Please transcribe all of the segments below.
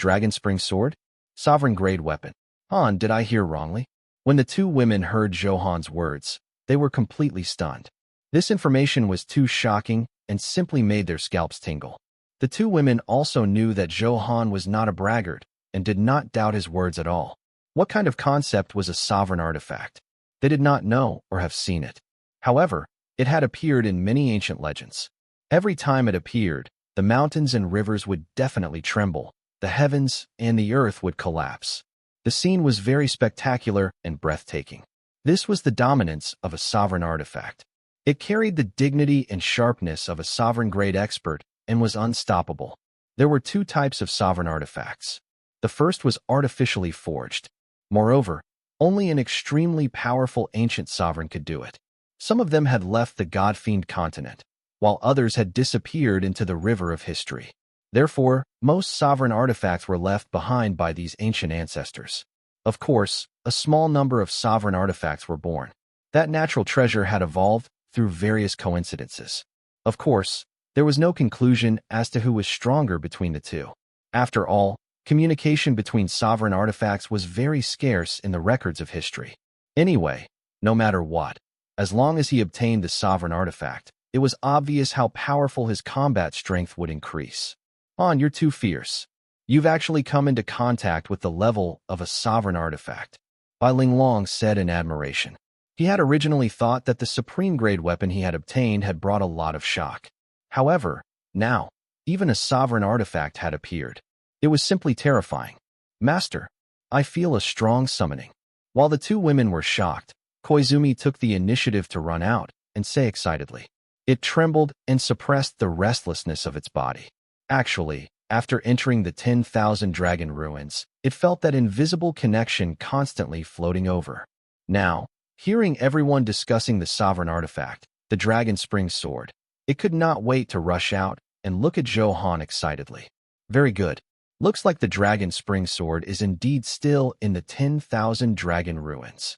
Dragon Spring Sword? Sovereign-grade weapon. Han, did I hear wrongly? When the two women heard Zhou Han's words, they were completely stunned. This information was too shocking and simply made their scalps tingle. The two women also knew that Zhou Han was not a braggart and did not doubt his words at all. What kind of concept was a sovereign artifact? They did not know or have seen it. However, it had appeared in many ancient legends. Every time it appeared, the mountains and rivers would definitely tremble, the heavens and the earth would collapse. The scene was very spectacular and breathtaking. This was the dominance of a sovereign artifact. It carried the dignity and sharpness of a sovereign-grade expert and was unstoppable. There were two types of sovereign artifacts. The first was artificially forged. Moreover, only an extremely powerful ancient sovereign could do it. Some of them had left the God-fiend continent, while others had disappeared into the river of history. Therefore, most sovereign artifacts were left behind by these ancient ancestors. Of course, a small number of sovereign artifacts were born. That natural treasure had evolved through various coincidences. Of course, there was no conclusion as to who was stronger between the two. After all, communication between sovereign artifacts was very scarce in the records of history. Anyway, no matter what, as long as he obtained the sovereign artifact, it was obvious how powerful his combat strength would increase. Han, you're too fierce. You've actually come into contact with the level of a sovereign artifact, Bai Linglong said in admiration. He had originally thought that the supreme-grade weapon he had obtained had brought a lot of shock. However, now, even a sovereign artifact had appeared. It was simply terrifying. Master, I feel a strong summoning. While the two women were shocked, Koizumi took the initiative to run out and say excitedly. It trembled and suppressed the restlessness of its body. Actually, after entering the 10,000 dragon ruins, it felt that invisible connection constantly floating over. Now, hearing everyone discussing the sovereign artifact, the Dragon Spring Sword, it could not wait to rush out and look at Zhou Han excitedly. Very good. Looks like the Dragon Spring Sword is indeed still in the 10,000 dragon ruins.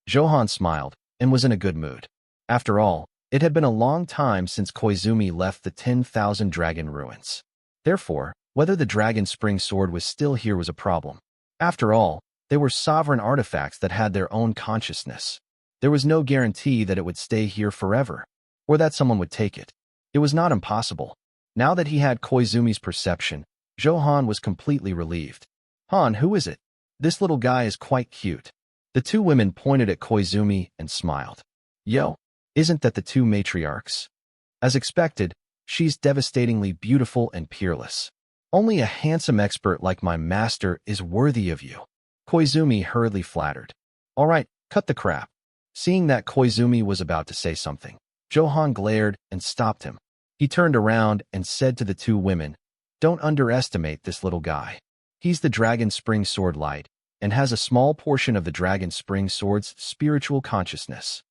Zhou Han smiled and was in a good mood. After all, it had been a long time since Koizumi left the 10,000 dragon ruins. Therefore, whether the Dragon Spring Sword was still here was a problem. After all, they were sovereign artifacts that had their own consciousness. There was no guarantee that it would stay here forever, or that someone would take it. It was not impossible. Now that he had Koizumi's perception, Zhou Han was completely relieved. Han, who is it? This little guy is quite cute. The two women pointed at Koizumi and smiled. Yo, isn't that the two matriarchs? As expected, she's devastatingly beautiful and peerless. Only a handsome expert like my master is worthy of you. Koizumi hurriedly flattered. All right, cut the crap. Seeing that Koizumi was about to say something, Zhou Han glared and stopped him. He turned around and said to the two women, Don't underestimate this little guy. He's the Dragon Spring Sword Light and has a small portion of the Dragon Spring Sword's spiritual consciousness.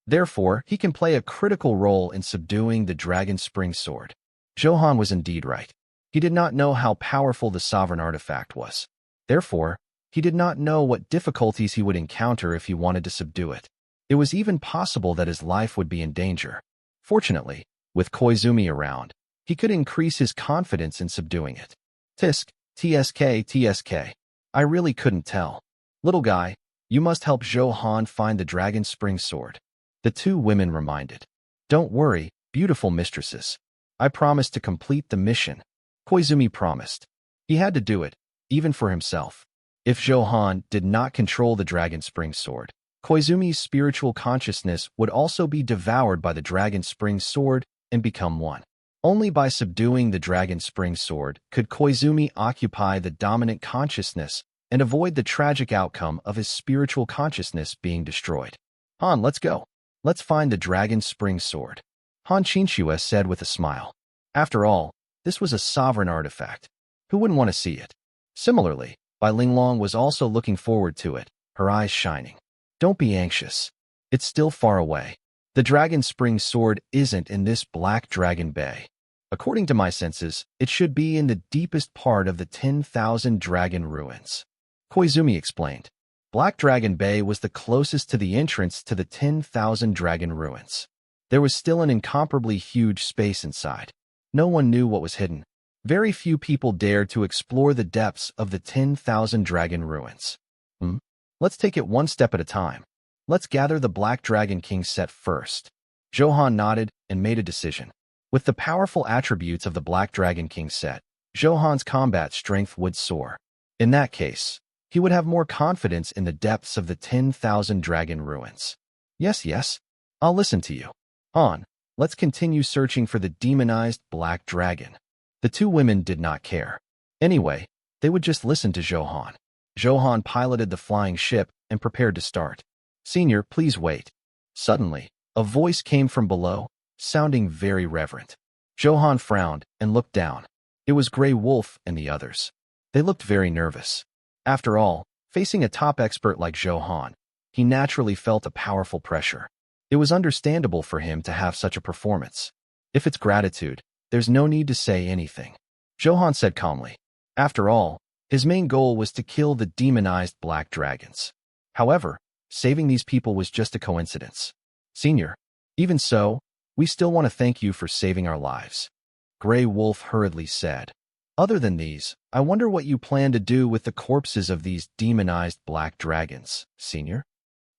Therefore, he can play a critical role in subduing the Dragon Spring Sword. Zhou Han was indeed right. He did not know how powerful the sovereign artifact was. Therefore, he did not know what difficulties he would encounter if he wanted to subdue it. It was even possible that his life would be in danger. Fortunately, with Koizumi around, he could increase his confidence in subduing it. Tisk, TSK. I really couldn't tell. Little guy, you must help Zhou Han find the Dragon Spring Sword. The two women reminded. Don't worry, beautiful mistresses. I promised to complete the mission. Koizumi promised. He had to do it, even for himself. If Zhou Han did not control the Dragon Spring Sword, Koizumi's spiritual consciousness would also be devoured by the Dragon Spring Sword and become one. Only by subduing the Dragon Spring Sword could Koizumi occupy the dominant consciousness and avoid the tragic outcome of his spiritual consciousness being destroyed. Han, let's go. Let's find the Dragon Spring Sword. Han Qinxue said with a smile. After all, this was a sovereign artifact. Who wouldn't want to see it? Similarly, Bai Linglong was also looking forward to it, her eyes shining. Don't be anxious. It's still far away. The Dragon Spring Sword isn't in this Black Dragon Bay. According to my senses, it should be in the deepest part of the 10,000 dragon ruins. Koizumi explained. Black Dragon Bay was the closest to the entrance to the 10,000 dragon ruins. There was still an incomparably huge space inside. No one knew what was hidden. Very few people dared to explore the depths of the 10,000 dragon ruins. Hmm? Let's take it one step at a time. Let's gather the Black Dragon King set first. Zhou Han nodded and made a decision. With the powerful attributes of the Black Dragon King set, Zhou Han's combat strength would soar. In that case, he would have more confidence in the depths of the 10,000 dragon ruins. Yes, I'll listen to you. Han, let's continue searching for the demonized Black Dragon. The two women did not care. Anyway, they would just listen to Zhou Han. Zhou Han piloted the flying ship and prepared to start. Senior, please wait. Suddenly, a voice came from below, sounding very reverent. Zhou Han frowned and looked down. It was Grey Wolf and the others. They looked very nervous. After all, facing a top expert like Zhou Han, he naturally felt a powerful pressure. It was understandable for him to have such a performance. If it's gratitude, there's no need to say anything. Zhou Han said calmly. After all, his main goal was to kill the demonized black dragons. However, saving these people was just a coincidence. Senior, even so, we still want to thank you for saving our lives. Grey Wolf hurriedly said. Other than these, I wonder what you plan to do with the corpses of these demonized black dragons, Senior?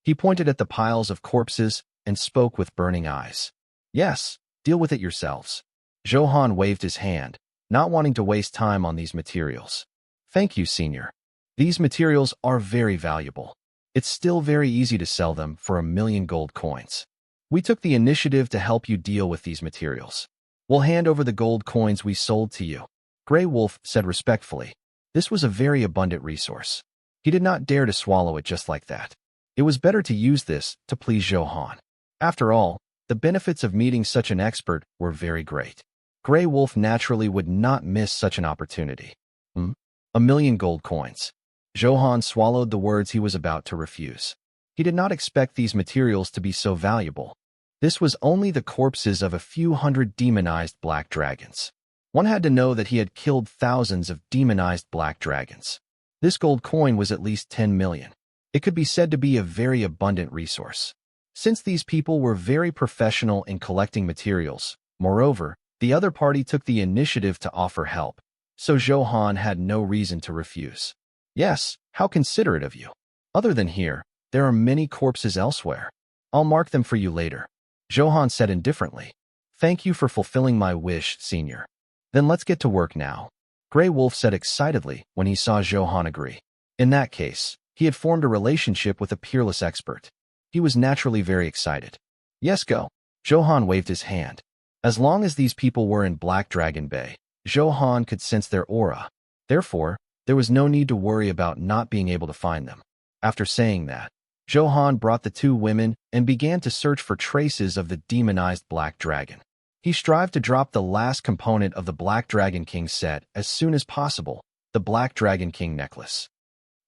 He pointed at the piles of corpses and spoke with burning eyes. Yes, deal with it yourselves. Zhou Han waved his hand, not wanting to waste time on these materials. Thank you, Senior. These materials are very valuable. It's still very easy to sell them for 1,000,000 gold coins. We took the initiative to help you deal with these materials. We'll hand over the gold coins we sold to you. Grey Wolf said respectfully. This was a very abundant resource. He did not dare to swallow it just like that. It was better to use this to please Zhou Han. After all, the benefits of meeting such an expert were very great. Grey Wolf naturally would not miss such an opportunity. 1,000,000 gold coins. Zhou Han swallowed the words he was about to refuse. He did not expect these materials to be so valuable. This was only the corpses of a few hundred demonized black dragons. One had to know that he had killed thousands of demonized black dragons. This gold coin was at least 10 million. It could be said to be a very abundant resource. Since these people were very professional in collecting materials, moreover, the other party took the initiative to offer help, so Zhou Han had no reason to refuse. Yes, how considerate of you. Other than here, there are many corpses elsewhere. I'll mark them for you later. Zhou Han said indifferently. Thank you for fulfilling my wish, Senior. Then let's get to work now. Grey Wolf said excitedly when he saw Zhou Han agree. In that case, he had formed a relationship with a peerless expert. He was naturally very excited. Yes, go. Zhou Han waved his hand. As long as these people were in Black Dragon Bay, Zhou Han could sense their aura. Therefore, there was no need to worry about not being able to find them. After saying that, Zhou Han brought the two women and began to search for traces of the demonized Black Dragon. He strived to drop the last component of the Black Dragon King set as soon as possible, the Black Dragon King necklace.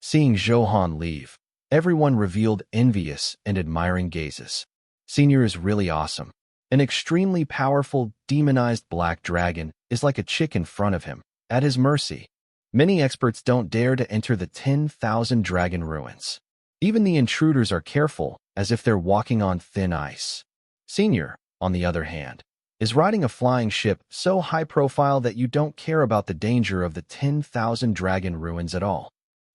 Seeing Zhou Han leave, everyone revealed envious and admiring gazes. Senior is really awesome. An extremely powerful, demonized black dragon is like a chick in front of him, at his mercy. Many experts don't dare to enter the 10,000 dragon ruins. Even the intruders are careful, as if they're walking on thin ice. Senior, on the other hand, is riding a flying ship so high-profile that you don't care about the danger of the 10,000 dragon ruins at all.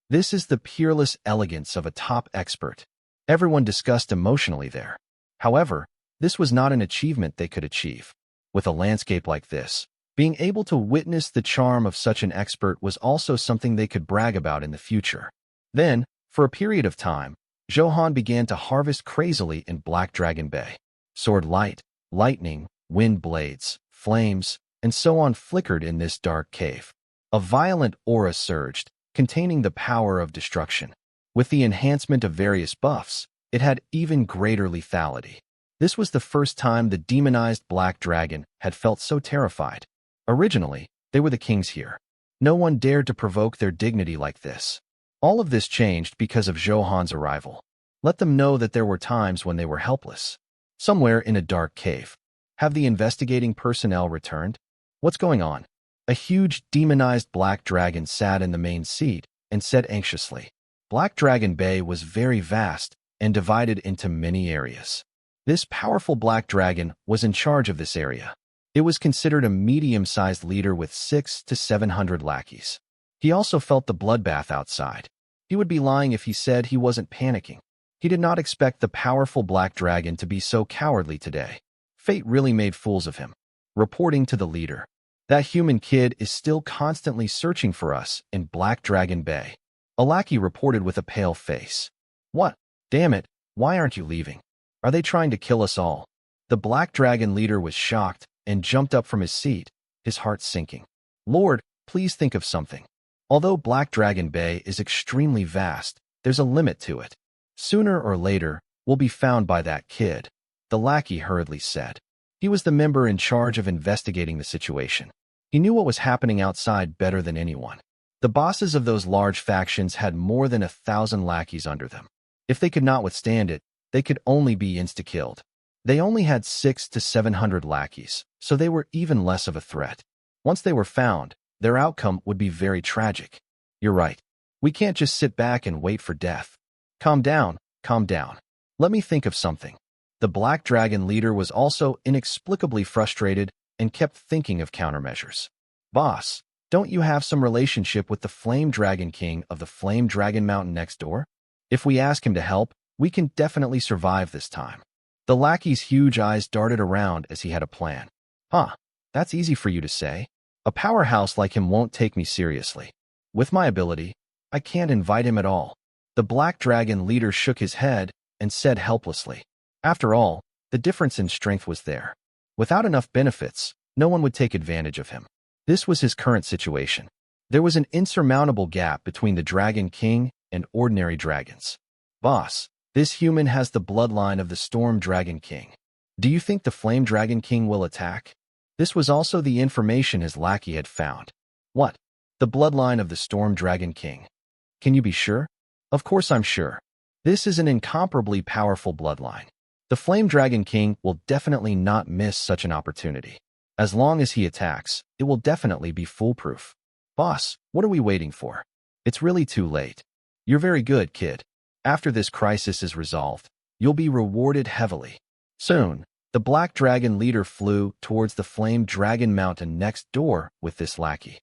This is the peerless elegance of a top expert. Everyone discussed emotionally there. However, this was not an achievement they could achieve. With a landscape like this, being able to witness the charm of such an expert was also something they could brag about in the future. Then, for a period of time, Zhou Han began to harvest crazily in Black Dragon Bay. Sword light, lightning, wind blades, flames, and so on flickered in this dark cave. A violent aura surged, containing the power of destruction. With the enhancement of various buffs, it had even greater lethality. This was the first time the demonized black dragon had felt so terrified. Originally, they were the kings here. No one dared to provoke their dignity like this. All of this changed because of Zhou Han's arrival. Let them know that there were times when they were helpless. Somewhere in a dark cave. Have the investigating personnel returned? What's going on? A huge demonized black dragon sat in the main seat and said anxiously. Black Dragon Bay was very vast and divided into many areas. This powerful black dragon was in charge of this area. It was considered a medium-sized leader with 600 to 700 lackeys. He also felt the bloodbath outside. He would be lying if he said he wasn't panicking. He did not expect the powerful black dragon to be so cowardly today. Fate really made fools of him. Reporting to the leader. That human kid is still constantly searching for us in Black Dragon Bay. A lackey reported with a pale face. What? Damn it, why aren't you leaving? Are they trying to kill us all? The Black Dragon leader was shocked and jumped up from his seat, his heart sinking. Lord, please think of something. Although Black Dragon Bay is extremely vast, there's a limit to it. Sooner or later, we'll be found by that kid, the lackey hurriedly said. He was the member in charge of investigating the situation. He knew what was happening outside better than anyone. The bosses of those large factions had more than 1,000 lackeys under them. If they could not withstand it, they could only be insta-killed. They only had 600 to 700 lackeys, so they were even less of a threat. Once they were found, their outcome would be very tragic. You're right. We can't just sit back and wait for death. Calm down, calm down. Let me think of something. The Black Dragon leader was also inexplicably frustrated and kept thinking of countermeasures. Boss, don't you have some relationship with the Flame Dragon King of the Flame Dragon Mountain next door? If we ask him to help, we can definitely survive this time. The lackey's huge eyes darted around as he had a plan. Huh, that's easy for you to say. A powerhouse like him won't take me seriously. With my ability, I can't invite him at all. The Black Dragon leader shook his head and said helplessly. After all, the difference in strength was there. Without enough benefits, no one would take advantage of him. This was his current situation. There was an insurmountable gap between the Dragon King and ordinary dragons. Boss, this human has the bloodline of the Storm Dragon King. Do you think the Flame Dragon King will attack? This was also the information his lackey had found. What? The bloodline of the Storm Dragon King. Can you be sure? Of course I'm sure. This is an incomparably powerful bloodline. The Flame Dragon King will definitely not miss such an opportunity. As long as he attacks, it will definitely be foolproof. Boss, what are we waiting for? It's really too late. You're very good, kid. After this crisis is resolved, you'll be rewarded heavily. Soon, the Black Dragon leader flew towards the Flame Dragon Mountain next door with this lackey.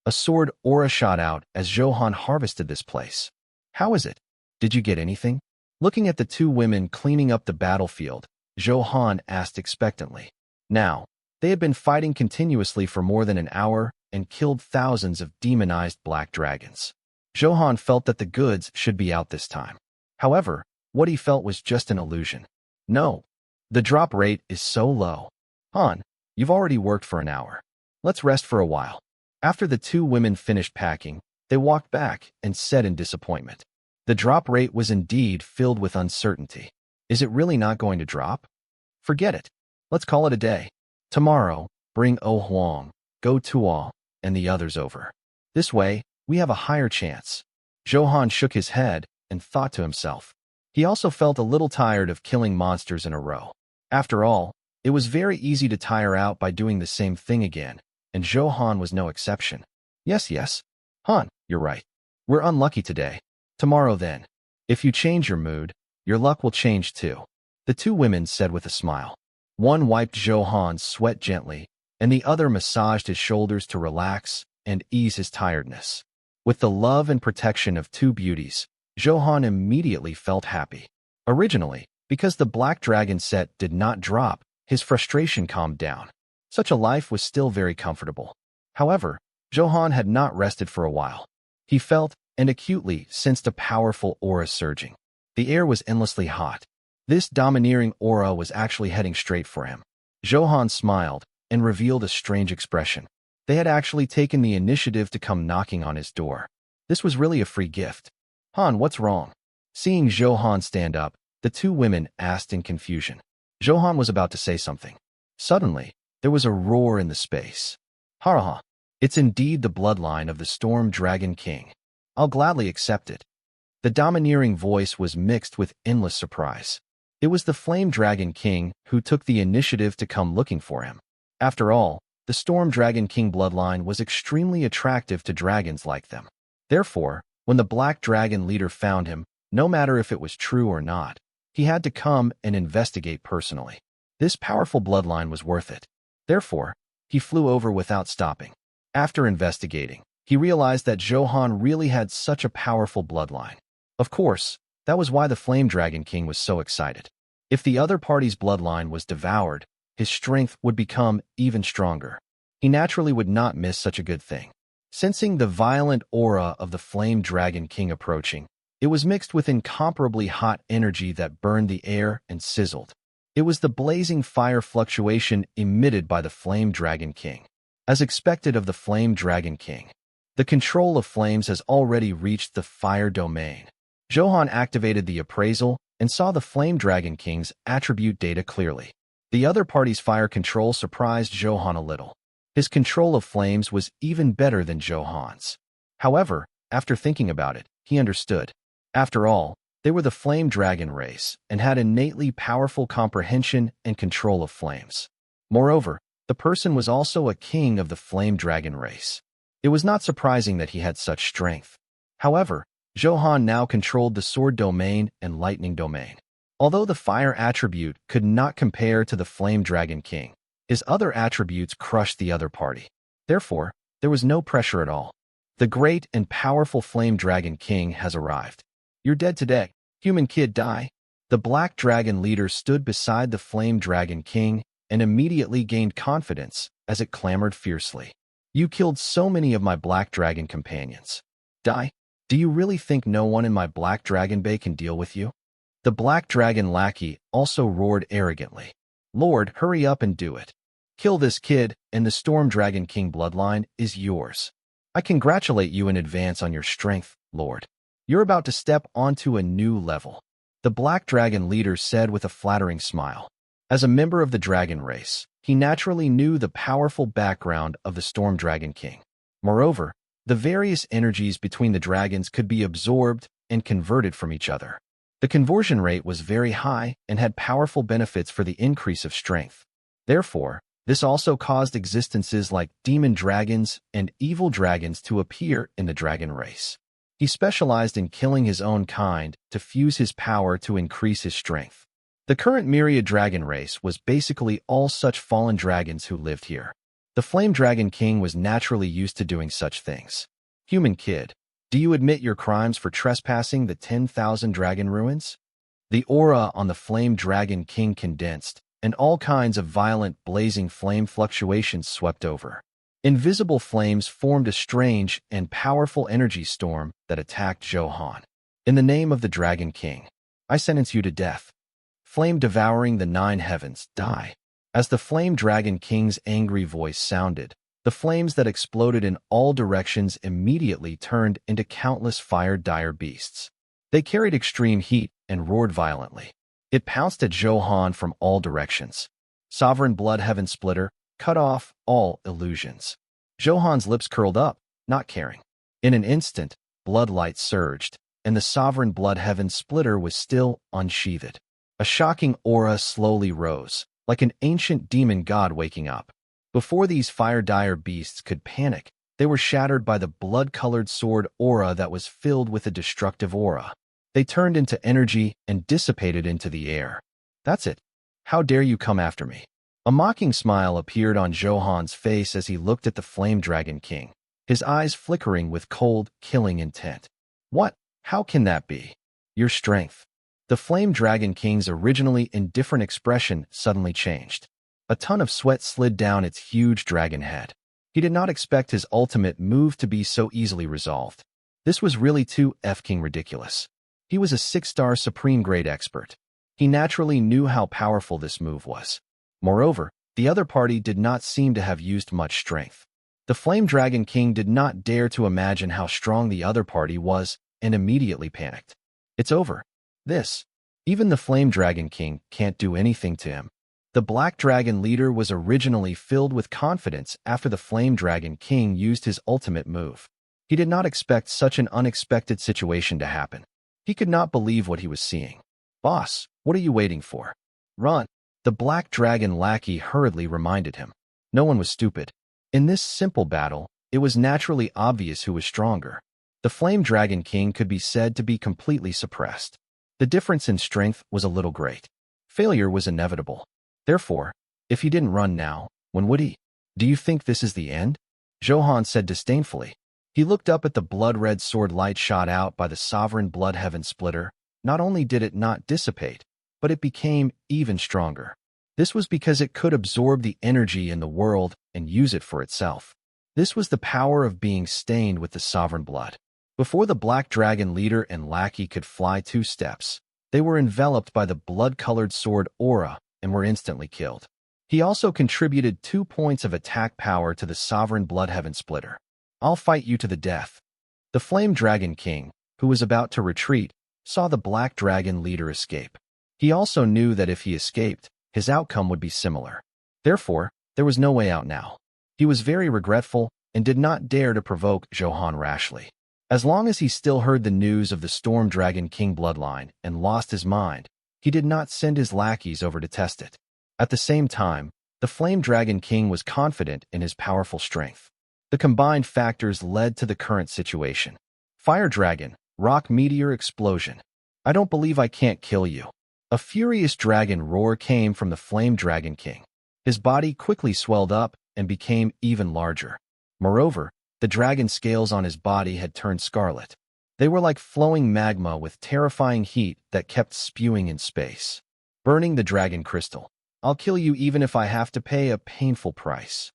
A sword aura shot out as Zhou Han harvested this place. How is it? Did you get anything? Looking at the two women cleaning up the battlefield, Zhou Han asked expectantly. Now, they had been fighting continuously for more than an hour and killed thousands of demonized black dragons. Zhou Han felt that the goods should be out this time. However, what he felt was just an illusion. No, the drop rate is so low. Han, you've already worked for an hour. Let's rest for a while. After the two women finished packing, they walked back and said in disappointment. The drop rate was indeed filled with uncertainty. Is it really not going to drop? Forget it. Let's call it a day. Tomorrow, bring O Huang, Go Tuo, and the others over. This way, we have a higher chance. Zhou Han shook his head and thought to himself. He also felt a little tired of killing monsters in a row. After all, it was very easy to tire out by doing the same thing again, and Zhou Han was no exception. Yes. Han, you're right. We're unlucky today. Tomorrow then. If you change your mood, your luck will change too. The two women said with a smile. One wiped Zhou Han's sweat gently, and the other massaged his shoulders to relax and ease his tiredness. With the love and protection of two beauties, Zhou Han immediately felt happy. Originally, because the Black Dragon set did not drop, his frustration calmed down. Such a life was still very comfortable. However, Zhou Han had not rested for a while. He felt and acutely sensed a powerful aura surging. The air was endlessly hot. This domineering aura was actually heading straight for him. Zhou Han smiled and revealed a strange expression. They had actually taken the initiative to come knocking on his door. This was really a free gift. Han, what's wrong? Seeing Zhou Han stand up, the two women asked in confusion. Zhou Han was about to say something. Suddenly, there was a roar in the space. Ha! It's indeed the bloodline of the Storm Dragon King. I'll gladly accept it. The domineering voice was mixed with endless surprise. It was the Flame Dragon King who took the initiative to come looking for him. After all, the Storm Dragon King bloodline was extremely attractive to dragons like them. Therefore, when the Black Dragon leader found him, no matter if it was true or not, he had to come and investigate personally. This powerful bloodline was worth it. Therefore, he flew over without stopping. After investigating, he realized that Zhou Han really had such a powerful bloodline. Of course, that was why the Flame Dragon King was so excited. If the other party's bloodline was devoured, his strength would become even stronger. He naturally would not miss such a good thing. Sensing the violent aura of the Flame Dragon King approaching, it was mixed with incomparably hot energy that burned the air and sizzled. It was the blazing fire fluctuation emitted by the Flame Dragon King. As expected of the Flame Dragon King, the control of flames has already reached the fire domain. Zhou Han activated the appraisal and saw the Flame Dragon King's attribute data clearly. The other party's fire control surprised Zhou Han a little. His control of flames was even better than Zhou Han's. However, after thinking about it, he understood. After all, they were the Flame Dragon race and had innately powerful comprehension and control of flames. Moreover, the person was also a king of the Flame Dragon race. It was not surprising that he had such strength. However, Zhou Han now controlled the sword domain and lightning domain. Although the fire attribute could not compare to the Flame Dragon King, his other attributes crushed the other party. Therefore, there was no pressure at all. The great and powerful Flame Dragon King has arrived. You're dead today. Human kid, die. The Black Dragon leader stood beside the Flame Dragon King and immediately gained confidence as it clamored fiercely. You killed so many of my Black Dragon companions. Die. Do you really think no one in my Black Dragon Bay can deal with you? The Black Dragon lackey also roared arrogantly. Lord, hurry up and do it. Kill this kid, and the Storm Dragon King bloodline is yours. I congratulate you in advance on your strength, Lord. You're about to step onto a new level. The Black Dragon leader said with a flattering smile. As a member of the dragon race, he naturally knew the powerful background of the Storm Dragon King. Moreover, the various energies between the dragons could be absorbed and converted from each other. The conversion rate was very high and had powerful benefits for the increase of strength. Therefore, this also caused existences like demon dragons and evil dragons to appear in the dragon race. He specialized in killing his own kind to fuse his power to increase his strength. The current Myriad Dragon race was basically all such fallen dragons who lived here. The Flame Dragon King was naturally used to doing such things. Human kid, do you admit your crimes for trespassing the 10,000 dragon ruins? The aura on the Flame Dragon King condensed, and all kinds of violent blazing flame fluctuations swept over. Invisible flames formed a strange and powerful energy storm that attacked Zhou Han. In the name of the Dragon King, I sentence you to death. Flame devouring the 9 heavens, die. As the Flame Dragon King's angry voice sounded, the flames that exploded in all directions immediately turned into countless fire-dire beasts. They carried extreme heat and roared violently. It pounced at Zhou Han from all directions. Sovereign Blood Heaven Splitter cut off all illusions. Zhou Han's lips curled up, not caring. In an instant, blood light surged, and the Sovereign Blood Heaven Splitter was still unsheathed. A shocking aura slowly rose, like an ancient demon god waking up. Before these fire-dire beasts could panic, they were shattered by the blood-colored sword aura that was filled with a destructive aura. They turned into energy and dissipated into the air. That's it. How dare you come after me? A mocking smile appeared on Zhou Han's face as he looked at the Flame Dragon King, his eyes flickering with cold, killing intent. What? How can that be? Your strength. The Flame Dragon King's originally indifferent expression suddenly changed. A ton of sweat slid down its huge dragon head. He did not expect his ultimate move to be so easily resolved. This was really too f-king ridiculous. He was a 6-star supreme grade expert. He naturally knew how powerful this move was. Moreover, the other party did not seem to have used much strength. The Flame Dragon King did not dare to imagine how strong the other party was and immediately panicked. It's over. Even the Flame Dragon King can't do anything to him. The Black Dragon leader was originally filled with confidence after the Flame Dragon King used his ultimate move. He did not expect such an unexpected situation to happen. He could not believe what he was seeing. Boss, what are you waiting for? Run! The Black Dragon lackey hurriedly reminded him. No one was stupid. In this simple battle, it was naturally obvious who was stronger. The Flame Dragon King could be said to be completely suppressed. The difference in strength was a little great. Failure was inevitable. Therefore, if he didn't run now, When would he? Do you think this is the end? Zhou Han said disdainfully. He looked up at the blood-red sword light shot out by the sovereign blood heaven splitter. Not only did it not dissipate, but it became even stronger. This was because it could absorb the energy in the world and use it for itself. This was the power of being stained with the sovereign blood. Before the black dragon leader and lackey could fly 2 steps, they were enveloped by the blood-colored sword aura and were instantly killed. He also contributed 2 points of attack power to the sovereign blood heaven splitter. I'll fight you to the death. The flame dragon king, who was about to retreat, saw the black dragon leader escape. He also knew that if he escaped, his outcome would be similar. Therefore, there was no way out now. He was very regretful and did not dare to provoke Zhou Han rashly. As long as he still heard the news of the Storm Dragon King bloodline and lost his mind, he did not send his lackeys over to test it. At the same time, the Flame Dragon King was confident in his powerful strength. The combined factors led to the current situation. Fire Dragon, Rock Meteor Explosion. I don't believe I can't kill you. A furious dragon roar came from the Flame Dragon King. His body quickly swelled up and became even larger. Moreover, the dragon scales on his body had turned scarlet. They were like flowing magma with terrifying heat that kept spewing in space. Burning the dragon crystal. I'll kill you even if I have to pay a painful price.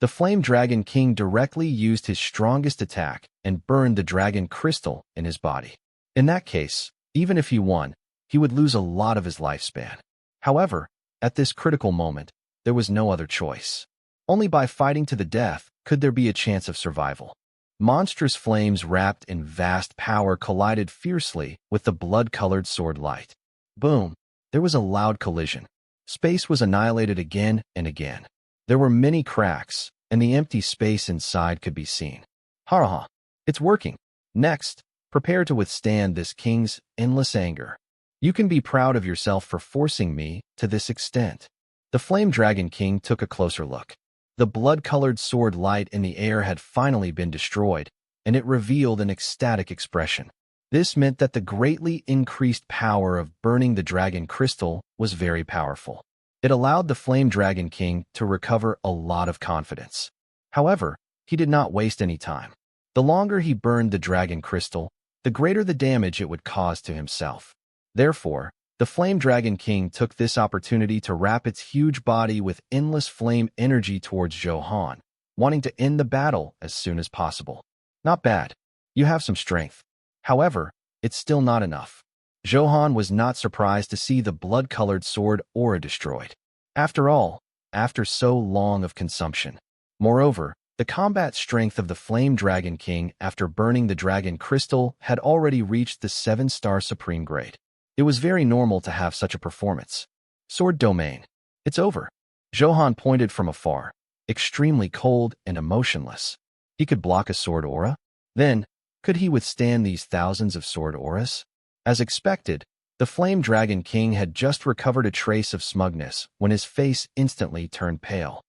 The Flame Dragon King directly used his strongest attack and burned the dragon crystal in his body. In that case, even if he won, he would lose a lot of his lifespan. However, at this critical moment, there was no other choice. Only by fighting to the death could there be a chance of survival. Monstrous flames wrapped in vast power collided fiercely with the blood-colored sword light. Boom! There was a loud collision. Space was annihilated again and again. There were many cracks, and the empty space inside could be seen. Ha! It's working. Next, prepare to withstand this king's endless anger. You can be proud of yourself for forcing me to this extent. The Flame Dragon King took a closer look. The blood-colored sword light in the air had finally been destroyed, and it revealed an ecstatic expression. This meant that the greatly increased power of burning the dragon crystal was very powerful. It allowed the Flame Dragon King to recover a lot of confidence. However, he did not waste any time. The longer he burned the dragon crystal, the greater the damage it would cause to himself. Therefore, the Flame Dragon King took this opportunity to wrap its huge body with endless flame energy towards Zhou Han, wanting to end the battle as soon as possible. Not bad. You have some strength. However, it's still not enough. Zhou Han was not surprised to see the blood-colored sword aura destroyed. After all, after so long of consumption. Moreover, the combat strength of the Flame Dragon King after burning the dragon crystal had already reached the 7-star supreme grade. It was very normal to have such a performance. Sword domain. It's over. Zhou Han pointed from afar, extremely cold and emotionless. He could block a sword aura? Then, could he withstand these thousands of sword auras? As expected, the Flame Dragon King had just recovered a trace of smugness when his face instantly turned pale.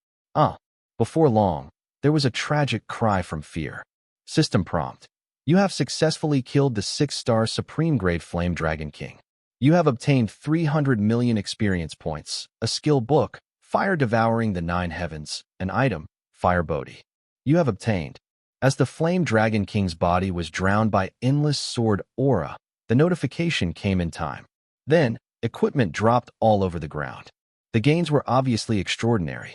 Before long, there was a tragic cry from fear. System prompt. You have successfully killed the 6-star Supreme Grade Flame Dragon King. You have obtained 300 million experience points, a skill book, Fire Devouring the 9 Heavens, an item, Fire Bodhi. You have obtained. As the Flame Dragon King's body was drowned by endless sword aura, the notification came in time. Then, equipment dropped all over the ground. The gains were obviously extraordinary.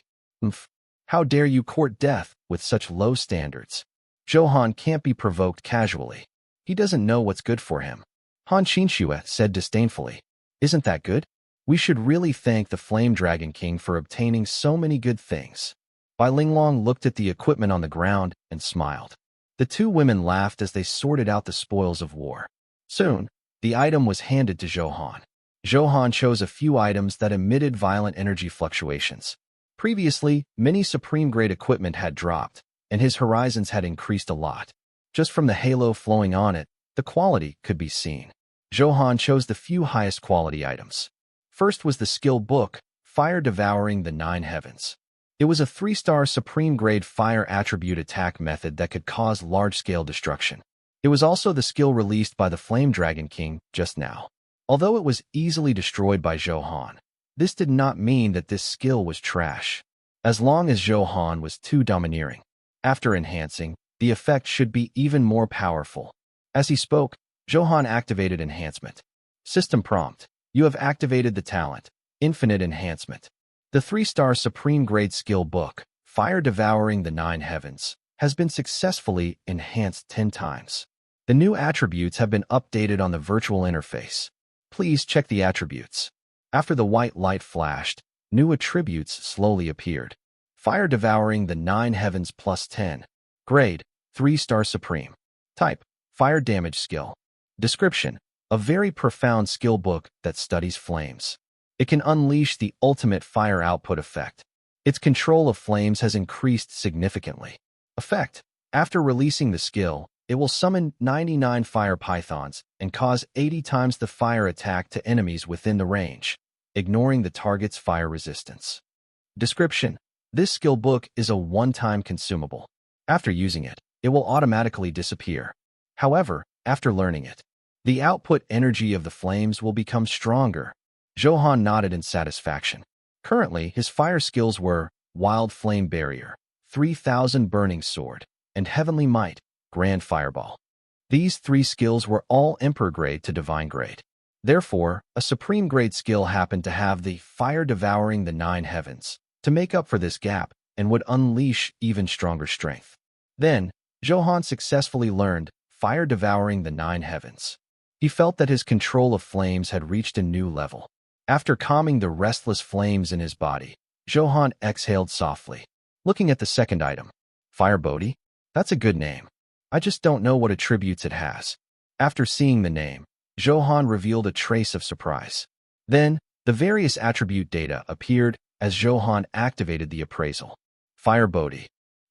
How dare you court death with such low standards? Zhou Han can't be provoked casually. He doesn't know what's good for him. Han Qinxue said disdainfully. Isn't that good? We should really thank the Flame Dragon King for obtaining so many good things. Bai Linglong looked at the equipment on the ground and smiled. The 2 women laughed as they sorted out the spoils of war. Soon, the item was handed to Zhou Han. Zhou Han chose a few items that emitted violent energy fluctuations. Previously, many supreme-grade equipment had dropped, and his horizons had increased a lot. Just from the halo flowing on it, the quality could be seen. Zhou Han chose the few highest quality items. First was the skill book, Fire Devouring the 9 Heavens. It was a 3-star supreme-grade fire attribute attack method that could cause large-scale destruction. It was also the skill released by the Flame Dragon King just now. Although it was easily destroyed by Zhou Han, this did not mean that this skill was trash. as long as Zhou Han was too domineering. After enhancing, the effect should be even more powerful. As he spoke, Zhou Han activated enhancement. System prompt: you have activated the talent, Infinite Enhancement. The 3-star Supreme Grade Skill Book, Fire Devouring the Nine Heavens, has been successfully enhanced 10 times. The new attributes have been updated on the virtual interface. Please check the attributes. After the white light flashed, new attributes slowly appeared. Fire Devouring the Nine Heavens plus 10. Grade: 3-star Supreme. Type: Fire Damage Skill. Description: a very profound skill book that studies flames. It can unleash the ultimate fire output effect. Its control of flames has increased significantly. Effect: after releasing the skill, it will summon 99 fire pythons and cause 80 times the fire attack to enemies within the range, ignoring the target's fire resistance. Description: this skill book is a one-time consumable. After using it, it will automatically disappear. However, after learning it, the output energy of the flames will become stronger. Zhou Han nodded in satisfaction. Currently, his fire skills were Wild Flame Barrier, 3000 Burning Sword, and Heavenly Might, Grand Fireball. These 3 skills were all Emperor Grade to Divine Grade. Therefore, a Supreme Grade skill happened to have the Fire Devouring the Nine Heavens to make up for this gap and would unleash even stronger strength. Then, Zhou Han successfully learned Fire Devouring the Nine Heavens. He felt that his control of flames had reached a new level. After calming the restless flames in his body, Zhou Han exhaled softly. Looking at the second item, Fire Bodhi? That's a good name. I just don't know what attributes it has. After seeing the name, Zhou Han revealed a trace of surprise. Then, the various attribute data appeared as Zhou Han activated the appraisal. Fire Bodhi.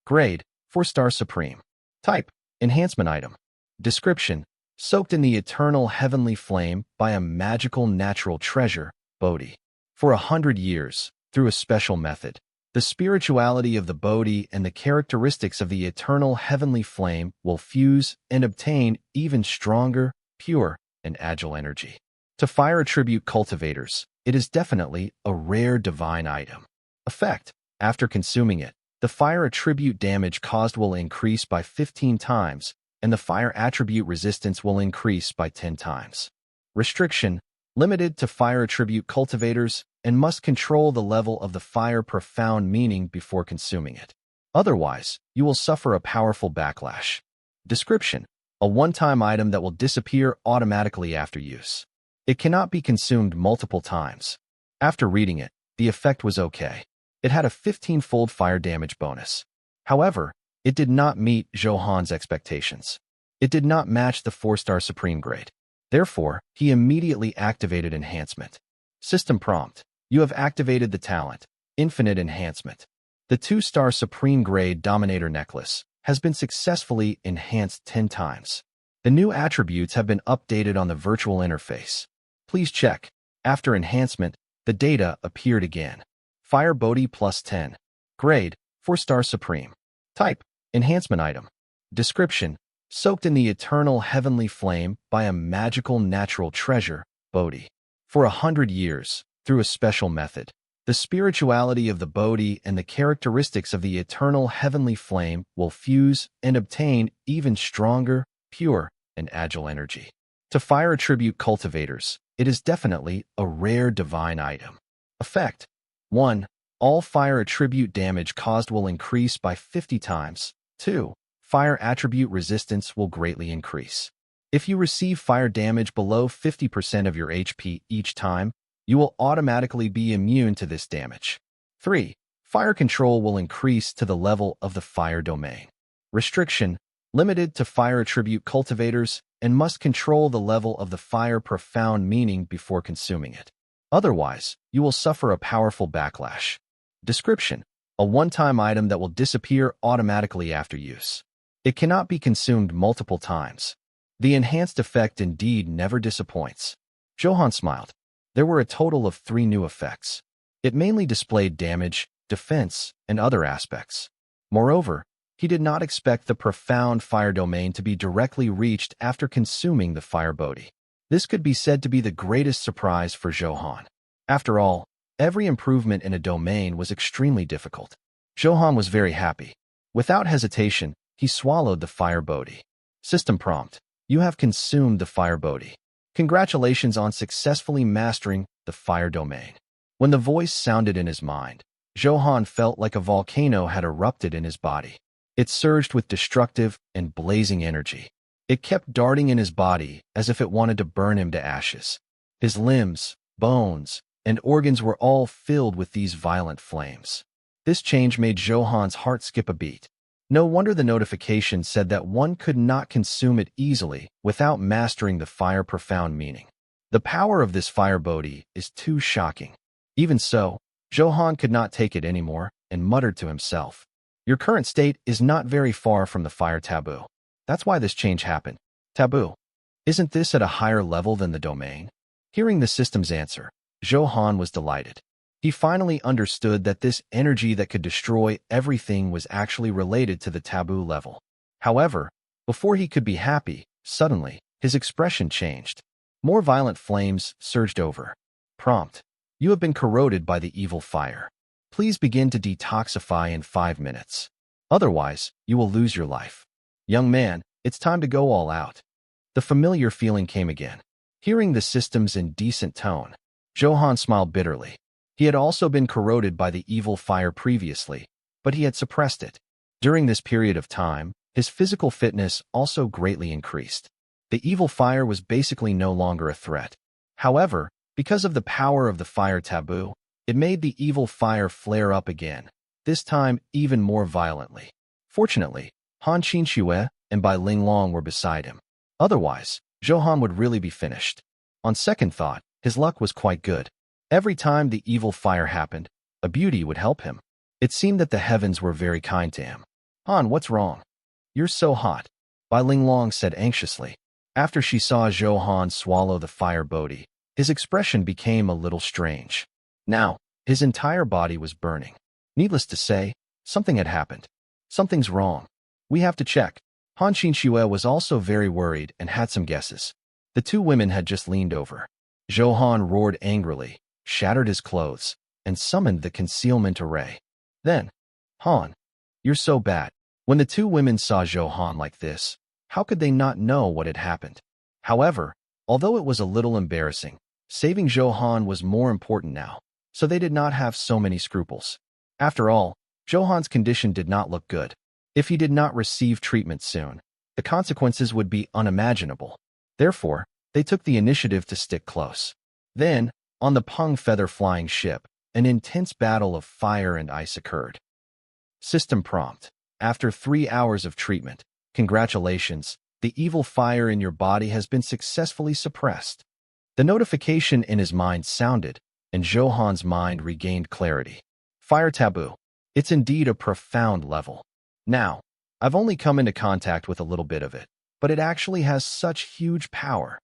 Grade: 4-star Supreme. Type: Enhancement Item. Description: soaked in the eternal heavenly flame by a magical natural treasure, Bodhi. For 100 years, through a special method, the spirituality of the Bodhi and the characteristics of the eternal heavenly flame will fuse and obtain even stronger, pure, and agile energy. To fire attribute cultivators, it is definitely a rare divine item. Effect: after consuming it, the fire attribute damage caused will increase by 15 times, and the fire attribute resistance will increase by 10 times. Restriction: limited to fire attribute cultivators and must control the level of the fire profound meaning before consuming it. Otherwise, you will suffer a powerful backlash. Description: a one-time item that will disappear automatically after use. It cannot be consumed multiple times. After reading it, the effect was okay. It had a 15-fold fire damage bonus. However, it did not meet Zhou Han's expectations. It did not match the 4-star Supreme Grade. Therefore, he immediately activated Enhancement. System prompt: you have activated the talent, Infinite Enhancement. The 2-star Supreme Grade Dominator Necklace has been successfully enhanced 10 times. The new attributes have been updated on the virtual interface. Please check. After enhancement, the data appeared again. Fire Bodhi plus 10. Grade: 4-star Supreme. Type: Enhancement Item. Description: soaked in the eternal heavenly flame by a magical natural treasure, Bodhi. For 100 years, through a special method, the spirituality of the Bodhi and the characteristics of the eternal heavenly flame will fuse and obtain even stronger, pure, and agile energy. To fire attribute cultivators, it is definitely a rare divine item. Effect: 1. All fire attribute damage caused will increase by 50 times. 2. Fire attribute resistance will greatly increase. If you receive fire damage below 50% of your HP each time, you will automatically be immune to this damage. 3. Fire control will increase to the level of the fire domain. Restriction: limited to fire attribute cultivators and must control the level of the fire profound meaning before consuming it. Otherwise, you will suffer a powerful backlash. Description: a one-time item that will disappear automatically after use. It cannot be consumed multiple times. The enhanced effect indeed never disappoints. Zhou Han smiled. There were a total of 3 new effects. It mainly displayed damage, defense, and other aspects. Moreover, he did not expect the profound fire domain to be directly reached after consuming the fire Bodhi. This could be said to be the greatest surprise for Zhou Han. After all, every improvement in a domain was extremely difficult. Zhou Han was very happy. Without hesitation, he swallowed the fire bodhi. System prompt. You have consumed the fire bodhi. Congratulations on successfully mastering the fire domain. When the voice sounded in his mind, Zhou Han felt like a volcano had erupted in his body. It surged with destructive and blazing energy. It kept darting in his body as if it wanted to burn him to ashes. His limbs, bones, and organs were all filled with these violent flames. This change made Zhou Han's heart skip a beat. No wonder the notification said that one could not consume it easily without mastering the fire profound meaning. The power of this fire bodhi is too shocking. Even so, Zhou Han could not take it anymore and muttered to himself, your current state is not very far from the fire taboo. That's why this change happened. Taboo. Isn't this at a higher level than the domain? Hearing the system's answer, Zhou Han was delighted. He finally understood that this energy that could destroy everything was actually related to the taboo level. However, before he could be happy, suddenly, his expression changed. More violent flames surged over. Prompt. You have been corroded by the evil fire. Please begin to detoxify in 5 minutes. Otherwise, you will lose your life. Young man, it's time to go all out. The familiar feeling came again. Hearing the system's indecent tone, Zhou Han smiled bitterly. He had also been corroded by the evil fire previously, but he had suppressed it. During this period of time, his physical fitness also greatly increased. The evil fire was basically no longer a threat. However, because of the power of the fire taboo, it made the evil fire flare up again, this time even more violently. Fortunately, Han Qinxue and Bai Linglong were beside him. Otherwise, Zhou Han would really be finished. On second thought, his luck was quite good. Every time the evil fire happened, a beauty would help him. It seemed that the heavens were very kind to him. Han, what's wrong? You're so hot, Bai Linglong said anxiously. After she saw Zhou Han swallow the fire bodhi, his expression became a little strange. Now, his entire body was burning. Needless to say, something had happened. Something's wrong. We have to check. Han Qinxue was also very worried and had some guesses. The two women had just leaned over. Zhou Han roared angrily, shattered his clothes, and summoned the concealment array. Then, Han, you're so bad. When the two women saw Zhou Han like this, how could they not know what had happened? However, although it was a little embarrassing, saving Zhou Han was more important now, so they did not have so many scruples. After all, Zhou Han's condition did not look good. If he did not receive treatment soon, the consequences would be unimaginable. Therefore, they took the initiative to stick close. Then, on the Peng feather flying ship, an intense battle of fire and ice occurred. System prompt. After 3 hours of treatment, congratulations, the evil fire in your body has been successfully suppressed. The notification in his mind sounded, and Zhou Han's mind regained clarity. Fire taboo. It's indeed a profound level. Now, I've only come into contact with a little bit of it, but it actually has such huge power.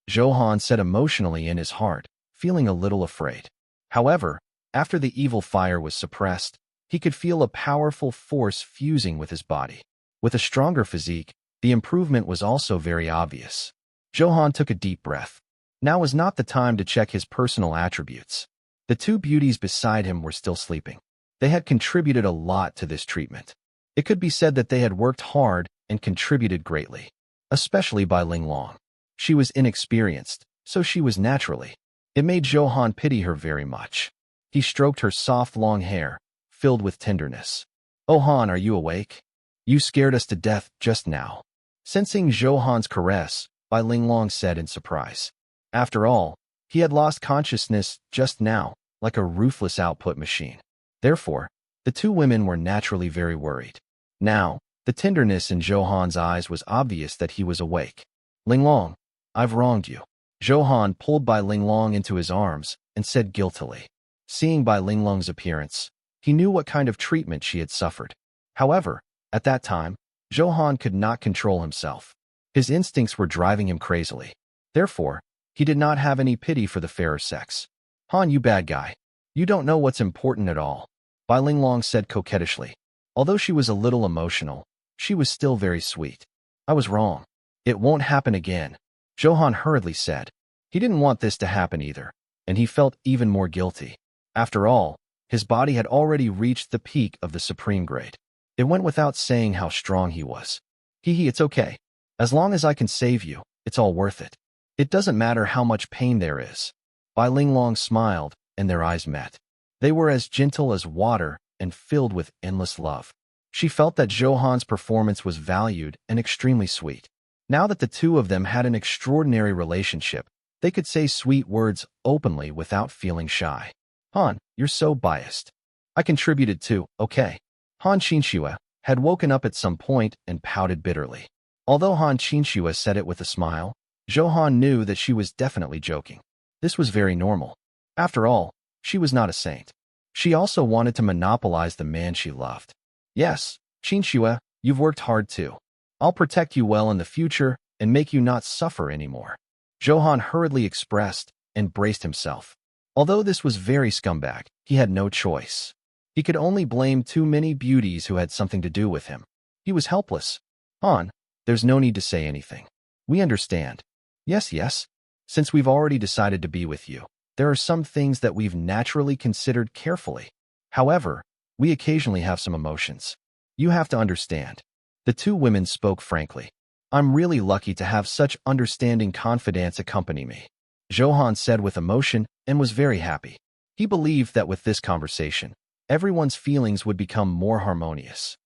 Zhou Han said emotionally in his heart, feeling a little afraid. However, after the evil fire was suppressed, he could feel a powerful force fusing with his body. With a stronger physique, the improvement was also very obvious. Zhou Han took a deep breath. Now was not the time to check his personal attributes. The two beauties beside him were still sleeping. They had contributed a lot to this treatment. It could be said that they had worked hard and contributed greatly, especially Bai Linglong. She was inexperienced, so she was naturally. It made Zhou Han pity her very much. He stroked her soft long hair, filled with tenderness. Oh Han, are you awake? You scared us to death just now. Sensing Zhou Han's caress, Bai Linglong said in surprise. After all, he had lost consciousness just now, like a ruthless output machine. Therefore, the two women were naturally very worried. Now, the tenderness in Zhou Han's eyes was obvious that he was awake. Linglong, I've wronged you. Zhou Han pulled Bai Linglong into his arms and said guiltily. Seeing Bai Linglong's appearance, he knew what kind of treatment she had suffered. However, at that time, Zhou Han could not control himself. His instincts were driving him crazily. Therefore, he did not have any pity for the fairer sex. Han, you bad guy. You don't know what's important at all, Bai Linglong said coquettishly. Although she was a little emotional, she was still very sweet. I was wrong. It won't happen again, Zhou Han hurriedly said. He didn't want this to happen either, and he felt even more guilty. After all, His body had already reached the peak of the supreme grade. It went without saying how strong he was. Hee, it's okay. As long as I can save you, it's all worth it. It doesn't matter how much pain there is. Bai Linglong smiled, and their eyes met. They were as gentle as water and filled with endless love. She felt that Zhou Han's performance was valued and extremely sweet. Now that the two of them had an extraordinary relationship, they could say sweet words openly without feeling shy. Han, you're so biased. I contributed too, okay. Han Qinxue had woken up at some point and pouted bitterly. Although Han Qinxue said it with a smile, Zhou Han knew that she was definitely joking. This was very normal. After all, she was not a saint. She also wanted to monopolize the man she loved. Yes, Qinxue, you've worked hard too. I'll protect you well in the future and make you not suffer anymore. Zhou Han hurriedly expressed and braced himself. Although this was very scumbag, he had no choice. He could only blame too many beauties who had something to do with him. He was helpless. Han, there's no need to say anything. We understand. Yes. Since we've already decided to be with you, there are some things that we've naturally considered carefully. However, we occasionally have some emotions. You have to understand. The two women spoke frankly. I'm really lucky to have such understanding confidants accompany me. Zhou Han said with emotion and was very happy. He believed that with this conversation, everyone's feelings would become more harmonious.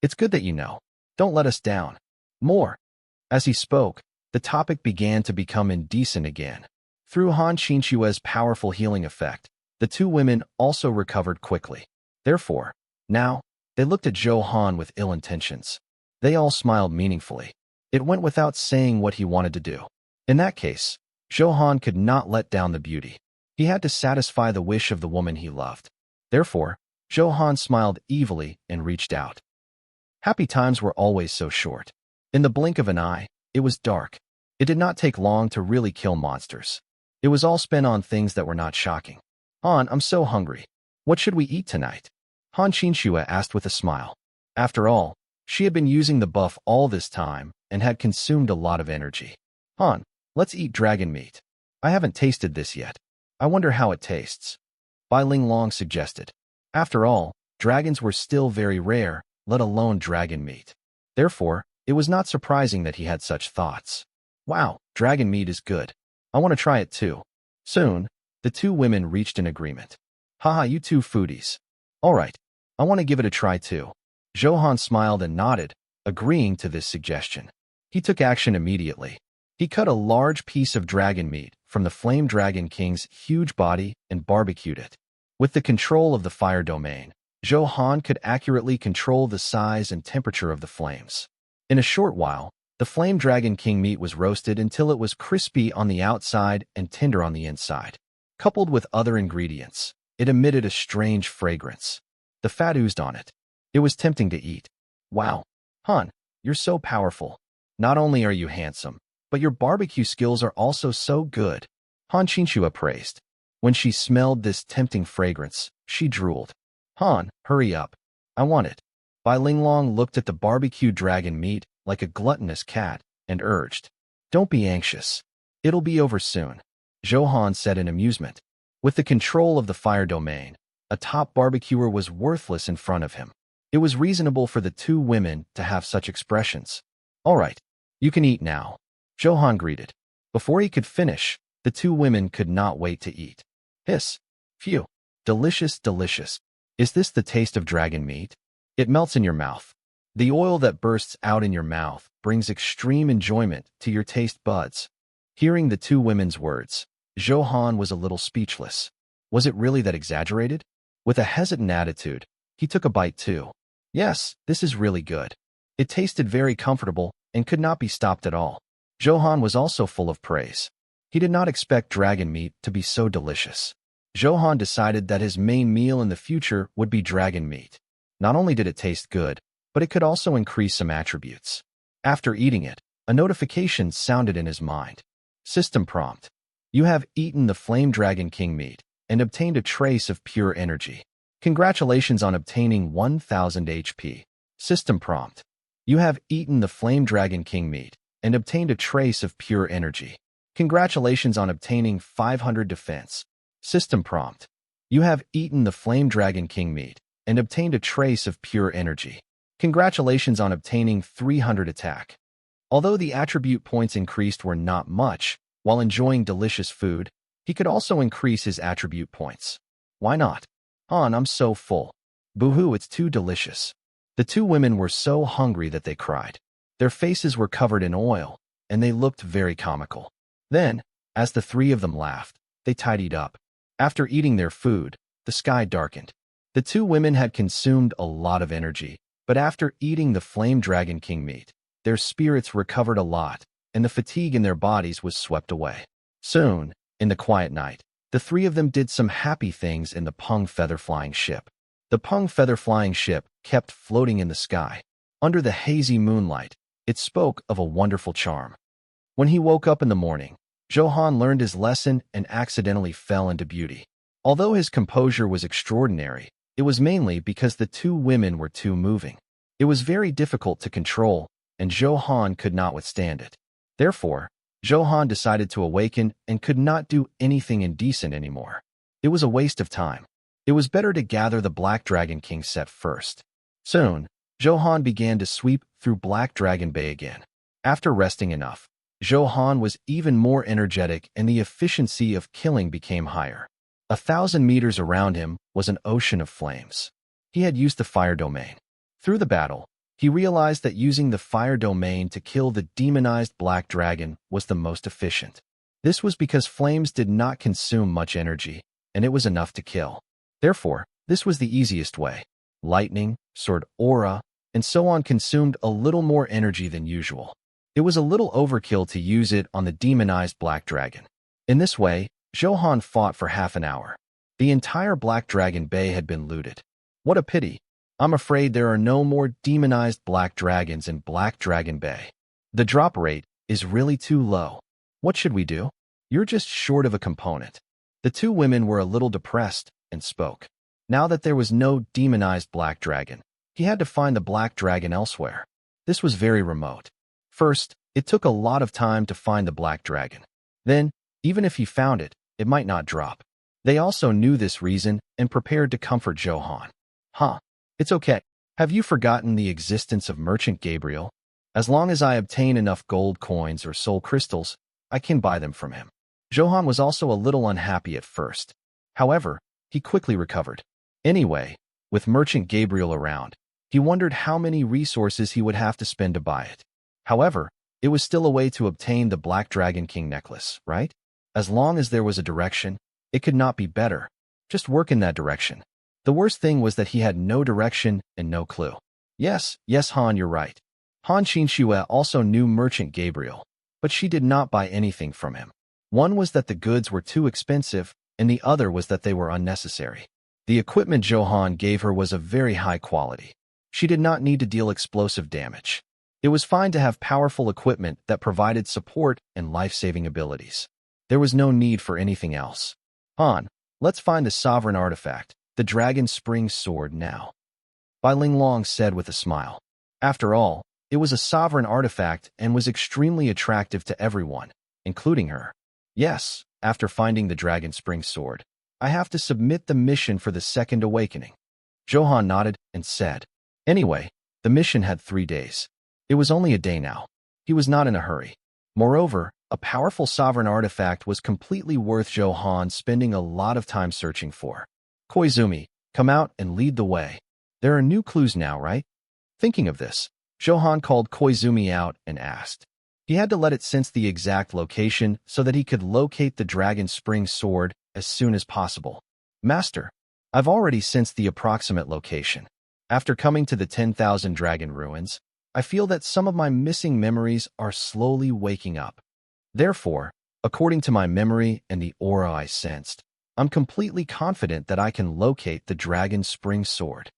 It's good that you know. Don't let us down. More. As he spoke, the topic began to become indecent again. Through Han Qinxue's powerful healing effect, the two women also recovered quickly. Therefore, now, they looked at Zhou Han with ill intentions. They all smiled meaningfully. It went without saying what he wanted to do. In that case, Zhou Han could not let down the beauty. He had to satisfy the wish of the woman he loved. Therefore, Zhou Han smiled evilly and reached out. Happy times were always so short. In the blink of an eye, it was dark. It did not take long to really kill monsters. It was all spent on things that were not shocking. Han, I'm so hungry. What should we eat tonight? Han Qinxue asked with a smile. After all, she had been using the buff all this time and had consumed a lot of energy. Han, let's eat dragon meat. I haven't tasted this yet. I wonder how it tastes. Bai Linglong suggested. After all, dragons were still very rare, let alone dragon meat. Therefore, it was not surprising that he had such thoughts. Wow, dragon meat is good. I want to try it too. Soon, the two women reached an agreement. Haha, you two foodies. All right, I want to give it a try too. Zhou Han smiled and nodded, agreeing to this suggestion. He took action immediately. He cut a large piece of dragon meat from the Flame Dragon King's huge body and barbecued it. With the control of the fire domain, Zhou Han could accurately control the size and temperature of the flames. In a short while, the Flame Dragon King meat was roasted until it was crispy on the outside and tender on the inside. Coupled with other ingredients, it emitted a strange fragrance. The fat oozed on it. It was tempting to eat. Wow, Han, you're so powerful. Not only are you handsome, but your barbecue skills are also so good. Han Qinxue praised. When she smelled this tempting fragrance, she drooled. Han, hurry up. I want it. Bai Linglong looked at the barbecued dragon meat like a gluttonous cat and urged. Don't be anxious. It'll be over soon. Zhou Han said in amusement. With the control of the fire domain, a top barbecuer was worthless in front of him. It was reasonable for the two women to have such expressions. All right, you can eat now. Zhou Han greeted. Before he could finish, the two women could not wait to eat. Hiss. Phew. Delicious, delicious. Is this the taste of dragon meat? It melts in your mouth. The oil that bursts out in your mouth brings extreme enjoyment to your taste buds. Hearing the two women's words, Zhou Han was a little speechless. Was it really that exaggerated? With a hesitant attitude, he took a bite too. Yes, this is really good. It tasted very comfortable and could not be stopped at all. Zhou Han was also full of praise. He did not expect dragon meat to be so delicious. Zhou Han decided that his main meal in the future would be dragon meat. Not only did it taste good, but it could also increase some attributes. After eating it, a notification sounded in his mind. System prompt. You have eaten the Flame Dragon King meat and obtained a trace of pure energy. Congratulations on obtaining 1000 HP. System prompt. You have eaten the Flame Dragon King meat and obtained a trace of pure energy. Congratulations on obtaining 500 defense. System prompt. You have eaten the Flame Dragon King meat and obtained a trace of pure energy. Congratulations on obtaining 300 attack. Although the attribute points increased were not much, while enjoying delicious food, he could also increase his attribute points. Why not? Han, I'm so full. Boo-hoo, it's too delicious. The two women were so hungry that they cried. Their faces were covered in oil, and they looked very comical. Then, as the three of them laughed, they tidied up. After eating their food, the sky darkened. The two women had consumed a lot of energy, but after eating the Flame Dragon King meat, their spirits recovered a lot, and the fatigue in their bodies was swept away. Soon, in the quiet night, the three of them did some happy things in the Pung Feather Flying Ship. The Pung Feather Flying Ship kept floating in the sky. Under the hazy moonlight, it spoke of a wonderful charm. When he woke up in the morning, Zhou Han learned his lesson and accidentally fell into beauty. Although his composure was extraordinary, it was mainly because the two women were too moving. It was very difficult to control, and Zhou Han could not withstand it. Therefore, Zhou Han decided to awaken and could not do anything indecent anymore. It was a waste of time. It was better to gather the Black Dragon King set first. Soon, Zhou Han began to sweep through Black Dragon Bay again. After resting enough, Zhou Han was even more energetic and the efficiency of killing became higher. 1,000 meters around him was an ocean of flames. He had used the fire domain. Through the battle, he realized that using the fire domain to kill the demonized Black Dragon was the most efficient. This was because flames did not consume much energy, and it was enough to kill. Therefore, this was the easiest way. Lightning, sword aura, and so on consumed a little more energy than usual. It was a little overkill to use it on the demonized Black Dragon. In this way, Zhou Han fought for half an hour. The entire Black Dragon Bay had been looted. What a pity. I'm afraid there are no more demonized Black Dragons in Black Dragon Bay. The drop rate is really too low. What should we do? You're just short of a component. The two women were a little depressed and spoke. Now that there was no demonized Black Dragon, he had to find the Black Dragon elsewhere. This was very remote. First, it took a lot of time to find the Black Dragon. Then, even if he found it, it might not drop. They also knew this reason and prepared to comfort Zhou Han. Huh, it's okay. Have you forgotten the existence of Merchant Gabriel? As long as I obtain enough gold coins or soul crystals, I can buy them from him. Zhou Han was also a little unhappy at first. However, he quickly recovered. Anyway, with Merchant Gabriel around, he wondered how many resources he would have to spend to buy it. However, it was still a way to obtain the Black Dragon King necklace, right? As long as there was a direction, it could not be better. Just work in that direction. The worst thing was that he had no direction and no clue. Yes, Han, you're right. Han Qinxue also knew Merchant Gabriel, but she did not buy anything from him. One was that the goods were too expensive, and the other was that they were unnecessary. The equipment Zhou Han gave her was of very high quality. She did not need to deal explosive damage. It was fine to have powerful equipment that provided support and life-saving abilities. There was no need for anything else. Han, let's find the sovereign artifact, the Dragon Spring Sword now. Bai Linglong said with a smile. After all, it was a sovereign artifact and was extremely attractive to everyone, including her. Yes, after finding the Dragon Spring Sword, I have to submit the mission for the Second Awakening. Zhou Han nodded and said. Anyway, the mission had 3 days. It was only a day now. He was not in a hurry. Moreover, a powerful sovereign artifact was completely worth Zhou Han spending a lot of time searching for. Koizumi, come out and lead the way. There are new clues now, right? Thinking of this, Zhou Han called Koizumi out and asked. He had to let it sense the exact location so that he could locate the Dragon Spring Sword as soon as possible. Master, I've already sensed the approximate location. After coming to the 10,000 Dragon Ruins, I feel that some of my missing memories are slowly waking up. Therefore, according to my memory and the aura I sensed, I'm completely confident that I can locate the Dragon Spring Sword.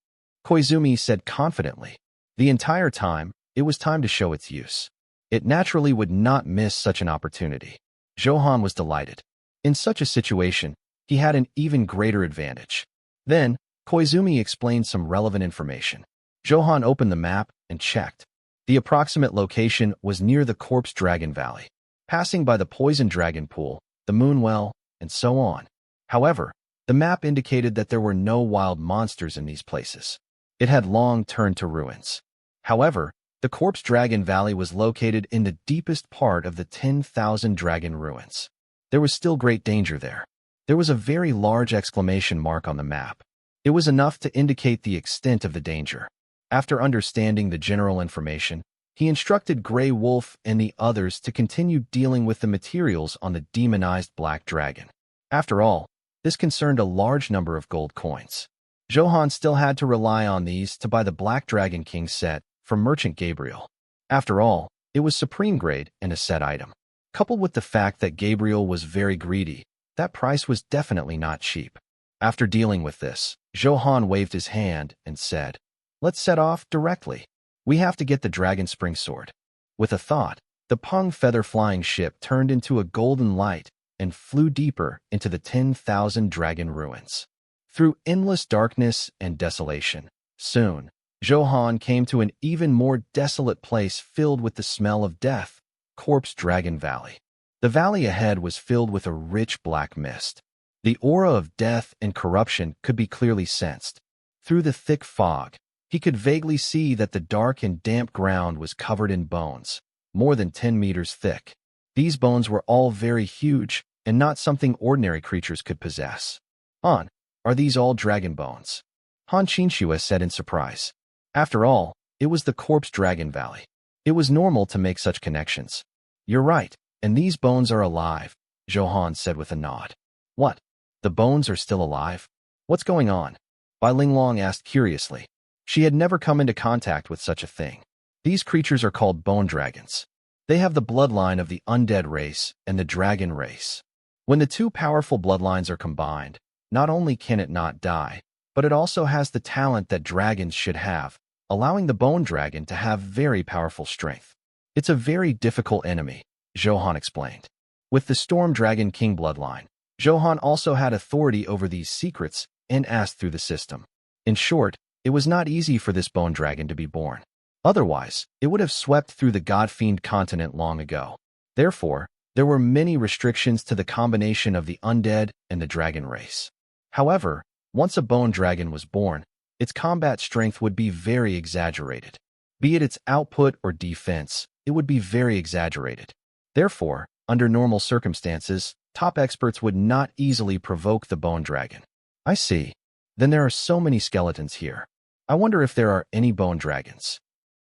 Koizumi said confidently. The entire time, it was time to show its use. It naturally would not miss such an opportunity. Zhou Han was delighted. In such a situation, he had an even greater advantage. Then, Koizumi explained some relevant information. Zhou Han opened the map and checked. The approximate location was near the Corpse Dragon Valley, passing by the Poison Dragon Pool, the Moon Well, and so on. However, The map indicated that there were no wild monsters in these places. It had long turned to ruins. However, the Corpse Dragon Valley was located in the deepest part of the 10,000 dragon ruins. There was still great danger there. There was a very large exclamation mark on the map. It was enough to indicate the extent of the danger. After understanding the general information, he instructed Grey Wolf and the others to continue dealing with the materials on the demonized Black Dragon. After all, this concerned a large number of gold coins. Zhou Han still had to rely on these to buy the Black Dragon King set from Merchant Gabriel. After all, it was supreme grade and a set item. Coupled with the fact that Gabriel was very greedy, that price was definitely not cheap. After dealing with this, Zhou Han waved his hand and said, "Let's set off directly. We have to get the Dragon Spring Sword." With a thought, the Pung feather flying ship turned into a golden light and flew deeper into the 10,000 dragon ruins. Through endless darkness and desolation, soon, Zhou Han came to an even more desolate place filled with the smell of death, Corpse Dragon Valley. The valley ahead was filled with a rich black mist. The aura of death and corruption could be clearly sensed. Through the thick fog, he could vaguely see that the dark and damp ground was covered in bones, more than 10 meters thick. These bones were all very huge and not something ordinary creatures could possess. "Han, are these all dragon bones?" Han Qinxue said in surprise. After all, it was the Corpse Dragon Valley. It was normal to make such connections. "You're right, and these bones are alive," Zhou Han said with a nod. "What? The bones are still alive? What's going on?" Bai Linglong asked curiously. She had never come into contact with such a thing. These creatures are called bone dragons. They have the bloodline of the undead race and the dragon race. When the two powerful bloodlines are combined, not only can it not die, but it also has the talent that dragons should have, allowing the bone dragon to have very powerful strength. It's a very difficult enemy, Zhou Han explained. With the Storm Dragon King bloodline, Zhou Han also had authority over these secrets and asked through the system. In short, it was not easy for this bone dragon to be born. Otherwise, it would have swept through the God-fiend continent long ago. Therefore, there were many restrictions to the combination of the undead and the dragon race. However, once a bone dragon was born, its combat strength would be very exaggerated. Be it its output or defense, it would be very exaggerated. Therefore, under normal circumstances, top experts would not easily provoke the bone dragon. I see. Then there are so many skeletons here. I wonder if there are any bone dragons.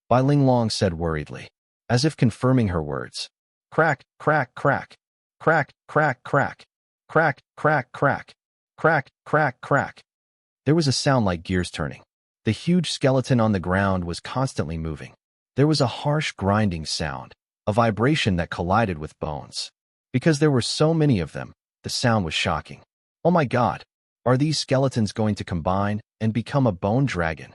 Bai Linglong said worriedly, as if confirming her words. Crack, crack, crack. Crack, crack, crack. Crack, crack, crack. Crack, crack, crack. There was a sound like gears turning. The huge skeleton on the ground was constantly moving. There was a harsh grinding sound, a vibration that collided with bones. Because there were so many of them, the sound was shocking. Oh my God, are these skeletons going to combine and become a bone dragon?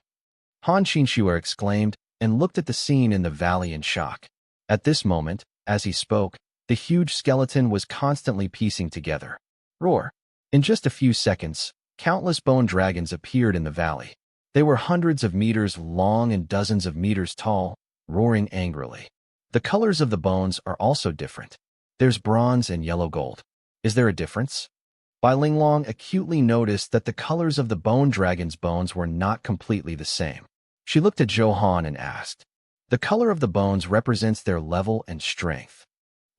Han Qinxue exclaimed and looked at the scene in the valley in shock. At this moment, as he spoke, the huge skeleton was constantly piecing together. Roar! In just a few seconds, countless bone dragons appeared in the valley. They were hundreds of meters long and dozens of meters tall, roaring angrily. The colors of the bones are also different. There's bronze and yellow gold. Is there a difference? Bai Linglong acutely noticed that the colors of the bone dragon's bones were not completely the same. She looked at Zhou Han and asked, "The color of the bones represents their level and strength.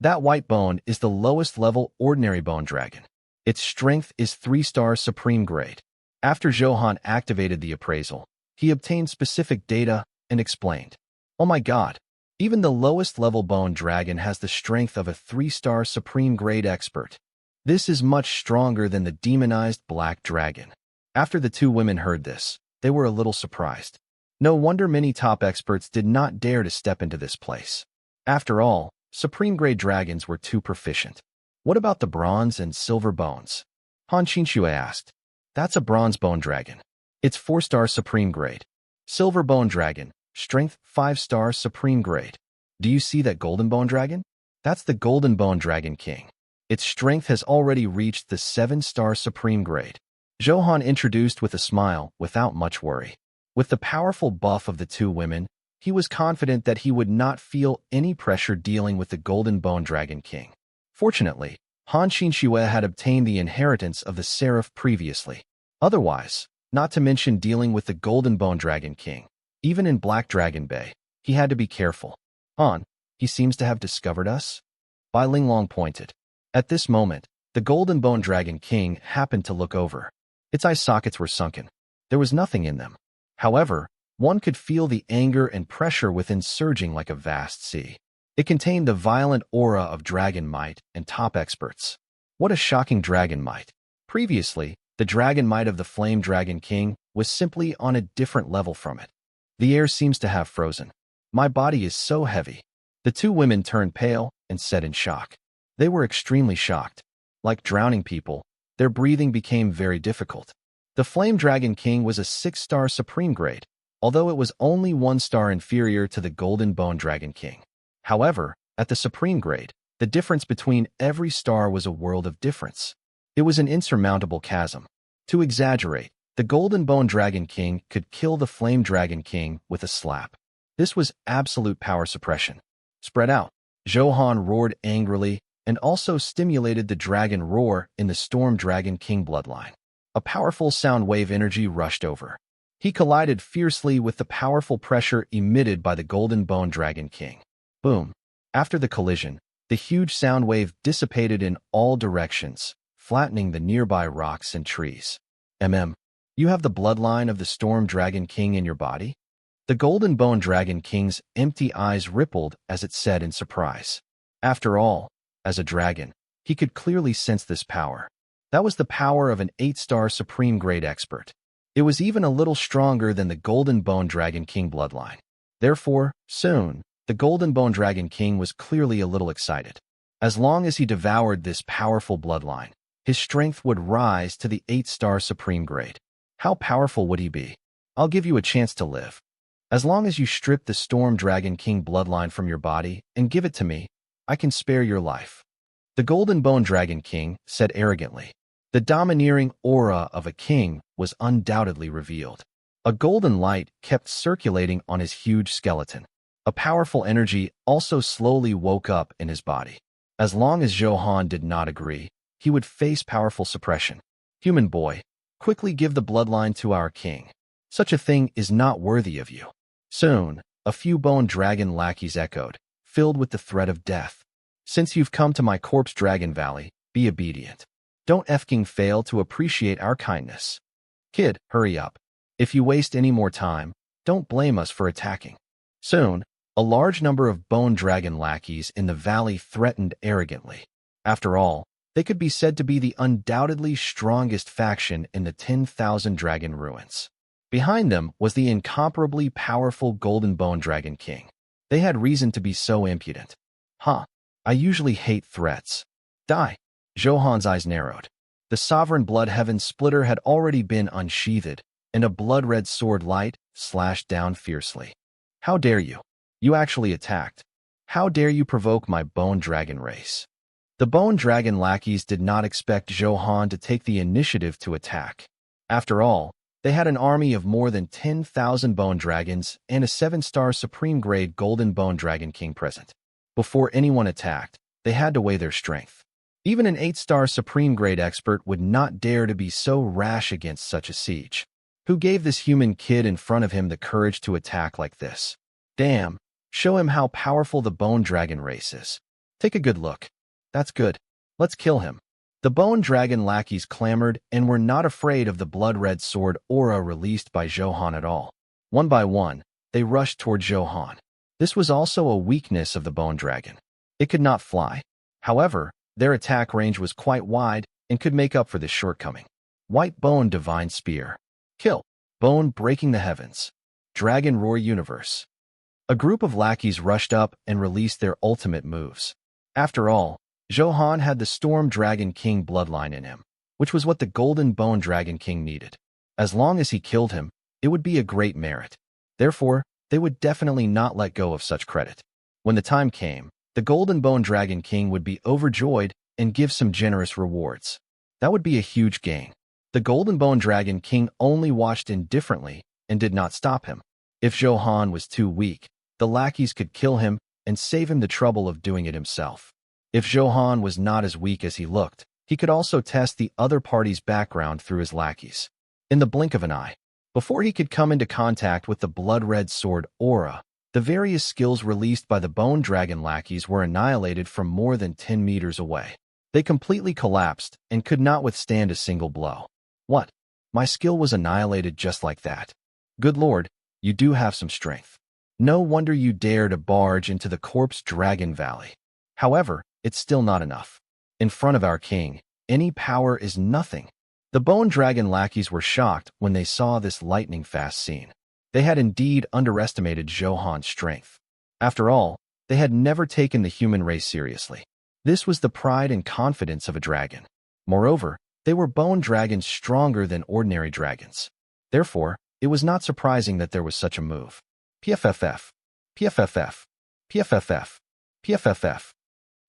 That white bone is the lowest level ordinary bone dragon. Its strength is 3-star supreme grade." After Zhou Han activated the appraisal, he obtained specific data and explained, "Oh my God, even the lowest level bone dragon has the strength of a 3-star supreme grade expert. This is much stronger than the demonized black dragon." After the two women heard this, they were a little surprised. No wonder many top experts did not dare to step into this place. After all, supreme grade dragons were too proficient. What about the bronze and silver bones? Han Qinxue asked. That's a bronze bone dragon. It's 4-star supreme grade. Silver bone dragon, strength 5-star supreme grade. Do you see that golden bone dragon? That's the golden bone dragon king. Its strength has already reached the 7-star supreme grade. Zhou Han introduced with a smile without much worry. With the powerful buff of the two women, he was confident that he would not feel any pressure dealing with the golden bone dragon king. Fortunately, Han Xinxue had obtained the inheritance of the Seraph previously. Otherwise, not to mention dealing with the Golden Bone Dragon King. Even in Black Dragon Bay, he had to be careful. Han, he seems to have discovered us? Bai Linglong pointed. At this moment, the Golden Bone Dragon King happened to look over. Its eye sockets were sunken. There was nothing in them. However, one could feel the anger and pressure within surging like a vast sea. It contained the violent aura of dragon might and top experts. What a shocking dragon might. Previously, the dragon might of the Flame Dragon King was simply on a different level from it. The air seems to have frozen. My body is so heavy. The two women turned pale and said in shock. They were extremely shocked. Like drowning people, their breathing became very difficult. The Flame Dragon King was a 6-star supreme grade, although it was only 1 star inferior to the Golden Bone Dragon King. However, at the supreme grade, the difference between every star was a world of difference. It was an insurmountable chasm. To exaggerate, the Golden Bone Dragon King could kill the Flame Dragon King with a slap. This was absolute power suppression. Spread out, Zhou Han roared angrily and also stimulated the dragon roar in the Storm Dragon King bloodline. A powerful sound wave energy rushed over. He collided fiercely with the powerful pressure emitted by the Golden Bone Dragon King. Boom. After the collision, the huge sound wave dissipated in all directions, flattening the nearby rocks and trees. You have the bloodline of the Storm Dragon King in your body? The Golden Bone Dragon King's empty eyes rippled as it said in surprise. After all, as a dragon, he could clearly sense this power. That was the power of an 8-star supreme grade expert. It was even a little stronger than the Golden Bone Dragon King bloodline. Therefore, soon, the Golden Bone Dragon King was clearly a little excited. As long as he devoured this powerful bloodline, his strength would rise to the 8-star supreme grade. How powerful would he be? I'll give you a chance to live. As long as you strip the Storm Dragon King bloodline from your body and give it to me, I can spare your life. The Golden Bone Dragon King said arrogantly. The domineering aura of a king was undoubtedly revealed. A golden light kept circulating on his huge skeleton. A powerful energy also slowly woke up in his body. As long as Zhou Han did not agree, he would face powerful suppression. Human boy, quickly give the bloodline to our king. Such a thing is not worthy of you. Soon, a few bone dragon lackeys echoed, filled with the threat of death. Since you've come to my corpse dragon valley, be obedient. Don't effing fail to appreciate our kindness. Kid, hurry up. If you waste any more time, don't blame us for attacking. Soon, a large number of bone dragon lackeys in the valley threatened arrogantly. After all, they could be said to be the undoubtedly strongest faction in the 10,000 Dragon Ruins. Behind them was the incomparably powerful Golden Bone Dragon King. They had reason to be so impudent. I usually hate threats. Die. Zhou Han's eyes narrowed. The Sovereign Blood Heaven Splitter had already been unsheathed, and a blood-red sword light slashed down fiercely. How dare you? You actually attacked. How dare you provoke my Bone Dragon race? The Bone Dragon lackeys did not expect Zhou Han to take the initiative to attack. After all, they had an army of more than 10,000 bone dragons and a 7-star supreme grade Golden Bone Dragon King present. Before anyone attacked, they had to weigh their strength. Even an 8-star supreme grade expert would not dare to be so rash against such a siege. Who gave this human kid in front of him the courage to attack like this? Damn, show him how powerful the Bone Dragon race is. Take a good look. That's good. Let's kill him. The Bone Dragon lackeys clamored and were not afraid of the blood-red sword aura released by Zhou Han at all. One by one, they rushed toward Zhou Han. This was also a weakness of the Bone Dragon. It could not fly. However, their attack range was quite wide and could make up for this shortcoming. White Bone Divine Spear. Kill. Bone breaking the heavens. Dragon Roar Universe. A group of lackeys rushed up and released their ultimate moves. After all, Zhou Han had the Storm Dragon King bloodline in him, which was what the Golden Bone Dragon King needed. As long as he killed him, it would be a great merit. Therefore, they would definitely not let go of such credit. When the time came, the Golden Bone Dragon King would be overjoyed and give some generous rewards. That would be a huge gain. The Golden Bone Dragon King only watched indifferently and did not stop him. If Zhou Han was too weak, the lackeys could kill him and save him the trouble of doing it himself. If Zhou Han was not as weak as he looked, he could also test the other party's background through his lackeys. In the blink of an eye, before he could come into contact with the blood-red sword aura, the various skills released by the Bone Dragon lackeys were annihilated from more than 10 meters away. They completely collapsed and could not withstand a single blow. What? My skill was annihilated just like that. Good lord, you do have some strength. No wonder you dare to barge into the Corpse Dragon Valley. However, it's still not enough. In front of our king, any power is nothing. The Bone Dragon lackeys were shocked when they saw this lightning-fast scene. They had indeed underestimated Zhou Han's strength. After all, they had never taken the human race seriously. This was the pride and confidence of a dragon. Moreover, they were bone dragons stronger than ordinary dragons. Therefore, it was not surprising that there was such a move. PFFF, PFFF, PFFF, PFFF.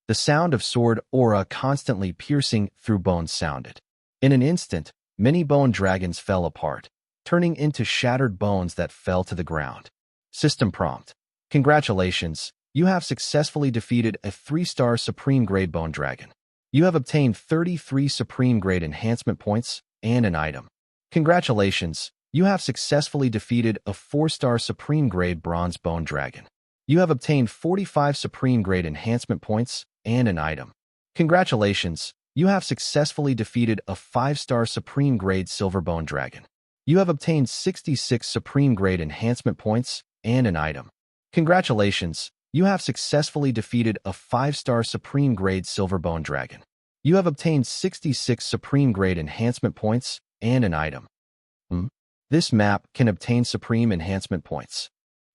The sound of sword aura constantly piercing through bones sounded. In an instant, many bone dragons fell apart, turning into shattered bones that fell to the ground. System prompt. Congratulations, you have successfully defeated a 3-star Supreme Grade Bone Dragon. You have obtained 33 Supreme Grade Enhancement points and an item. Congratulations, you have successfully defeated a 4-star Supreme Grade Bronze Bone Dragon. You have obtained 45 Supreme Grade Enhancement points and an item. Congratulations, you have successfully defeated a 5-star Supreme Grade Silver Bone Dragon. You have obtained 66 Supreme Grade Enhancement points and an item. Congratulations, you have successfully defeated a 5-star Supreme Grade Silver Bone Dragon. You have obtained 66 Supreme Grade Enhancement points and an item. This map can obtain Supreme Enhancement points.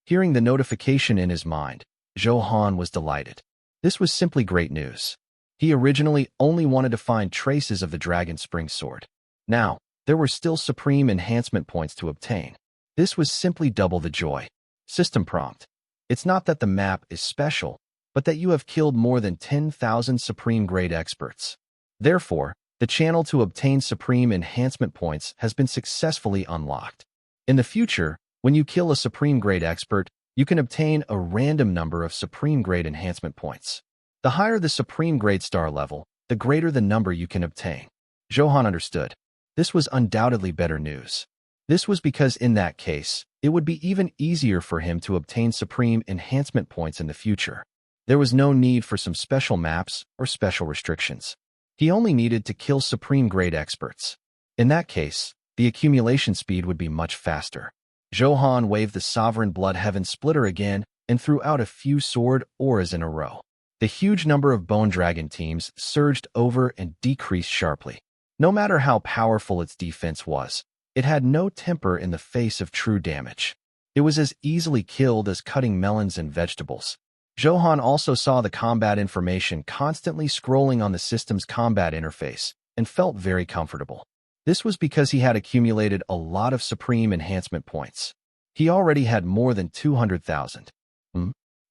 Hearing the notification in his mind, Zhou Han was delighted. This was simply great news. He originally only wanted to find traces of the Dragon Spring Sword. Now, there were still Supreme Enhancement points to obtain. This was simply double the joy. System prompt. It's not that the map is special, but that you have killed more than 10,000 Supreme Grade experts. Therefore, the channel to obtain Supreme Enhancement points has been successfully unlocked. In the future, when you kill a Supreme Grade expert, you can obtain a random number of Supreme Grade Enhancement points. The higher the Supreme Grade star level, the greater the number you can obtain. Zhou Han understood. This was undoubtedly better news. This was because in that case, it would be even easier for him to obtain Supreme Enhancement points in the future. There was no need for some special maps or special restrictions. He only needed to kill Supreme Grade experts. In that case, the accumulation speed would be much faster. Zhou Han waved the Sovereign Blood Heaven Splitter again and threw out a few sword auras in a row. The huge number of Bone Dragon teams surged over and decreased sharply. No matter how powerful its defense was, it had no temper in the face of true damage. It was as easily killed as cutting melons and vegetables. Zhou Han also saw the combat information constantly scrolling on the system's combat interface and felt very comfortable. This was because he had accumulated a lot of Supreme Enhancement points. He already had more than 200,000.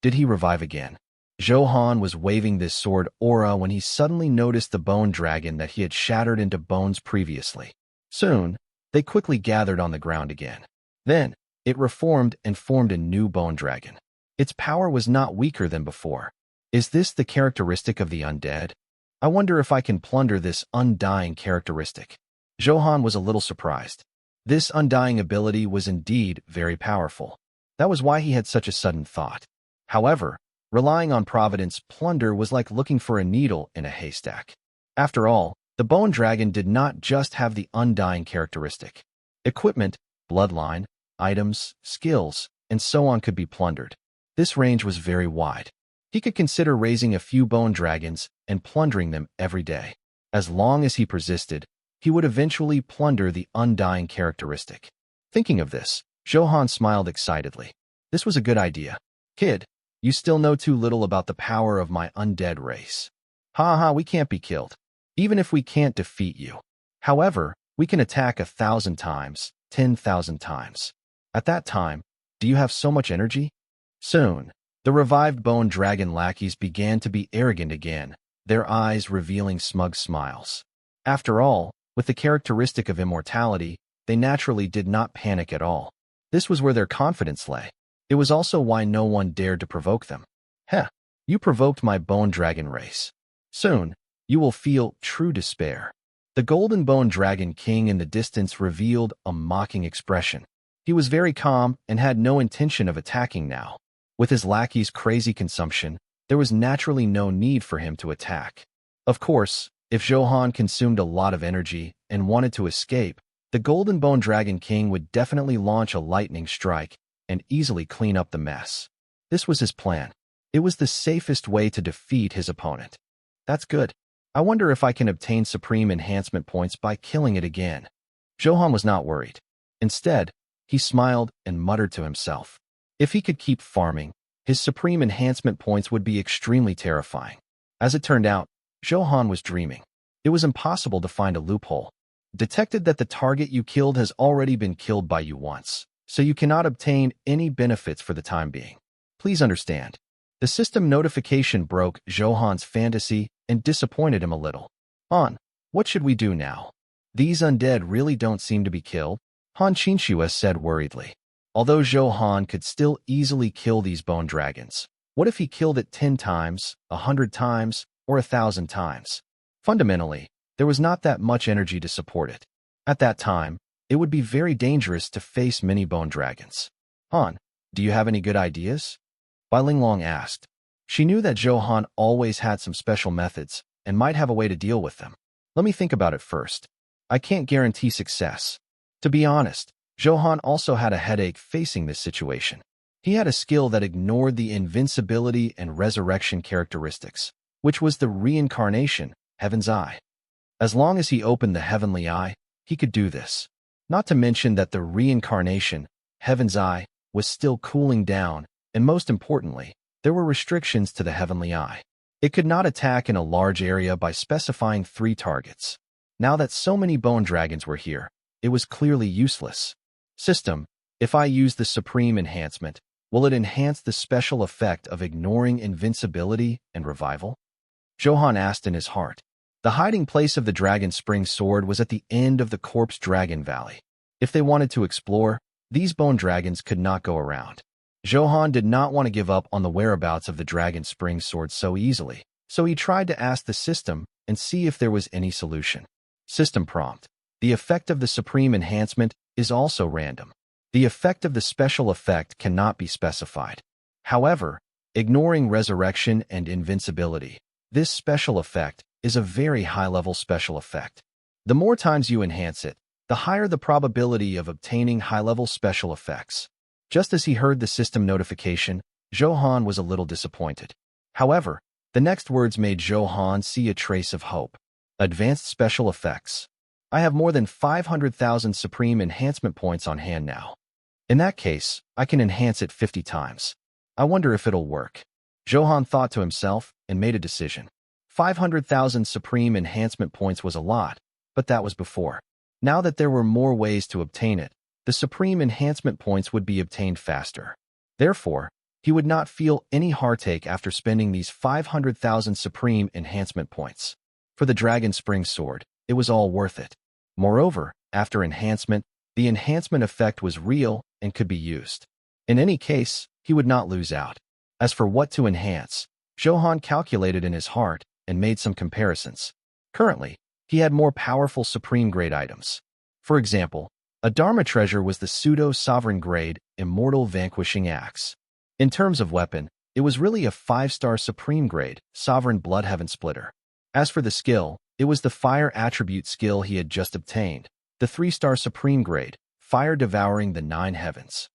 Did he revive again? Zhou Han was waving this sword aura when he suddenly noticed the bone dragon that he had shattered into bones previously. Soon, they quickly gathered on the ground again. Then, it reformed and formed a new bone dragon. Its power was not weaker than before. Is this the characteristic of the undead? I wonder if I can plunder this undying characteristic. Zhou Han was a little surprised. This undying ability was indeed very powerful. That was why he had such a sudden thought. However, relying on Providence plunder was like looking for a needle in a haystack. After all, the bone dragon did not just have the undying characteristic. Equipment, bloodline, items, skills, and so on could be plundered. This range was very wide. He could consider raising a few bone dragons and plundering them every day. As long as he persisted, he would eventually plunder the undying characteristic. Thinking of this, Zhou Han smiled excitedly. This was a good idea. Kid, you still know too little about the power of my undead race. We can't be killed. Even if we can't defeat you. However, we can attack 1,000 times, 10,000 times. At that time, do you have so much energy? Soon, the revived bone dragon lackeys began to be arrogant again, their eyes revealing smug smiles. After all, with the characteristic of immortality, they naturally did not panic at all. This was where their confidence lay. It was also why no one dared to provoke them. You provoked my bone dragon race. Soon, you will feel true despair. The golden bone dragon king in the distance revealed a mocking expression. He was very calm and had no intention of attacking now. With his lackey's crazy consumption, there was naturally no need for him to attack. Of course, if Zhou Han consumed a lot of energy and wanted to escape, the golden bone dragon king would definitely launch a lightning strike and easily clean up the mess. This was his plan. It was the safest way to defeat his opponent. That's good. I wonder if I can obtain supreme enhancement points by killing it again. Zhou Han was not worried. Instead, he smiled and muttered to himself. If he could keep farming, his supreme enhancement points would be extremely terrifying. As it turned out, Zhou Han was dreaming. It was impossible to find a loophole. Detected that the target you killed has already been killed by you once, so you cannot obtain any benefits for the time being. Please understand. The system notification broke Zhou Han's fantasy and disappointed him a little. Han, what should we do now? These undead really don't seem to be killed, Han Qinxue said worriedly. Although Zhou Han could still easily kill these bone dragons, what if he killed it 10 times, 100 times, or 1,000 times? Fundamentally, there was not that much energy to support it. At that time, it would be very dangerous to face many bone dragons. Han, do you have any good ideas? Bai Linglong asked. She knew that Zhou Han always had some special methods and might have a way to deal with them. Let me think about it first. I can't guarantee success. To be honest, Zhou Han also had a headache facing this situation. He had a skill that ignored the invincibility and resurrection characteristics, which was the reincarnation, Heaven's Eye. As long as he opened the Heavenly Eye, he could do this. Not to mention that the reincarnation, Heaven's Eye, was still cooling down, and most importantly, there were restrictions to the Heavenly Eye. It could not attack in a large area by specifying 3 targets. Now that so many bone dragons were here, it was clearly useless. System, if I use the Supreme Enhancement, will it enhance the special effect of ignoring invincibility and revival? Zhou Han asked in his heart. The hiding place of the Dragon Spring Sword was at the end of the Corpse Dragon Valley. If they wanted to explore, these bone dragons could not go around. Zhou Han did not want to give up on the whereabouts of the Dragon Spring Sword so easily, so he tried to ask the system and see if there was any solution. System prompt. The effect of the Supreme Enhancement is also random. The effect of the special effect cannot be specified. However, ignoring resurrection and invincibility, this special effect is a very high-level special effect. The more times you enhance it, the higher the probability of obtaining high-level special effects. Just as he heard the system notification, Zhou Han was a little disappointed. However, the next words made Zhou Han see a trace of hope. Advanced special effects. I have more than 500,000 supreme enhancement points on hand now. In that case, I can enhance it 50 times. I wonder if it'll work. Zhou Han thought to himself and made a decision. 500,000 supreme enhancement points was a lot, but that was before. Now that there were more ways to obtain it, the supreme enhancement points would be obtained faster. Therefore, he would not feel any heartache after spending these 500,000 supreme enhancement points. For the Dragon Spring Sword, it was all worth it. Moreover, after enhancement, the enhancement effect was real and could be used. In any case, he would not lose out. As for what to enhance, Zhou Han calculated in his heart and made some comparisons. Currently, he had more powerful supreme-grade items. For example, a Dharma treasure was the pseudo-sovereign grade Immortal Vanquishing Axe. In terms of weapon, it was really a 5-star supreme grade Sovereign Bloodheaven Splitter. As for the skill, it was the Fire attribute skill he had just obtained, the 3-star supreme grade Fire Devouring the 9 Heavens.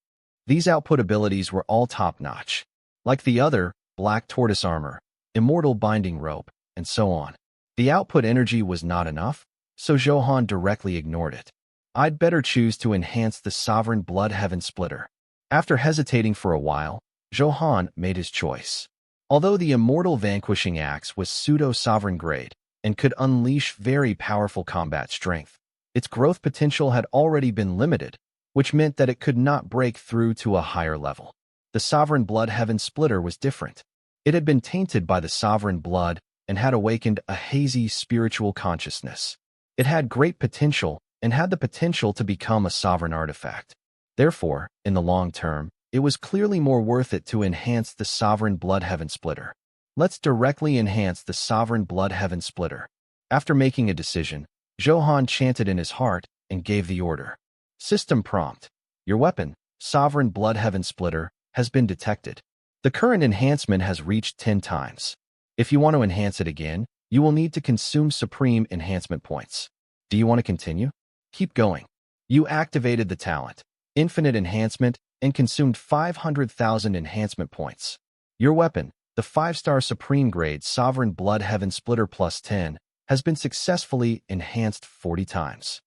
These output abilities were all top-notch. Like the other, Black Tortoise Armor, Immortal Binding Rope, and so on. The output energy was not enough, so Zhou Han directly ignored it. I'd better choose to enhance the Sovereign Bloodheaven Splitter. After hesitating for a while, Zhou Han made his choice. Although the Immortal Vanquishing Axe was pseudo-sovereign grade and could unleash very powerful combat strength, its growth potential had already been limited, which meant that it could not break through to a higher level. The Sovereign Bloodheaven Splitter was different. It had been tainted by the Sovereign Blood and had awakened a hazy spiritual consciousness. It had great potential and had the potential to become a sovereign artifact. Therefore, in the long term, it was clearly more worth it to enhance the Sovereign Bloodheaven Splitter. Let's directly enhance the Sovereign Blood Heaven Splitter. After making a decision, Zhou Han chanted in his heart and gave the order. System prompt. Your weapon, Sovereign Blood Heaven Splitter, has been detected. The current enhancement has reached 10 times. If you want to enhance it again, you will need to consume Supreme Enhancement points. Do you want to continue? Keep going. You activated the talent, Infinite Enhancement, and consumed 500,000 enhancement points. Your weapon, the 5-star Supreme Grade Sovereign Blood Heaven Splitter plus 10, has been successfully enhanced 40 times.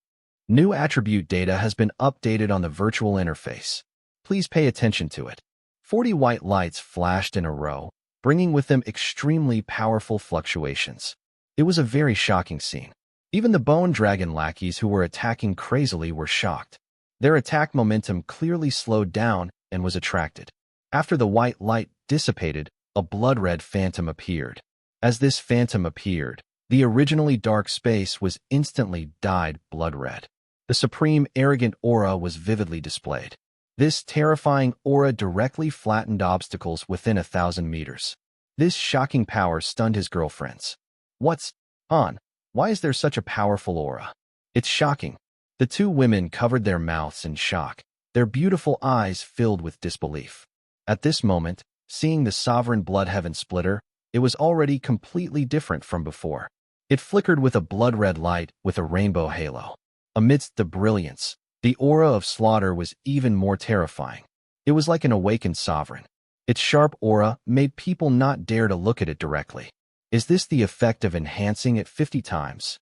New attribute data has been updated on the virtual interface. Please pay attention to it. 40 white lights flashed in a row, bringing with them extremely powerful fluctuations. It was a very shocking scene. Even the Bone Dragon lackeys who were attacking crazily were shocked. Their attack momentum clearly slowed down and was attracted. After the white light dissipated, a blood-red phantom appeared. As this phantom appeared, the originally dark space was instantly dyed blood-red. The supreme arrogant aura was vividly displayed. This terrifying aura directly flattened obstacles within 1,000 meters. This shocking power stunned his girlfriends. What's on? Why is there such a powerful aura? It's shocking. The two women covered their mouths in shock, their beautiful eyes filled with disbelief. At this moment, seeing the Sovereign Blood Heaven Splitter, it was already completely different from before. It flickered with a blood-red light with a rainbow halo. Amidst the brilliance, the aura of slaughter was even more terrifying. It was like an awakened sovereign. Its sharp aura made people not dare to look at it directly. Is this the effect of enhancing it 50 times?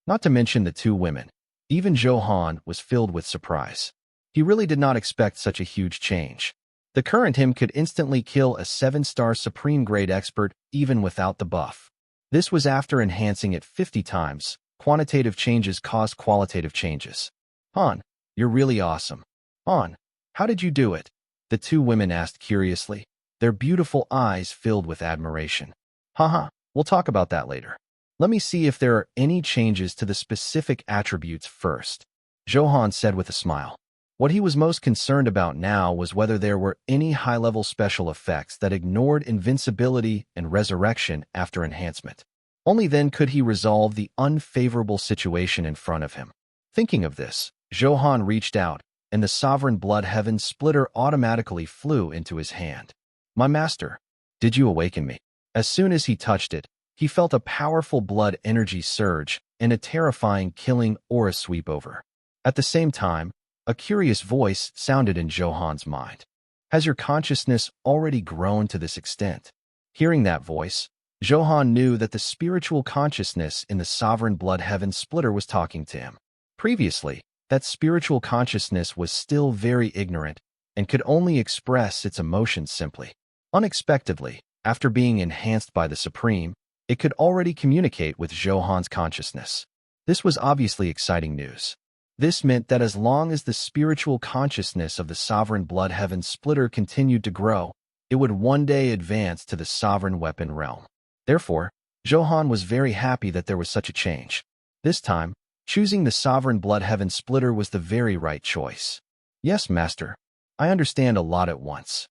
Not to mention the two women. Even Zhou Han was filled with surprise. He really did not expect such a huge change. The current him could instantly kill a 7-star Supreme Grade expert even without the buff. This was after enhancing it 50 times. Quantitative changes cause qualitative changes. Han, you're really awesome. Han, how did you do it? The two women asked curiously, their beautiful eyes filled with admiration. Haha, we'll talk about that later. Let me see if there are any changes to the specific attributes first, Zhou Han said with a smile. What he was most concerned about now was whether there were any high-level special effects that ignored invincibility and resurrection after enhancement. Only then could he resolve the unfavorable situation in front of him. Thinking of this, Zhou Han reached out, and the Sovereign Blood Heaven Splitter automatically flew into his hand. My master, did you awaken me? As soon as he touched it, he felt a powerful blood energy surge and a terrifying killing aura sweep over. At the same time, a curious voice sounded in Zhou Han's mind. Has your consciousness already grown to this extent? Hearing that voice, Zhou Han knew that the spiritual consciousness in the Sovereign Blood Heaven Splitter was talking to him. Previously, that spiritual consciousness was still very ignorant and could only express its emotions simply. Unexpectedly, after being enhanced by the Supreme, it could already communicate with Zhou Han's consciousness. This was obviously exciting news. This meant that as long as the spiritual consciousness of the Sovereign Blood Heaven Splitter continued to grow, it would one day advance to the Sovereign Weapon realm. Therefore, Zhou Han was very happy that there was such a change. This time, choosing the Sovereign Blood Heaven Splitter was the very right choice. Yes, Master. I understand a lot at once.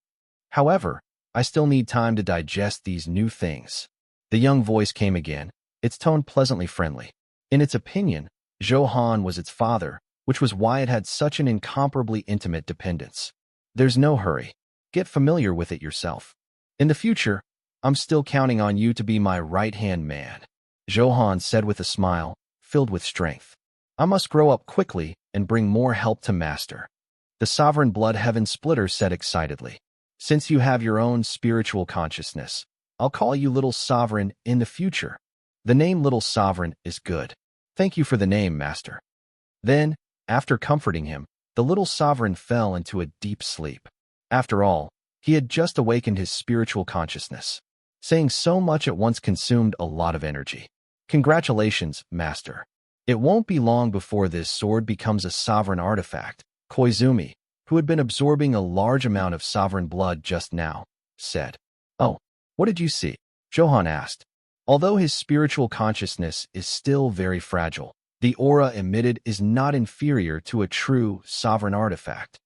However, I still need time to digest these new things. The young voice came again, its tone pleasantly friendly. In its opinion, Zhou Han was its father, which was why it had such an incomparably intimate dependence. There's no hurry. Get familiar with it yourself. In the future, I'm still counting on you to be my right-hand man, Zhou Han said with a smile, filled with strength. I must grow up quickly and bring more help to Master. The Sovereign Blood Heaven Splitter said excitedly. Since you have your own spiritual consciousness, I'll call you Little Sovereign in the future. The name Little Sovereign is good. Thank you for the name, Master. Then, after comforting him, the Little Sovereign fell into a deep sleep. After all, he had just awakened his spiritual consciousness. Saying so much at once consumed a lot of energy. Congratulations, Master. It won't be long before this sword becomes a sovereign artifact, Koizumi, who had been absorbing a large amount of sovereign blood just now, said. Oh, what did you see? Zhou Han asked. Although his spiritual consciousness is still very fragile, the aura emitted is not inferior to a true sovereign artifact.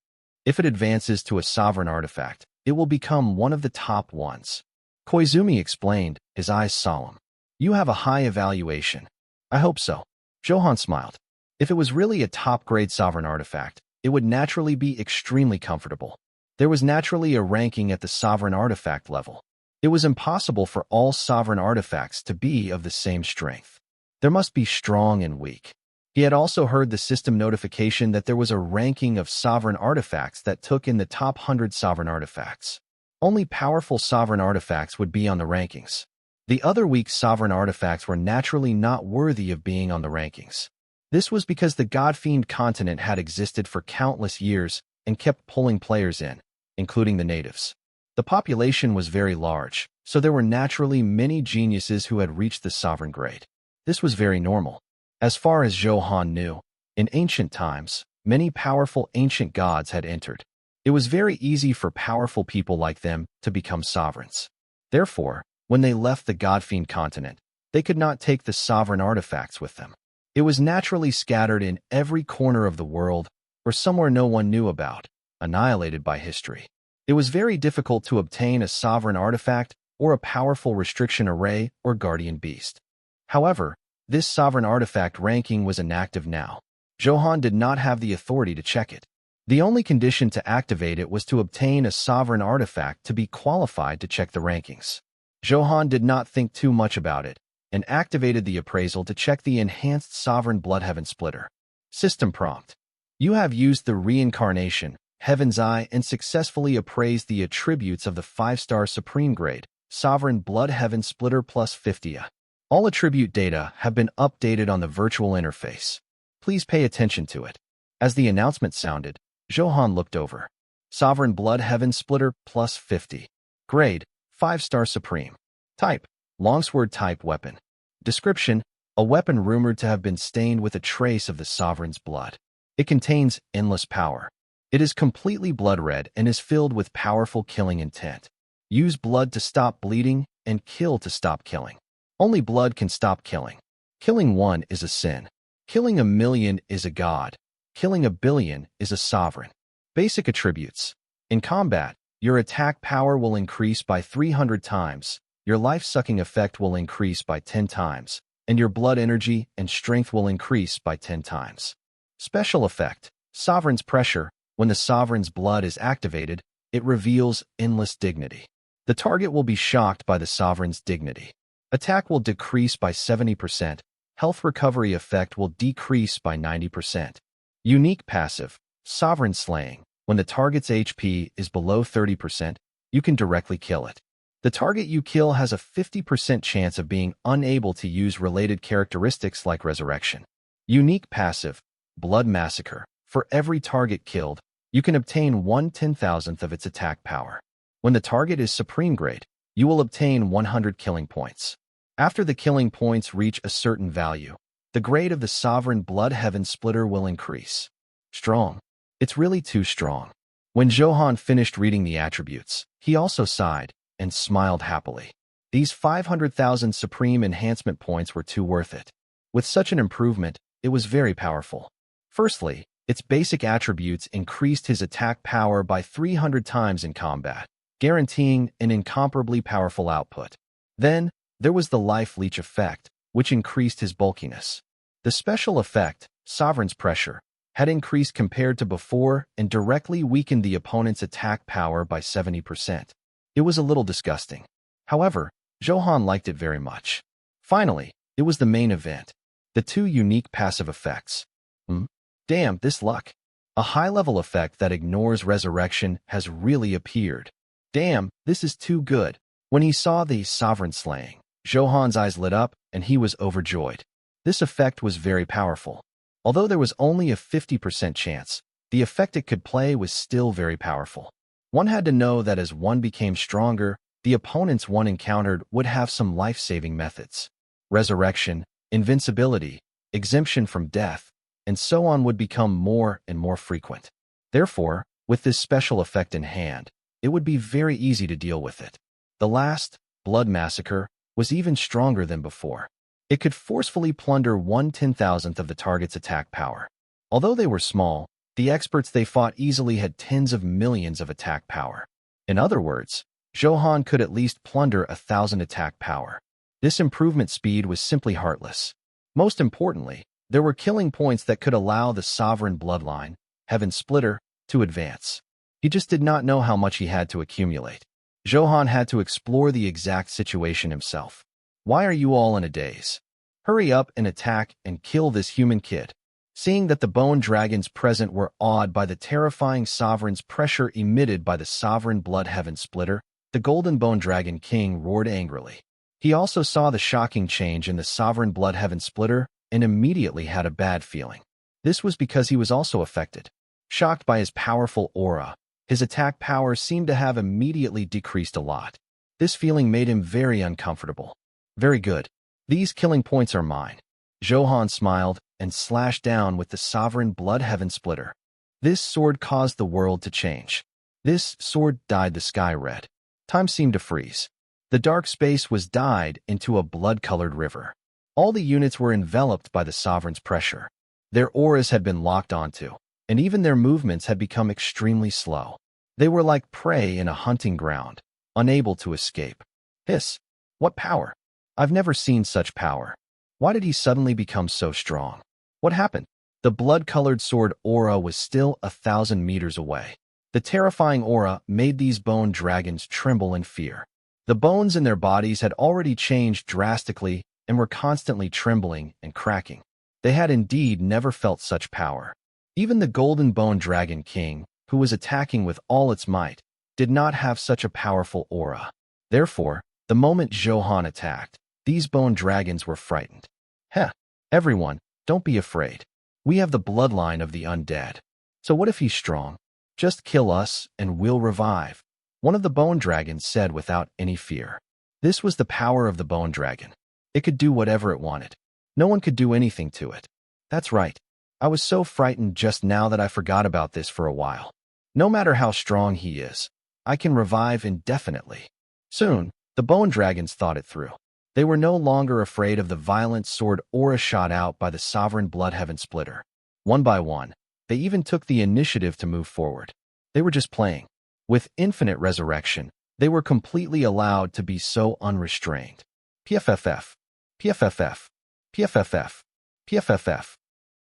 If it advances to a sovereign artifact, it will become one of the top ones. Koizumi explained, his eyes solemn. You have a high evaluation. I hope so. Zhou Han smiled. If it was really a top-grade sovereign artifact, it would naturally be extremely comfortable. There was naturally a ranking at the sovereign artifact level. It was impossible for all sovereign artifacts to be of the same strength. There must be strong and weak. He had also heard the system notification that there was a ranking of sovereign artifacts that took in the top 100 sovereign artifacts. Only powerful sovereign artifacts would be on the rankings. The other weak sovereign artifacts were naturally not worthy of being on the rankings. This was because the God-Fiend continent had existed for countless years and kept pulling players in, including the natives. The population was very large, so there were naturally many geniuses who had reached the sovereign grade. This was very normal. As far as Zhou Han knew, in ancient times, many powerful ancient gods had entered. It was very easy for powerful people like them to become sovereigns. Therefore, when they left the God-Fiend continent, they could not take the sovereign artifacts with them. It was naturally scattered in every corner of the world or somewhere no one knew about, annihilated by history. It was very difficult to obtain a sovereign artifact or a powerful restriction array or guardian beast. However, this sovereign artifact ranking was inactive now. Zhou Han did not have the authority to check it. The only condition to activate it was to obtain a sovereign artifact to be qualified to check the rankings. Zhou Han did not think too much about it and activated the appraisal to check the enhanced sovereign Bloodheaven splitter. System prompt. You have used the reincarnation, Heaven's Eye, and successfully appraised the attributes of the 5-star Supreme Grade, Sovereign Bloodheaven Splitter plus 50. All attribute data have been updated on the virtual interface. Please pay attention to it. As the announcement sounded, Zhou Han looked over. Sovereign Bloodheaven Splitter plus 50. Grade, 5-star Supreme. Type, longsword type weapon. Description, a weapon rumored to have been stained with a trace of the sovereign's blood. It contains endless power. It is completely blood red and is filled with powerful killing intent. Use blood to stop bleeding and kill to stop killing. Only blood can stop killing. Killing one is a sin. Killing a million is a god. Killing a billion is a sovereign. Basic attributes. In combat, your attack power will increase by 300 times, your life-sucking effect will increase by 10 times, and your blood energy and strength will increase by 10 times. Special effect. Sovereign's pressure. When the sovereign's blood is activated, it reveals endless dignity. The target will be shocked by the sovereign's dignity. Attack will decrease by 70%. Health recovery effect will decrease by 90%. Unique passive. Sovereign slaying. When the target's HP is below 30%, you can directly kill it. The target you kill has a 50% chance of being unable to use related characteristics like resurrection. Unique passive. Blood massacre. For every target killed, you can obtain 1/10,000th of its attack power. When the target is Supreme Grade, you will obtain 100 killing points. After the killing points reach a certain value, the grade of the Sovereign Bloodheaven Splitter will increase. Strong. It's really too strong. When Zhou Han finished reading the attributes, he also sighed and smiled happily. These 500,000 Supreme Enhancement points were too worth it. With such an improvement, it was very powerful. Firstly, its basic attributes increased his attack power by 300 times in combat, guaranteeing an incomparably powerful output. Then, there was the Life Leech effect, which increased his bulkiness. The special effect, Sovereign's Pressure, had increased compared to before and directly weakened the opponent's attack power by 70%. It was a little disgusting. However, Zhou Han liked it very much. Finally, it was the main event. The two unique passive effects. Damn, this luck. A high-level effect that ignores resurrection has really appeared. Damn, this is too good. When he saw the sovereign slaying, Zhou Han's eyes lit up and he was overjoyed. This effect was very powerful. Although there was only a 50% chance, the effect it could play was still very powerful. One had to know that as one became stronger, the opponents one encountered would have some life-saving methods. Resurrection, invincibility, exemption from death, and so on would become more and more frequent. Therefore, with this special effect in hand, it would be very easy to deal with it. The last, Blood Massacre, was even stronger than before. It could forcefully plunder 1/10,000th of the target's attack power. Although they were small, the experts they fought easily had tens of millions of attack power. In other words, Zhou Han could at least plunder 1,000 attack power. This improvement speed was simply heartless. Most importantly, there were killing points that could allow the sovereign bloodline, Heaven Splitter, to advance. He just did not know how much he had to accumulate. Zhou Han had to explore the exact situation himself. Why are you all in a daze? Hurry up and attack and kill this human kid. Seeing that the bone dragons present were awed by the terrifying sovereign's pressure emitted by the sovereign blood Heaven Splitter, the golden bone dragon king roared angrily. He also saw the shocking change in the sovereign blood Heaven Splitter and immediately had a bad feeling. This was because he was also affected. Shocked by his powerful aura, his attack power seemed to have immediately decreased a lot. This feeling made him very uncomfortable. Very good. These killing points are mine. Zhou Han smiled and slashed down with the sovereign blood Heaven Splitter. This sword caused the world to change. This sword dyed the sky red. Time seemed to freeze. The dark space was dyed into a blood-colored river. All the units were enveloped by the sovereign's pressure. Their auras had been locked onto, and even their movements had become extremely slow. They were like prey in a hunting ground, unable to escape. Hiss! What power! I've never seen such power. Why did he suddenly become so strong? What happened? The blood-colored sword aura was still 1,000 meters away. The terrifying aura made these bone dragons tremble in fear. The bones in their bodies had already changed drastically and were constantly trembling and cracking. They had indeed never felt such power. Even the golden bone dragon king, who was attacking with all its might, did not have such a powerful aura. Therefore, the moment Zhou Han attacked, these bone dragons were frightened. Heh! Everyone, don't be afraid. We have the bloodline of the undead. So what if he's strong? Just kill us and we'll revive. One of the bone dragons said without any fear. This was the power of the bone dragon. It could do whatever it wanted. No one could do anything to it. That's right. I was so frightened just now that I forgot about this for a while. No matter how strong he is, I can revive indefinitely. Soon, the bone dragons thought it through. They were no longer afraid of the violent sword aura shot out by the sovereign blood Heaven Splitter. One by one, they even took the initiative to move forward. They were just playing. With infinite resurrection, they were completely allowed to be so unrestrained. PFFF, PFFF, PFFF, PFFF.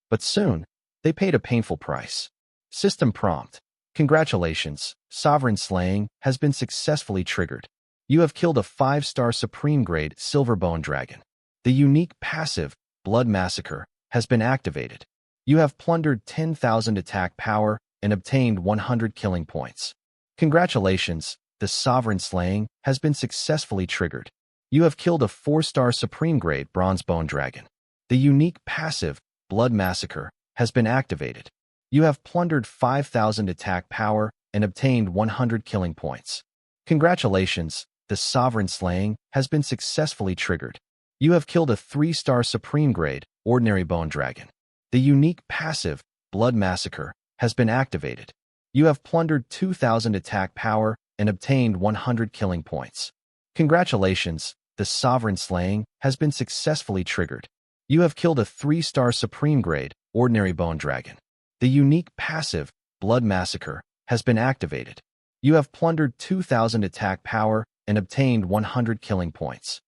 But soon, they paid a painful price. System prompt. Congratulations, Sovereign Slaying has been successfully triggered. You have killed a 5-star Supreme Grade Silver Bone Dragon. The unique passive, Blood Massacre, has been activated. You have plundered 10,000 attack power and obtained 100 killing points. Congratulations, the Sovereign Slaying has been successfully triggered. You have killed a 4-star Supreme Grade Bronze Bone Dragon. The unique passive, Blood Massacre, has been activated. You have plundered 5,000 attack power and obtained 100 killing points. Congratulations, the Sovereign Slaying has been successfully triggered. You have killed a 3-star Supreme Grade Ordinary Bone Dragon. The unique passive, Blood Massacre, has been activated. You have plundered 2,000 attack power and obtained 100 killing points. Congratulations, the Sovereign Slaying has been successfully triggered. You have killed a 3-star Supreme Grade Ordinary Bone Dragon. The unique passive, Blood Massacre, has been activated. You have plundered 2,000 attack power and obtained 100 killing points.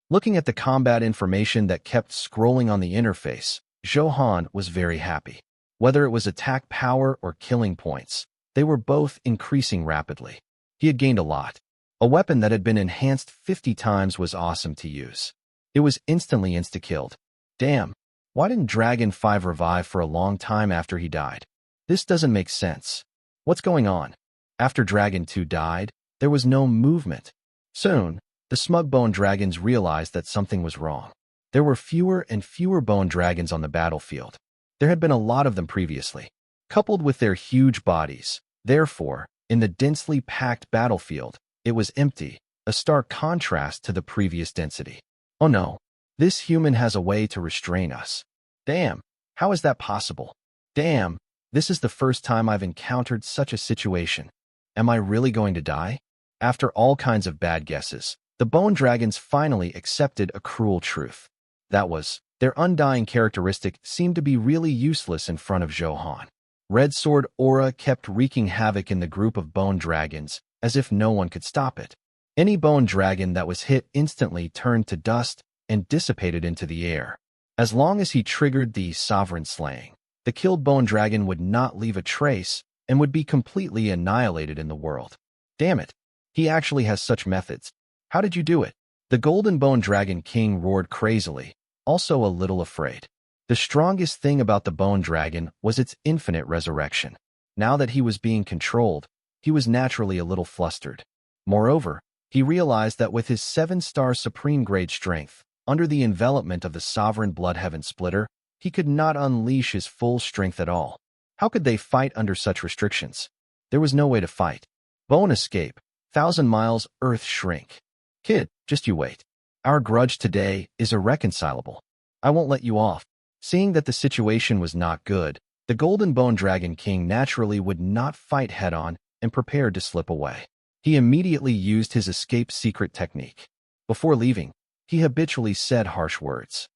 Looking at the combat information that kept scrolling on the interface, Zhou Han was very happy. Whether it was attack power or killing points, they were both increasing rapidly. He had gained a lot. A weapon that had been enhanced 50 times was awesome to use. It was instantly insta-killed. Damn, why didn't Dragon 5 revive for a long time after he died? This doesn't make sense. What's going on? After Dragon 2 died, there was no movement. Soon, the smug bone dragons realized that something was wrong. There were fewer and fewer bone dragons on the battlefield. There had been a lot of them previously. Coupled with their huge bodies, therefore, in the densely packed battlefield, it was empty, a stark contrast to the previous density. Oh no, this human has a way to restrain us. Damn, how is that possible? Damn, this is the first time I've encountered such a situation. Am I really going to die? After all kinds of bad guesses, the bone dragons finally accepted a cruel truth. That was, their undying characteristic seemed to be really useless in front of Zhou Han. Red Sword Aura kept wreaking havoc in the group of bone dragons, as if no one could stop it. Any bone dragon that was hit instantly turned to dust and dissipated into the air. As long as he triggered the sovereign slaying, the killed bone dragon would not leave a trace and would be completely annihilated in the world. Damn it, he actually has such methods. How did you do it? The golden bone dragon king roared crazily, also a little afraid. The strongest thing about the bone dragon was its infinite resurrection. Now that he was being controlled, he was naturally a little flustered. Moreover, he realized that with his 7-star supreme grade strength, under the envelopment of the sovereign blood heaven splitter, he could not unleash his full strength at all. How could they fight under such restrictions? There was no way to fight. Bone escape. 1,000 miles, earth shrink. Kid, just you wait. Our grudge today is irreconcilable. I won't let you off. Seeing that the situation was not good, the golden bone dragon king naturally would not fight head-on and prepared to slip away. He immediately used his escape secret technique. Before leaving, he habitually said harsh words.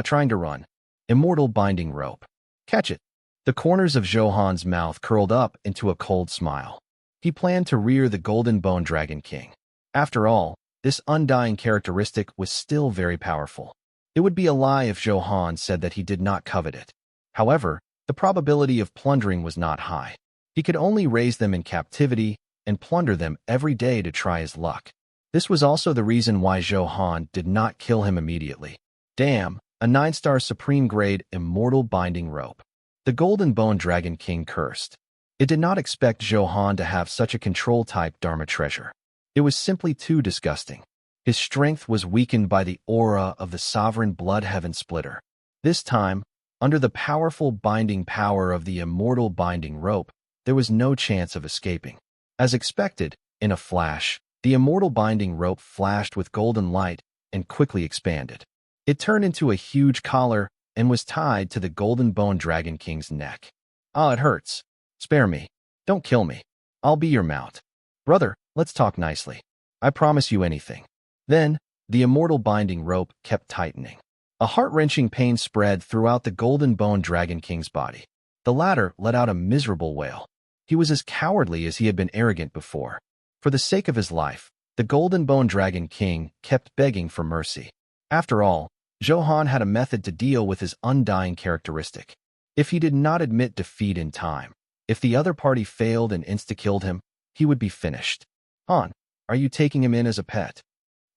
Trying to run. Immortal binding rope. Catch it. The corners of Zhou Han's mouth curled up into a cold smile. He planned to rear the golden bone dragon king. After all, this undying characteristic was still very powerful. It would be a lie if Zhou Han said that he did not covet it. However, the probability of plundering was not high. He could only raise them in captivity and plunder them every day to try his luck. This was also the reason why Zhou Han did not kill him immediately. Damn, a 9-star supreme grade immortal binding rope. The golden bone dragon king cursed. It did not expect Zhou Han to have such a control-type Dharma treasure. It was simply too disgusting. His strength was weakened by the aura of the sovereign blood heaven splitter. This time, under the powerful binding power of the immortal binding rope, there was no chance of escaping. As expected, in a flash, the immortal binding rope flashed with golden light and quickly expanded. It turned into a huge collar and was tied to the golden bone dragon king's neck. It hurts. Spare me. Don't kill me. I'll be your mount. Brother, let's talk nicely. I promise you anything. Then, the immortal binding rope kept tightening. A heart-wrenching pain spread throughout the golden bone dragon king's body. The latter let out a miserable wail. He was as cowardly as he had been arrogant before. For the sake of his life, the golden bone dragon king kept begging for mercy. After all, Zhou Han had a method to deal with his undying characteristic. If he did not admit defeat in time, if the other party failed and insta-killed him, he would be finished. Han, are you taking him in as a pet?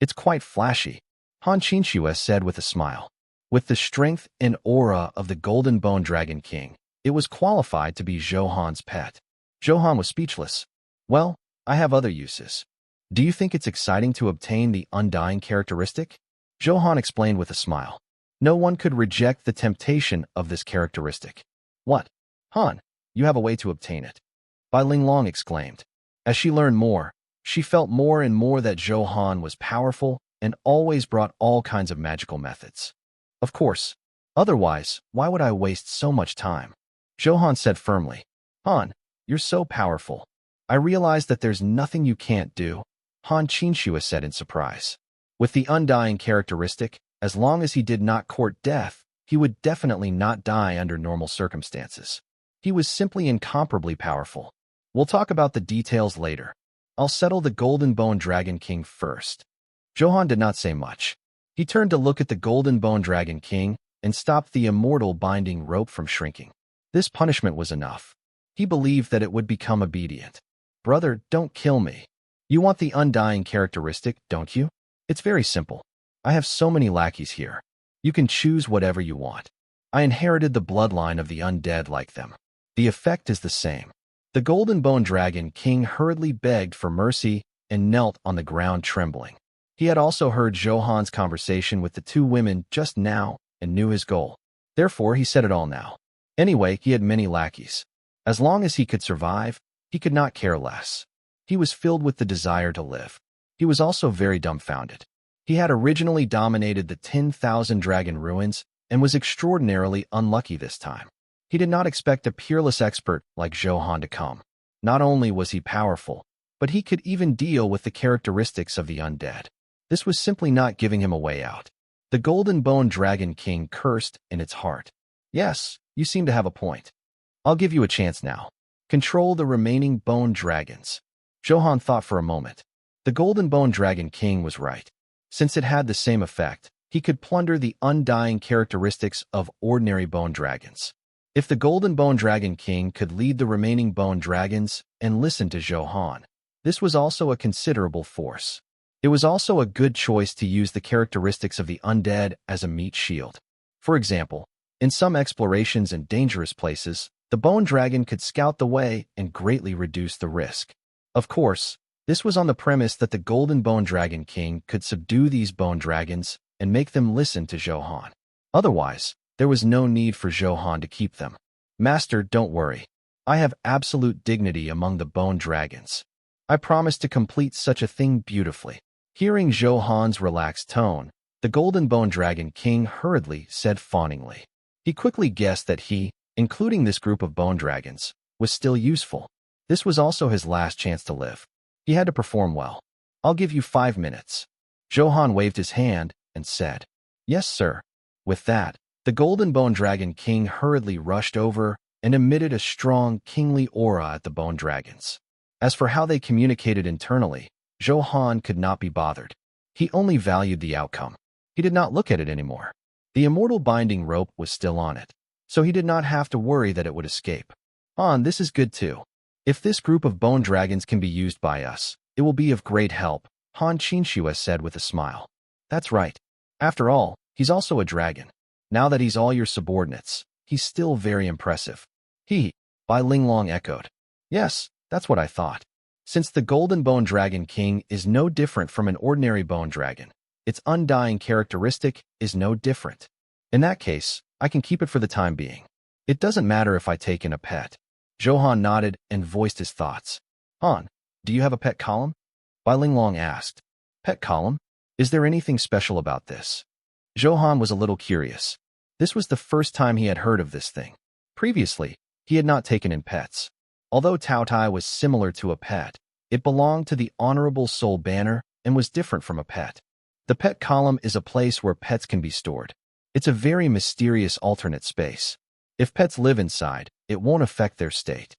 It's quite flashy, Han Qinxue said with a smile. With the strength and aura of the golden bone dragon king, it was qualified to be Zhou Han's pet. Zhou Han was speechless. Well, I have other uses. Do you think it's exciting to obtain the undying characteristic? Zhou Han explained with a smile. No one could reject the temptation of this characteristic. What? Han, you have a way to obtain it. Bai Linglong exclaimed. As she learned more, she felt more and more that Zhou Han was powerful and always brought all kinds of magical methods. Of course. Otherwise, why would I waste so much time? Zhou Han said firmly. Han, you're so powerful. I realize that there's nothing you can't do, Han Qinxue said in surprise. With the undying characteristic, as long as he did not court death, he would definitely not die under normal circumstances. He was simply incomparably powerful. We'll talk about the details later. I'll settle the golden bone dragon king first. Zhou Han did not say much. He turned to look at the golden bone dragon king and stopped the immortal binding rope from shrinking. This punishment was enough. He believed that it would become obedient. Brother, don't kill me. You want the undying characteristic, don't you? It's very simple. I have so many lackeys here. You can choose whatever you want. I inherited the bloodline of the undead like them. The effect is the same. The golden bone dragon king hurriedly begged for mercy and knelt on the ground trembling. He had also heard Zhou Han's conversation with the two women just now and knew his goal. Therefore, he said it all now. Anyway, he had many lackeys. As long as he could survive, he could not care less. He was filled with the desire to live. He was also very dumbfounded. He had originally dominated the 10,000 dragon ruins and was extraordinarily unlucky this time. He did not expect a peerless expert like Zhou Han to come. Not only was he powerful, but he could even deal with the characteristics of the undead. This was simply not giving him a way out. The golden bone dragon king cursed in its heart. Yes, you seem to have a point. I'll give you a chance now. Control the remaining bone dragons. Zhou Han thought for a moment. The Golden Bone Dragon King was right. Since it had the same effect, he could plunder the undying characteristics of ordinary bone dragons. If the Golden Bone Dragon King could lead the remaining bone dragons and listen to Zhou Han, this was also a considerable force. It was also a good choice to use the characteristics of the undead as a meat shield. For example, in some explorations in dangerous places, the bone dragon could scout the way and greatly reduce the risk. Of course, this was on the premise that the Golden Bone Dragon King could subdue these bone dragons and make them listen to Zhou Han. Otherwise, there was no need for Zhou Han to keep them. Master, don't worry. I have absolute dignity among the bone dragons. I promise to complete such a thing beautifully. Hearing Zhou Han's relaxed tone, the Golden Bone Dragon King hurriedly said fawningly. He quickly guessed that he, including this group of bone dragons, was still useful. This was also his last chance to live. He had to perform well. I'll give you 5 minutes. Zhou Han waved his hand and said, Yes, sir. With that, the Golden Bone Dragon King hurriedly rushed over and emitted a strong, kingly aura at the bone dragons. As for how they communicated internally, Zhou Han could not be bothered. He only valued the outcome. He did not look at it anymore. The immortal binding rope was still on it, so he did not have to worry that it would escape. Han, this is good too. If this group of bone dragons can be used by us, it will be of great help, Han Qinshue said with a smile. That's right. After all, he's also a dragon. Now that he's all your subordinates, he's still very impressive. Bai Linglong echoed. Yes, that's what I thought. Since the Golden Bone Dragon King is no different from an ordinary bone dragon, its undying characteristic is no different. In that case, I can keep it for the time being. It doesn't matter if I take in a pet. Zhou Han nodded and voiced his thoughts. Han, do you have a pet column? Bai Linglong asked. Pet column? Is there anything special about this? Zhou Han was a little curious. This was the first time he had heard of this thing. Previously, he had not taken in pets. Although Tao Tai was similar to a pet, it belonged to the Honorable Soul Banner and was different from a pet. The pet column is a place where pets can be stored. It's a very mysterious alternate space. If pets live inside, it won't affect their state.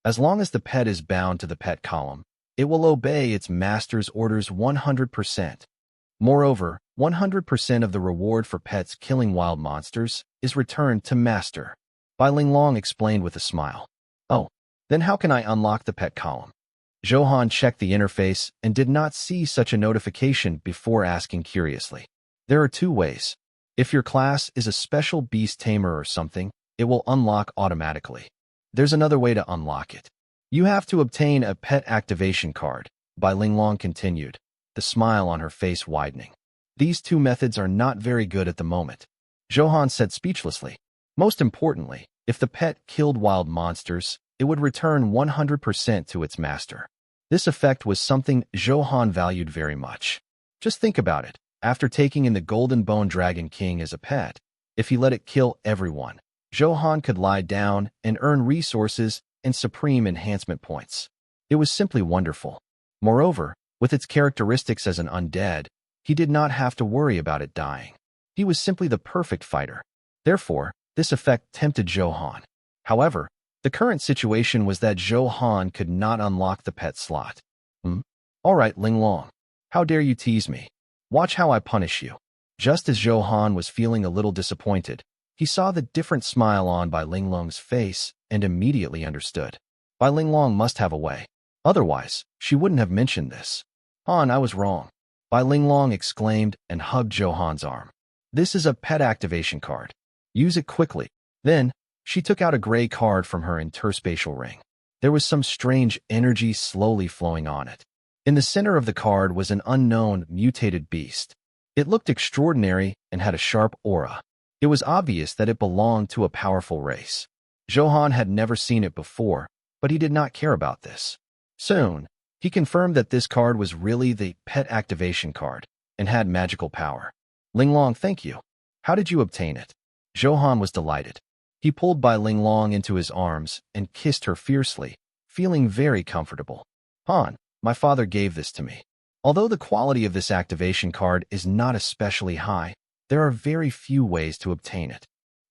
As long as the pet is bound to the pet column, it will obey its master's orders 100%. Moreover, 100% of the reward for pets killing wild monsters is returned to master. Bai Linglong explained with a smile. Oh, then how can I unlock the pet column? Zhou Han checked the interface and did not see such a notification before asking curiously. There are 2 ways. If your class is a special beast tamer or something, it will unlock automatically. There's another way to unlock it. You have to obtain a pet activation card, Bai Linglong continued, the smile on her face widening. These 2 methods are not very good at the moment. Zhou Han said speechlessly. Most importantly, if the pet killed wild monsters, it would return 100% to its master. This effect was something Zhou Han valued very much. Just think about it. After taking in the Golden Bone Dragon King as a pet, if he let it kill everyone, Zhou Han could lie down and earn resources and supreme enhancement points. It was simply wonderful. Moreover, with its characteristics as an undead, he did not have to worry about it dying. He was simply the perfect fighter. Therefore, this effect tempted Zhou Han. However, the current situation was that Zhou Han could not unlock the pet slot. All right, Linglong. How dare you tease me? Watch how I punish you. Just as Zhou Han was feeling a little disappointed, he saw the different smile on Bai Linglong's face and immediately understood. Bai Linglong must have a way. Otherwise, she wouldn't have mentioned this. Han, I was wrong. Bai Linglong exclaimed and hugged Zhou Han's arm. This is a pet activation card. Use it quickly. Then, she took out a gray card from her interspatial ring. There was some strange energy slowly flowing on it. In the center of the card was an unknown, mutated beast. It looked extraordinary and had a sharp aura. It was obvious that it belonged to a powerful race. Zhou Han had never seen it before, but he did not care about this. Soon, he confirmed that this card was really the pet activation card and had magical power. Linglong, thank you. How did you obtain it? Zhou Han was delighted. He pulled Bai Linglong into his arms and kissed her fiercely, feeling very comfortable. Han, my father gave this to me. Although the quality of this activation card is not especially high, there are very few ways to obtain it.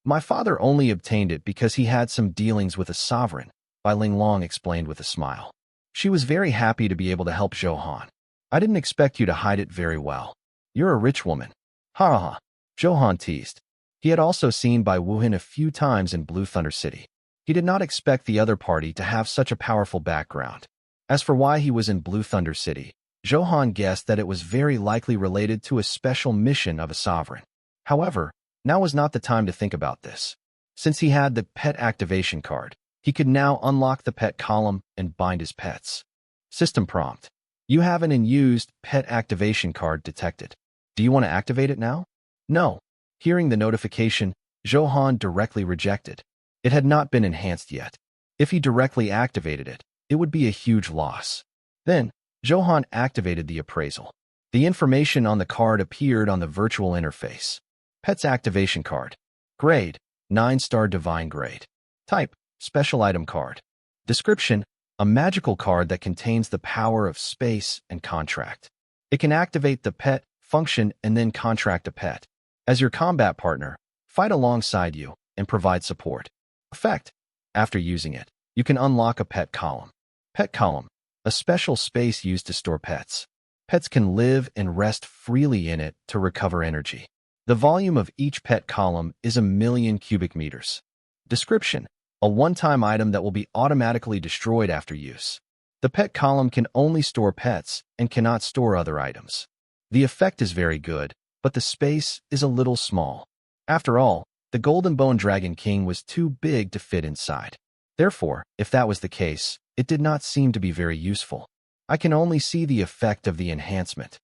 My father only obtained it because he had some dealings with a sovereign, Bai Linglong explained with a smile. She was very happy to be able to help Zhou Han. I didn't expect you to hide it very well. You're a rich woman. Ha ha ha. Zhou Han teased. He had also seen Bai Wuhan a few times in Blue Thunder City. He did not expect the other party to have such a powerful background. As for why he was in Blue Thunder City, Zhou Han guessed that it was very likely related to a special mission of a sovereign. However, now was not the time to think about this. Since he had the pet activation card, he could now unlock the pet column and bind his pets. System prompt. You have an unused pet activation card detected. Do you want to activate it now? No. Hearing the notification, Zhou Han directly rejected. It had not been enhanced yet. If he directly activated it, it would be a huge loss. Then, Zhou Han activated the appraisal. The information on the card appeared on the virtual interface. Pet's activation card. Grade, 9-star divine grade. Type, special item card. Description, a magical card that contains the power of space and contract. It can activate the pet function and then contract a pet. As your combat partner, fight alongside you and provide support. Effect. After using it, you can unlock a pet column. Pet column, a special space used to store pets. Pets can live and rest freely in it to recover energy. The volume of each pet column is 1,000,000 cubic meters. Description, a one-time item that will be automatically destroyed after use. The pet column can only store pets and cannot store other items. The effect is very good, but the space is a little small. After all, the Golden Bone Dragon King was too big to fit inside. Therefore, if that was the case, it did not seem to be very useful. I can only see the effect of the enhancement.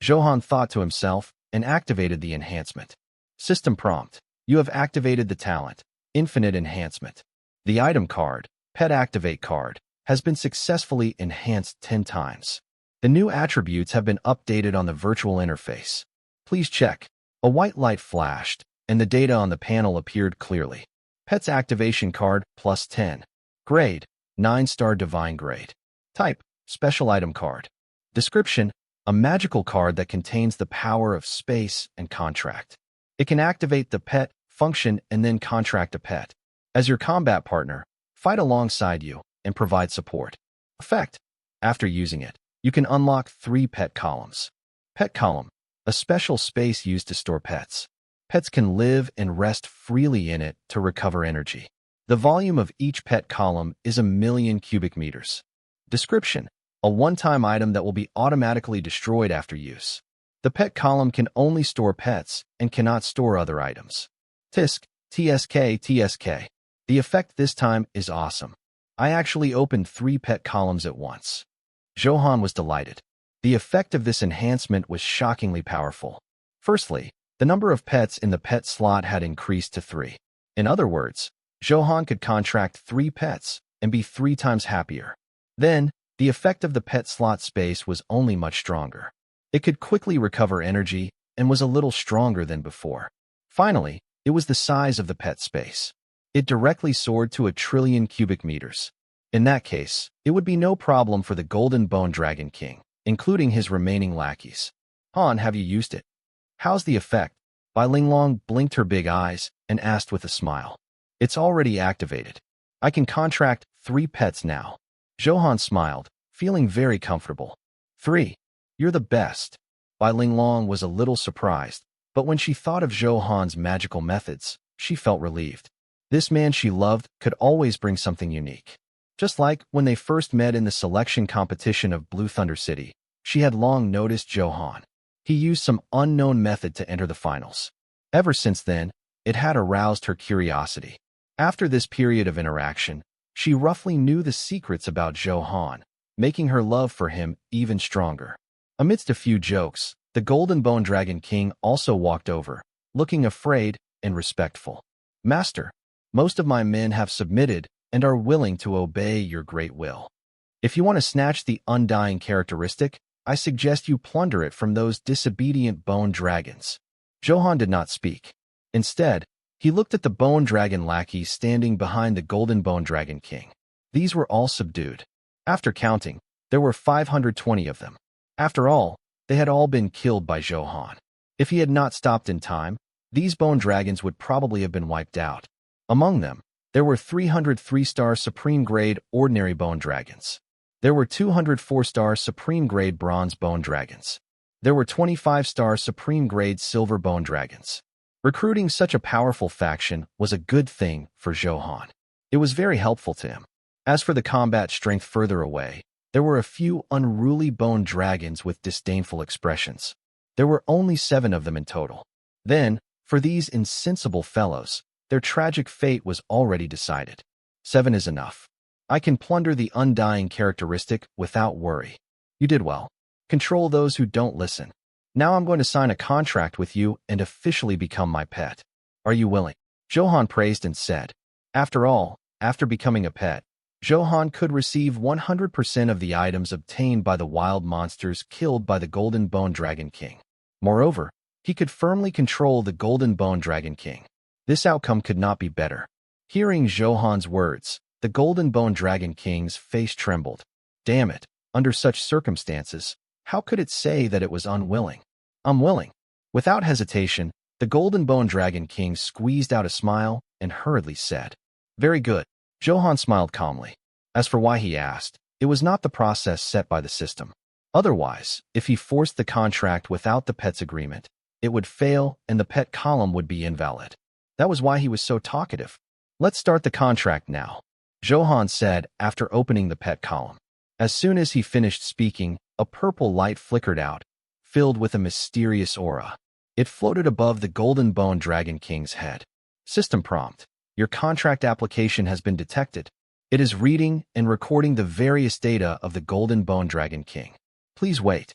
Zhou Han thought to himself and activated the enhancement. System prompt. You have activated the talent, Infinite Enhancement. The item card, Pet Activate card, has been successfully enhanced 10 times. The new attributes have been updated on the virtual interface. Please check. A white light flashed, and the data on the panel appeared clearly. Pet's activation card, plus 10. Grade, 9-star divine grade. Type, special item card. Description, a magical card that contains the power of space and contract. It can activate the pet function and then contract a pet. As your combat partner, fight alongside you and provide support. Effect. After using it, you can unlock 3 pet columns. Pet column, a special space used to store pets. Pets can live and rest freely in it to recover energy. The volume of each pet column is 1,000,000 cubic meters. Description, a one-time item that will be automatically destroyed after use. The pet column can only store pets and cannot store other items. TSK, TSK. The effect this time is awesome. I actually opened 3 pet columns at once. Zhou Han was delighted. The effect of this enhancement was shockingly powerful. Firstly, the number of pets in the pet slot had increased to 3. In other words, Zhou Han could contract 3 pets and be 3 times happier. Then, the effect of the pet slot space was only much stronger. It could quickly recover energy and was a little stronger than before. Finally, it was the size of the pet space. It directly soared to 1,000,000,000,000 cubic meters. In that case, it would be no problem for the Golden Bone Dragon King, including his remaining lackeys. Han, have you used it? How's the effect? Bai Linglong blinked her big eyes and asked with a smile. It's already activated. I can contract 3 pets now. Zhou Han smiled, feeling very comfortable. 3. You're the best. Bai Linglong was a little surprised, but when she thought of Zhou Han's magical methods, she felt relieved. This man she loved could always bring something unique. Just like when they first met in the selection competition of Blue Thunder City, she had long noticed Zhou Han. He used some unknown method to enter the finals. Ever since then, it had aroused her curiosity. After this period of interaction, she roughly knew the secrets about Zhou Han, making her love for him even stronger. Amidst a few jokes, the Golden Bone Dragon King also walked over, looking afraid and respectful. Master, most of my men have submitted and are willing to obey your great will. If you want to snatch the undying characteristic, I suggest you plunder it from those disobedient bone dragons. Zhou Han did not speak. Instead, he looked at the bone dragon lackeys standing behind the Golden Bone Dragon King. These were all subdued. After counting, there were 520 of them. After all, they had all been killed by Zhou Han. If he had not stopped in time, these bone dragons would probably have been wiped out. Among them, there were 300 3-star supreme grade ordinary bone dragons. There were 204-star Supreme-grade Bronze Bone Dragons. There were 25-star Supreme-grade Silver Bone Dragons. Recruiting such a powerful faction was a good thing for Zhou Han. It was very helpful to him. As for the combat strength further away, there were a few unruly bone dragons with disdainful expressions. There were only 7 of them in total. Then, for these insensible fellows, their tragic fate was already decided. 7 is enough. I can plunder the undying characteristic without worry. You did well. Control those who don't listen. Now I'm going to sign a contract with you and officially become my pet. Are you willing? Zhou Han praised and said. After all, after becoming a pet, Zhou Han could receive 100% of the items obtained by the wild monsters killed by the Golden Bone Dragon King. Moreover, he could firmly control the Golden Bone Dragon King. This outcome could not be better. Hearing Zhou Han's words, the Golden Bone Dragon King's face trembled. Damn it, under such circumstances, how could it say that it was unwilling? I'm willing. Without hesitation, the Golden Bone Dragon King squeezed out a smile and hurriedly said, Very good. Zhou Han smiled calmly. As for why he asked, it was not the process set by the system. Otherwise, if he forced the contract without the pet's agreement, it would fail and the pet column would be invalid. That was why he was so talkative. Let's start the contract now, Zhou Han said after opening the pet column. As soon as he finished speaking, a purple light flickered out, filled with a mysterious aura. It floated above the Golden Bone Dragon King's head. System prompt. Your contract application has been detected. It is reading and recording the various data of the Golden Bone Dragon King. Please wait.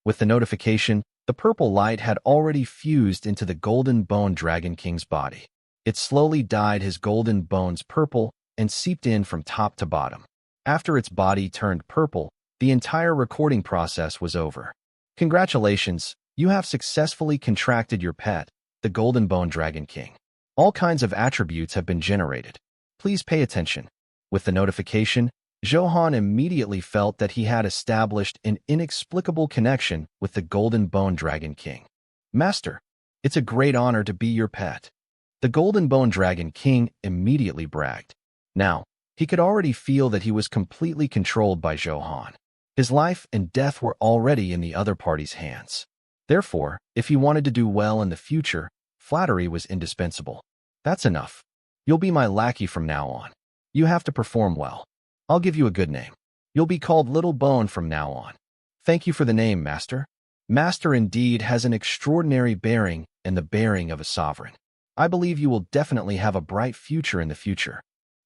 With the notification, the purple light had already fused into the Golden Bone Dragon King's body. It slowly dyed his golden bones purple and seeped in from top to bottom. After its body turned purple, the entire recording process was over. Congratulations, you have successfully contracted your pet, the Golden Bone Dragon King. All kinds of attributes have been generated. Please pay attention. With the notification, Zhou Han immediately felt that he had established an inexplicable connection with the Golden Bone Dragon King. Master, it's a great honor to be your pet. The Golden Bone Dragon King immediately bragged. Now, he could already feel that he was completely controlled by Zhou Han. His life and death were already in the other party's hands. Therefore, if he wanted to do well in the future, flattery was indispensable. That's enough. You'll be my lackey from now on. You have to perform well. I'll give you a good name. You'll be called Little Bone from now on. Thank you for the name, Master. Master indeed has an extraordinary bearing and the bearing of a sovereign. I believe you will definitely have a bright future in the future.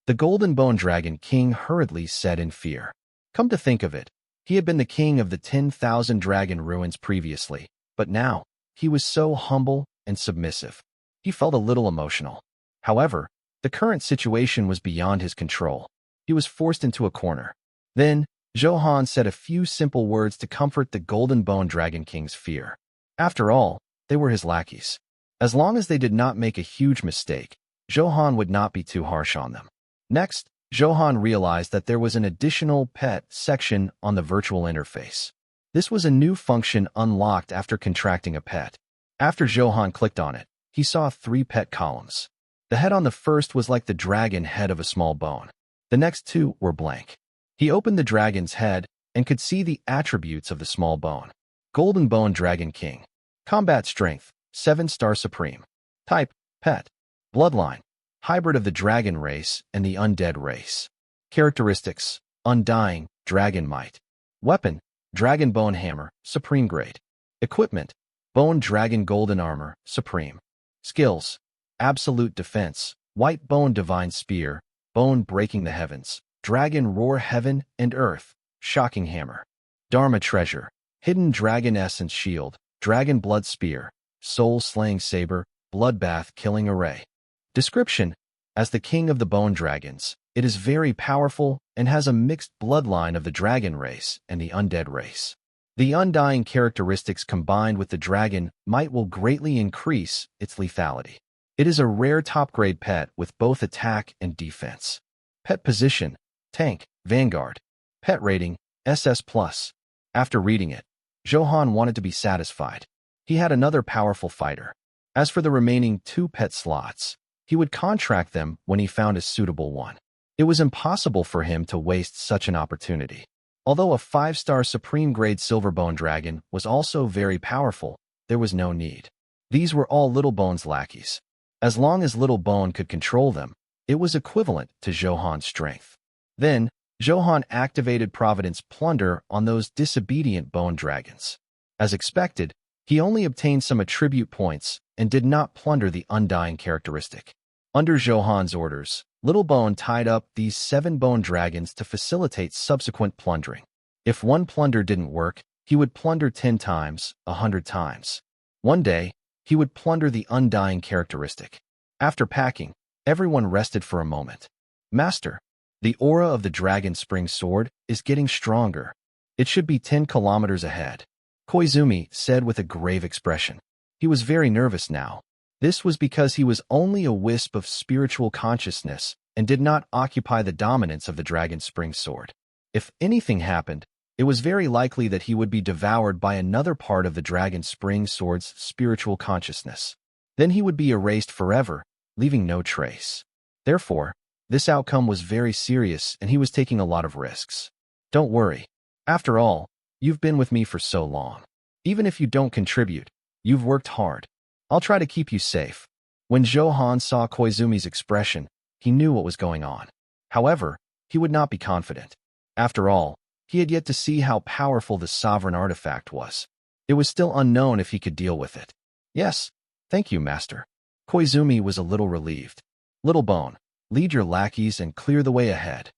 The Golden Bone Dragon King hurriedly said in fear. Come to think of it, he had been the king of the 10,000 dragon ruins previously, but now, he was so humble and submissive. He felt a little emotional. However, the current situation was beyond his control. He was forced into a corner. Then, Zhou Han said a few simple words to comfort the Golden Bone Dragon King's fear. After all, they were his lackeys. As long as they did not make a huge mistake, Zhou Han would not be too harsh on them. Next, Zhou Han realized that there was an additional pet section on the virtual interface. This was a new function unlocked after contracting a pet. After Zhou Han clicked on it, he saw 3 pet columns. The head on the first was like the dragon head of a small bone. The next 2 were blank. He opened the dragon's head and could see the attributes of the small bone. Golden Bone Dragon King. Combat Strength, 7-star Supreme. Type, Pet. Bloodline, hybrid of the dragon race and the undead race. Characteristics, Undying, Dragon Might. Weapon, Dragon Bone Hammer, Supreme Grade. Equipment, Bone Dragon Golden Armor, Supreme. Skills, Absolute Defense, White Bone Divine Spear, Bone Breaking the Heavens, Dragon Roar Heaven and Earth, Shocking Hammer. Dharma Treasure, Hidden Dragon Essence Shield, Dragon Blood Spear, Soul Slaying Saber, Bloodbath Killing Array. Description: as the king of the bone dragons, it is very powerful and has a mixed bloodline of the dragon race and the undead race. The undying characteristics combined with the dragon might will greatly increase its lethality. It is a rare top-grade pet with both attack and defense. Pet position: Tank, Vanguard. Pet rating: SS+. After reading it, Zhou Han wanted to be satisfied. He had another powerful fighter. As for the remaining 2 pet slots, he would contract them when he found a suitable one. It was impossible for him to waste such an opportunity. Although a 5-star supreme-grade silver bone dragon was also very powerful, there was no need. These were all Little Bone's lackeys. As long as Little Bone could control them, it was equivalent to Zhou Han's strength. Then, Zhou Han activated Providence Plunder on those disobedient bone dragons. As expected, he only obtained some attribute points and did not plunder the undying characteristic. Under Zhou Han's orders, Little Bone tied up these 7 bone dragons to facilitate subsequent plundering. If one plunder didn't work, he would plunder 10 times, 100 times. One day, he would plunder the undying characteristic. After packing, everyone rested for a moment. Master, the aura of the Dragon Spring Sword is getting stronger. It should be 10 kilometers ahead, Koizumi said with a grave expression. He was very nervous now. This was because he was only a wisp of spiritual consciousness and did not occupy the dominance of the Dragon Spring Sword. If anything happened, it was very likely that he would be devoured by another part of the Dragon Spring Sword's spiritual consciousness. Then he would be erased forever, leaving no trace. Therefore, this outcome was very serious and he was taking a lot of risks. Don't worry. After all, you've been with me for so long. Even if you don't contribute, you've worked hard. I'll try to keep you safe. When Zhou Han saw Koizumi's expression, he knew what was going on. However, he would not be confident. After all, he had yet to see how powerful the sovereign artifact was. It was still unknown if he could deal with it. Yes, thank you, Master. Koizumi was a little relieved. Little Bone, lead your lackeys and clear the way ahead,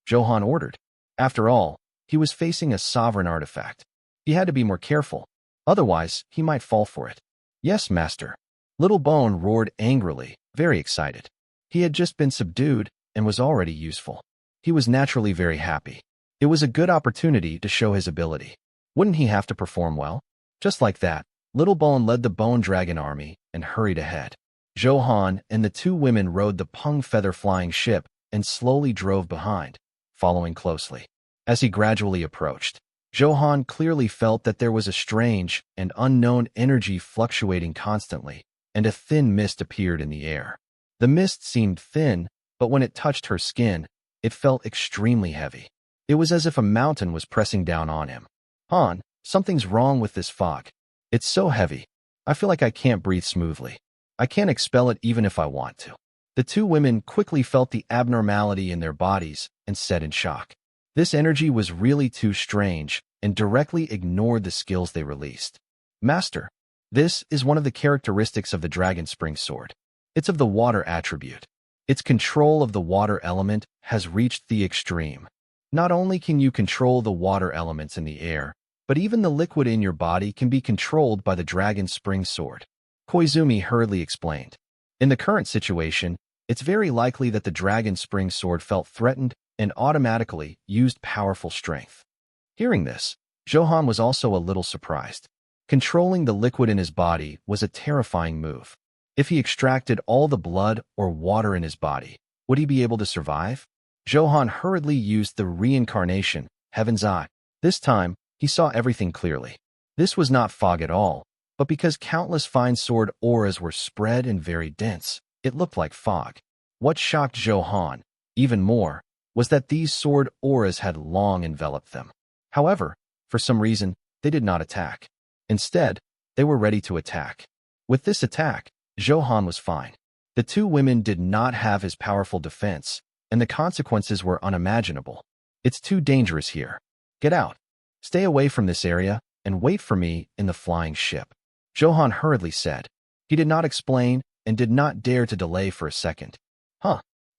Zhou Han ordered. After all, he was facing a sovereign artifact. He had to be more careful, otherwise he might fall for it. Yes, Master. Little Bone roared angrily, very excited. He had just been subdued and was already useful. He was naturally very happy. It was a good opportunity to show his ability. Wouldn't he have to perform well? Just like that, Little Bone led the Bone Dragon army and hurried ahead. Zhou Han and the 2 women rode the Pung Feather flying ship and slowly drove behind, following closely. As he gradually approached, Zhou Han clearly felt that there was a strange and unknown energy fluctuating constantly, and a thin mist appeared in the air. The mist seemed thin, but when it touched her skin, it felt extremely heavy. It was as if a mountain was pressing down on him. Han, something's wrong with this fog. It's so heavy. I feel like I can't breathe smoothly. I can't expel it even if I want to. The 2 women quickly felt the abnormality in their bodies and said in shock. This energy was really too strange and directly ignored the skills they released. Master, this is one of the characteristics of the Dragon Spring Sword. It's of the water attribute. Its control of the water element has reached the extreme. Not only can you control the water elements in the air, but even the liquid in your body can be controlled by the Dragon Spring Sword, Koizumi hurriedly explained. In the current situation, it's very likely that the Dragon Spring Sword felt threatened and automatically used powerful strength. Hearing this, Zhou Han was also a little surprised. Controlling the liquid in his body was a terrifying move. If he extracted all the blood or water in his body, would he be able to survive? Zhou Han hurriedly used the reincarnation, Heaven's Eye. This time, he saw everything clearly. This was not fog at all, but because countless fine sword auras were spread and very dense, it looked like fog. What shocked Zhou Han, even more, was that these sword auras had long enveloped them. However, for some reason, they did not attack. Instead, they were ready to attack. With this attack, Zhou Han was fine. The 2 women did not have his powerful defense, and the consequences were unimaginable. It's too dangerous here. Get out. Stay away from this area and wait for me in the flying ship, Zhou Han hurriedly said. He did not explain and did not dare to delay for a second.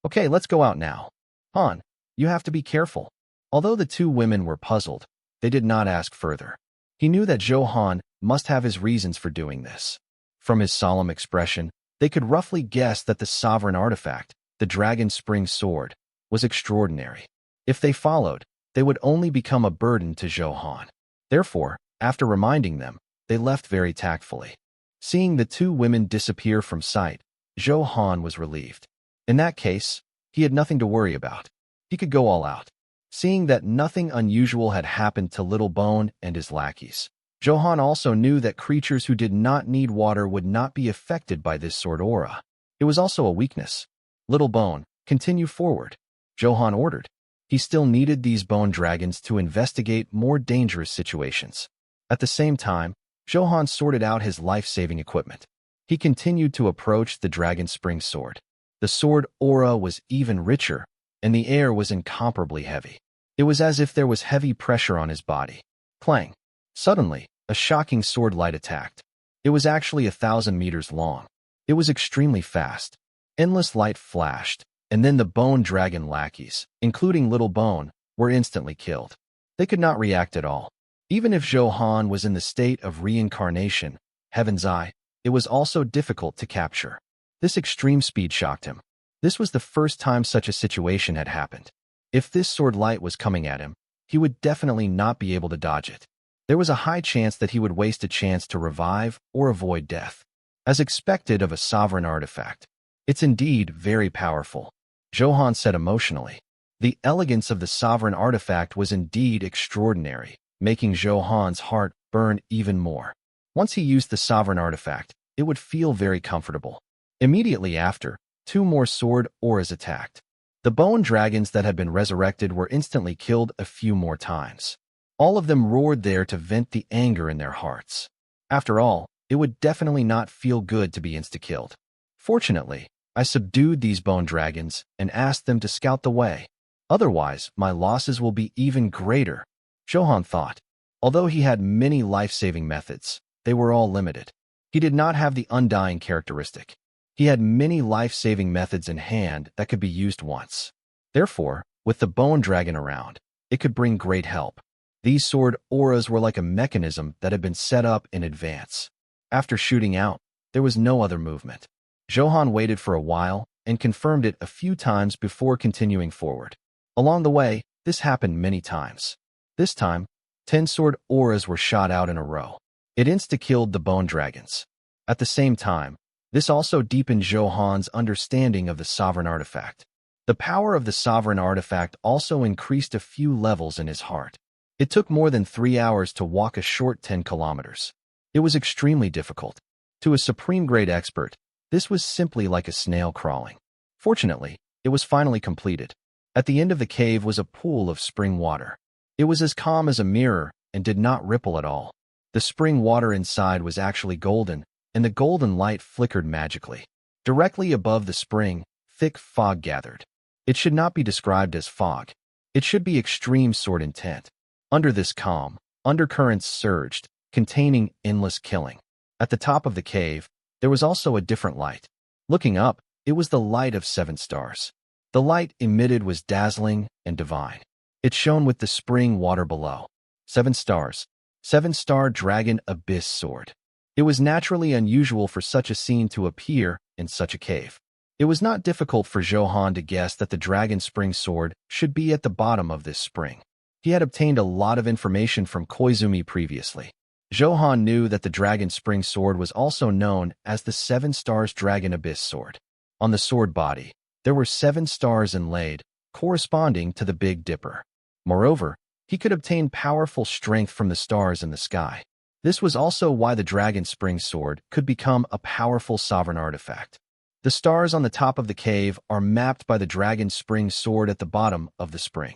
Okay, let's go out now. Han, you have to be careful. Although the 2 women were puzzled, they did not ask further. He knew that Zhou Han must have his reasons for doing this. From his solemn expression, they could roughly guess that the sovereign artifact, the Dragon Spring Sword, was extraordinary. If they followed, they would only become a burden to Zhou Han. Therefore, after reminding them, they left very tactfully. Seeing the 2 women disappear from sight, Zhou Han was relieved. In that case, he had nothing to worry about. He could go all out. Seeing that nothing unusual had happened to Little Bone and his lackeys, Zhou Han also knew that creatures who did not need water would not be affected by this sword aura. It was also a weakness. Little Bone, continue forward, Zhou Han ordered. He still needed these bone dragons to investigate more dangerous situations. At the same time, Zhou Han sorted out his life-saving equipment. He continued to approach the dragon spring sword. The sword aura was even richer, and the air was incomparably heavy. It was as if there was heavy pressure on his body. Clang! Suddenly, a shocking sword light attacked. It was actually 1,000 meters long. It was extremely fast. Endless light flashed, and then the bone dragon lackeys, including Little Bone, were instantly killed. They could not react at all. Even if Zhou Han was in the state of reincarnation, Heaven's Eye, it was also difficult to capture. This extreme speed shocked him. This was the first time such a situation had happened. If this sword light was coming at him, he would definitely not be able to dodge it. There was a high chance that he would waste a chance to revive or avoid death. As expected of a sovereign artifact, it's indeed very powerful, Zhou Han said emotionally. The elegance of the sovereign artifact was indeed extraordinary, making Zhou Han's heart burn even more. Once he used the sovereign artifact, it would feel very comfortable. Immediately after, 2 more sword auras attacked. The bone dragons that had been resurrected were instantly killed a few more times. All of them roared there to vent the anger in their hearts. After all, it would definitely not feel good to be insta-killed. Fortunately, I subdued these bone dragons and asked them to scout the way. Otherwise, my losses will be even greater, Zhou Han thought. Although he had many life-saving methods, they were all limited. He did not have the undying characteristic. He had many life-saving methods in hand that could be used once. Therefore, with the bone dragon around, it could bring great help. These sword auras were like a mechanism that had been set up in advance. After shooting out, there was no other movement. Zhou Han waited for a while and confirmed it a few times before continuing forward. Along the way, this happened many times. This time, 10 sword auras were shot out in a row. It insta-killed the bone dragons. At the same time, this also deepened Zhou Han's understanding of the sovereign artifact. The power of the sovereign artifact also increased a few levels in his heart. It took more than 3 hours to walk a short 10 kilometers. It was extremely difficult. To a supreme-grade expert, this was simply like a snail crawling. Fortunately, it was finally completed. At the end of the cave was a pool of spring water. It was as calm as a mirror and did not ripple at all. The spring water inside was actually golden, and the golden light flickered magically. Directly above the spring, thick fog gathered. It should not be described as fog. It should be extreme sword intent. Under this calm, undercurrents surged, containing endless killing. At the top of the cave, there was also a different light. Looking up, it was the light of 7 stars. The light emitted was dazzling and divine. It shone with the spring water below. 7 stars. 7-star dragon abyss sword. It was naturally unusual for such a scene to appear in such a cave. It was not difficult for Zhou Han to guess that the dragon spring sword should be at the bottom of this spring. He had obtained a lot of information from Koizumi previously. Zhou Han knew that the dragon spring sword was also known as the 7 stars dragon abyss sword. On the sword body, there were 7 stars inlaid, corresponding to the Big Dipper. Moreover, he could obtain powerful strength from the stars in the sky. This was also why the dragon spring sword could become a powerful sovereign artifact. The stars on the top of the cave are mapped by the dragon spring sword at the bottom of the spring.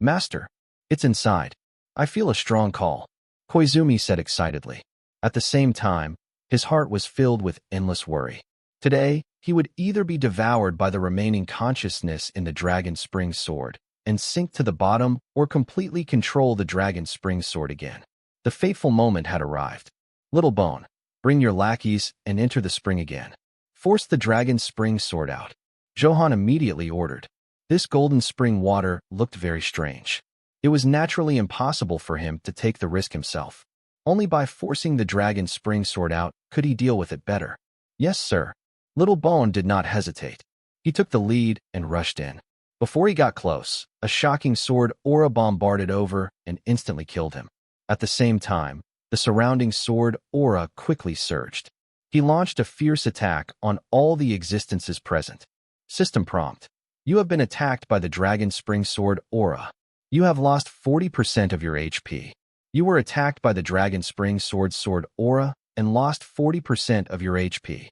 Master, it's inside. I feel a strong call, Koizumi said excitedly. At the same time, his heart was filled with endless worry. Today, he would either be devoured by the remaining consciousness in the dragon spring sword and sink to the bottom or completely control the dragon spring sword again. The fateful moment had arrived. Little Bone, bring your lackeys and enter the spring again. Force the dragon spring sword out, Zhou Han immediately ordered. This golden spring water looked very strange. It was naturally impossible for him to take the risk himself. Only by forcing the dragon spring sword out could he deal with it better. Yes, sir. Little Bone did not hesitate. He took the lead and rushed in. Before he got close, a shocking sword aura bombarded over and instantly killed him. At the same time, the surrounding sword aura quickly surged. He launched a fierce attack on all the existences present. System prompt. You have been attacked by the dragon spring sword aura. You have lost 40% of your HP. You were attacked by the dragon spring sword aura and lost 40% of your HP.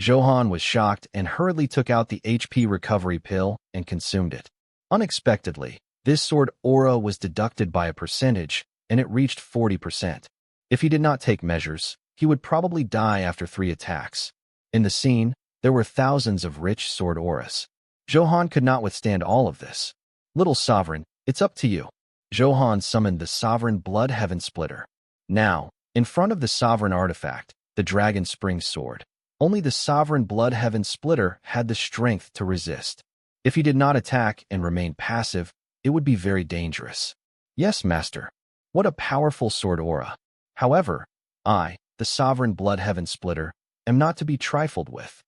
Zhou Han was shocked and hurriedly took out the HP recovery pill and consumed it. Unexpectedly, This sword aura was deducted by a percentage, and it reached 40%. If he did not take measures, he would probably die after 3 attacks. In the scene, there were thousands of rich sword auras. Zhou Han could not withstand all of this. Little Sovereign, it's up to you. Zhou Han summoned the Sovereign Blood Heaven Splitter. Now, in front of the Sovereign artifact, the Dragon Spring Sword, only the Sovereign Blood Heaven Splitter had the strength to resist. If he did not attack and remain passive, it would be very dangerous. Yes, Master. What a powerful sword aura. However, I, the Sovereign Blood Heaven Splitter, am not to be trifled with.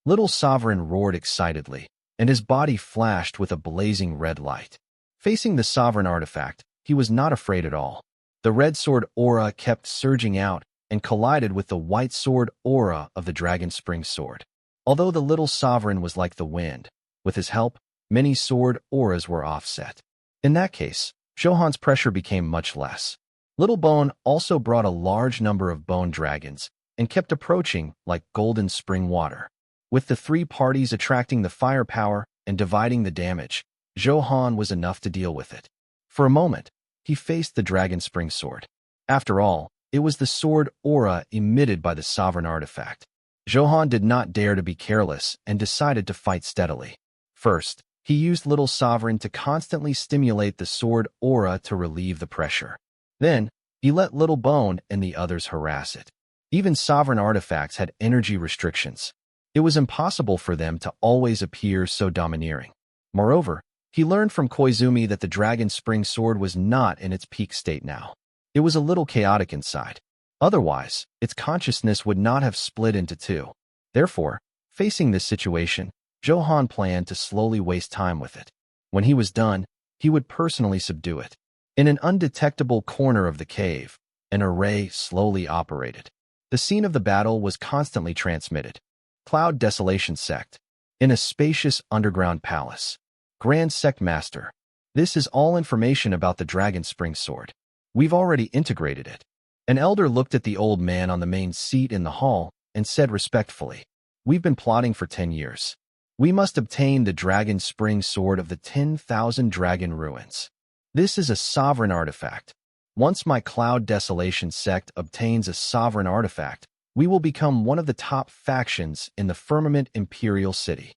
Little Sovereign roared excitedly, and his body flashed with a blazing red light. Facing the Sovereign artifact, he was not afraid at all. The red sword aura kept surging out and collided with the white sword aura of the Dragon Spring Sword. Although the little Sovereign was like the wind, with his help, many sword auras were offset. In that case, Zhou Han's pressure became much less. Little Bone also brought a large number of bone dragons and kept approaching like golden spring water. With the 3 parties attracting the firepower and dividing the damage, Zhou Han was enough to deal with it. For a moment, he faced the Dragon Spring Sword. After all, it was the sword aura emitted by the Sovereign artifact. Zhou Han did not dare to be careless and decided to fight steadily. First, he used Little Sovereign to constantly stimulate the sword aura to relieve the pressure. Then, he let Little Bone and the others harass it. Even Sovereign artifacts had energy restrictions. It was impossible for them to always appear so domineering. Moreover, he learned from Koizumi that the Dragon Spring Sword was not in its peak state now. It was a little chaotic inside. Otherwise, its consciousness would not have split into 2. Therefore, facing this situation, Zhou Han planned to slowly waste time with it. When he was done, he would personally subdue it. In an undetectable corner of the cave, an array slowly operated. The scene of the battle was constantly transmitted. Cloud Desolation Sect. In a spacious underground palace. Grand Sect Master. This is all information about the Dragon Spring Sword. We've already integrated it. An elder looked at the old man on the main seat in the hall and said respectfully, "We've been plotting for 10 years. We must obtain the Dragon Spring Sword of the 10,000 Dragon Ruins. This is a sovereign artifact. Once my Cloud Desolation Sect obtains a sovereign artifact, we will become one of the top factions in the Firmament Imperial City.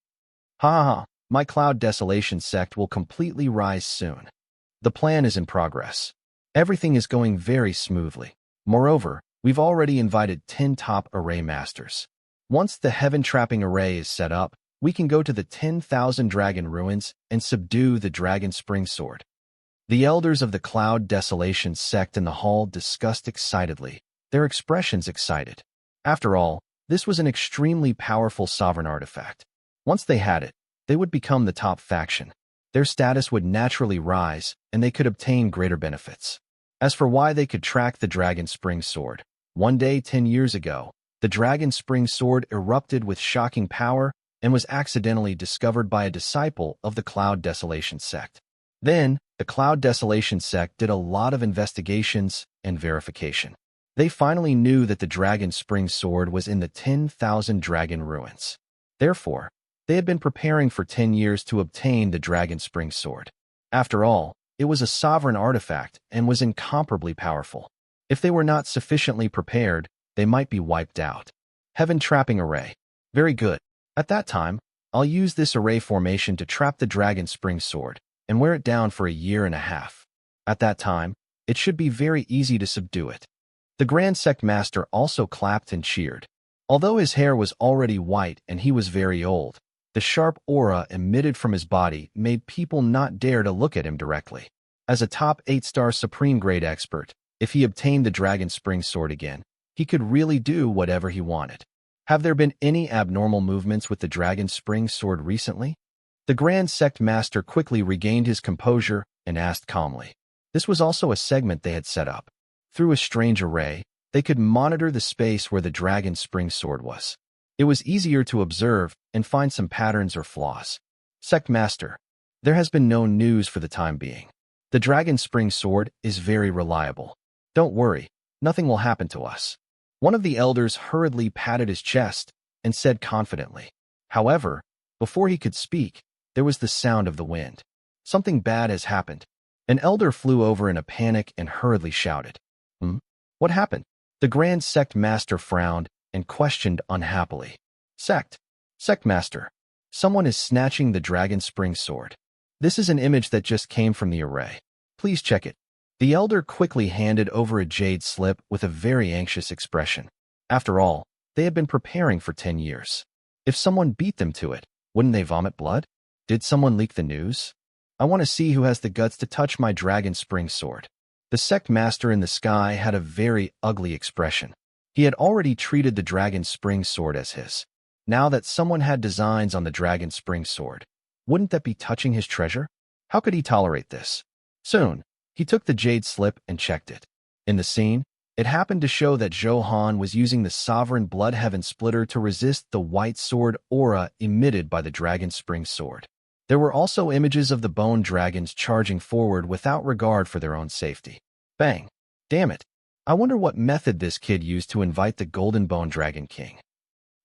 Ha ha ha, my Cloud Desolation Sect will completely rise soon. The plan is in progress. Everything is going very smoothly. Moreover, we've already invited 10 top array masters. Once the Heaven Trapping Array is set up, we can go to the 10,000 Dragon Ruins and subdue the Dragon Spring Sword." The elders of the Cloud Desolation Sect in the hall discussed excitedly, their expressions excited. After all, this was an extremely powerful sovereign artifact. Once they had it, they would become the top faction. Their status would naturally rise, and they could obtain greater benefits. As for why they could track the Dragon Spring Sword, one day 10 years ago, the Dragon Spring Sword erupted with shocking power and was accidentally discovered by a disciple of the Cloud Desolation Sect. Then, the Cloud Desolation Sect did a lot of investigations and verification. They finally knew that the Dragon Spring Sword was in the 10,000 Dragon Ruins. Therefore, they had been preparing for 10 years to obtain the Dragon Spring Sword. After all, it was a sovereign artifact and was incomparably powerful. If they were not sufficiently prepared, they might be wiped out. Heaven Trapping Array. Very good. At that time, I'll use this array formation to trap the Dragon Spring Sword and wear it down for a year and a half. At that time, it should be very easy to subdue it. The Grand Sect Master also clapped and cheered. Although his hair was already white and he was very old, the sharp aura emitted from his body made people not dare to look at him directly. As a top 8-star Supreme Grade expert, if he obtained the Dragon Spring Sword again, he could really do whatever he wanted. Have there been any abnormal movements with the Dragon Spring Sword recently? The Grand Sect Master quickly regained his composure and asked calmly. This was also a segment they had set up. Through a strange array, they could monitor the space where the Dragon Spring Sword was. It was easier to observe and find some patterns or flaws. Sect Master, there has been no news for the time being. The Dragon Spring Sword is very reliable. Don't worry, nothing will happen to us. One of the elders hurriedly patted his chest and said confidently. However, before he could speak, there was the sound of the wind. Something bad has happened. An elder flew over in a panic and hurriedly shouted. Hmm? What happened? The Grand Sect Master frowned and questioned unhappily. Sect. Sect Master. Someone is snatching the Dragon Spring Sword. This is an image that just came from the array. Please check it. The elder quickly handed over a jade slip with a very anxious expression. After all, they had been preparing for 10 years. If someone beat them to it, wouldn't they vomit blood? Did someone leak the news? I want to see who has the guts to touch my Dragon Spring Sword. The sect master in the sky had a very ugly expression. He had already treated the Dragon Spring Sword as his. Now that someone had designs on the Dragon Spring Sword, wouldn't that be touching his treasure? How could he tolerate this? Soon, he took the jade slip and checked it. In the scene, it happened to show that Zhou Han was using the Sovereign Blood Heaven Splitter to resist the white sword aura emitted by the Dragon Spring Sword. There were also images of the bone dragons charging forward without regard for their own safety. Bang! Damn it! I wonder what method this kid used to invite the Golden Bone Dragon King.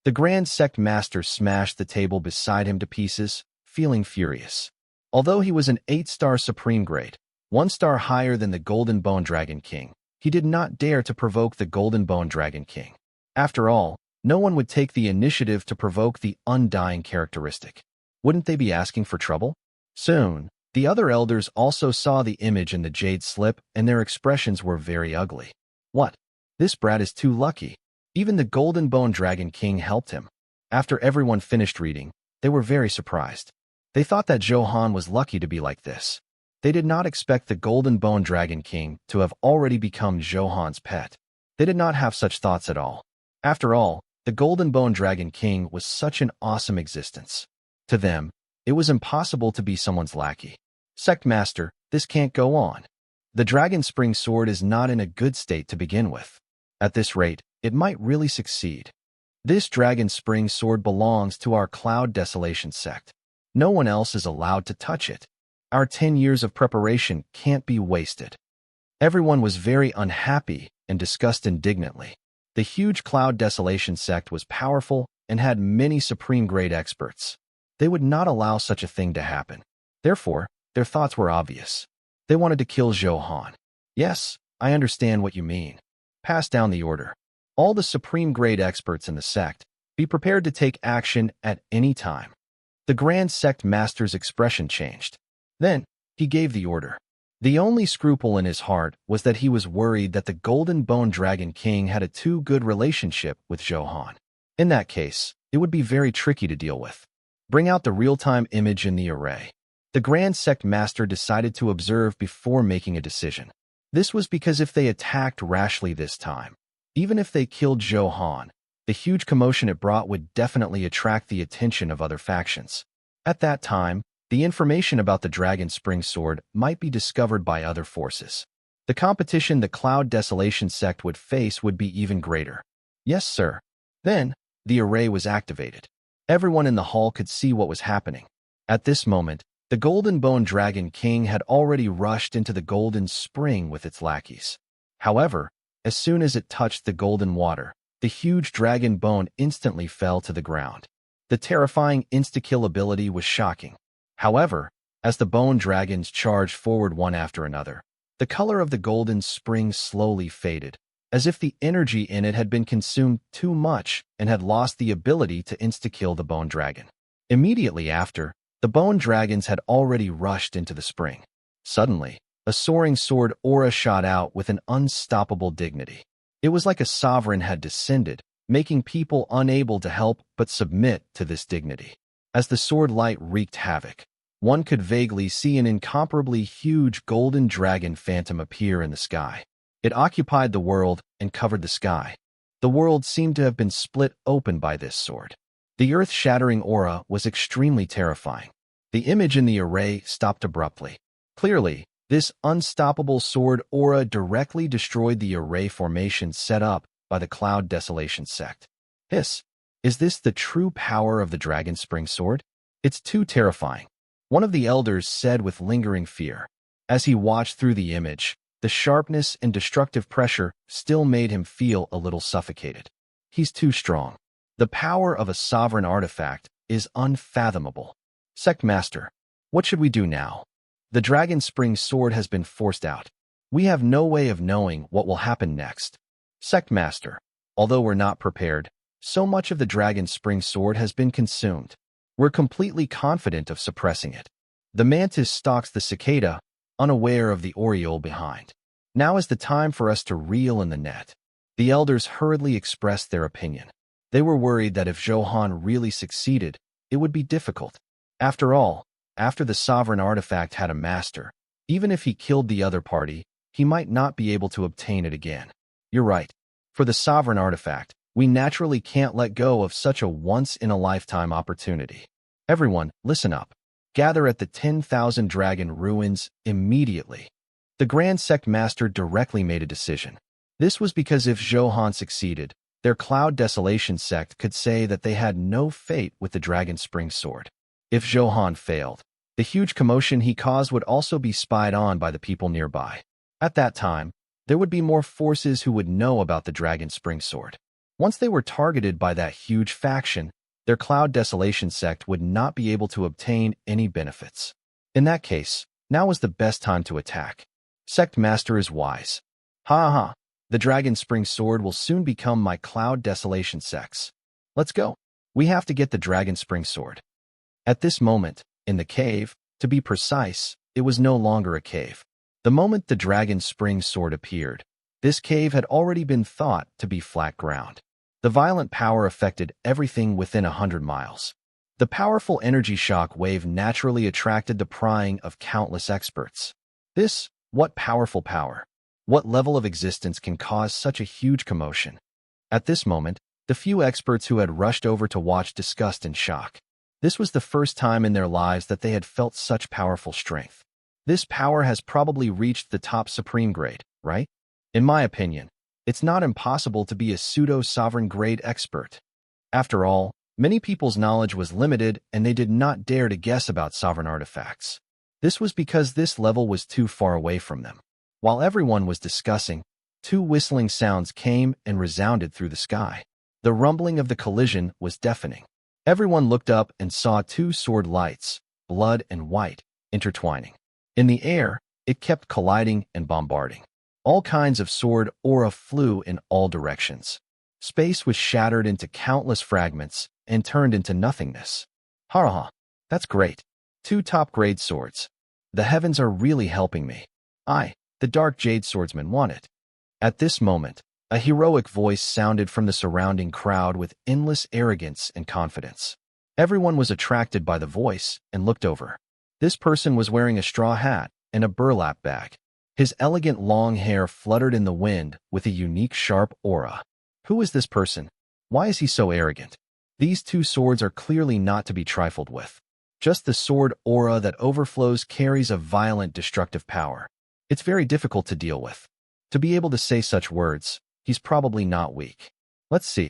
The Grand Sect Master smashed the table beside him to pieces, feeling furious. Although he was an 8-star Supreme Grade, 1 star higher than the Golden Bone Dragon King, he did not dare to provoke the Golden Bone Dragon King. After all, no one would take the initiative to provoke the undying characteristic. Wouldn't they be asking for trouble? Soon, the other elders also saw the image in the jade slip and their expressions were very ugly. What? This brat is too lucky. Even the Golden Bone Dragon King helped him. After everyone finished reading, they were very surprised. They thought that Zhou Han was lucky to be like this. They did not expect the Golden Bone Dragon King to have already become Zhou Han's pet. They did not have such thoughts at all. After all, the Golden Bone Dragon King was such an awesome existence. To them, it was impossible to be someone's lackey. Sect Master, this can't go on. The Dragon Spring Sword is not in a good state to begin with. At this rate, it might really succeed. This Dragon Spring Sword belongs to our Cloud Desolation sect. No one else is allowed to touch it. Our 10 years of preparation can't be wasted. Everyone was very unhappy and discussed indignantly. The huge Cloud Desolation sect was powerful and had many supreme-grade experts. They would not allow such a thing to happen. Therefore, their thoughts were obvious. They wanted to kill Zhou Han. Yes, I understand what you mean. Pass down the order. All the supreme-grade experts in the sect, be prepared to take action at any time. The Grand Sect Master's expression changed. Then, he gave the order. The only scruple in his heart was that he was worried that the Golden Bone Dragon King had a too good relationship with Zhou Han. In that case, it would be very tricky to deal with. Bring out the real-time image in the array. The Grand Sect Master decided to observe before making a decision. This was because if they attacked rashly this time, even if they killed Zhou Han, the huge commotion it brought would definitely attract the attention of other factions. At that time, the information about the Dragon Spring Sword might be discovered by other forces. The competition the Cloud Desolation sect would face would be even greater. Yes, sir. Then, the array was activated. Everyone in the hall could see what was happening. At this moment, the Golden Bone Dragon King had already rushed into the Golden Spring with its lackeys. However, as soon as it touched the golden water, the huge dragon bone instantly fell to the ground. The terrifying insta-kill ability was shocking. However, as the bone dragons charged forward one after another, the color of the Golden Spring slowly faded, as if the energy in it had been consumed too much and had lost the ability to insta-kill the bone dragon. Immediately after, the bone dragons had already rushed into the spring. Suddenly, a soaring sword aura shot out with an unstoppable dignity. It was like a sovereign had descended, making people unable to help but submit to this dignity. As the sword light wreaked havoc, one could vaguely see an incomparably huge golden dragon phantom appear in the sky. It occupied the world and covered the sky. The world seemed to have been split open by this sword. The earth-shattering aura was extremely terrifying. The image in the array stopped abruptly. Clearly, this unstoppable sword aura directly destroyed the array formation set up by the Cloud Desolation sect. Is this the true power of the Dragon Spring Sword? It's too terrifying. One of the elders said with lingering fear. As he watched through the image, the sharpness and destructive pressure still made him feel a little suffocated. He's too strong. The power of a sovereign artifact is unfathomable. Sect Master, what should we do now? The dragon spring sword has been forced out. We have no way of knowing what will happen next. Sect Master, although we're not prepared, so much of the dragon spring sword has been consumed. We're completely confident of suppressing it. The mantis stalks the cicada, unaware of the oriole behind. Now is the time for us to reel in the net. The elders hurriedly expressed their opinion. They were worried that if Zhou Han really succeeded, it would be difficult. After all, after the sovereign artifact had a master, even if he killed the other party, he might not be able to obtain it again. You're right. For the sovereign artifact, we naturally can't let go of such a once-in-a-lifetime opportunity. Everyone, listen up. Gather at the 10,000 Dragon Ruins immediately. The Grand Sect Master directly made a decision. This was because if Zhou Han succeeded, their Cloud Desolation sect could say that they had no fate with the Dragon Spring Sword. If Zhou Han failed, the huge commotion he caused would also be spied on by the people nearby. At that time, there would be more forces who would know about the Dragon Spring Sword. Once they were targeted by that huge faction, their Cloud Desolation sect would not be able to obtain any benefits. In that case, now was the best time to attack. Sect Master is wise. Ha ha, the Dragon Spring Sword will soon become my Cloud Desolation sects. Let's go. We have to get the Dragon Spring Sword. At this moment, in the cave, to be precise, it was no longer a cave. The moment the Dragon Spring Sword appeared, this cave had already been thought to be flat ground. The violent power affected everything within 100 miles. The powerful energy shock wave naturally attracted the prying of countless experts. What powerful power? What level of existence can cause such a huge commotion? At this moment, the few experts who had rushed over to watch discussed in shock. This was the first time in their lives that they had felt such powerful strength. This power has probably reached the top supreme grade, right? In my opinion, it's not impossible to be a pseudo-sovereign grade expert. After all, many people's knowledge was limited and they did not dare to guess about sovereign artifacts. This was because this level was too far away from them. While everyone was discussing, two whistling sounds came and resounded through the sky. The rumbling of the collision was deafening. Everyone looked up and saw two sword lights, blood and white, intertwining. In the air, it kept colliding and bombarding. All kinds of sword aura flew in all directions. Space was shattered into countless fragments and turned into nothingness. Ha, that's great. Two top-grade swords. The heavens are really helping me. The Dark Jade Swordsman, want it. At this moment, a heroic voice sounded from the surrounding crowd with endless arrogance and confidence. Everyone was attracted by the voice and looked over. This person was wearing a straw hat and a burlap bag. His elegant long hair fluttered in the wind with a unique sharp aura. Who is this person? Why is he so arrogant? These two swords are clearly not to be trifled with. Just the sword aura that overflows carries a violent destructive power. It's very difficult to deal with. To be able to say such words, he's probably not weak. Let's see.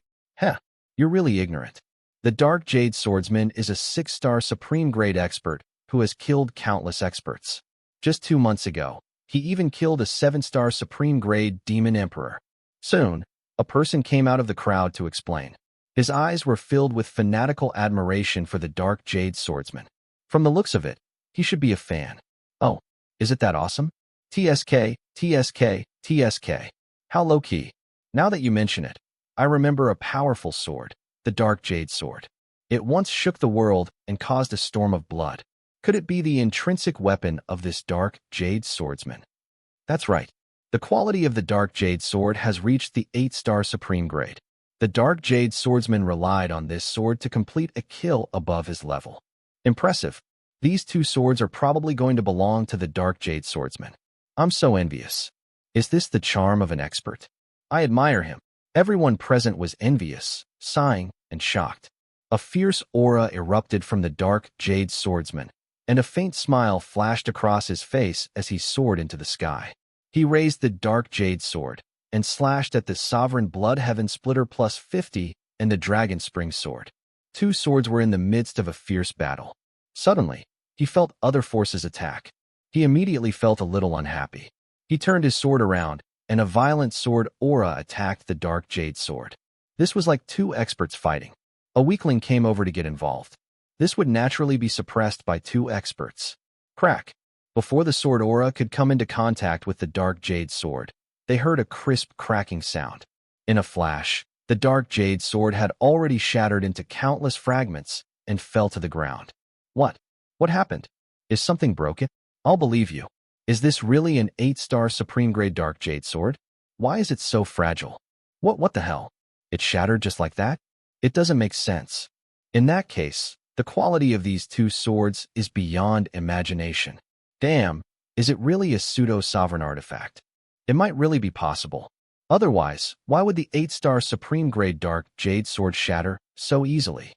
You're really ignorant. The Dark Jade Swordsman is a 6-star supreme grade expert who has killed countless experts. Just 2 months ago, he even killed a 7-star supreme grade demon emperor. Soon, a person came out of the crowd to explain. His eyes were filled with fanatical admiration for the Dark Jade Swordsman. From the looks of it, he should be a fan. Oh, is it that awesome? TSK, TSK, TSK. How low-key. Now that you mention it, I remember a powerful sword, the Dark Jade Sword. It once shook the world and caused a storm of blood. Could it be the intrinsic weapon of this Dark Jade Swordsman? That's right. The quality of the Dark Jade Sword has reached the 8-star supreme grade. The Dark Jade Swordsman relied on this sword to complete a kill above his level. Impressive. These two swords are probably going to belong to the Dark Jade Swordsman. I'm so envious. Is this the charm of an expert? I admire him. Everyone present was envious, sighing, and shocked. A fierce aura erupted from the Dark Jade Swordsman, and a faint smile flashed across his face as he soared into the sky. He raised the Dark Jade Sword and slashed at the Sovereign Blood Heaven Splitter plus 50 and the Dragon Spring Sword. Two swords were in the midst of a fierce battle. Suddenly, he felt other forces attack. He immediately felt a little unhappy. He turned his sword around, and a violent sword aura attacked the Dark Jade Sword. This was like two experts fighting. A weakling came over to get involved. This would naturally be suppressed by two experts. Crack. Before the sword aura could come into contact with the dark jade sword, they heard a crisp cracking sound. In a flash, the dark jade sword had already shattered into countless fragments and fell to the ground. What? What happened? Is something broken? I'll believe you. Is this really an 8-star supreme grade dark jade sword? Why is it so fragile? What the hell? It shattered just like that? It doesn't make sense. In that case, the quality of these two swords is beyond imagination. Damn, is it really a pseudo-sovereign artifact? It might really be possible. Otherwise, why would the 8-star supreme grade dark jade sword shatter so easily?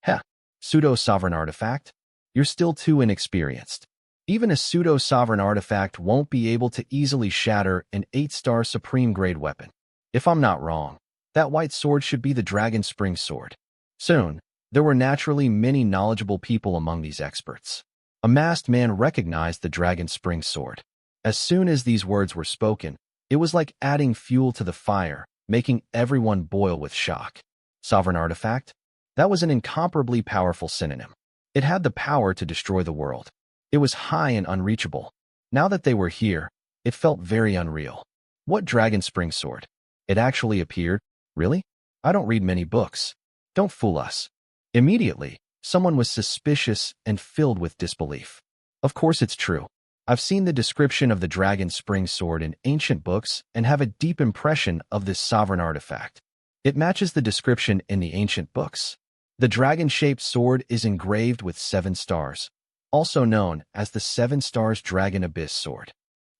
Heh, pseudo-sovereign artifact? You're still too inexperienced. Even a pseudo-sovereign artifact won't be able to easily shatter an 8-star supreme grade weapon. If I'm not wrong, that white sword should be the Dragon Spring Sword. Soon, there were naturally many knowledgeable people among these experts. A masked man recognized the Dragon Spring Sword. As soon as these words were spoken, it was like adding fuel to the fire, making everyone boil with shock. Sovereign artifact? That was an incomparably powerful synonym. It had the power to destroy the world. It was high and unreachable. Now that they were here, it felt very unreal. What Dragon Spring Sword? It actually appeared? Really? I don't read many books. Don't fool us. Immediately, someone was suspicious and filled with disbelief. Of course it's true. I've seen the description of the Dragon Spring Sword in ancient books and have a deep impression of this sovereign artifact. It matches the description in the ancient books. The dragon-shaped sword is engraved with 7 stars, also known as the 7 Stars Dragon Abyss Sword.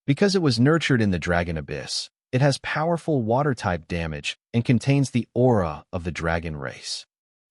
Because it was nurtured in the Dragon Abyss, it has powerful water-type damage and contains the aura of the dragon race.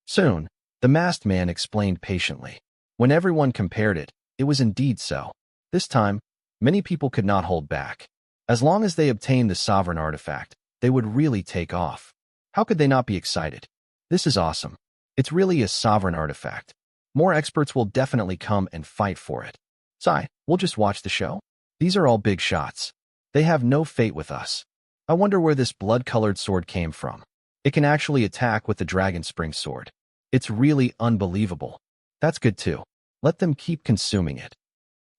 Soon, the masked man explained patiently. When everyone compared it, it was indeed so. This time, many people could not hold back. As long as they obtained the sovereign artifact, they would really take off. How could they not be excited? This is awesome. It's really a sovereign artifact. More experts will definitely come and fight for it. Sai, we'll just watch the show? These are all big shots. They have no fate with us. I wonder where this blood-colored sword came from. It can actually attack with the Dragon Spring Sword. It's really unbelievable. That's good too. Let them keep consuming it.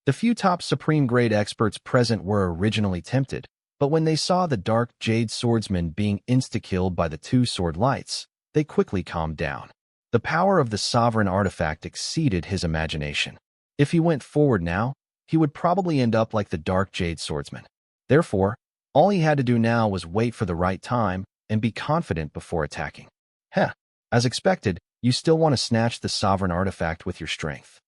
The few top supreme grade experts present were originally tempted, but when they saw the dark jade swordsman being insta-killed by the 2 sword lights, they quickly calmed down. The power of the sovereign artifact exceeded his imagination. If he went forward now, he would probably end up like the dark jade swordsman. Therefore, all he had to do now was wait for the right time and be confident before attacking. Heh, as expected, you still want to snatch the sovereign artifact with your strength.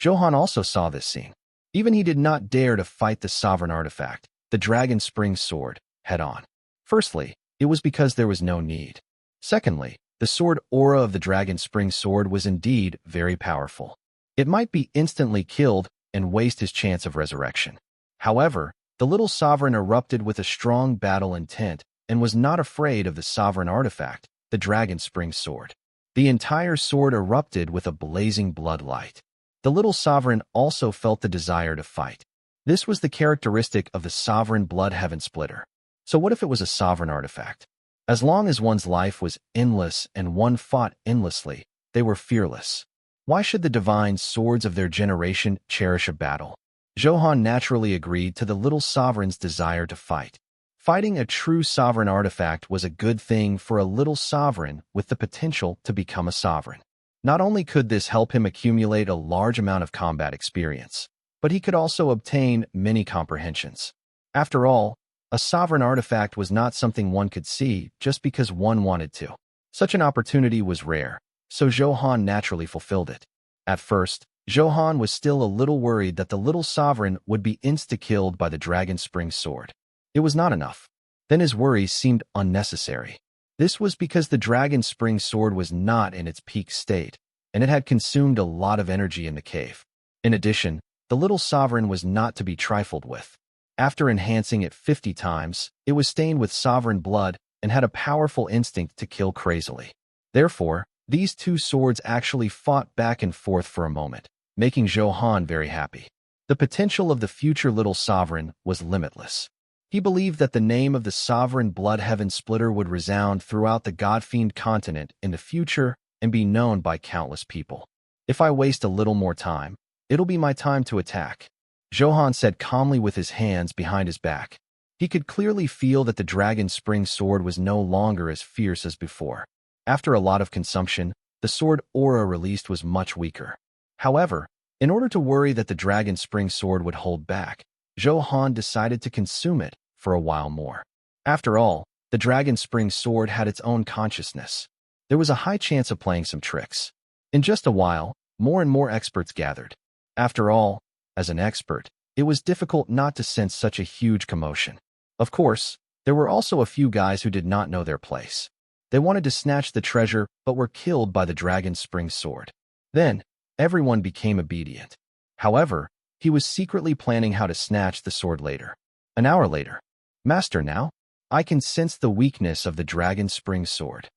Zhou Han also saw this scene. Even he did not dare to fight the sovereign artifact, the Dragon Spring Sword, head-on. Firstly, it was because there was no need. Secondly, the sword aura of the Dragon Spring Sword was indeed very powerful. It might be instantly killed and waste his chance of resurrection. However, the little sovereign erupted with a strong battle intent and was not afraid of the sovereign artifact, the Dragon Spring Sword. The entire sword erupted with a blazing blood light. The little sovereign also felt the desire to fight. This was the characteristic of the sovereign blood heaven splitter. So what if it was a sovereign artifact? As long as one's life was endless and one fought endlessly, they were fearless. Why should the divine swords of their generation cherish a battle? Zhou Han naturally agreed to the little sovereign's desire to fight. Fighting a true sovereign artifact was a good thing for a little sovereign with the potential to become a sovereign. Not only could this help him accumulate a large amount of combat experience, but he could also obtain many comprehensions. After all, a sovereign artifact was not something one could see just because one wanted to. Such an opportunity was rare, so Zhou Han naturally fulfilled it. At first, Zhou Han was still a little worried that the little sovereign would be insta-killed by the Dragon Spring Sword. It was not enough. Then his worries seemed unnecessary. This was because the Dragon Spring Sword was not in its peak state, and it had consumed a lot of energy in the cave. In addition, the little sovereign was not to be trifled with. After enhancing it 50 times, it was stained with sovereign blood and had a powerful instinct to kill crazily. Therefore, these 2 swords actually fought back and forth for a moment, making Zhou Han very happy. The potential of the future little sovereign was limitless. He believed that the name of the sovereign blood heaven splitter would resound throughout the God-fiend continent in the future and be known by countless people. If I waste a little more time, it'll be my time to attack. Zhou Han said calmly with his hands behind his back. He could clearly feel that the dragon spring sword was no longer as fierce as before. After a lot of consumption, the sword aura released was much weaker. However, in order to worry that the dragon spring sword would hold back, Zhou Han decided to consume it for a while more. After all, the dragon spring sword had its own consciousness. There was a high chance of playing some tricks. In just a while, more and more experts gathered. After all, as an expert, it was difficult not to sense such a huge commotion. Of course, there were also a few guys who did not know their place. They wanted to snatch the treasure but were killed by the dragon spring sword. Then, everyone became obedient. However, he was secretly planning how to snatch the sword later. An hour later. Master, now, I can sense the weakness of the dragon spring sword.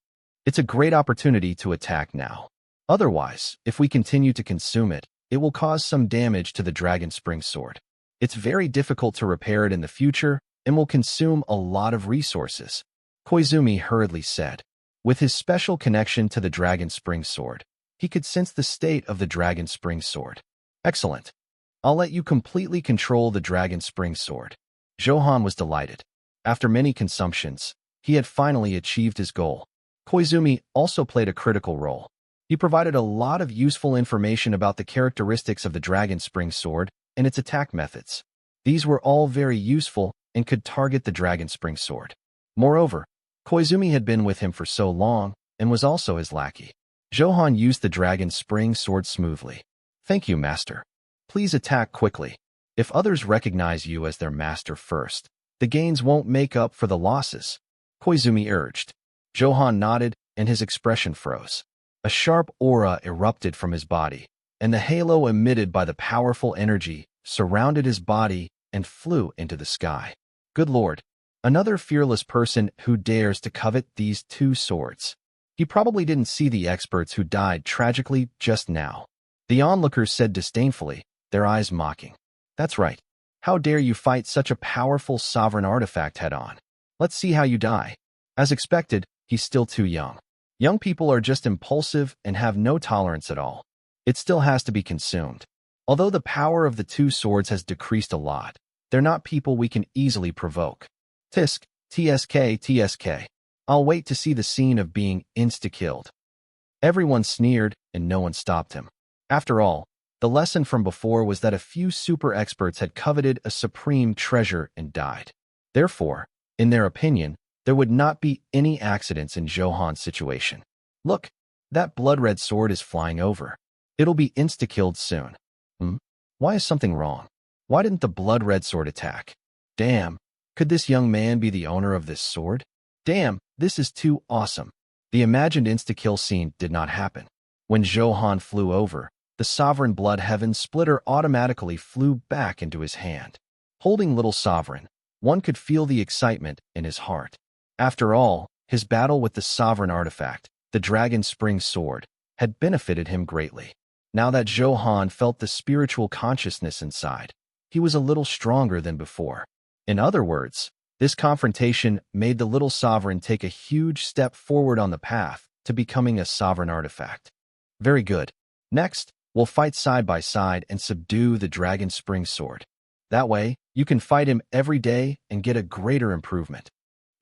It's a great opportunity to attack now. Otherwise, if we continue to consume it, it will cause some damage to the dragon spring sword. It's very difficult to repair it in the future and will consume a lot of resources, Koizumi hurriedly said. With his special connection to the dragon spring sword, he could sense the state of the dragon spring sword. Excellent. I'll let you completely control the dragon spring sword. Zhou Han was delighted. After many consumptions, he had finally achieved his goal. Koizumi also played a critical role. He provided a lot of useful information about the characteristics of the dragon spring sword and its attack methods. These were all very useful and could target the dragon spring sword. Moreover, Koizumi had been with him for so long and was also his lackey. Zhou Han used the dragon spring sword smoothly. Thank you, master. Please attack quickly. If others recognize you as their master first, the gains won't make up for the losses, Koizumi urged. Zhou Han nodded and his expression froze. A sharp aura erupted from his body, and the halo emitted by the powerful energy surrounded his body and flew into the sky. Good Lord, another fearless person who dares to covet these two swords. He probably didn't see the experts who died tragically just now. The onlookers said disdainfully, their eyes mocking. That's right. How dare you fight such a powerful sovereign artifact head-on? Let's see how you die. As expected, he's still too young. Young people are just impulsive and have no tolerance at all. It still has to be consumed. Although the power of the two swords has decreased a lot, they're not people we can easily provoke. Tisk, TSK. I'll wait to see the scene of being insta-killed. Everyone sneered and no one stopped him. After all, the lesson from before was that a few super experts had coveted a supreme treasure and died. Therefore, in their opinion, there would not be any accidents in Zhou Han's situation. Look, that blood-red sword is flying over. It'll be insta-killed soon. Why is something wrong? Why didn't the blood-red sword attack? Damn, could this young man be the owner of this sword? Damn, this is too awesome. The imagined insta-kill scene did not happen. When Zhou Han flew over, the sovereign blood heaven splitter automatically flew back into his hand. Holding little sovereign, one could feel the excitement in his heart. After all, his battle with the sovereign artifact, the dragon spring sword, had benefited him greatly. Now that Zhou Han felt the spiritual consciousness inside, he was a little stronger than before. In other words, this confrontation made the little sovereign take a huge step forward on the path to becoming a sovereign artifact. Very good. Next, we'll fight side by side and subdue the dragon spring sword. That way, you can fight him every day and get a greater improvement.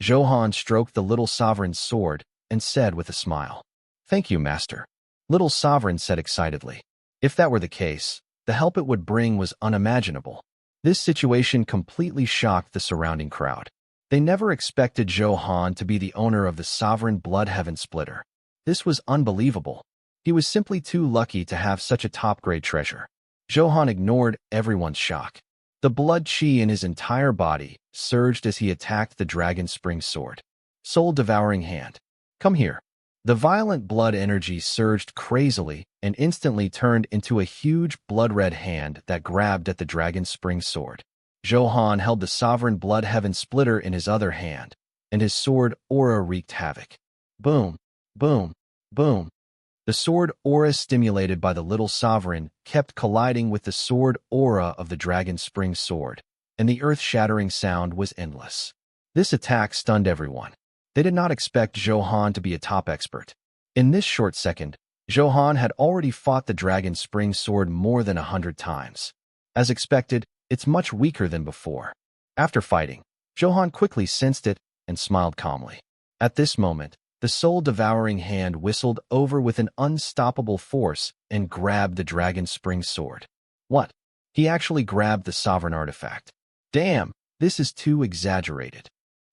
Zhou Han stroked the little sovereign's sword and said with a smile, Thank you, master. Little sovereign said excitedly. If that were the case, the help it would bring was unimaginable. This situation completely shocked the surrounding crowd. They never expected Zhou Han to be the owner of the sovereign blood heaven splitter. This was unbelievable. He was simply too lucky to have such a top-grade treasure. Zhou Han ignored everyone's shock. The blood chi in his entire body surged as he attacked the dragon spring sword. Soul-devouring hand. Come here. The violent blood energy surged crazily and instantly turned into a huge blood-red hand that grabbed at the dragon spring sword. Zhou Han held the sovereign blood heaven splitter in his other hand, and his sword aura wreaked havoc. Boom, boom, boom. The sword aura stimulated by the little sovereign kept colliding with the sword aura of the dragon spring sword, and the earth-shattering sound was endless. This attack stunned everyone. They did not expect Zhou Han to be a top expert. In this short second, Zhou Han had already fought the dragon spring sword more than 100 times. As expected, It's much weaker than before. After fighting, Zhou Han quickly sensed it and smiled calmly. At this moment, the soul-devouring hand whistled over with an unstoppable force and grabbed the dragon spring sword. What? He actually grabbed the sovereign artifact. Damn, this is too exaggerated.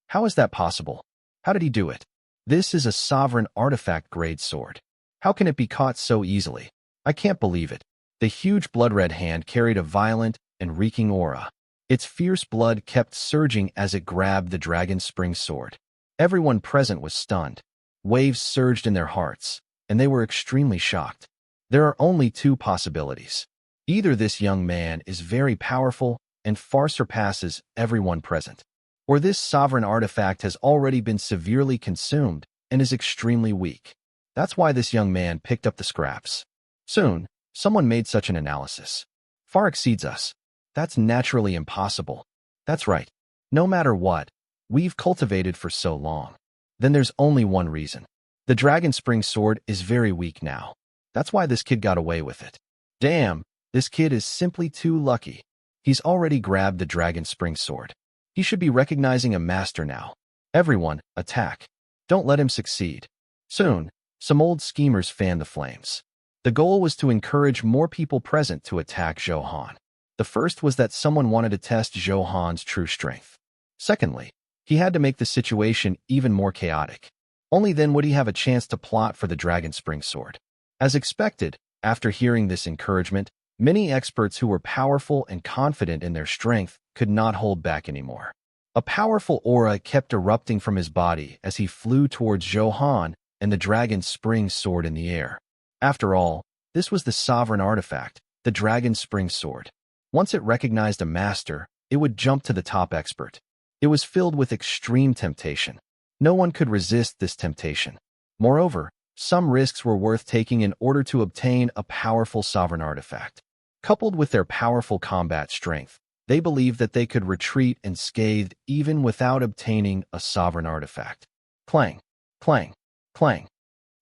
How is that possible? How did he do it? This is a sovereign artifact-grade sword. How can it be caught so easily? I can't believe it. The huge blood-red hand carried a violent and reeking aura. Its fierce blood kept surging as it grabbed the dragon spring sword. Everyone present was stunned. Waves surged in their hearts, and they were extremely shocked. There are only two possibilities. Either this young man is very powerful and far surpasses everyone present, or this sovereign artifact has already been severely consumed and is extremely weak. That's why this young man picked up the scraps. Soon, someone made such an analysis. Far exceeds us. That's naturally impossible. That's right. No matter what, we've cultivated for so long. Then there's only one reason. The dragon spring sword is very weak now. That's why this kid got away with it. Damn, this kid is simply too lucky. He's already grabbed the dragon spring sword. He should be recognizing a master now. Everyone, attack. Don't let him succeed. Soon, some old schemers fanned the flames. The goal was to encourage more people present to attack Zhou Han. The first was that someone wanted to test Zhou Han's true strength. Secondly, he had to make the situation even more chaotic. Only then would he have a chance to plot for the dragon spring sword. As expected, after hearing this encouragement, many experts who were powerful and confident in their strength could not hold back anymore. A powerful aura kept erupting from his body as he flew towards Zhou Han and the dragon spring sword in the air. After all, this was the sovereign artifact, the dragon spring sword. Once it recognized a master, it would jump to the top expert. It was filled with extreme temptation. No one could resist this temptation. Moreover, some risks were worth taking in order to obtain a powerful sovereign artifact. Coupled with their powerful combat strength, they believed that they could retreat unscathed even without obtaining a sovereign artifact. Clang, clang, clang.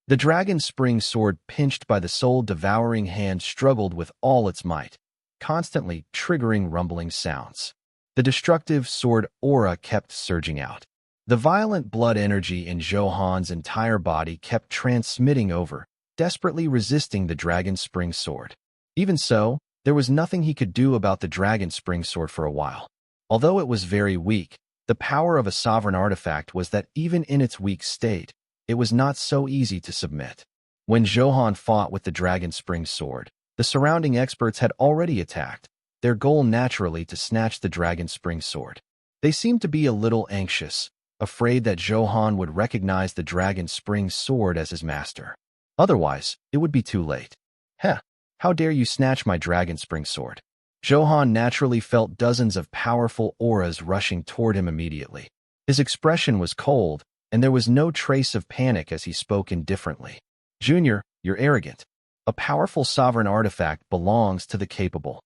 The dragon spring sword pinched by the soul-devouring hand struggled with all its might, constantly triggering rumbling sounds. The destructive sword aura kept surging out. The violent blood energy in Zhou Han's entire body kept transmitting over, desperately resisting the dragon spring sword. Even so, there was nothing he could do about the dragon spring sword for a while. Although it was very weak, the power of a sovereign artifact was that even in its weak state, it was not so easy to submit. When Zhou Han fought with the dragon spring sword, the surrounding experts had already attacked, their goal naturally to snatch the dragon spring sword. They seemed to be a little anxious, afraid that Zhou Han would recognize the dragon spring sword as his master. Otherwise, it would be too late. Heh, how dare you snatch my dragon spring sword? Zhou Han naturally felt dozens of powerful auras rushing toward him immediately. His expression was cold, and there was no trace of panic as he spoke indifferently. Junior, you're arrogant. A powerful sovereign artifact belongs to the capable.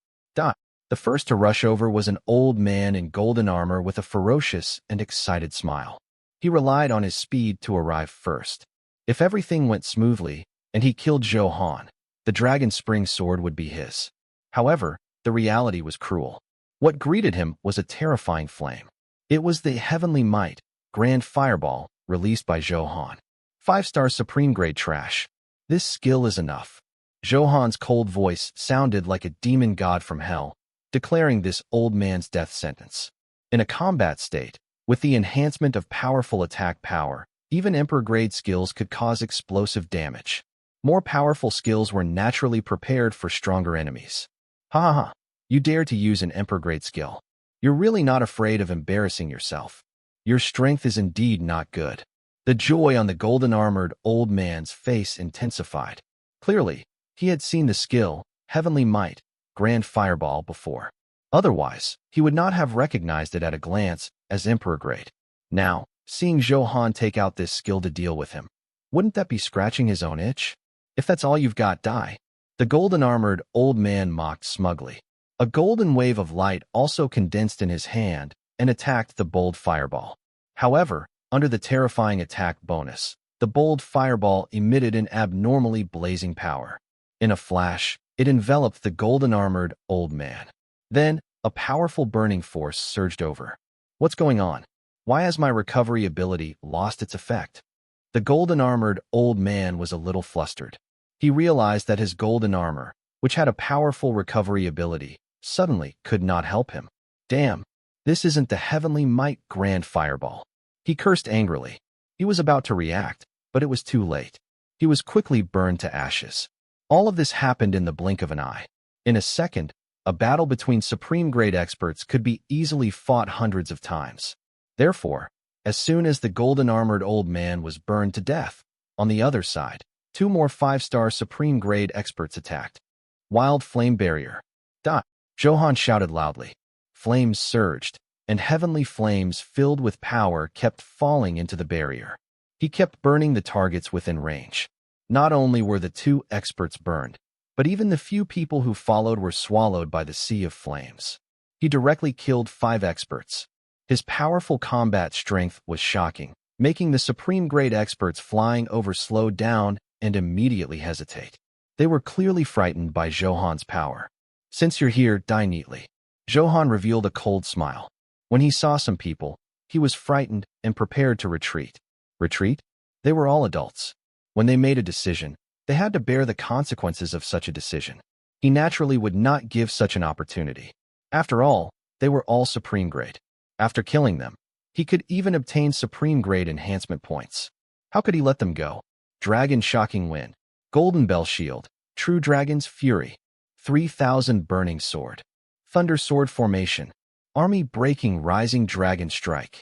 The first to rush over was an old man in golden armor with a ferocious and excited smile. He relied on his speed to arrive first. If everything went smoothly, and he killed Zhou Han, the dragon spring sword would be his. However, the reality was cruel. What greeted him was a terrifying flame. It was the heavenly might, grand fireball, released by Zhou Han. 5-star supreme grade trash. This skill is enough. Zhou Han's cold voice sounded like a demon god from hell, declaring this old man's death sentence. In a combat state, with the enhancement of powerful attack power, even Emperor-grade skills could cause explosive damage. More powerful skills were naturally prepared for stronger enemies. Ha ha ha, you dare to use an Emperor-grade skill. You're really not afraid of embarrassing yourself. Your strength is indeed not good. The joy on the golden-armored old man's face intensified. Clearly, he had seen the skill, heavenly might, grand fireball before. Otherwise, he would not have recognized it at a glance as Emperor-grade. Now, seeing Zhou Han take out this skill to deal with him, wouldn't that be scratching his own itch? If that's all you've got, die. The golden-armored old man mocked smugly. A golden wave of light also condensed in his hand and attacked the bold fireball. However, under the terrifying attack bonus, the bold fireball emitted an abnormally blazing power. In a flash, it enveloped the golden-armored old man. Then, A powerful burning force surged over. What's going on? Why has my recovery ability lost its effect? The golden-armored old man was a little flustered. He realized that his golden armor, which had a powerful recovery ability, suddenly could not help him. Damn, this isn't the heavenly might grand fireball. He cursed angrily. He was about to react, but it was too late. He was quickly burned to ashes. All of this happened in the blink of an eye. In a second, a battle between supreme-grade experts could be easily fought hundreds of times. Therefore, as soon as the golden-armored old man was burned to death, on the other side, 2 more 5-star supreme-grade experts attacked. Wild flame barrier. Zhou Han shouted loudly. Flames surged, and heavenly flames filled with power kept falling into the barrier. He kept burning the targets within range. Not only were the 2 experts burned, but even the few people who followed were swallowed by the sea of flames. He directly killed 5 experts. His powerful combat strength was shocking, making the supreme-grade experts flying over slow down and immediately hesitate. They were clearly frightened by Zhou Han's power. Since you're here, die neatly. Zhou Han revealed a cold smile. When he saw some people, he was frightened and prepared to retreat. Retreat? They were all adults. When they made a decision, they had to bear the consequences of such a decision. He naturally would not give such an opportunity. After all, they were all supreme grade. After killing them, he could even obtain supreme grade enhancement points. How could he let them go? Dragon Shocking Wind, Golden Bell Shield, True Dragon's Fury, 3000 Burning Sword, Thunder Sword Formation, Army Breaking Rising Dragon Strike.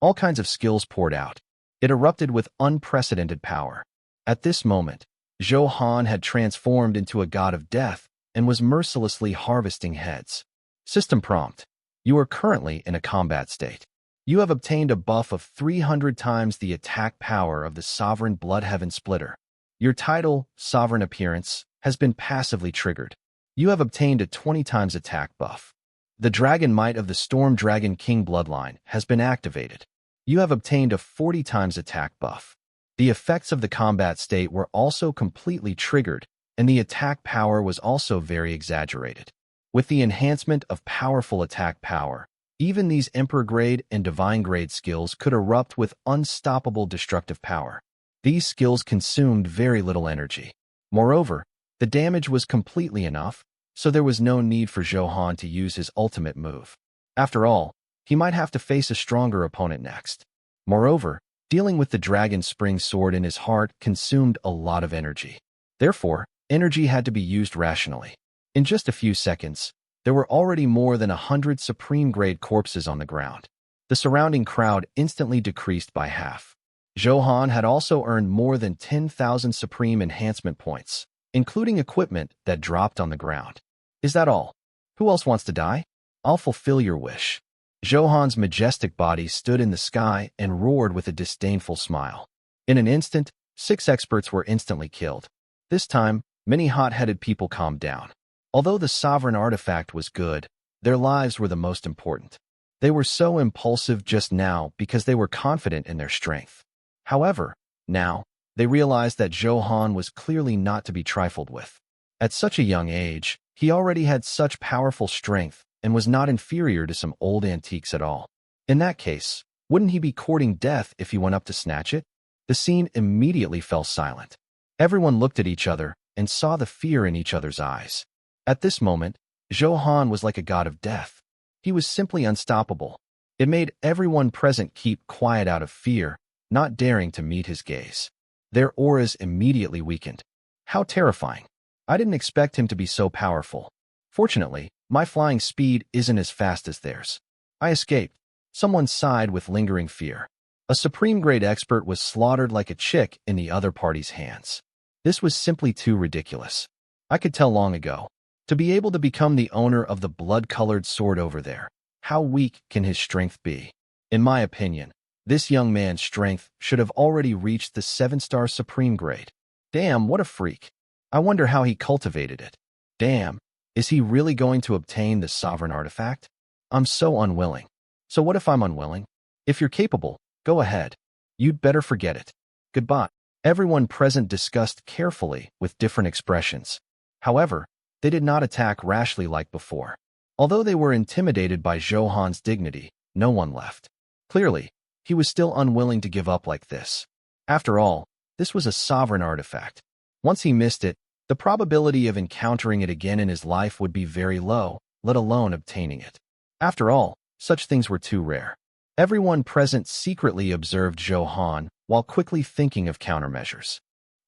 All kinds of skills poured out. It erupted with unprecedented power. At this moment, Zhou Han had transformed into a god of death and was mercilessly harvesting heads. System prompt. You are currently in a combat state. You have obtained a buff of 300 times the attack power of the Sovereign Bloodheaven Splitter. Your title, Sovereign Appearance, has been passively triggered. You have obtained a 20 times attack buff. The Dragon Might of the Storm Dragon King Bloodline has been activated. You have obtained a 40 times attack buff. The effects of the combat state were also completely triggered, and the attack power was also very exaggerated. With the enhancement of powerful attack power, even these Emperor Grade and Divine Grade skills could erupt with unstoppable destructive power. These skills consumed very little energy. Moreover, the damage was completely enough, so there was no need for Zhou Han to use his ultimate move. After all, he might have to face a stronger opponent next. Moreover, dealing with the Dragon Spring Sword in his heart consumed a lot of energy. Therefore, energy had to be used rationally. In just a few seconds, there were already more than 100 supreme-grade corpses on the ground. The surrounding crowd instantly decreased by half. Zhou Han had also earned more than 10,000 supreme enhancement points, including equipment that dropped on the ground. Is that all? Who else wants to die? I'll fulfill your wish. Zhou Han's majestic body stood in the sky and roared with a disdainful smile. In an instant, 6 experts were instantly killed. This time, many hot-headed people calmed down. Although the sovereign artifact was good, their lives were the most important. They were so impulsive just now because they were confident in their strength. However, now, they realized that Zhou Han was clearly not to be trifled with. At such a young age, he already had such powerful strength and was not inferior to some old antiques at all. In that case, wouldn't he be courting death if he went up to snatch it? The scene immediately fell silent. Everyone looked at each other and saw the fear in each other's eyes. At this moment, Zhou Han was like a god of death. He was simply unstoppable. It made everyone present keep quiet out of fear, not daring to meet his gaze. Their auras immediately weakened. How terrifying. I didn't expect him to be so powerful. Fortunately, my flying speed isn't as fast as theirs. I escaped. Someone sighed with lingering fear. A supreme-grade expert was slaughtered like a chick in the other party's hands. This was simply too ridiculous. I could tell long ago. To be able to become the owner of the blood-colored sword over there, how weak can his strength be? In my opinion, this young man's strength should have already reached the 7-star supreme grade. Damn, what a freak. I wonder how he cultivated it. Damn, is he really going to obtain the sovereign artifact? I'm so unwilling. So what if I'm unwilling? If you're capable, go ahead. You'd better forget it. Goodbye. Everyone present discussed carefully with different expressions. However, they did not attack rashly like before. Although they were intimidated by Zhou Han's dignity, no one left. Clearly, he was still unwilling to give up like this. After all, this was a sovereign artifact. Once he missed it, the probability of encountering it again in his life would be very low, let alone obtaining it. After all, such things were too rare. Everyone present secretly observed Zhou Han while quickly thinking of countermeasures.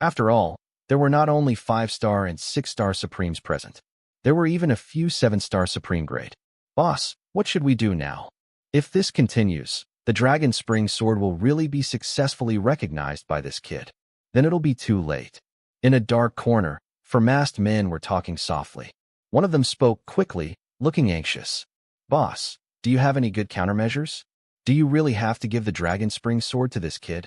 After all, there were not only 5-star and 6-star Supremes present. There were even a few 7-star Supreme grade. Boss, what should we do now? If this continues, the Dragon Spring Sword will really be successfully recognized by this kid. Then it'll be too late. In a dark corner, four masked men were talking softly. One of them spoke quickly, looking anxious. Boss, do you have any good countermeasures? Do you really have to give the Dragon Spring Sword to this kid?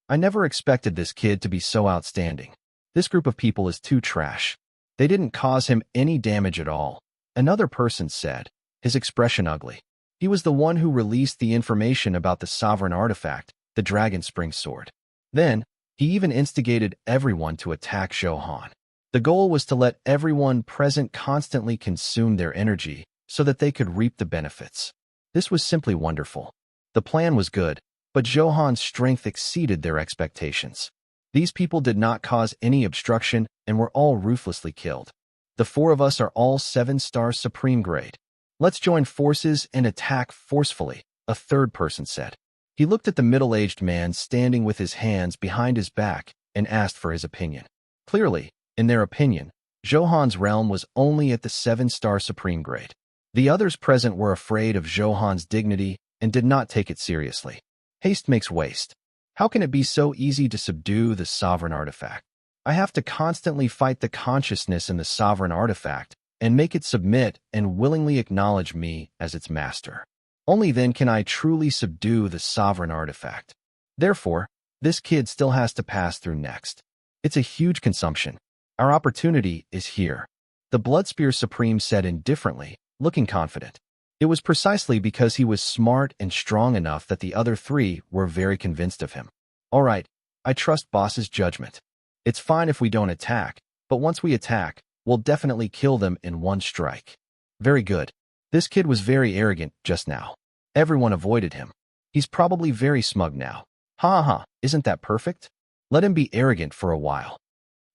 I never expected this kid to be so outstanding. This group of people is too trash. They didn't cause him any damage at all. Another person said, his expression ugly. He was the one who released the information about the sovereign artifact, the Dragon Spring Sword. Then, he even instigated everyone to attack Zhou Han. The goal was to let everyone present constantly consume their energy so that they could reap the benefits. This was simply wonderful. The plan was good, but Zhou Han's strength exceeded their expectations. These people did not cause any obstruction and were all ruthlessly killed. The four of us are all 7-star Supreme grade. Let's join forces and attack forcefully, a third person said. He looked at the middle-aged man standing with his hands behind his back and asked for his opinion. Clearly, in their opinion, Zhou Han's realm was only at the 7-star Supreme grade. The others present were afraid of Zhou Han's dignity and did not take it seriously. Haste makes waste. How can it be so easy to subdue the sovereign artifact? I have to constantly fight the consciousness in the sovereign artifact and make it submit and willingly acknowledge me as its master. Only then can I truly subdue the sovereign artifact. Therefore, this kid still has to pass through next. It's a huge consumption. Our opportunity is here. The Bloodspear Supreme said indifferently, looking confident. It was precisely because he was smart and strong enough that the other three were very convinced of him. All right, I trust boss's judgment. It's fine if we don't attack, but once we attack, we'll definitely kill them in one strike. Very good. This kid was very arrogant just now. Everyone avoided him. He's probably very smug now. Ha ha, isn't that perfect? Let him be arrogant for a while.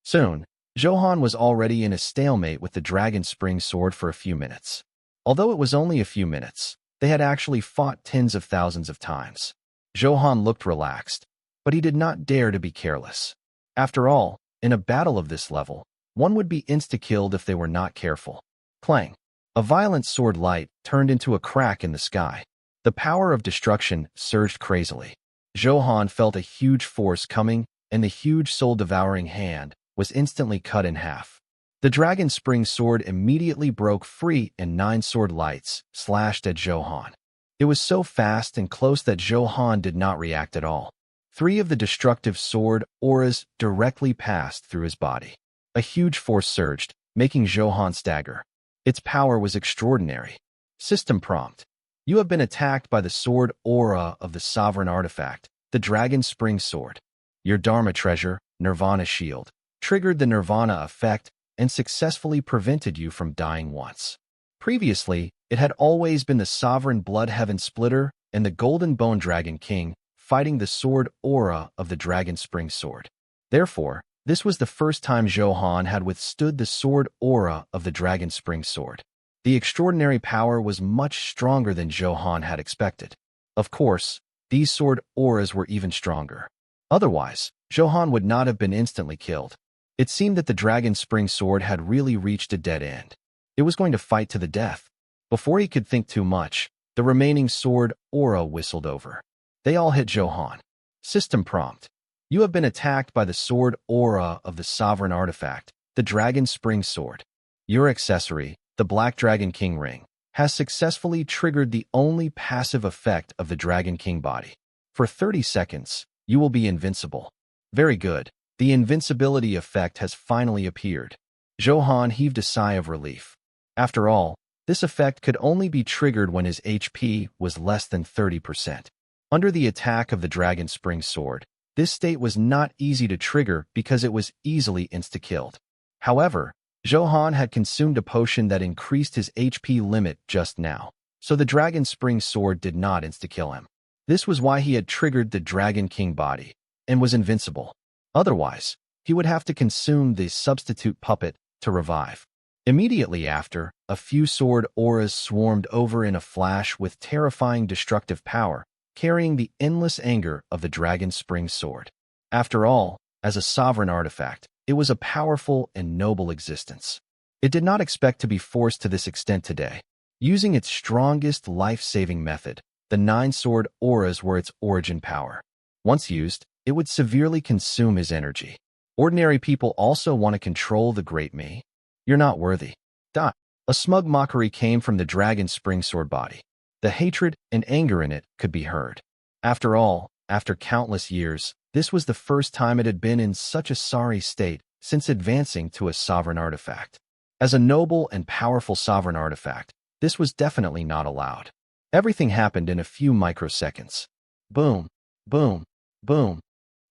Soon, Zhou Han was already in a stalemate with the Dragon Spring Sword for a few minutes. Although it was only a few minutes, they had actually fought tens of thousands of times. Zhou Han looked relaxed, but he did not dare to be careless. After all, in a battle of this level, one would be insta-killed if they were not careful. Clang! A violent sword light turned into a crack in the sky. The power of destruction surged crazily. Zhou Han felt a huge force coming, and the huge soul-devouring hand was instantly cut in half. The Dragon Spring Sword immediately broke free and 9 sword lights slashed at Zhou Han. It was so fast and close that Zhou Han did not react at all. 3 of the destructive sword auras directly passed through his body. A huge force surged, making Zhou Han stagger. Its power was extraordinary. System prompt. You have been attacked by the sword aura of the sovereign artifact, the Dragon Spring Sword. Your Dharma treasure, Nirvana Shield, triggered the Nirvana effect and successfully prevented you from dying once. Previously, it had always been the sovereign Blood Heaven Splitter and the Golden Bone Dragon King fighting the sword aura of the Dragon Spring Sword. Therefore, this was the first time Zhou Han had withstood the sword aura of the Dragon Spring Sword. The extraordinary power was much stronger than Zhou Han had expected. Of course, these sword auras were even stronger. Otherwise, Zhou Han would not have been instantly killed. It seemed that the Dragon Spring Sword had really reached a dead end. It was going to fight to the death. Before he could think too much, the remaining sword aura whistled over. They all hit Zhou Han. System prompt. You have been attacked by the sword aura of the sovereign artifact, the Dragon Spring Sword. Your accessory, the Black Dragon King Ring, has successfully triggered the only passive effect of the Dragon King body. For 30 seconds, you will be invincible. Very good. The invincibility effect has finally appeared. Zhou Han heaved a sigh of relief. After all, this effect could only be triggered when his HP was less than 30%. Under the attack of the Dragon Spring Sword, this state was not easy to trigger because it was easily insta-killed. However, Zhou Han had consumed a potion that increased his HP limit just now, so the Dragon Spring Sword did not insta-kill him. This was why he had triggered the Dragon King body and was invincible. Otherwise, he would have to consume the substitute puppet to revive. Immediately after, a few sword auras swarmed over in a flash with terrifying destructive power, carrying the endless anger of the Dragon Spring Sword. After all, as a sovereign artifact, it was a powerful and noble existence. It did not expect to be forced to this extent today. Using its strongest life-saving method, the 9 sword auras were its origin power. Once used, it would severely consume his energy. Ordinary people also want to control the great me. You're not worthy. A smug mockery came from the Dragon Spring Sword body. The hatred and anger in it could be heard. After all, after countless years, this was the first time it had been in such a sorry state since advancing to a sovereign artifact. As a noble and powerful sovereign artifact, this was definitely not allowed. Everything happened in a few microseconds. Boom, boom, boom.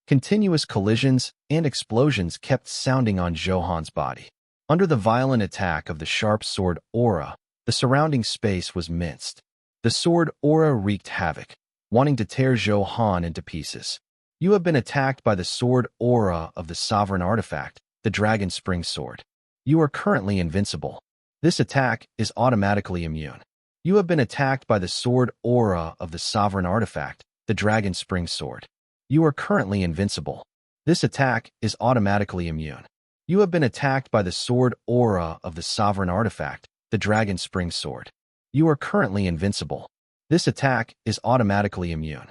Continuous collisions and explosions kept sounding on Zhou Han's body. Under the violent attack of the sharp sword aura, the surrounding space was minced. The sword aura wreaked havoc, wanting to tear Zhou Han into pieces. You have been attacked by the sword aura of the sovereign artifact, the Dragon Spring Sword. You are currently invincible. This attack is automatically immune. You have been attacked by the sword aura of the sovereign artifact, the Dragon Spring Sword. You are currently invincible. This attack is automatically immune. You have been attacked by the sword aura of the sovereign artifact, the Dragon Spring Sword. You are currently invincible. This attack is automatically immune.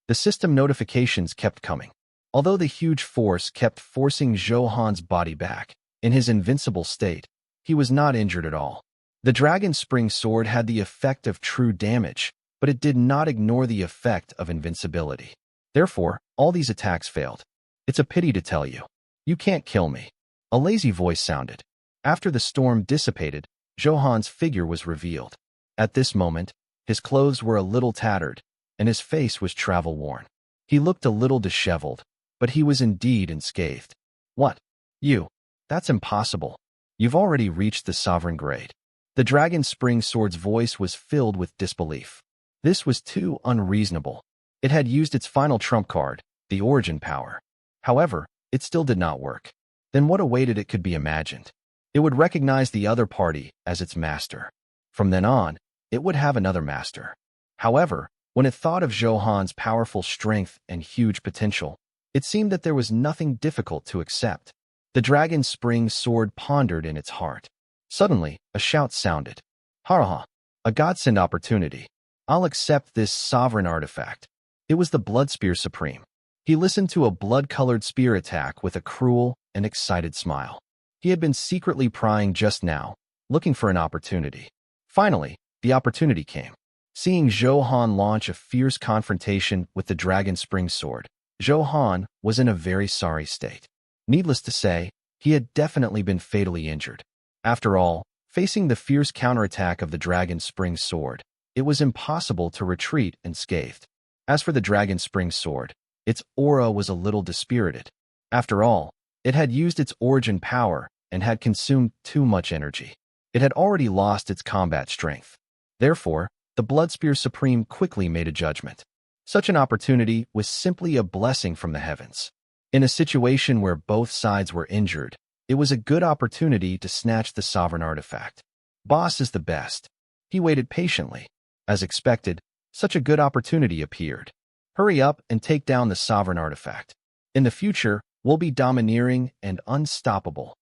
The system notifications kept coming. Although the huge force kept forcing Zhou Han's body back, in his invincible state, he was not injured at all. The Dragon Spring Sword had the effect of true damage, but it did not ignore the effect of invincibility. Therefore, all these attacks failed. It's a pity to tell you. You can't kill me. A lazy voice sounded. After the storm dissipated, Zhou Han's figure was revealed. At this moment, his clothes were a little tattered, and his face was travel-worn. He looked a little disheveled, but he was indeed unscathed. What? You? That's impossible. You've already reached the sovereign grade. The Dragon Spring Sword's voice was filled with disbelief. This was too unreasonable. It had used its final trump card, the origin power. However, it still did not work. Then what awaited it could be imagined. It would recognize the other party as its master. From then on, it would have another master. However, when it thought of Zhou Han's powerful strength and huge potential, it seemed that there was nothing difficult to accept. The Dragon Spring Sword pondered in its heart. Suddenly, a shout sounded. Ha! A godsend opportunity. I'll accept this sovereign artifact. It was the Blood Spear Supreme. He listened to a blood-colored spear attack with a cruel and excited smile. He had been secretly prying just now, looking for an opportunity. Finally, the opportunity came. Seeing Zhou Han launch a fierce confrontation with the Dragon Spring Sword, Zhou Han was in a very sorry state. Needless to say, he had definitely been fatally injured. After all, facing the fierce counterattack of the Dragon Spring Sword, it was impossible to retreat unscathed. As for the Dragon Spring Sword, its aura was a little dispirited. After all, it had used its origin power and had consumed too much energy. It had already lost its combat strength. Therefore, the Blood Spear Supreme quickly made a judgment. Such an opportunity was simply a blessing from the heavens. In a situation where both sides were injured, it was a good opportunity to snatch the sovereign artifact. Boss is the best. He waited patiently. As expected, such a good opportunity appeared. Hurry up and take down the sovereign artifact. In the future, we'll be domineering and unstoppable.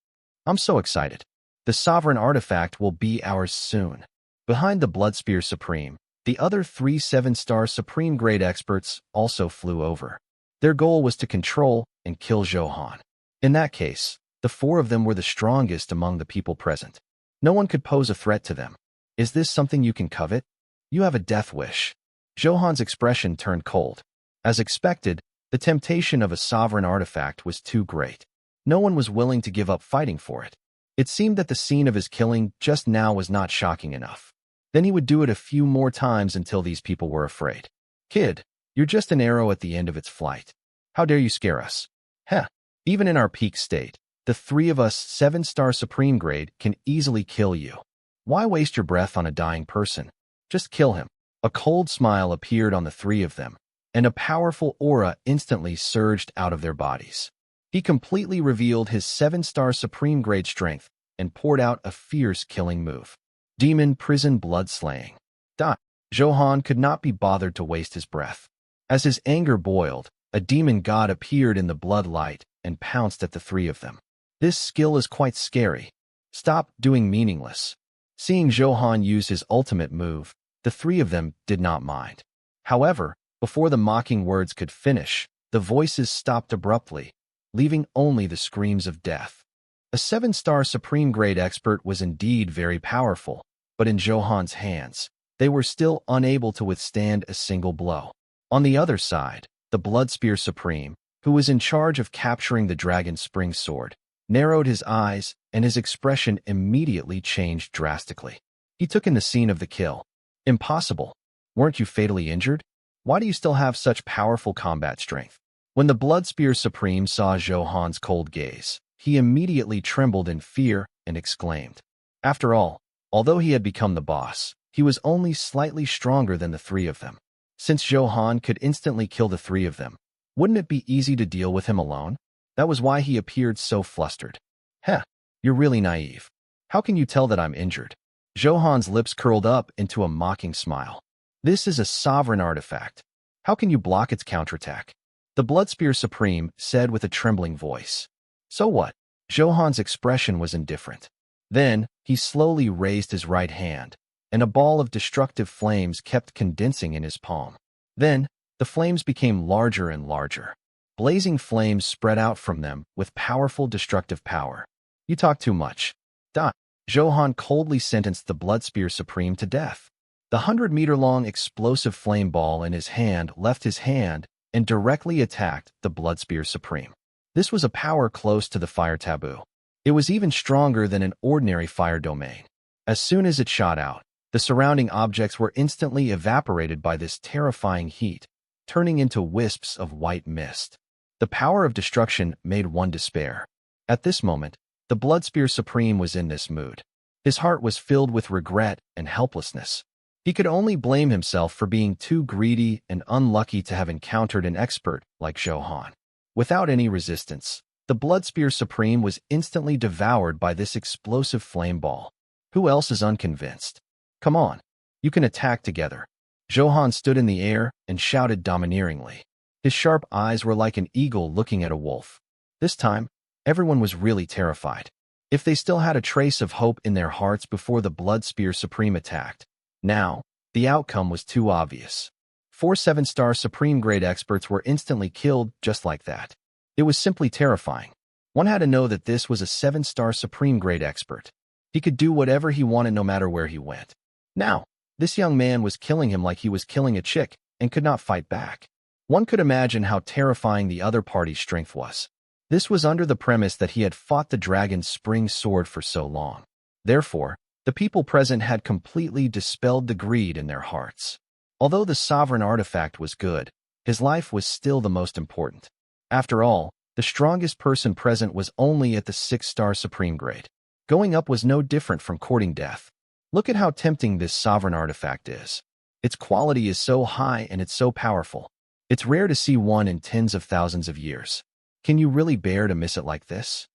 I'm so excited. The sovereign artifact will be ours soon. Behind the Blood Spear Supreme, the other 3 7-star Supreme Grade experts also flew over. Their goal was to control and kill Zhou Han. In that case, the 4 of them were the strongest among the people present. No one could pose a threat to them. Is this something you can covet? You have a death wish. Zhou Han's expression turned cold. As expected, the temptation of a sovereign artifact was too great. No one was willing to give up fighting for it. It seemed that the scene of his killing just now was not shocking enough. Then he would do it a few more times until these people were afraid. Kid, you're just an arrow at the end of its flight. How dare you scare us? Heh, even in our peak state, The three of us 7-star supreme grade can easily kill you. Why waste your breath on a dying person? Just kill him. A cold smile appeared on the three of them, and a powerful aura instantly surged out of their bodies. He completely revealed his 7-star supreme grade strength and poured out a fierce killing move. Demon Prison Blood Slaying. Zhou Han could not be bothered to waste his breath. As his anger boiled, a demon god appeared in the blood light and pounced at the three of them. This skill is quite scary. Stop doing meaningless. Seeing Zhou Han use his ultimate move, the three of them did not mind. However, before the mocking words could finish, the voices stopped abruptly, leaving only the screams of death. A 7-star supreme grade expert was indeed very powerful, but in Zhou Han's hands, they were still unable to withstand a single blow. On the other side, the Bloodspear Supreme, who was in charge of capturing the dragon's spring sword, narrowed his eyes, and his expression immediately changed drastically. He took in the scene of the kill. Impossible. Weren't you fatally injured? Why do you still have such powerful combat strength? When the Bloodspear Supreme saw Zhou Han's cold gaze, he immediately trembled in fear and exclaimed. After all, although he had become the boss, he was only slightly stronger than the three of them. Since Zhou Han could instantly kill the three of them, wouldn't it be easy to deal with him alone? That was why he appeared so flustered. Heh, you're really naive. How can you tell that I'm injured? Zhou Han's lips curled up into a mocking smile. This is a sovereign artifact. How can you block its counterattack? The Bloodspear Supreme said with a trembling voice. So what? Zhou Han's expression was indifferent. Then, he slowly raised his right hand, and a ball of destructive flames kept condensing in his palm. Then, the flames became larger and larger. Blazing flames spread out from them with powerful destructive power. You talk too much. Zhou Han coldly sentenced the Bloodspear Supreme to death. The 100-meter-long explosive flame ball in his hand left his hand and directly attacked the Bloodspear Supreme. This was a power close to the fire taboo. It was even stronger than an ordinary fire domain. As soon as it shot out, the surrounding objects were instantly evaporated by this terrifying heat, turning into wisps of white mist. The power of destruction made one despair. At this moment, the Bloodspear Supreme was in this mood. His heart was filled with regret and helplessness. He could only blame himself for being too greedy and unlucky to have encountered an expert like Zhou Han. Without any resistance, the Bloodspear Supreme was instantly devoured by this explosive flame ball. Who else is unconvinced? Come on, you can attack together. Zhou Han stood in the air and shouted domineeringly. His sharp eyes were like an eagle looking at a wolf. This time, everyone was really terrified. If they still had a trace of hope in their hearts before the Bloodspear Supreme attacked, now, the outcome was too obvious. 4 7-star supreme grade experts were instantly killed just like that. It was simply terrifying. One had to know that this was a 7-star supreme grade expert. He could do whatever he wanted no matter where he went. Now, this young man was killing him like he was killing a chick and could not fight back. One could imagine how terrifying the other party's strength was. This was under the premise that he had fought the dragon's spring sword for so long. Therefore, the people present had completely dispelled the greed in their hearts. Although the sovereign artifact was good, his life was still the most important. After all, the strongest person present was only at the 6-star supreme grade. Going up was no different from courting death. Look at how tempting this sovereign artifact is. Its quality is so high and it's so powerful. It's rare to see one in tens of thousands of years. Can you really bear to miss it like this?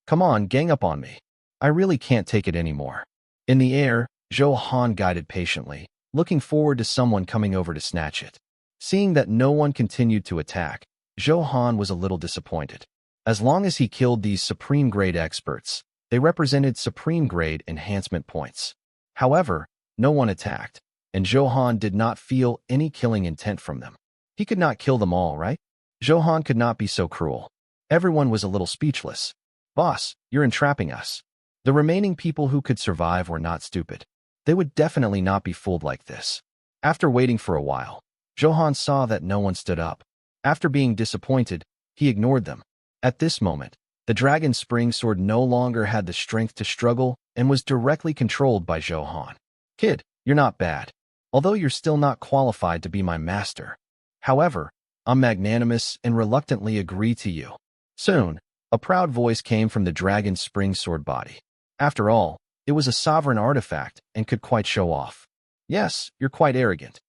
Come on, gang up on me. I really can't take it anymore. In the air, Zhou Han guided patiently, looking forward to someone coming over to snatch it. Seeing that no one continued to attack, Zhou Han was a little disappointed. As long as he killed these supreme grade experts, they represented supreme grade enhancement points. However, no one attacked, and Zhou Han did not feel any killing intent from them. He could not kill them all, right? Zhou Han could not be so cruel. Everyone was a little speechless. Boss, you're entrapping us. The remaining people who could survive were not stupid. They would definitely not be fooled like this. After waiting for a while, Zhou Han saw that no one stood up. After being disappointed, he ignored them. At this moment, the dragon's spring sword no longer had the strength to struggle and was directly controlled by Zhou Han. Kid, you're not bad, although you're still not qualified to be my master. However, I'm magnanimous and reluctantly agree to you. Soon, A proud voice came from the dragon's spring sword body. After all, it was a sovereign artifact and could quite show off. Yes, you're quite arrogant.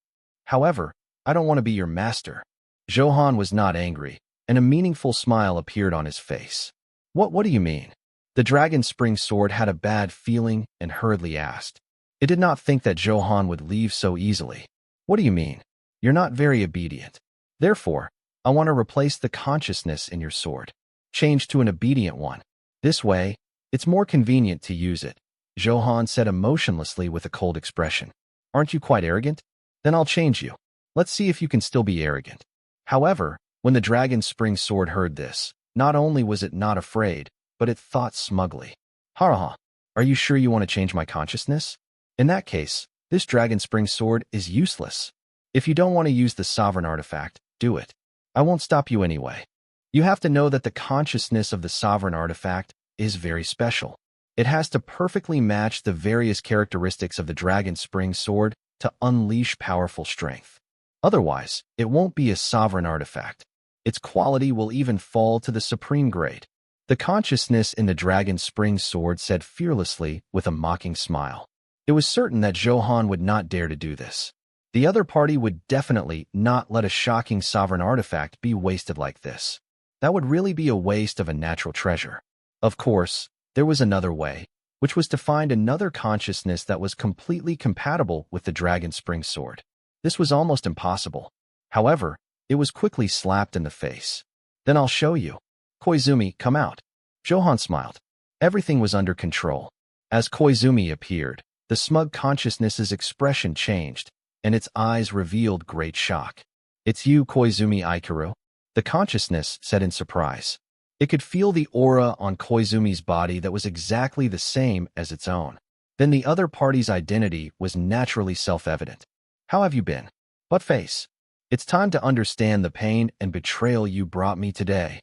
However, I don't want to be your master. Zhou Han was not angry, and a meaningful smile appeared on his face. What do you mean? The dragon's spring sword had a bad feeling and hurriedly asked. It did not think that Zhou Han would leave so easily. What do you mean? You're not very obedient. Therefore, I want to replace the consciousness in your sword. Change to an obedient one. This way, it's more convenient to use it. Zhou Han said emotionlessly with a cold expression. Aren't you quite arrogant? Then I'll change you. Let's see if you can still be arrogant. However, when the dragon's spring sword heard this, not only was it not afraid, but it thought smugly. Ha! Are you sure you want to change my consciousness? In that case, this dragon spring sword is useless. If you don't want to use the sovereign artifact, do it. I won't stop you anyway. You have to know that the consciousness of the sovereign artifact is very special. It has to perfectly match the various characteristics of the dragon spring sword to unleash powerful strength. Otherwise, it won't be a sovereign artifact. Its quality will even fall to the supreme grade. The consciousness in the dragon spring sword said fearlessly with a mocking smile. It was certain that Zhou Han would not dare to do this. The other party would definitely not let a shocking sovereign artifact be wasted like this. That would really be a waste of a natural treasure. Of course, there was another way, which was to find another consciousness that was completely compatible with the dragon spring sword. This was almost impossible. However, it was quickly slapped in the face. Then I'll show you. Koizumi, come out. Zhou Han smiled. Everything was under control. As Koizumi appeared, the smug consciousness's expression changed, and its eyes revealed great shock. It's you, Koizumi Ikaru? The consciousness said in surprise. It could feel the aura on Koizumi's body that was exactly the same as its own. Then the other party's identity was naturally self-evident. How have you been? Buttface. It's time to understand the pain and betrayal you brought me today.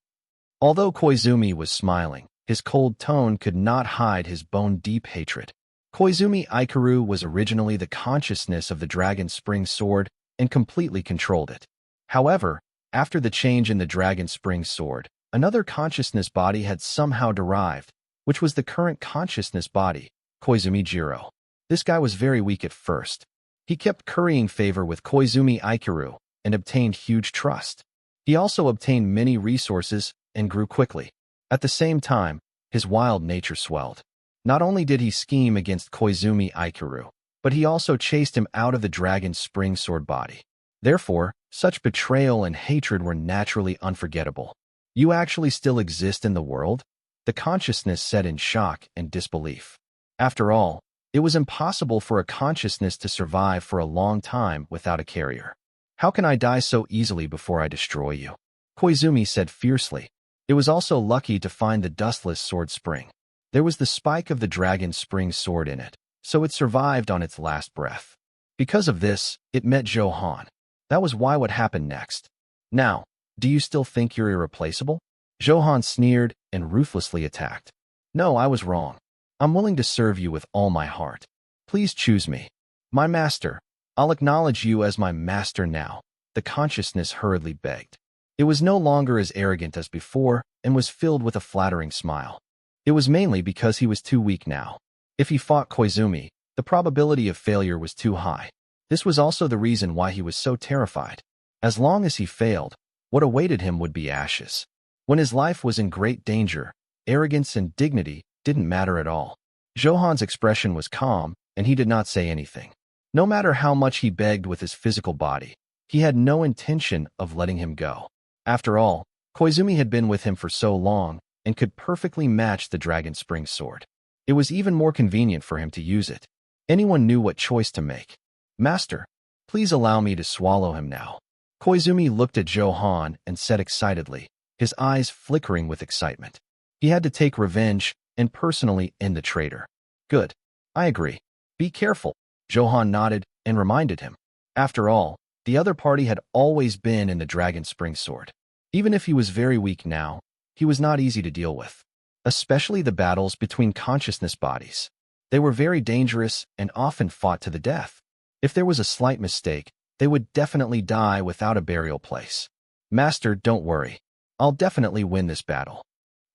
Although Koizumi was smiling, his cold tone could not hide his bone-deep hatred. Koizumi Ikaru was originally the consciousness of the dragon spring sword and completely controlled it. However, after the change in the dragon spring sword, another consciousness body had somehow derived, which was the current consciousness body, Koizumi Jiro. This guy was very weak at first. He kept currying favor with Koizumi Ikaru and obtained huge trust. He also obtained many resources and grew quickly. At the same time, his wild nature swelled. Not only did he scheme against Koizumi Ikaru, but he also chased him out of the dragon spring sword body. Therefore, such betrayal and hatred were naturally unforgettable. You actually still exist in the world? The consciousness said in shock and disbelief. After all, it was impossible for a consciousness to survive for a long time without a carrier. How can I die so easily before I destroy you? Koizumi said fiercely. It was also lucky to find the dustless sword spring. There was the spike of the dragon spring sword in it, so it survived on its last breath. Because of this, it met Zhou Han. That was why what happened next. Now, do you still think you're irreplaceable? Zhou Han sneered and ruthlessly attacked. No, I was wrong. I'm willing to serve you with all my heart. Please choose me. My master. I'll acknowledge you as my master now, the consciousness hurriedly begged. It was no longer as arrogant as before and was filled with a flattering smile. It was mainly because he was too weak now. If he fought Koizumi, the probability of failure was too high. This was also the reason why he was so terrified. As long as he failed, what awaited him would be ashes. When his life was in great danger, arrogance and dignity didn't matter at all. Zhou Han's expression was calm, and he did not say anything. No matter how much he begged with his physical body, he had no intention of letting him go. After all, Koizumi had been with him for so long and could perfectly match the dragon spring sword. It was even more convenient for him to use it. Anyone knew what choice to make. Master, please allow me to swallow him now. Koizumi looked at Zhou Han and said excitedly, his eyes flickering with excitement. He had to take revenge and personally end the traitor. Good. I agree. Be careful. Zhou Han nodded and reminded him. After all, the other party had always been in the dragon spring sword. Even if he was very weak now, he was not easy to deal with. Especially the battles between consciousness bodies. They were very dangerous and often fought to the death. If there was a slight mistake, they would definitely die without a burial place. Master, don't worry. I'll definitely win this battle.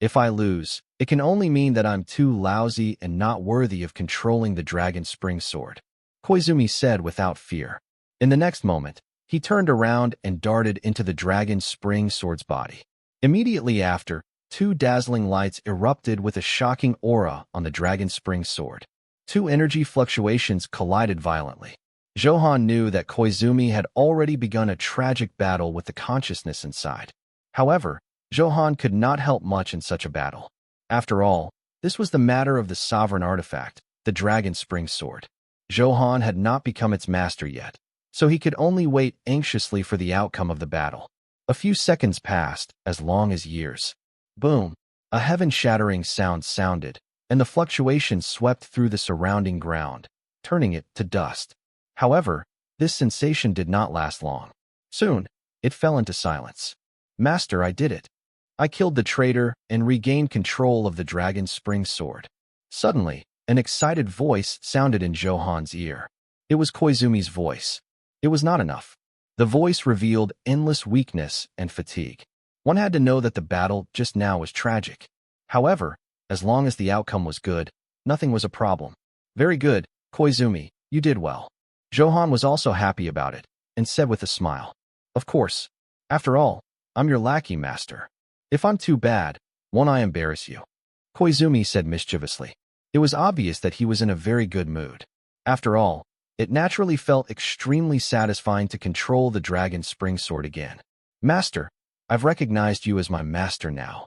If I lose, it can only mean that I'm too lousy and not worthy of controlling the dragon spring sword, Koizumi said without fear. In the next moment, he turned around and darted into the dragon spring sword's body. Immediately after, two dazzling lights erupted with a shocking aura on the dragon spring sword. Two energy fluctuations collided violently. Zhou Han knew that Koizumi had already begun a tragic battle with the consciousness inside. However, Zhou Han could not help much in such a battle. After all, this was the matter of the sovereign artifact, the dragon spring sword. Zhou Han had not become its master yet, so he could only wait anxiously for the outcome of the battle. A few seconds passed, as long as years. Boom! A heaven-shattering sound sounded, and the fluctuation swept through the surrounding ground, turning it to dust. However, this sensation did not last long. Soon, it fell into silence. Master, I did it. I killed the traitor and regained control of the dragon spring sword. Suddenly, an excited voice sounded in Zhou Han's ear. It was Koizumi's voice. It was not enough. The voice revealed endless weakness and fatigue. One had to know that the battle just now was tragic. However, as long as the outcome was good, nothing was a problem. Very good, Koizumi, you did well. Zhou Han was also happy about it, and said with a smile. Of course. After all, I'm your lackey, master. If I'm too bad, won't I embarrass you? Koizumi said mischievously. It was obvious that he was in a very good mood. After all, it naturally felt extremely satisfying to control the dragon spring sword again. Master, I've recognized you as my master now.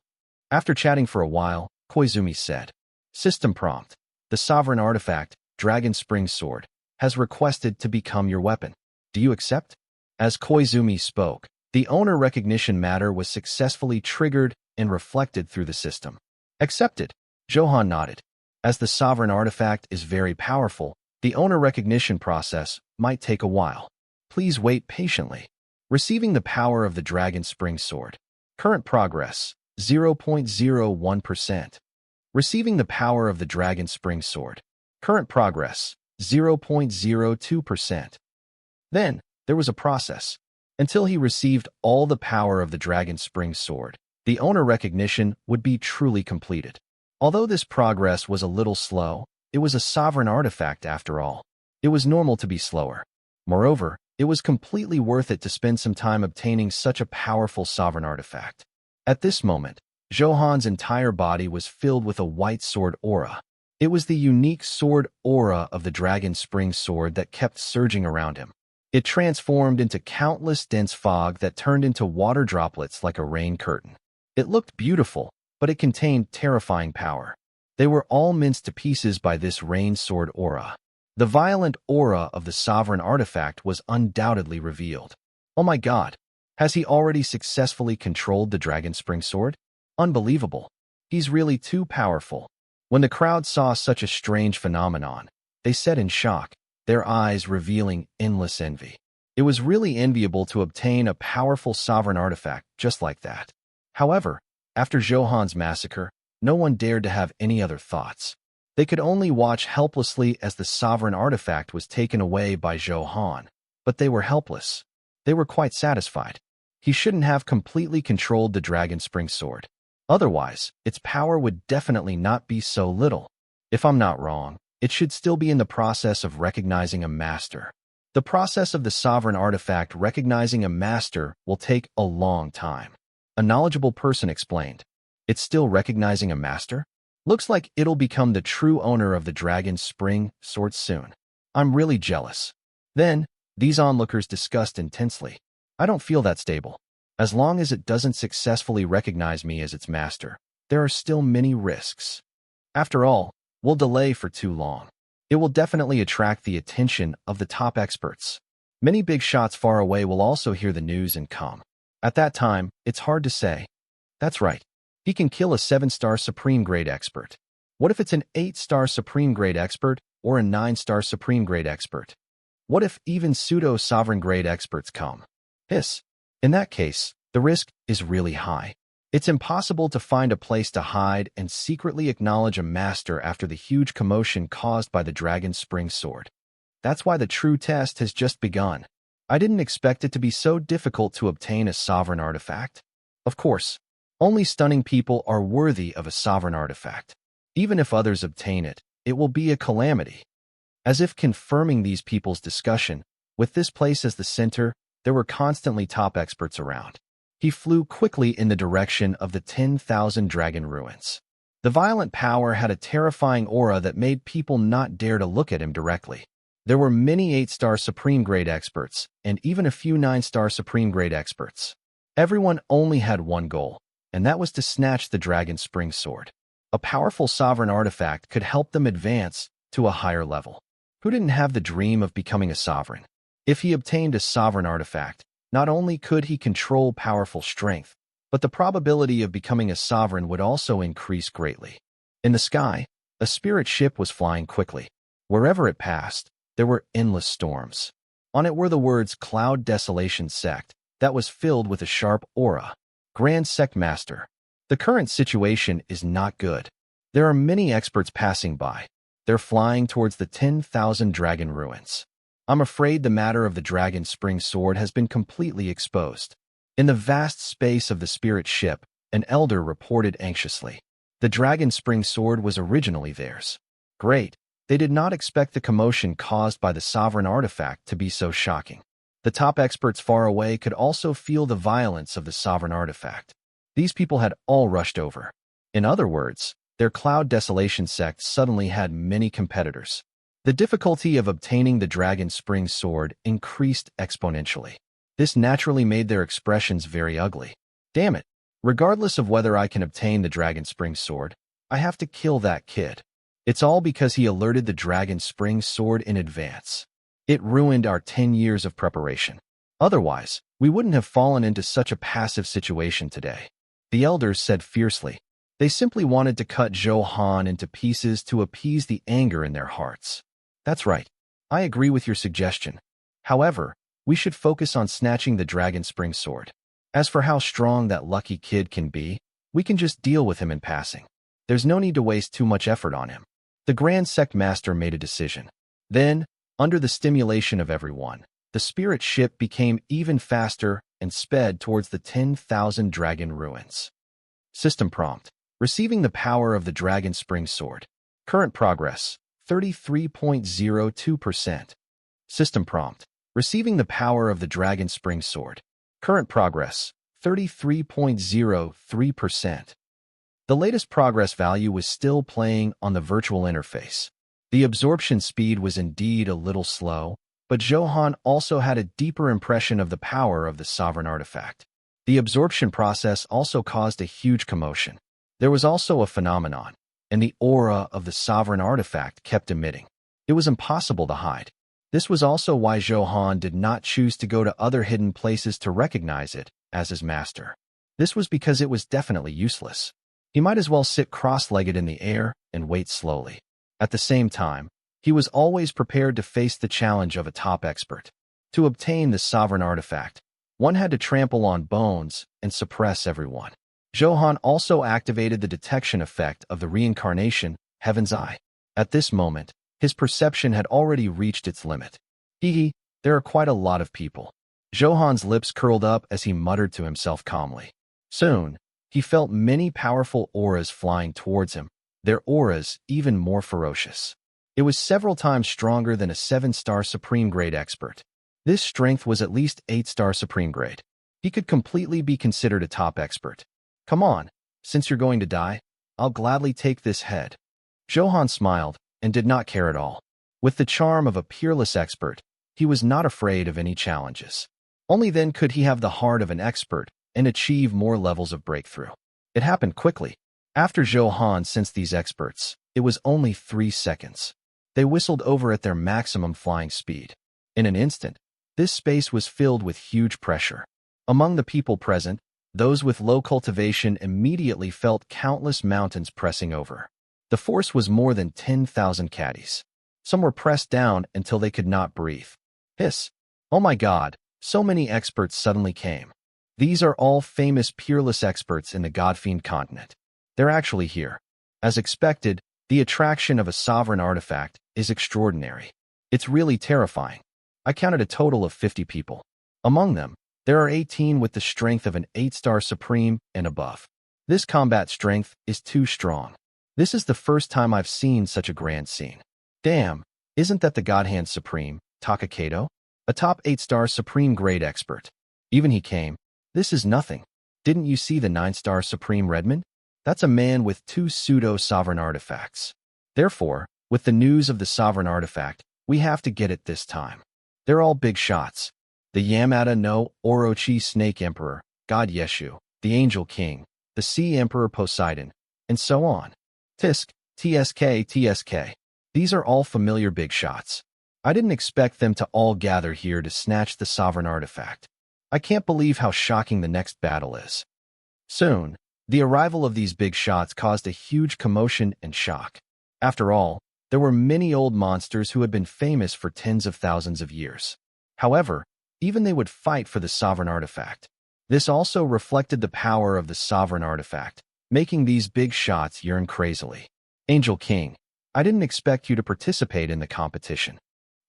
After chatting for a while, Koizumi said. System prompt. The sovereign artifact, dragon spring sword, has requested to become your weapon. Do you accept? As Koizumi spoke, the owner recognition matter was successfully triggered and reflected through the system. Accepted. Zhou Han nodded. As the sovereign artifact is very powerful, the owner recognition process might take a while. Please wait patiently. Receiving the power of the dragon spring sword. Current progress, 0.01%. Receiving the power of the dragon spring sword. Current progress, 0.02%. Then, there was a process. Until he received all the power of the dragon spring sword, the owner recognition would be truly completed. Although this progress was a little slow, it was a sovereign artifact after all. It was normal to be slower. Moreover, it was completely worth it to spend some time obtaining such a powerful sovereign artifact. At this moment, Zhou Han's entire body was filled with a white sword aura. It was the unique sword aura of the dragon spring sword that kept surging around him. It transformed into countless dense fog that turned into water droplets like a rain curtain. It looked beautiful, but it contained terrifying power. They were all minced to pieces by this rain sword aura. The violent aura of the sovereign artifact was undoubtedly revealed. Oh my god, has he already successfully controlled the dragon spring sword? Unbelievable. He's really too powerful. When the crowd saw such a strange phenomenon, they said in shock, their eyes revealing endless envy. It was really enviable to obtain a powerful sovereign artifact just like that. However, after Zhou Han's massacre, no one dared to have any other thoughts. They could only watch helplessly as the sovereign artifact was taken away by Zhou Han. But they were helpless. They were quite satisfied. He shouldn't have completely controlled the dragon spring sword. Otherwise, its power would definitely not be so little. If I'm not wrong, it should still be in the process of recognizing a master. The process of the sovereign artifact recognizing a master will take a long time. A knowledgeable person explained. It's still recognizing a master? Looks like it'll become the true owner of the dragon spring sword soon. I'm really jealous. Then, these onlookers discussed intensely. I don't feel that stable. As long as it doesn't successfully recognize me as its master, there are still many risks. After all, we'll delay for too long. It will definitely attract the attention of the top experts. Many big shots far away will also hear the news and come. At that time, it's hard to say. That's right. He can kill a 7-star Supreme Grade expert. What if it's an 8-star Supreme Grade expert or a 9-star Supreme Grade expert? What if even pseudo-sovereign grade experts come? In that case, the risk is really high. It's impossible to find a place to hide and secretly acknowledge a master after the huge commotion caused by the dragon spring sword. That's why the true test has just begun. I didn't expect it to be so difficult to obtain a sovereign artifact. Of course, Only stunning people are worthy of a sovereign artifact. Even if others obtain it, it will be a calamity. As if confirming these people's discussion, with this place as the center, there were constantly top experts around. He flew quickly in the direction of the 10,000 dragon ruins. The violent power had a terrifying aura that made people not dare to look at him directly. There were many 8-star Supreme Grade experts, and even a few 9-star Supreme Grade experts. Everyone only had one goal, and that was to snatch the Dragon Spring Sword. A powerful sovereign artifact could help them advance to a higher level. Who didn't have the dream of becoming a sovereign? If he obtained a sovereign artifact, not only could he control powerful strength, but the probability of becoming a sovereign would also increase greatly. In the sky, a spirit ship was flying quickly. Wherever it passed, there were endless storms. On it were the words Cloud Desolation Sect, that was filled with a sharp aura. Grand Sect Master. The current situation is not good. There are many experts passing by. They're flying towards the 10,000 dragon ruins. I'm afraid the matter of the Dragon Spring Sword has been completely exposed. In the vast space of the spirit ship, an elder reported anxiously. The Dragon Spring Sword was originally theirs. Great. They did not expect the commotion caused by the sovereign artifact to be so shocking. The top experts far away could also feel the violence of the sovereign artifact. These people had all rushed over. In other words, their Cloud Desolation sect suddenly had many competitors. The difficulty of obtaining the Dragon Spring Sword increased exponentially. This naturally made their expressions very ugly. Damn it! Regardless of whether I can obtain the Dragon Spring Sword, I have to kill that kid. It's all because he alerted the Dragon Spring Sword in advance. It ruined our 10 years of preparation. Otherwise, we wouldn't have fallen into such a passive situation today. The elders said fiercely. They simply wanted to cut Zhou Han into pieces to appease the anger in their hearts. That's right. I agree with your suggestion. However, we should focus on snatching the Dragon Spring Sword. As for how strong that lucky kid can be, we can just deal with him in passing. There's no need to waste too much effort on him. The Grand Sect Master made a decision. Then, under the stimulation of everyone, the spirit ship became even faster and sped towards the 10,000 dragon ruins. System prompt. Receiving the power of the Dragon Spring Sword. Current progress, 33.02%. System prompt. Receiving the power of the Dragon Spring Sword. Current progress, 33.03%. The latest progress value was still playing on the virtual interface. The absorption speed was indeed a little slow, but Zhou Han also had a deeper impression of the power of the sovereign artifact. The absorption process also caused a huge commotion. There was also a phenomenon, and the aura of the sovereign artifact kept emitting. It was impossible to hide. This was also why Zhou Han did not choose to go to other hidden places to recognize it as his master. This was because it was definitely useless. He might as well sit cross-legged in the air and wait slowly. At the same time, he was always prepared to face the challenge of a top expert. To obtain the sovereign artifact, one had to trample on bones and suppress everyone. Zhou Han also activated the detection effect of the reincarnation, Heaven's Eye. At this moment, his perception had already reached its limit. There are quite a lot of people. Zhou Han's lips curled up as he muttered to himself calmly. Soon, he felt many powerful auras flying towards him, their auras even more ferocious. It was several times stronger than a 7-star Supreme Grade expert. This strength was at least 8-star Supreme Grade. He could completely be considered a top expert. Come on, since you're going to die, I'll gladly take this head. Zhou Han smiled and did not care at all. With the charm of a peerless expert, he was not afraid of any challenges. Only then could he have the heart of an expert and achieve more levels of breakthrough. It happened quickly. After Zhou Han sensed these experts, it was only 3 seconds. They whistled over at their maximum flying speed. In an instant, this space was filled with huge pressure. Among the people present, those with low cultivation immediately felt countless mountains pressing over. The force was more than 10,000 caddies. Some were pressed down until they could not breathe. Hiss! Oh my God, so many experts suddenly came. These are all famous peerless experts in the Godfiend continent. They're actually here. As expected, the attraction of a sovereign artifact is extraordinary. It's really terrifying. I counted a total of 50 people. Among them, there are 18 with the strength of an 8-star Supreme and above. This combat strength is too strong. This is the first time I've seen such a grand scene. Damn, isn't that the God-Hand Supreme, Takakato? A top 8-star Supreme grade expert. Even he came. This is nothing. Didn't you see the 9-star Supreme Redmond? That's a man with 2 pseudo-sovereign artifacts. Therefore, with the news of the sovereign artifact, we have to get it this time. They're all big shots. The Yamada no Orochi Snake Emperor, God Yeshu, the Angel King, the Sea Emperor Poseidon, and so on. Tisk, TSK. These are all familiar big shots. I didn't expect them to all gather here to snatch the sovereign artifact. I can't believe how shocking the next battle is. Soon, the arrival of these big shots caused a huge commotion and shock. After all, there were many old monsters who had been famous for tens of thousands of years. However, even they would fight for the sovereign artifact. This also reflected the power of the sovereign artifact, making these big shots yearn crazily. Angel King, I didn't expect you to participate in the competition.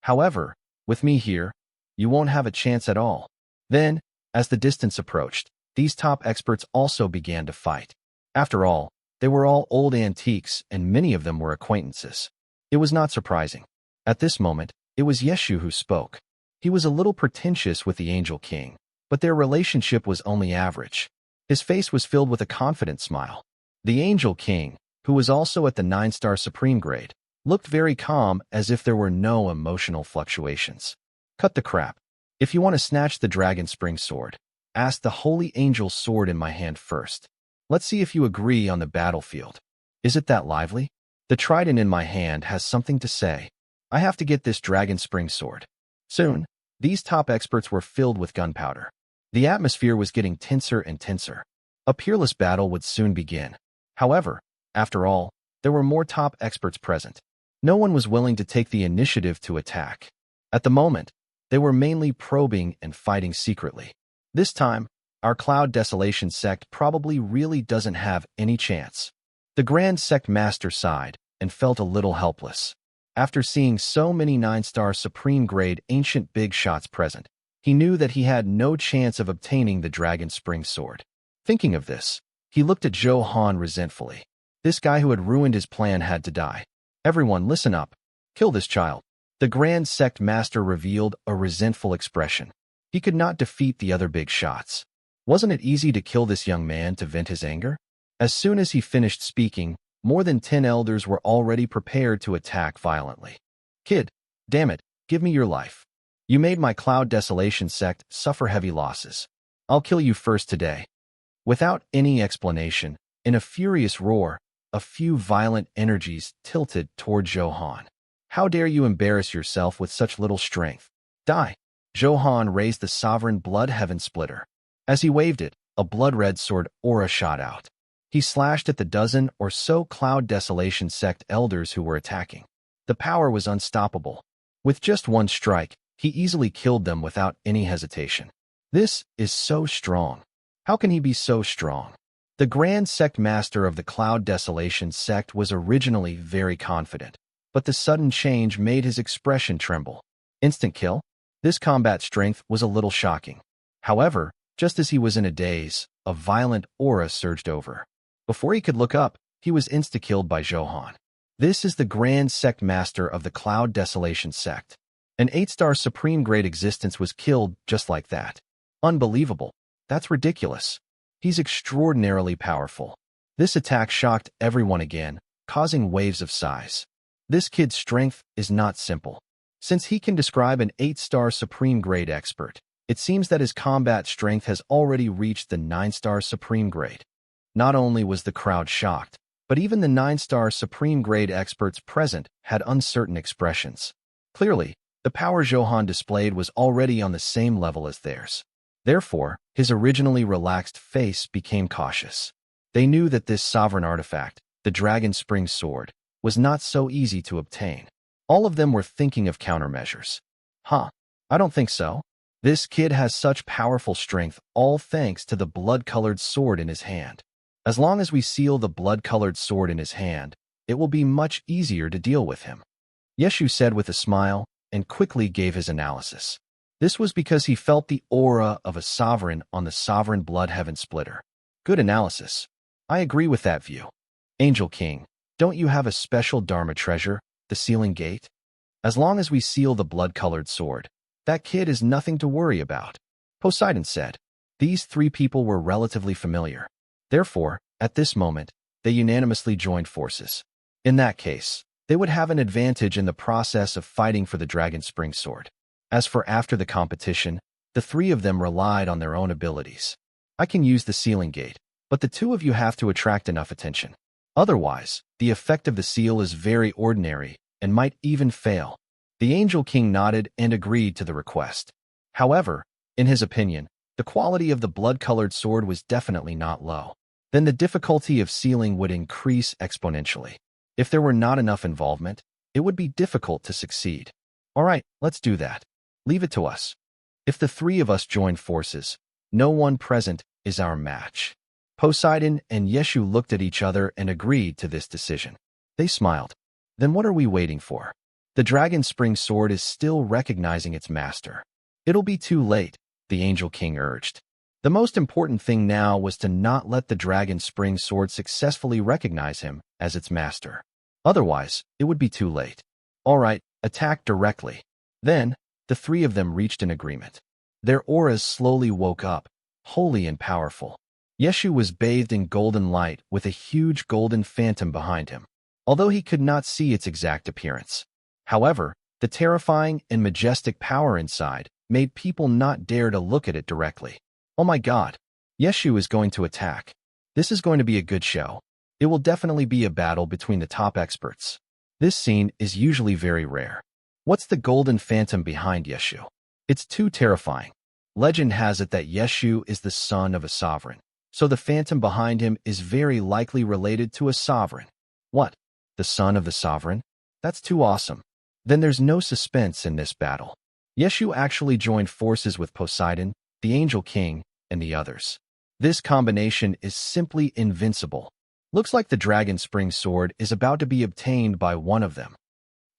However, with me here, you won't have a chance at all. Then, as the distance approached, these top experts also began to fight. After all, they were all old antiques and many of them were acquaintances. It was not surprising. At this moment, it was Yeshu who spoke. He was a little pretentious with the Angel King, but their relationship was only average. His face was filled with a confident smile. The Angel King, who was also at the 9-star Supreme grade, looked very calm as if there were no emotional fluctuations. Cut the crap. If you want to snatch the Dragon Spring Sword, ask the Holy Angel's sword in my hand first. Let's see if you agree on the battlefield. Is it that lively? The trident in my hand has something to say. I have to get this Dragon Spring Sword. Soon, these top experts were filled with gunpowder. The atmosphere was getting tenser and tenser. A peerless battle would soon begin. However, after all, there were more top experts present. No one was willing to take the initiative to attack. At the moment, they were mainly probing and fighting secretly. This time, our Cloud Desolation sect probably really doesn't have any chance. The Grand Sect Master sighed and felt a little helpless. After seeing so many 9-star Supreme grade ancient big shots present, he knew that he had no chance of obtaining the Dragon Spring Sword. Thinking of this, he looked at Zhou Han resentfully. This guy who had ruined his plan had to die. Everyone, listen up. Kill this child. The Grand Sect Master revealed a resentful expression. He could not defeat the other big shots. Wasn't it easy to kill this young man to vent his anger? As soon as he finished speaking, more than 10 elders were already prepared to attack violently. Kid, damn it, give me your life. You made my Cloud Desolation sect suffer heavy losses. I'll kill you first today. Without any explanation, in a furious roar, a few violent energies tilted toward Zhou Han. How dare you embarrass yourself with such little strength? Die! Zhou Han raised the sovereign Blood Heaven Splitter. As he waved it, a blood-red sword aura shot out. He slashed at the dozen or so Cloud Desolation sect elders who were attacking. The power was unstoppable. With just one strike, he easily killed them without any hesitation. This is so strong. How can he be so strong? The Grand Sect Master of the Cloud Desolation sect was originally very confident, but the sudden change made his expression tremble. Instant kill? This combat strength was a little shocking. However, just as he was in a daze, a violent aura surged over. Before he could look up, he was insta-killed by Zhou Han. This is the Grand Sect Master of the Cloud Desolation sect. An 8-star Supreme grade existence was killed just like that. Unbelievable. That's ridiculous. He's extraordinarily powerful. This attack shocked everyone again, causing waves of sighs. This kid's strength is not simple. Since he can describe an 8-star Supreme grade expert, it seems that his combat strength has already reached the 9-star Supreme grade. Not only was the crowd shocked, but even the 9-star Supreme grade experts present had uncertain expressions. Clearly, the power Zhou Han displayed was already on the same level as theirs. Therefore, his originally relaxed face became cautious. They knew that this sovereign artifact, the Dragon Spring Sword, was not so easy to obtain. All of them were thinking of countermeasures. I don't think so. This kid has such powerful strength, all thanks to the blood-colored sword in his hand. As long as we seal the blood-colored sword in his hand, it will be much easier to deal with him. Yeshu said with a smile, and quickly gave his analysis. This was because he felt the aura of a sovereign on the sovereign Blood Heaven Splitter. Good analysis. I agree with that view. Angel King, don't you have a special Dharma treasure, the sealing gate? As long as we seal the blood-colored sword, that kid is nothing to worry about. Poseidon said. These three people were relatively familiar. Therefore, at this moment, they unanimously joined forces. In that case, they would have an advantage in the process of fighting for the Dragon Spring Sword. As for after the competition, the three of them relied on their own abilities. I can use the sealing gate, but the two of you have to attract enough attention. Otherwise, the effect of the seal is very ordinary and might even fail. The Angel King nodded and agreed to the request. However, in his opinion, the quality of the blood-colored sword was definitely not low. Then the difficulty of sealing would increase exponentially. If there were not enough involvement, it would be difficult to succeed. All right, let's do that. Leave it to us. If the three of us join forces, no one present is our match. Poseidon and Yeshu looked at each other and agreed to this decision. They smiled. Then what are we waiting for? The Dragon Spring Sword is still recognizing its master. It'll be too late, the Angel King urged. The most important thing now was to not let the Dragon Spring Sword successfully recognize him as its master. Otherwise, it would be too late. All right, attack directly. Then, the three of them reached an agreement. Their auras slowly woke up, holy and powerful. Yeshu was bathed in golden light with a huge golden phantom behind him, although he could not see its exact appearance. However, the terrifying and majestic power inside made people not dare to look at it directly. Oh my god, Yeshu is going to attack. This is going to be a good show. It will definitely be a battle between the top experts. This scene is usually very rare. What's the golden phantom behind Yeshu? It's too terrifying. Legend has it that Yeshu is the son of a sovereign, so the phantom behind him is very likely related to a sovereign. What? The son of the sovereign? That's too awesome. Then there's no suspense in this battle. Yeshu actually joined forces with Poseidon, the Angel King, and the others. This combination is simply invincible. Looks like the Dragon Spring Sword is about to be obtained by one of them.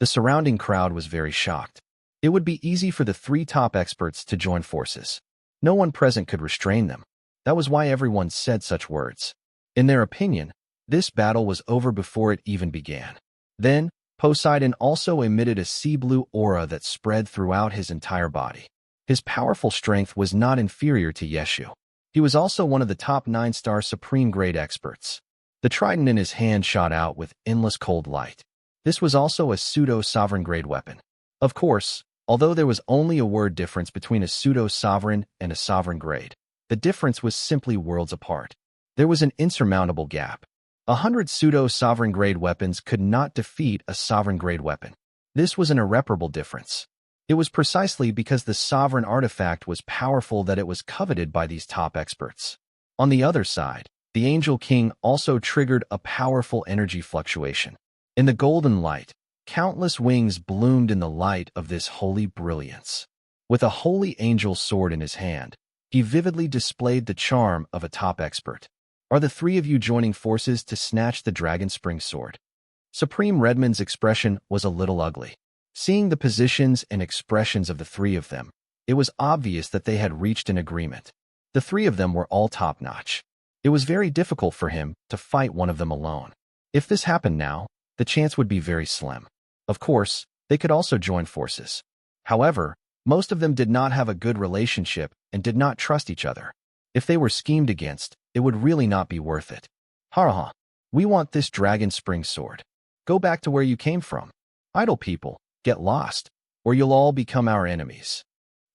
The surrounding crowd was very shocked. It would be easy for the three top experts to join forces. No one present could restrain them. That was why everyone said such words. In their opinion, this battle was over before it even began. Then, Poseidon also emitted a sea blue aura that spread throughout his entire body. His powerful strength was not inferior to Yeshu. He was also one of the top 9-star supreme-grade experts. The trident in his hand shot out with endless cold light. This was also a pseudo-sovereign-grade weapon. Of course, although there was only a word difference between a pseudo-sovereign and a sovereign-grade, the difference was simply worlds apart. There was an insurmountable gap. 100 pseudo-sovereign-grade weapons could not defeat a sovereign-grade weapon. This was an irreparable difference. It was precisely because the sovereign artifact was powerful that it was coveted by these top experts. On the other side, the Angel King also triggered a powerful energy fluctuation. In the golden light, countless wings bloomed in the light of this holy brilliance. With a holy angel sword in his hand, he vividly displayed the charm of a top expert. Are the three of you joining forces to snatch the Dragon Spring Sword? Supreme Redmond's expression was a little ugly. Seeing the positions and expressions of the three of them, it was obvious that they had reached an agreement. The three of them were all top-notch. It was very difficult for him to fight one of them alone. If this happened now, the chance would be very slim. Of course, they could also join forces. However, most of them did not have a good relationship and did not trust each other. If they were schemed against, it would really not be worth it. Ha! We want this Dragon Spring Sword. Go back to where you came from. Idle people, get lost, or you'll all become our enemies.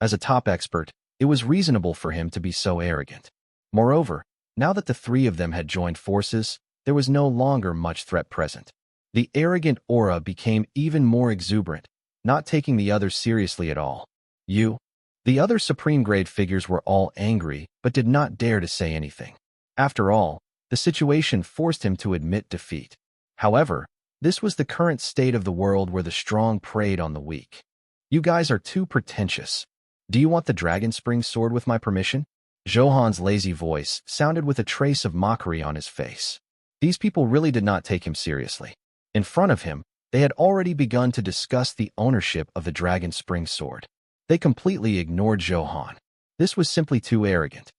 As a top expert, it was reasonable for him to be so arrogant. Moreover, now that the three of them had joined forces, there was no longer much threat present. The arrogant aura became even more exuberant, not taking the others seriously at all. The other supreme-grade figures were all angry, but did not dare to say anything. After all, the situation forced him to admit defeat. However, this was the current state of the world where the strong preyed on the weak. You guys are too pretentious. Do you want the Dragon Spring Sword with my permission? Zhou Han's lazy voice sounded with a trace of mockery on his face. These people really did not take him seriously. In front of him, they had already begun to discuss the ownership of the Dragon Spring Sword. They completely ignored Zhou Han. This was simply too arrogant.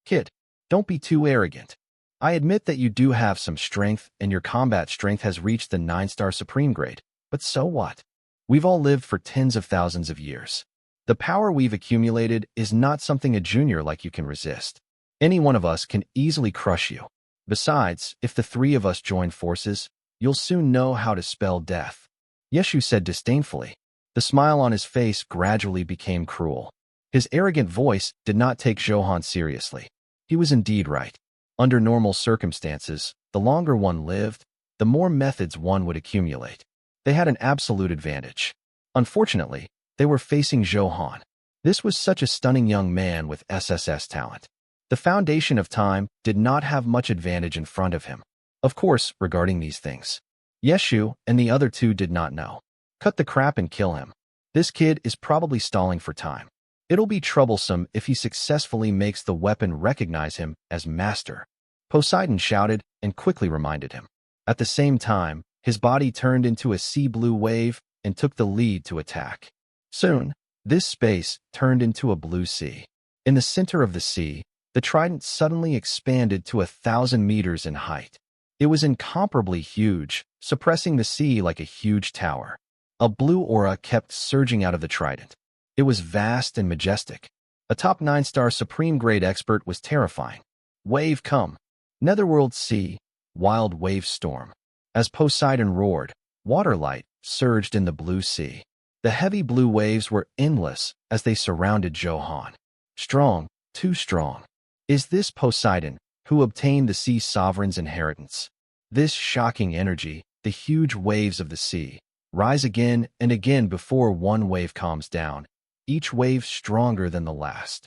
Kid, don't be too arrogant. I admit that you do have some strength and your combat strength has reached the 9-star supreme grade, but so what? We've all lived for tens of thousands of years. The power we've accumulated is not something a junior like you can resist. Any one of us can easily crush you. Besides, if the three of us join forces, you'll soon know how to spell death. Yeshu said disdainfully. The smile on his face gradually became cruel. His arrogant voice did not take Zhou Han seriously. He was indeed right. Under normal circumstances, the longer one lived, the more methods one would accumulate. They had an absolute advantage. Unfortunately, they were facing Zhou Han. This was such a stunning young man with SSS talent. The foundation of time did not have much advantage in front of him. Of course, regarding these things, Yeshu and the other two did not know. Cut the crap and kill him. This kid is probably stalling for time. It'll be troublesome if he successfully makes the weapon recognize him as master. Poseidon shouted and quickly reminded him. At the same time, his body turned into a sea blue wave and took the lead to attack. Soon, this space turned into a blue sea. In the center of the sea, the trident suddenly expanded to 1,000 meters in height. It was incomparably huge, suppressing the sea like a huge tower. A blue aura kept surging out of the trident. It was vast and majestic. A top 9-star supreme grade expert was terrifying. Wave come. Netherworld sea, wild wave storm. As Poseidon roared, water light surged in the blue sea. The heavy blue waves were endless as they surrounded Zhou Han. Strong, too strong. Is this Poseidon, who obtained the sea sovereign's inheritance? This shocking energy, the huge waves of the sea, rise again and again before one wave calms down, each wave stronger than the last.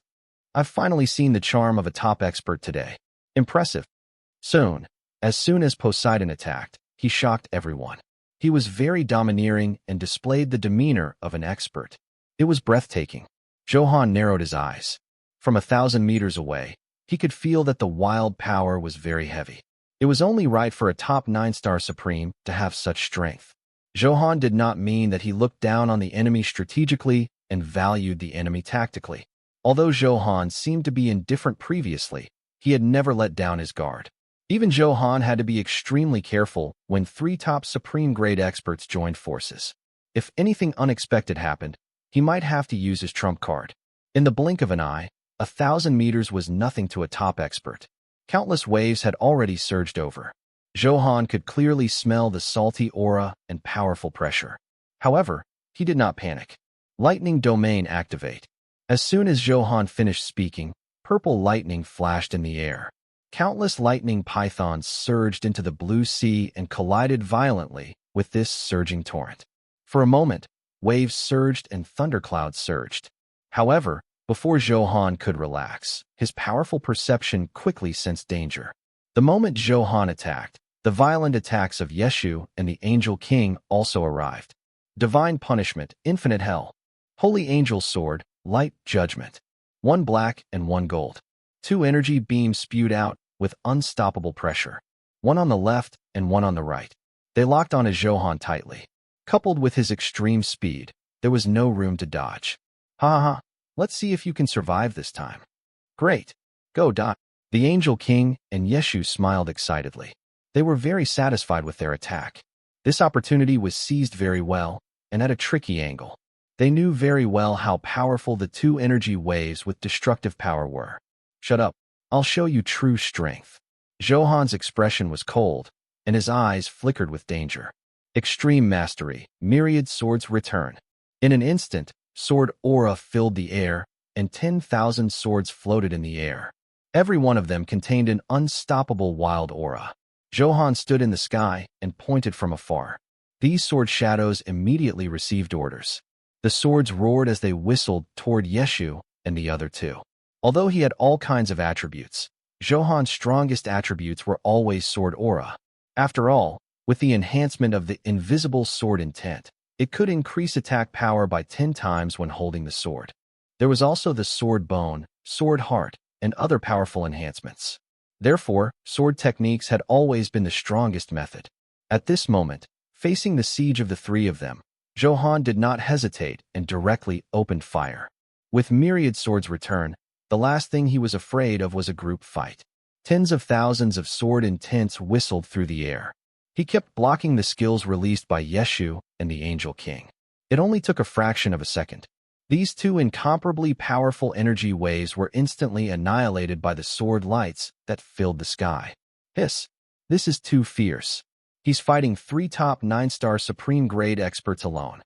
I've finally seen the charm of a top expert today. Impressive. As soon as Poseidon attacked, he shocked everyone. He was very domineering and displayed the demeanor of an expert. It was breathtaking. Zhou Han narrowed his eyes. From 1,000 meters away, he could feel that the wild power was very heavy. It was only right for a top 9-star supreme to have such strength. Zhou Han did not mean that he looked down on the enemy strategically and valued the enemy tactically. Although Zhou Han seemed to be indifferent previously, he had never let down his guard. Even Zhou Han had to be extremely careful when 3 top supreme grade experts joined forces. If anything unexpected happened, he might have to use his trump card. In the blink of an eye, 1,000 meters was nothing to a top expert. Countless waves had already surged over. Zhou Han could clearly smell the salty aura and powerful pressure. However, he did not panic. Lightning domain activate. As soon as Zhou Han finished speaking, purple lightning flashed in the air. Countless lightning pythons surged into the blue sea and collided violently with this surging torrent. For a moment, waves surged and thunderclouds surged. However, before Zhou Han could relax, his powerful perception quickly sensed danger. The moment Zhou Han attacked, the violent attacks of Yeshu and the Angel King also arrived. Divine punishment, infinite hell. Holy Angel sword, light judgment. 1 black and 1 gold. 2 energy beams spewed out with unstoppable pressure. 1 on the left and 1 on the right. They locked onto Zhou Han tightly. Coupled with his extreme speed, there was no room to dodge. Ha ha ha, let's see if you can survive this time. Great. Go dot. The Angel King and Yeshu smiled excitedly. They were very satisfied with their attack. This opportunity was seized very well, and at a tricky angle. They knew very well how powerful the 2 energy waves with destructive power were. Shut up. I'll show you true strength. Zhou Han's expression was cold, and his eyes flickered with danger. Extreme mastery, myriad swords return. In an instant, sword aura filled the air, and 10,000 swords floated in the air. Every one of them contained an unstoppable wild aura. Zhou Han stood in the sky and pointed from afar. These sword shadows immediately received orders. The swords roared as they whistled toward Yeshu and the other 2. Although he had all kinds of attributes, Zhou Han's strongest attributes were always sword aura. After all, with the enhancement of the invisible sword intent, it could increase attack power by 10 times when holding the sword. There was also the sword bone, sword heart, and other powerful enhancements. Therefore, sword techniques had always been the strongest method. At this moment, facing the siege of the 3 of them, Zhou Han did not hesitate and directly opened fire. With myriad swords return, the last thing he was afraid of was a group fight. Tens of thousands of sword intents whistled through the air. He kept blocking the skills released by Yeshu and the Angel King. It only took a fraction of a second. These two incomparably powerful energy waves were instantly annihilated by the sword lights that filled the sky. Hiss! This is too fierce. He's fighting 3 top 9-star supreme grade experts alone.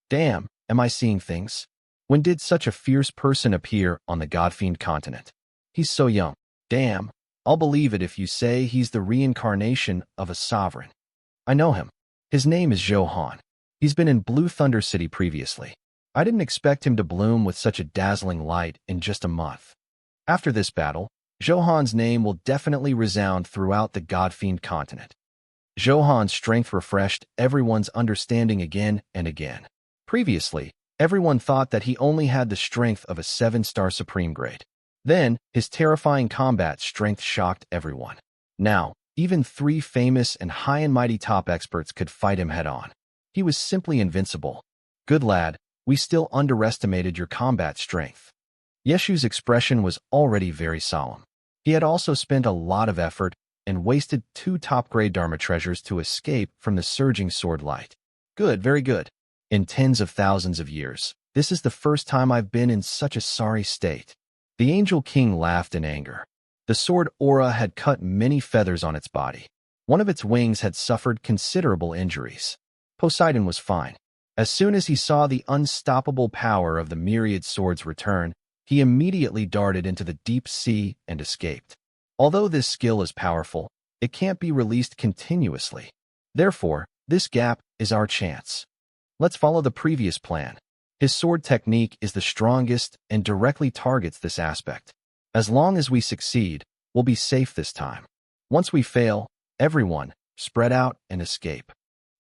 Damn, am I seeing things? When did such a fierce person appear on the Godfiend continent? He's so young. Damn, I'll believe it if you say he's the reincarnation of a sovereign. I know him. His name is Zhou Han. He's been in Blue Thunder City previously. I didn't expect him to bloom with such a dazzling light in just a month. After this battle, Zhou Han's name will definitely resound throughout the Godfiend continent. Zhou Han's strength refreshed everyone's understanding again and again. Previously, everyone thought that he only had the strength of a 7-star supreme grade. Then, his terrifying combat strength shocked everyone. Now, even 3 famous and high and mighty top experts could fight him head-on. He was simply invincible. Good lad, we still underestimated your combat strength. Yeshu's expression was already very solemn. He had also spent a lot of effort and wasted 2 top-grade Dharma treasures to escape from the surging sword light. Good, very good. In tens of thousands of years, this is the first time I've been in such a sorry state. The Angel King laughed in anger. The sword aura had cut many feathers on its body. One of its wings had suffered considerable injuries. Poseidon was fine. As soon as he saw the unstoppable power of the myriad swords return, he immediately darted into the deep sea and escaped. Although this skill is powerful, it can't be released continuously. Therefore, this gap is our chance. Let's follow the previous plan. His sword technique is the strongest and directly targets this aspect. As long as we succeed, we'll be safe this time. Once we fail, everyone, spread out and escape.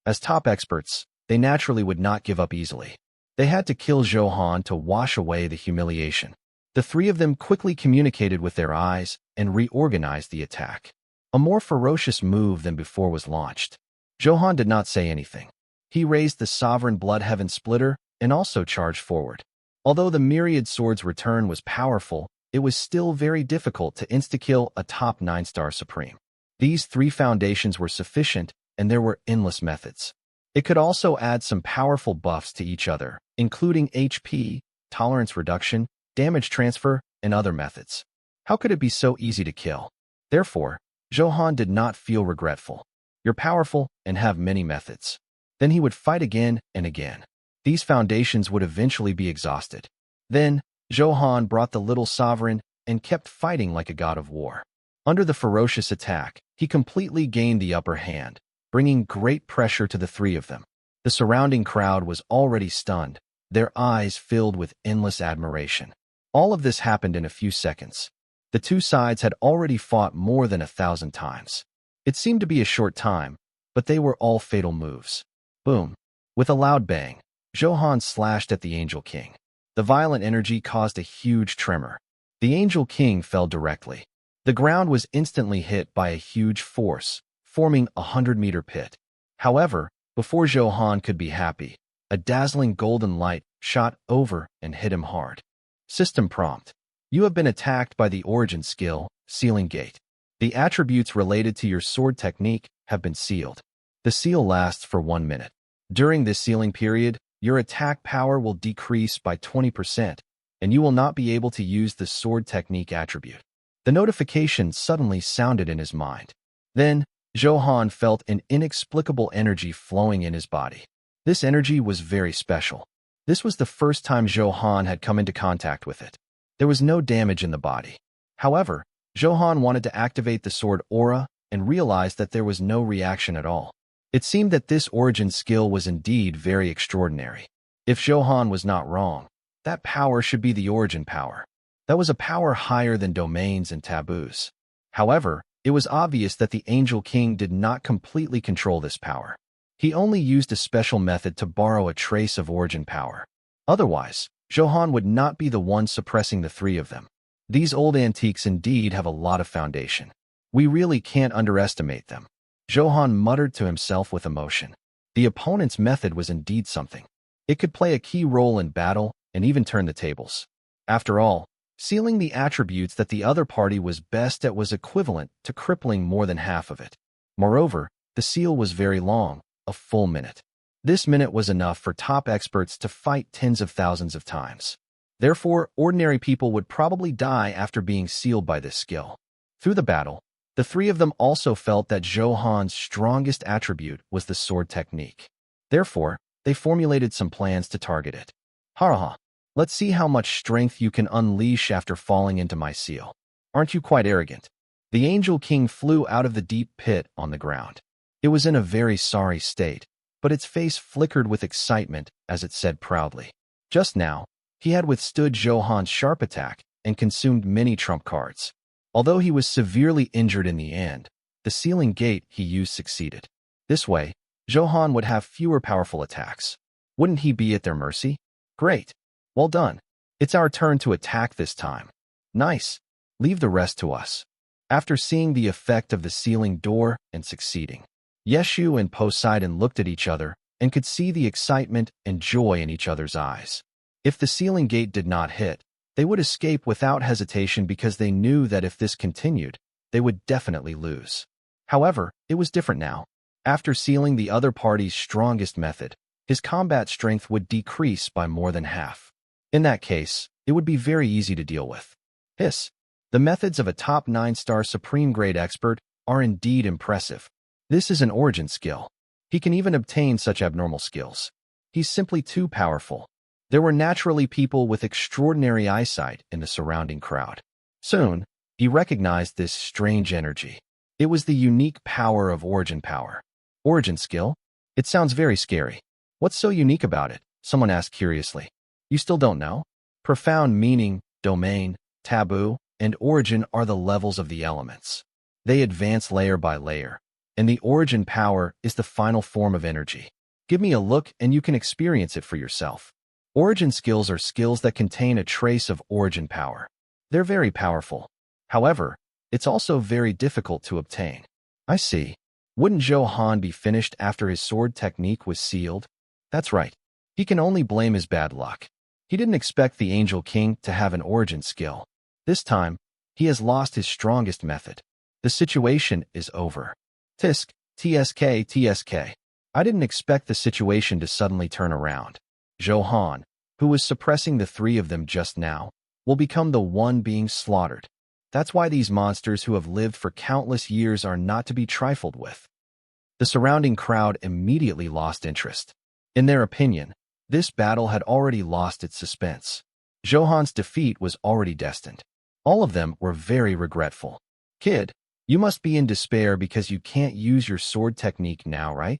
As top experts, they naturally would not give up easily. They had to kill Zhou Han to wash away the humiliation. The 3 of them quickly communicated with their eyes and reorganized the attack. A more ferocious move than before was launched. Zhou Han did not say anything. He raised the Sovereign Blood Heaven Splitter and also charged forward. Although the myriad sword's return was powerful, it was still very difficult to insta-kill a top 9-star supreme. These 3 foundations were sufficient, and there were endless methods. It could also add some powerful buffs to each other, including HP, tolerance reduction, damage transfer, and other methods. How could it be so easy to kill? Therefore, Zhou Han did not feel regretful. You're powerful and have many methods. Then he would fight again and again. These foundations would eventually be exhausted. Then, Zhou Han brought the little sovereign and kept fighting like a god of war. Under the ferocious attack, he completely gained the upper hand, bringing great pressure to the 3 of them. The surrounding crowd was already stunned, their eyes filled with endless admiration. All of this happened in a few seconds. The 2 sides had already fought more than 1,000 times. It seemed to be a short time, but they were all fatal moves. Boom. With a loud bang, Zhou Han slashed at the Angel King. The violent energy caused a huge tremor. The Angel King fell directly. The ground was instantly hit by a huge force, forming a 100-meter pit. However, before Zhou Han could be happy, a dazzling golden light shot over and hit him hard. System prompt. You have been attacked by the origin skill, Sealing Gate. The attributes related to your sword technique have been sealed. The seal lasts for 1 minute. During this sealing period, your attack power will decrease by 20%, and you will not be able to use the sword technique attribute. The notification suddenly sounded in his mind. Then, Zhou Han felt an inexplicable energy flowing in his body. This energy was very special. This was the first time Zhou Han had come into contact with it. There was no damage in the body. However, Zhou Han wanted to activate the sword aura and realized that there was no reaction at all. It seemed that this origin skill was indeed very extraordinary. If Zhou Han was not wrong, that power should be the origin power. That was a power higher than domains and taboos. However, it was obvious that the Angel King did not completely control this power. He only used a special method to borrow a trace of origin power. Otherwise, Zhou Han would not be the one suppressing the 3 of them. These old antiques indeed have a lot of foundation. We really can't underestimate them. Zhou Han muttered to himself with emotion. The opponent's method was indeed something. It could play a key role in battle and even turn the tables. After all, Sealing the attributes that the other party was best at was equivalent to crippling more than half of it. Moreover, the seal was very long, a full minute. This minute was enough for top experts to fight tens of thousands of times. Therefore, ordinary people would probably die after being sealed by this skill. Through the battle, the three of them also felt that Zhou Han's strongest attribute was the sword technique. Therefore, they formulated some plans to target it. Ha! Let's see how much strength you can unleash after falling into my seal. Aren't you quite arrogant? The Angel King flew out of the deep pit on the ground. It was in a very sorry state, but its face flickered with excitement as it said proudly. Just now, he had withstood Zhou Han's sharp attack and consumed many trump cards. Although he was severely injured in the end, the sealing gate he used succeeded. This way, Zhou Han would have fewer powerful attacks. Wouldn't he be at their mercy? Great. Well done. It's our turn to attack this time. Nice. Leave the rest to us. After seeing the effect of the sealing door and succeeding, Yeshu and Poseidon looked at each other and could see the excitement and joy in each other's eyes. If the sealing gate did not hit, they would escape without hesitation because they knew that if this continued, they would definitely lose. However, it was different now. After sealing the other party's strongest method, his combat strength would decrease by more than half. In that case, it would be very easy to deal with. Hiss. The methods of a top 9-star supreme grade expert are indeed impressive. This is an origin skill. He can even obtain such abnormal skills. He's simply too powerful. There were naturally people with extraordinary eyesight in the surrounding crowd. Soon, he recognized this strange energy. It was the unique power of origin power. Origin skill? It sounds very scary. What's so unique about it? Someone asked curiously. You still don't know? Profound meaning, domain, taboo, and origin are the levels of the elements. They advance layer by layer, and the origin power is the final form of energy. Give me a look and you can experience it for yourself. Origin skills are skills that contain a trace of origin power. They're very powerful. However, it's also very difficult to obtain. I see. Wouldn't Zhou Han be finished after his sword technique was sealed? That's right. He can only blame his bad luck. He didn't expect the Angel King to have an origin skill. This time, he has lost his strongest method. The situation is over. Tisk, TSK. I didn't expect the situation to suddenly turn around. Zhou Han, who was suppressing the three of them just now, will become the one being slaughtered. That's why these monsters who have lived for countless years are not to be trifled with. The surrounding crowd immediately lost interest. In their opinion, this battle had already lost its suspense. Zhou Han's defeat was already destined. All of them were very regretful. Kid, you must be in despair because you can't use your sword technique now, right?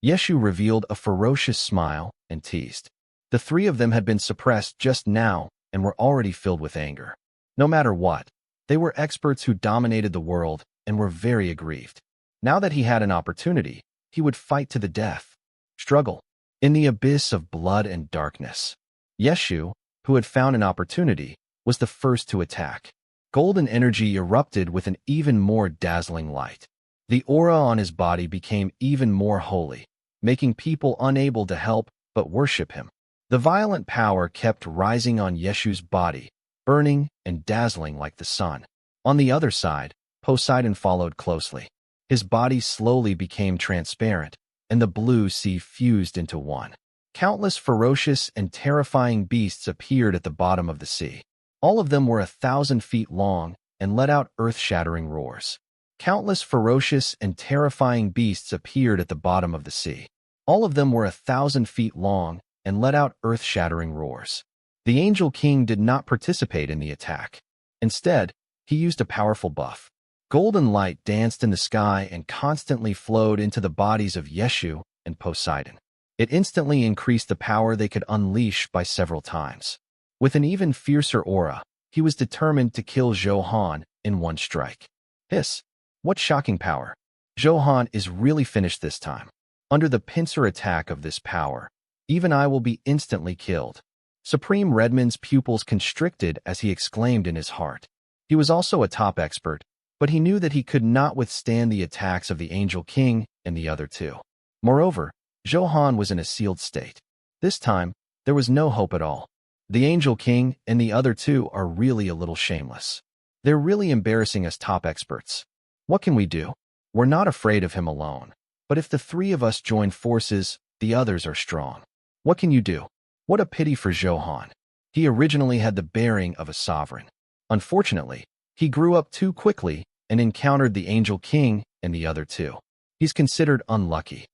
Yeshu revealed a ferocious smile and teased. The three of them had been suppressed just now and were already filled with anger. No matter what, they were experts who dominated the world and were very aggrieved. Now that he had an opportunity, he would fight to the death. Struggle. In the abyss of blood and darkness. Yeshu, who had found an opportunity, was the first to attack. Golden energy erupted with an even more dazzling light. The aura on his body became even more holy, making people unable to help but worship him. The violent power kept rising on Yeshu's body, burning and dazzling like the sun. On the other side, Poseidon followed closely. His body slowly became transparent, and the blue sea fused into one. Countless ferocious and terrifying beasts appeared at the bottom of the sea. All of them were 1,000 feet long and let out earth-shattering roars. Countless ferocious and terrifying beasts appeared at the bottom of the sea. All of them were 1,000 feet long and let out earth-shattering roars. The Angel King did not participate in the attack. Instead, he used a powerful buff. Golden light danced in the sky and constantly flowed into the bodies of Yeshu and Poseidon. It instantly increased the power they could unleash by several times. With an even fiercer aura, he was determined to kill Zhou Han in one strike. Hiss! What shocking power! Zhou Han is really finished this time. Under the pincer attack of this power, even I will be instantly killed. Supreme Redmond's pupils constricted as he exclaimed in his heart. He was also a top expert, but he knew that he could not withstand the attacks of the Angel King and the other two. Moreover, Zhou Han was in a sealed state. This time, there was no hope at all. The Angel King and the other two are really a little shameless. They're really embarrassing us top experts. What can we do? We're not afraid of him alone. But if the three of us join forces, the others are strong. What can you do? What a pity for Zhou Han. He originally had the bearing of a sovereign. Unfortunately, he grew up too quickly and encountered the Angel King and the other two. He's considered unlucky.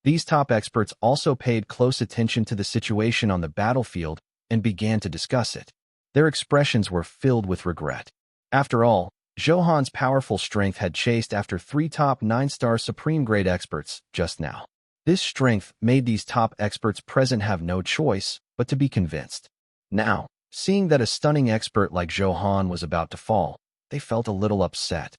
These top experts also paid close attention to the situation on the battlefield and began to discuss it. Their expressions were filled with regret. After all, Zhou Han's powerful strength had chased after three top 9-star supreme-grade experts just now. This strength made these top experts present have no choice but to be convinced. Now, seeing that a stunning expert like Zhou Han was about to fall, they felt a little upset.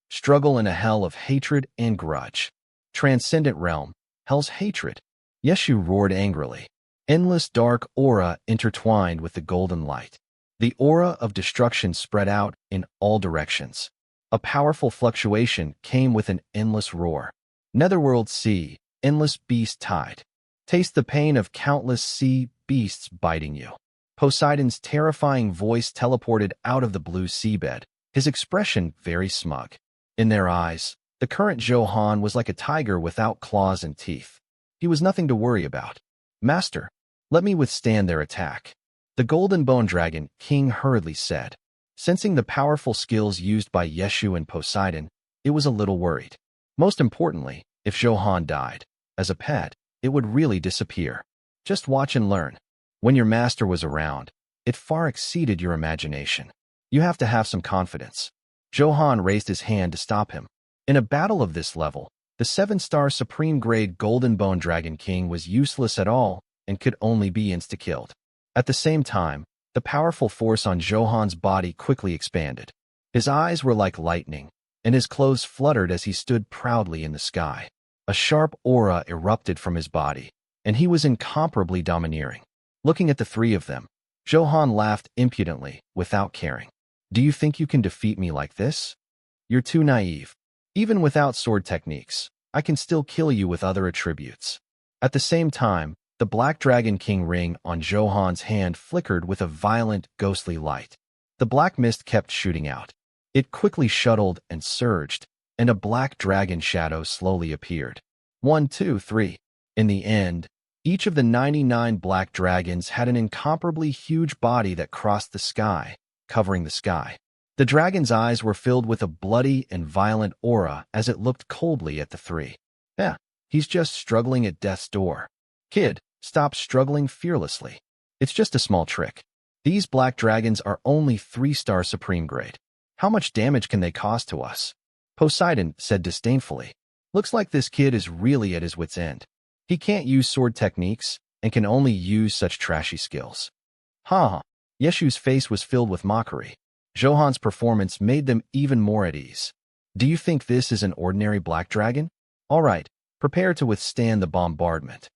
Struggle in a hell of hatred and grudge. Transcendent realm, hell's hatred. Yeshu roared angrily. Endless dark aura intertwined with the golden light. The aura of destruction spread out in all directions. A powerful fluctuation came with an endless roar. Netherworld sea, endless beast tide. Taste the pain of countless sea beasts biting you. Poseidon's terrifying voice teleported out of the blue seabed, his expression very smug. In their eyes, the current Zhou Han was like a tiger without claws and teeth. He was nothing to worry about. Master, let me withstand their attack. The Golden Bone Dragon King hurriedly said. Sensing the powerful skills used by Yeshu and Poseidon, it was a little worried. Most importantly, if Zhou Han died, as a pet, it would really disappear. Just watch and learn. When your master was around, it far exceeded your imagination. You have to have some confidence. Zhou Han raised his hand to stop him. In a battle of this level, the 7-star supreme-grade Golden Bone Dragon King was useless at all and could only be insta-killed. At the same time, the powerful force on Zhou Han's body quickly expanded. His eyes were like lightning, and his clothes fluttered as he stood proudly in the sky. A sharp aura erupted from his body, and he was incomparably domineering. Looking at the three of them, Zhou Han laughed impudently, without caring. Do you think you can defeat me like this? You're too naive. Even without sword techniques, I can still kill you with other attributes. At the same time, the Black Dragon King ring on Zhou Han's hand flickered with a violent, ghostly light. The black mist kept shooting out. It quickly shuttled and surged, and a black dragon shadow slowly appeared. 1, 2, 3. In the end, each of the 99 black dragons had an incomparably huge body that crossed the sky, covering the sky. The dragon's eyes were filled with a bloody and violent aura as it looked coldly at the three. He's just struggling at death's door. Kid, stop struggling fearlessly. It's just a small trick. These black dragons are only 3-star supreme grade. How much damage can they cause to us? Poseidon said disdainfully. Looks like this kid is really at his wit's end. He can't use sword techniques and can only use such trashy skills. Ha! Yeshu's face was filled with mockery. Zhou Han's performance made them even more at ease. Do you think this is an ordinary black dragon? All right, prepare to withstand the bombardment.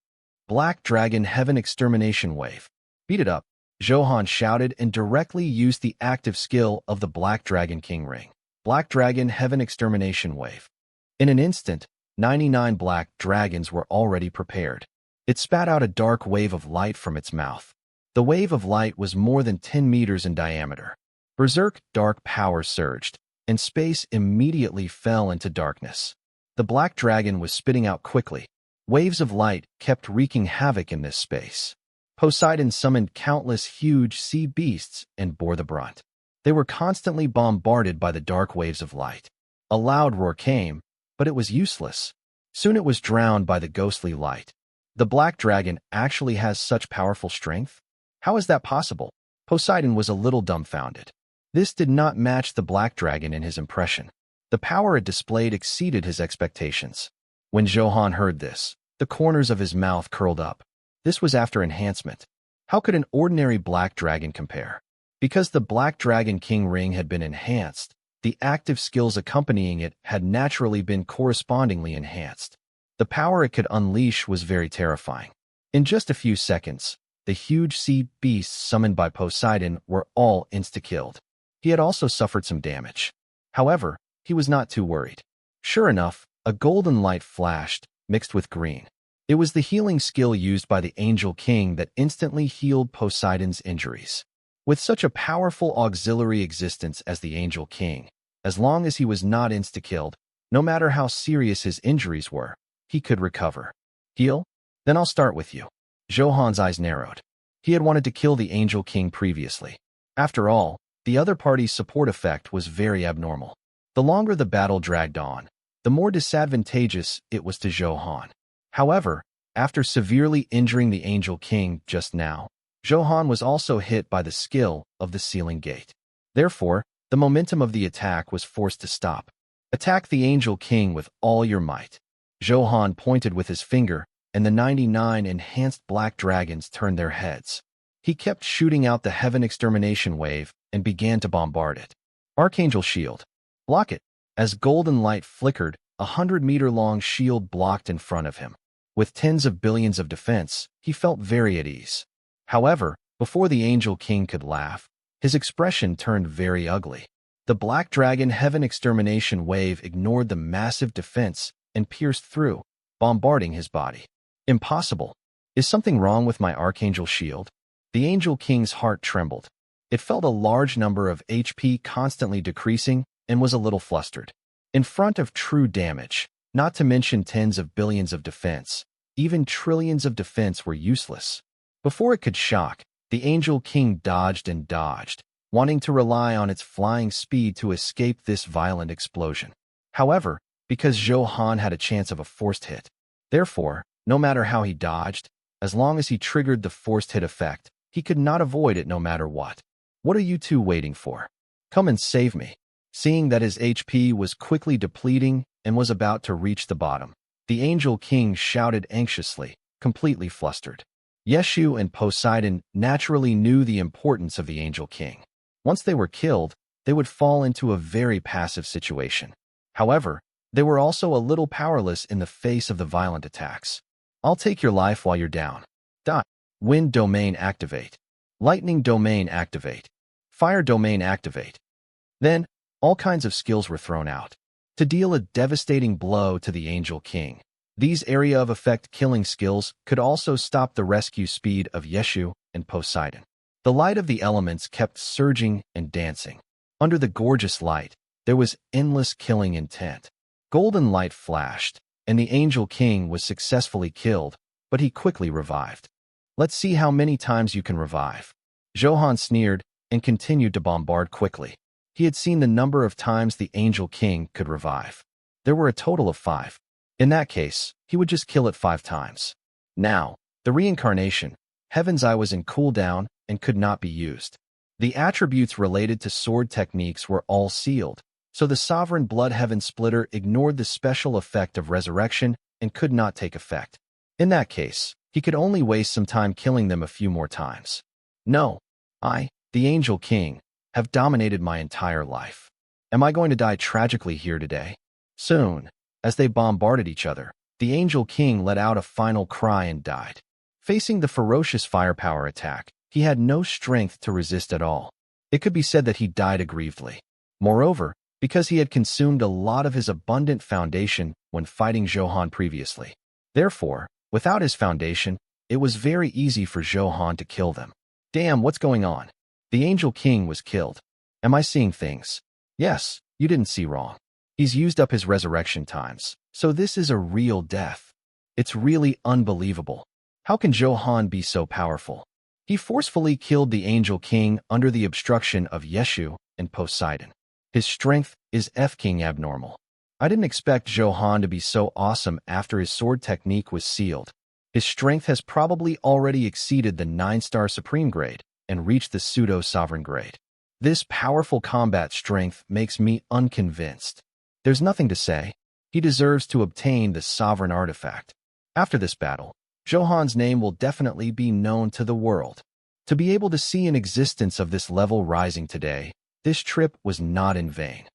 Black Dragon Heaven Extermination Wave. Beat it up, Zhou Han shouted and directly used the active skill of the Black Dragon King ring. Black Dragon Heaven Extermination Wave. In an instant, 99 black dragons were already prepared. It spat out a dark wave of light from its mouth. The wave of light was more than 10 meters in diameter. Berserk dark power surged, and space immediately fell into darkness. The black dragon was spitting out quickly. Waves of light kept wreaking havoc in this space. Poseidon summoned countless huge sea beasts and bore the brunt. They were constantly bombarded by the dark waves of light. A loud roar came, but it was useless. Soon it was drowned by the ghostly light. The black dragon actually has such powerful strength? How is that possible? Poseidon was a little dumbfounded. This did not match the black dragon in his impression. The power it displayed exceeded his expectations. When Zhou Han heard this, the corners of his mouth curled up. This was after enhancement. How could an ordinary black dragon compare? Because the Black Dragon King ring had been enhanced, the active skills accompanying it had naturally been correspondingly enhanced. The power it could unleash was very terrifying. In just a few seconds, the huge sea beasts summoned by Poseidon were all insta-killed. He had also suffered some damage. However, he was not too worried. Sure enough, a golden light flashed, mixed with green. It was the healing skill used by the Angel King that instantly healed Poseidon's injuries. With such a powerful auxiliary existence as the Angel King, as long as he was not insta-killed, no matter how serious his injuries were, he could recover. Heal? Then I'll start with you. Zhou Han's eyes narrowed. He had wanted to kill the Angel King previously. After all, the other party's support effect was very abnormal. The longer the battle dragged on, the more disadvantageous it was to Zhou Han. However, after severely injuring the Angel King just now, Zhou Han was also hit by the skill of the Sealing Gate. Therefore, the momentum of the attack was forced to stop. Attack the Angel King with all your might. Zhou Han pointed with his finger, and the 99 enhanced black dragons turned their heads. He kept shooting out the heaven extermination wave and began to bombard it. Archangel Shield. Block it. As golden light flickered, a 100-meter-long shield blocked in front of him. With tens of billions of defense, he felt very at ease. However, before the Angel King could laugh, his expression turned very ugly. The Black Dragon Heaven Extermination Wave ignored the massive defense and pierced through, bombarding his body. Impossible. Is something wrong with my Archangel Shield? The Angel King's heart trembled. It felt a large number of HP constantly decreasing and was a little flustered. In front of true damage, not to mention tens of billions of defense, even trillions of defense were useless. Before it could shock, the Angel King dodged and dodged, wanting to rely on its flying speed to escape this violent explosion. However, because Zhou Han had a chance of a forced hit. Therefore, no matter how he dodged, as long as he triggered the forced hit effect, he could not avoid it no matter what. What are you two waiting for? Come and save me. Seeing that his HP was quickly depleting and was about to reach the bottom, the Angel King shouted anxiously, completely flustered. Yeshu and Poseidon naturally knew the importance of the Angel King. Once they were killed, they would fall into a very passive situation. However, they were also a little powerless in the face of the violent attacks. I'll take your life while you're down. Wind Domain activate. Lightning Domain activate. Fire Domain activate. Then, all kinds of skills were thrown out to deal a devastating blow to the Angel King. These area of effect killing skills could also stop the rescue speed of Yeshu and Poseidon. The light of the elements kept surging and dancing. Under the gorgeous light, there was endless killing intent. Golden light flashed, and the Angel King was successfully killed, but he quickly revived. Let's see how many times you can revive. Zhou Han sneered and continued to bombard quickly. He had seen the number of times the Angel King could revive. There were a total of 5. In that case, he would just kill it 5 times. Now, the reincarnation, Heaven's Eye was in cooldown and could not be used. The attributes related to sword techniques were all sealed, so the Sovereign Blood Heaven Splitter ignored the special effect of resurrection and could not take effect. In that case, he could only waste some time killing them a few more times. No, I, the Angel King, have dominated my entire life. Am I going to die tragically here today? Soon, as they bombarded each other, the Angel King let out a final cry and died. Facing the ferocious firepower attack, he had no strength to resist at all. It could be said that he died aggrievedly. Moreover, because he had consumed a lot of his abundant foundation when fighting Zhou Han previously. Therefore, without his foundation, it was very easy for Zhou Han to kill them. Damn, what's going on? The Angel King was killed. Am I seeing things? Yes, you didn't see wrong. He's used up his resurrection times, so this is a real death. It's really unbelievable. How can Zhou Han be so powerful? He forcefully killed the Angel King under the obstruction of Yeshu and Poseidon. His strength is F-King abnormal. I didn't expect Zhou Han to be so awesome after his sword technique was sealed. His strength has probably already exceeded the 9-star Supreme grade and reached the pseudo-sovereign grade. This powerful combat strength makes me unconvinced. There's nothing to say. He deserves to obtain the sovereign artifact. After this battle, Zhou Han's name will definitely be known to the world. To be able to see an existence of this level rising today, this trip was not in vain.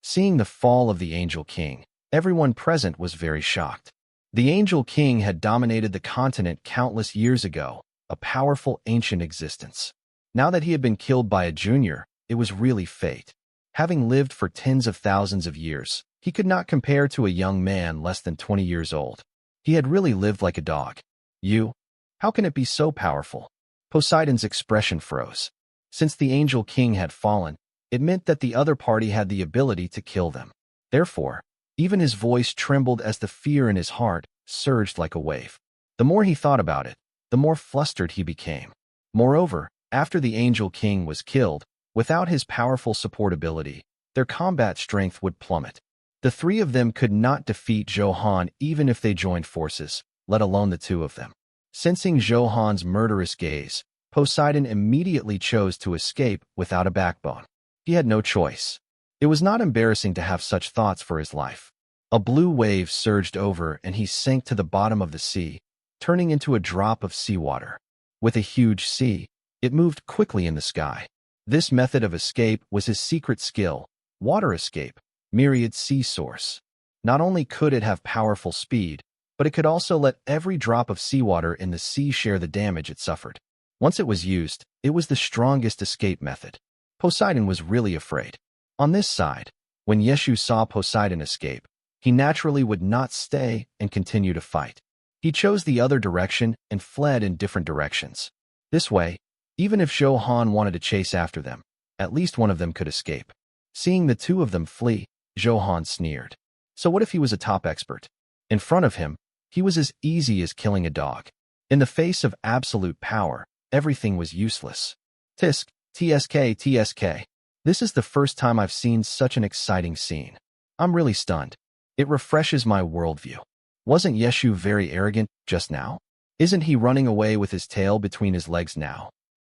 Seeing the fall of the Angel King, everyone present was very shocked. The Angel King had dominated the continent countless years ago, a powerful ancient existence. Now that he had been killed by a junior, it was really fate. Having lived for tens of thousands of years, he could not compare to a young man less than 20 years old. He had really lived like a dog. You? How can it be so powerful? Poseidon's expression froze. Since the Angel King had fallen, it meant that the other party had the ability to kill them. Therefore, even his voice trembled as the fear in his heart surged like a wave. The more he thought about it, the more flustered he became. Moreover, after the Angel King was killed, without his powerful support ability, their combat strength would plummet. The three of them could not defeat Zhou Han even if they joined forces, let alone the two of them. Sensing Zhou Han's murderous gaze, Poseidon immediately chose to escape without a backbone. He had no choice. It was not embarrassing to have such thoughts for his life. A blue wave surged over and he sank to the bottom of the sea, turning into a drop of seawater. With a huge sea, it moved quickly in the sky. This method of escape was his secret skill, water escape, myriad sea source. Not only could it have powerful speed, but it could also let every drop of seawater in the sea share the damage it suffered. Once it was used, it was the strongest escape method. Poseidon was really afraid. On this side, when Yeshu saw Poseidon escape, he naturally would not stay and continue to fight. He chose the other direction and fled in different directions. This way, even if Zhou Han wanted to chase after them, at least one of them could escape. Seeing the two of them flee, Zhou Han sneered. So what if he was a top expert? In front of him, he was as easy as killing a dog. In the face of absolute power, everything was useless. Tisk, TSK. This is the first time I've seen such an exciting scene. I'm really stunned. It refreshes my worldview. Wasn't Yeshu very arrogant just now? Isn't he running away with his tail between his legs now?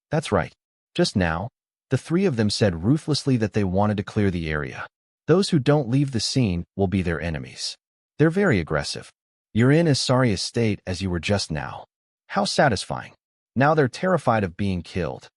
That's right. Just now, the three of them said ruthlessly that they wanted to clear the area. Those who don't leave the scene will be their enemies. They're very aggressive. You're in as sorry a state as you were just now. How satisfying. Now they're terrified of being killed.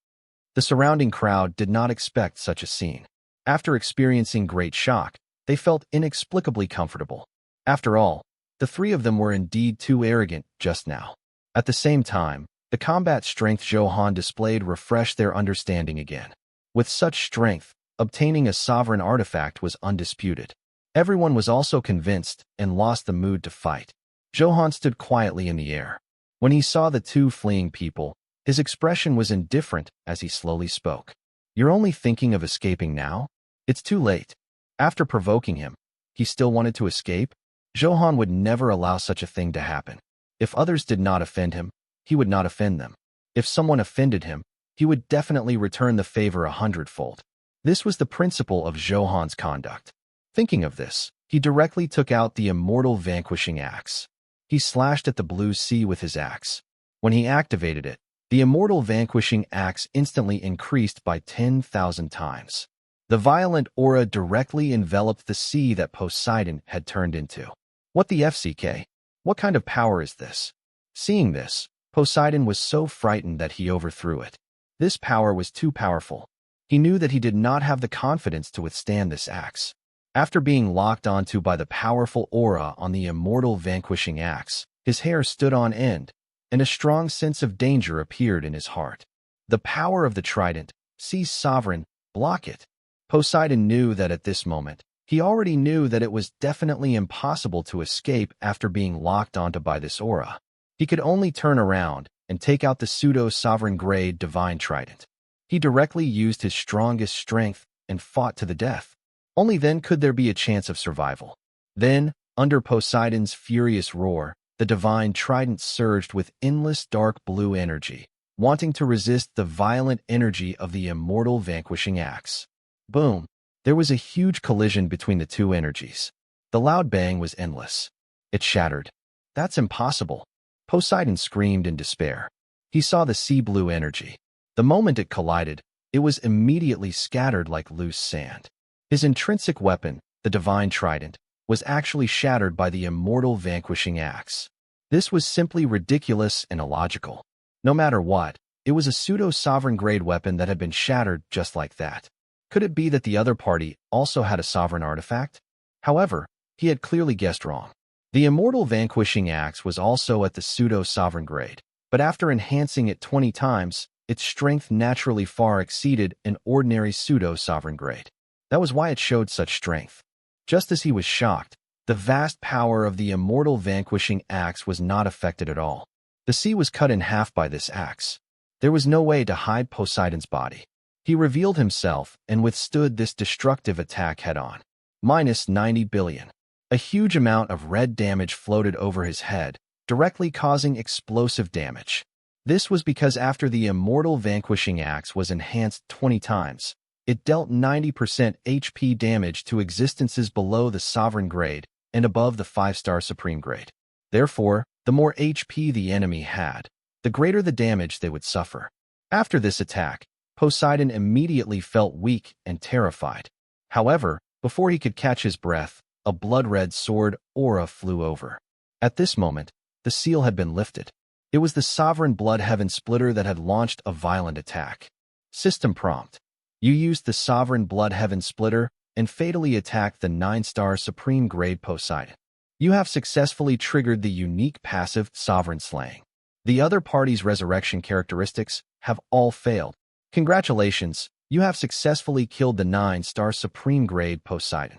The surrounding crowd did not expect such a scene. After experiencing great shock, they felt inexplicably comfortable. After all, the three of them were indeed too arrogant just now. At the same time, the combat strength Zhou Han displayed refreshed their understanding again. With such strength, obtaining a sovereign artifact was undisputed. Everyone was also convinced and lost the mood to fight. Zhou Han stood quietly in the air. When he saw the two fleeing people, his expression was indifferent as he slowly spoke. You're only thinking of escaping now? It's too late. After provoking him, he still wanted to escape? Zhou Han would never allow such a thing to happen. If others did not offend him, he would not offend them. If someone offended him, he would definitely return the favor 100-fold. This was the principle of Zhou Han's conduct. Thinking of this, he directly took out the immortal vanquishing axe. He slashed at the blue sea with his axe. When he activated it, the immortal vanquishing axe instantly increased by 10,000 times. The violent aura directly enveloped the sea that Poseidon had turned into. What the FCK? What kind of power is this? Seeing this, Poseidon was so frightened that he overthrew it. This power was too powerful. He knew that he did not have the confidence to withstand this axe. After being locked onto by the powerful aura on the immortal vanquishing axe, his hair stood on end, and a strong sense of danger appeared in his heart. The power of the trident, Sea's sovereign, block it. Poseidon knew that at this moment, he already knew that it was definitely impossible to escape after being locked onto by this aura. He could only turn around and take out the pseudo-sovereign grade divine trident. He directly used his strongest strength and fought to the death. Only then could there be a chance of survival. Then, under Poseidon's furious roar, the divine trident surged with endless dark blue energy, wanting to resist the violent energy of the immortal vanquishing axe. Boom! There was a huge collision between the two energies. The loud bang was endless. It shattered. That's impossible. Poseidon screamed in despair. He saw the sea blue energy. The moment it collided, it was immediately scattered like loose sand. His intrinsic weapon, the divine trident, was actually shattered by the immortal vanquishing axe. This was simply ridiculous and illogical. No matter what, it was a pseudo-sovereign grade weapon that had been shattered just like that. Could it be that the other party also had a sovereign artifact? However, he had clearly guessed wrong. The immortal vanquishing axe was also at the pseudo-sovereign grade, but after enhancing it 20 times, its strength naturally far exceeded an ordinary pseudo-sovereign grade. That was why it showed such strength. Just as he was shocked, The vast power of the immortal vanquishing axe was not affected at all. The sea was cut in half by this axe. There was no way to hide Poseidon's body. He revealed himself and withstood this destructive attack head-on. Minus 90 billion. A huge amount of red damage floated over his head, directly causing explosive damage. This was because after the immortal vanquishing axe was enhanced 20 times, it dealt 90% HP damage to existences below the sovereign grade and above the 5-star supreme grade. Therefore, the more HP the enemy had, the greater the damage they would suffer. After this attack, Poseidon immediately felt weak and terrified. However, before he could catch his breath, a blood-red sword aura flew over. At this moment, the seal had been lifted. It was the sovereign blood heaven splitter that had launched a violent attack. System prompt. You used the sovereign blood heaven splitter and fatally attacked the 9-star supreme grade Poseidon. You have successfully triggered the unique passive sovereign slaying. The other party's resurrection characteristics have all failed. Congratulations, you have successfully killed the 9-star supreme grade Poseidon.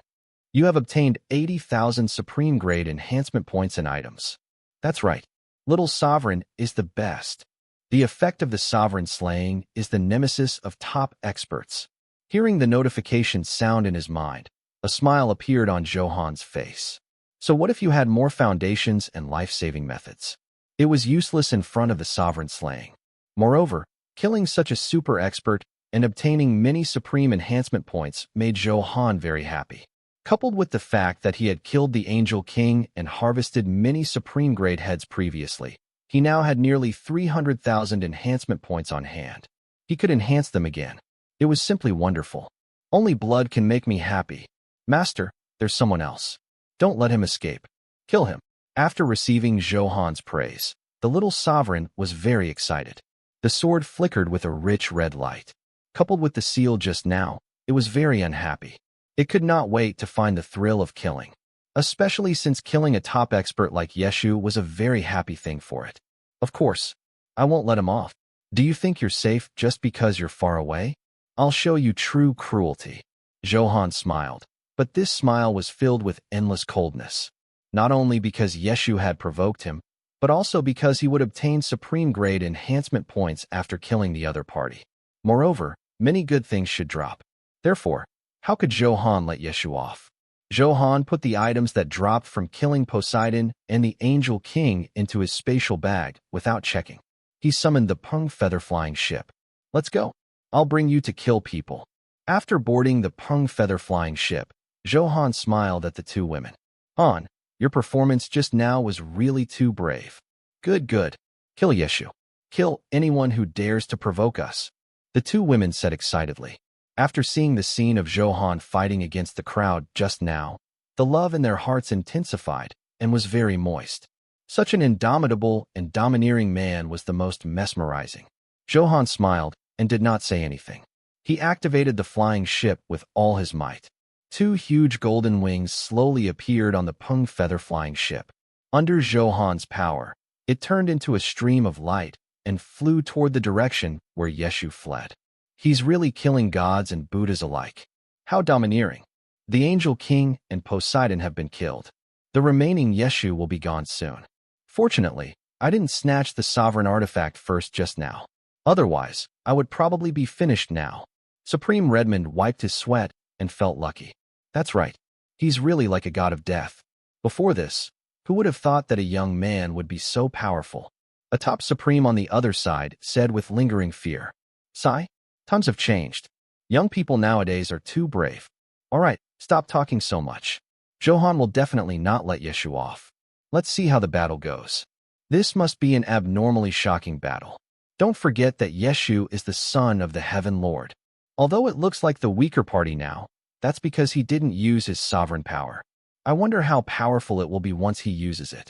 You have obtained 80,000 supreme grade enhancement points and items. That's right, Little Sovereign is the best. The effect of the sovereign slaying is the nemesis of top experts. Hearing the notification sound in his mind, a smile appeared on Zhou Han's face. So what if you had more foundations and life-saving methods? It was useless in front of the sovereign slaying. Moreover, killing such a super expert and obtaining many supreme enhancement points made Zhou Han very happy. Coupled with the fact that he had killed the Angel King and harvested many supreme grade heads previously, he now had nearly 300,000 enhancement points on hand. He could enhance them again. It was simply wonderful. Only blood can make me happy. Master, there's someone else. Don't let him escape. Kill him. After receiving Zhou Han's praise, the little sovereign was very excited. The sword flickered with a rich red light. Coupled with the seal just now, it was very unhappy. It could not wait to find the thrill of killing, especially since killing a top expert like Yeshu was a very happy thing for it. Of course, I won't let him off. Do you think you're safe just because you're far away? I'll show you true cruelty. Zhou Han smiled, but this smile was filled with endless coldness. Not only because Yeshu had provoked him, but also because he would obtain supreme grade enhancement points after killing the other party. Moreover, many good things should drop. Therefore, how could Zhou Han let Yeshu off? Zhou Han put the items that dropped from killing Poseidon and the Angel King into his spatial bag without checking. He summoned the Peng feather-flying ship. Let's go. I'll bring you to kill people. After boarding the Peng feather-flying ship, Zhou Han smiled at the two women. Han, your performance just now was really too brave. Good, good. Kill Yeshu. Kill anyone who dares to provoke us. The two women said excitedly. After seeing the scene of Zhou Han fighting against the crowd just now, the love in their hearts intensified and was very moist. Such an indomitable and domineering man was the most mesmerizing. Zhou Han smiled and did not say anything. He activated the flying ship with all his might. Two huge golden wings slowly appeared on the Peng feather-flying ship. Under Zhou Han's power, it turned into a stream of light and flew toward the direction where Yeshu fled. He's really killing gods and Buddhas alike. How domineering. The Angel King and Poseidon have been killed. The remaining Yeshu will be gone soon. Fortunately, I didn't snatch the sovereign artifact first just now. Otherwise, I would probably be finished now. Supreme Redmond wiped his sweat and felt lucky. That's right. He's really like a god of death. Before this, who would have thought that a young man would be so powerful? A top supreme on the other side said with lingering fear. Sigh? Times have changed. Young people nowadays are too brave. All right, stop talking so much. Zhou Han will definitely not let Yeshu off. Let's see how the battle goes. This must be an abnormally shocking battle. Don't forget that Yeshu is the son of the Heaven Lord. Although it looks like the weaker party now, that's because he didn't use his sovereign power. I wonder how powerful it will be once he uses it.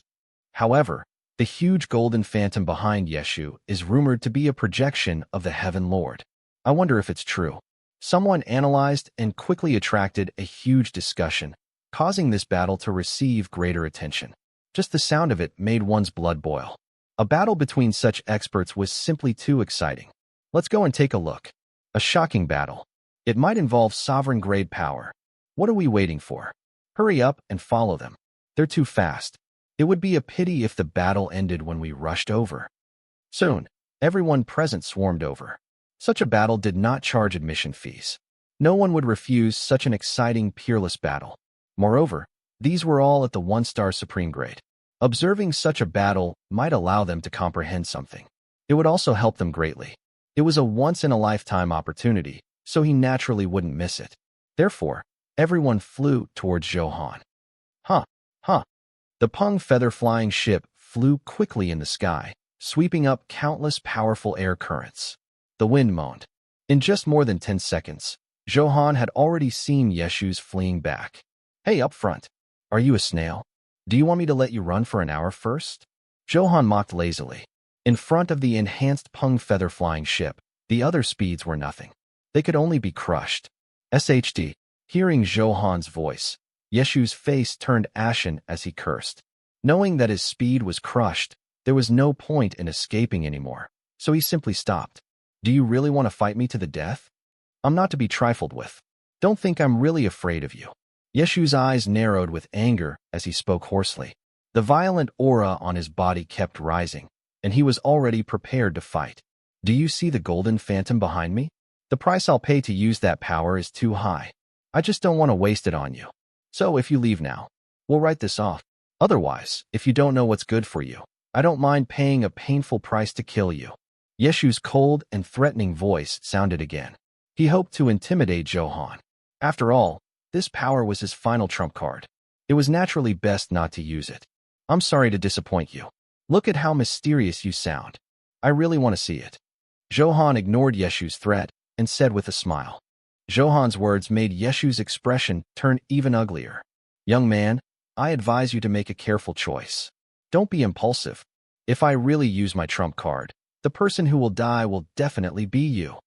However, the huge golden phantom behind Yeshu is rumored to be a projection of the Heaven Lord. I wonder if it's true. Someone analyzed and quickly attracted a huge discussion, causing this battle to receive greater attention. Just the sound of it made one's blood boil. A battle between such experts was simply too exciting. Let's go and take a look. A shocking battle. It might involve sovereign grade power. What are we waiting for? Hurry up and follow them. They're too fast. It would be a pity if the battle ended when we rushed over. Soon, everyone present swarmed over. Such a battle did not charge admission fees. No one would refuse such an exciting, peerless battle. Moreover, these were all at the one-star supreme grade. Observing such a battle might allow them to comprehend something. It would also help them greatly. It was a once-in-a-lifetime opportunity, so he naturally wouldn't miss it. Therefore, everyone flew towards Zhou Han. Huh, huh. The Peng feather-flying ship flew quickly in the sky, sweeping up countless powerful air currents. The wind moaned. In just more than 10 seconds, Zhou Han had already seen Yeshu's fleeing back. Hey, up front. Are you a snail? Do you want me to let you run for an hour first? Zhou Han mocked lazily. In front of the enhanced Peng feather-flying ship, the other speeds were nothing. They could only be crushed. SHD. Hearing Zhou Han's voice, Yeshu's face turned ashen as he cursed. Knowing that his speed was crushed, there was no point in escaping anymore, so he simply stopped. Do you really want to fight me to the death? I'm not to be trifled with. Don't think I'm really afraid of you. Yeshu's eyes narrowed with anger as he spoke hoarsely. The violent aura on his body kept rising, and he was already prepared to fight. Do you see the golden phantom behind me? The price I'll pay to use that power is too high. I just don't want to waste it on you. So if you leave now, we'll write this off. Otherwise, if you don't know what's good for you, I don't mind paying a painful price to kill you. Yeshu's cold and threatening voice sounded again. He hoped to intimidate Zhou Han. After all, this power was his final trump card. It was naturally best not to use it. I'm sorry to disappoint you. Look at how mysterious you sound. I really want to see it. Zhou Han ignored Yeshu's threat and said with a smile. Zhou Han's words made Yeshu's expression turn even uglier. Young man, I advise you to make a careful choice. Don't be impulsive. If I really use my trump card, the person who will die will definitely be you.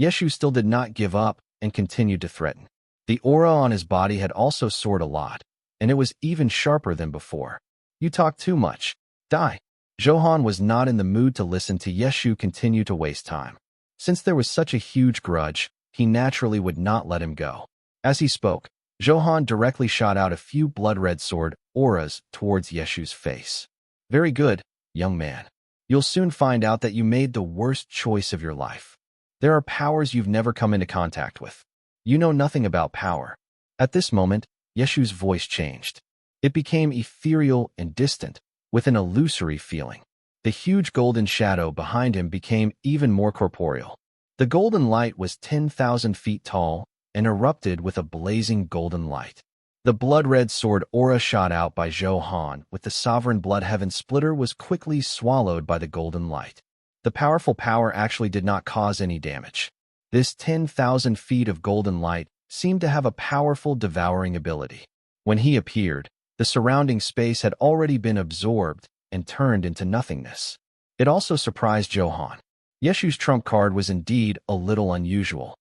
Yeshu still did not give up and continued to threaten. The aura on his body had also soared a lot, and it was even sharper than before. You talk too much. Die. Zhou Han was not in the mood to listen to Yeshu continue to waste time. Since there was such a huge grudge, he naturally would not let him go. As he spoke, Zhou Han directly shot out a few blood-red sword auras towards Yeshu's face. Very good, young man. You'll soon find out that you made the worst choice of your life. There are powers you've never come into contact with. You know nothing about power. At this moment, Yeshu's voice changed. It became ethereal and distant, with an illusory feeling. The huge golden shadow behind him became even more corporeal. The golden light was 10,000 feet tall and erupted with a blazing golden light. The blood-red sword aura shot out by Zhou Han with the sovereign blood heaven splitter was quickly swallowed by the golden light. The powerful power actually did not cause any damage. This 10,000 feet of golden light seemed to have a powerful devouring ability. When he appeared, the surrounding space had already been absorbed and turned into nothingness. It also surprised Zhou Han. Yeshu's trump card was indeed a little unusual.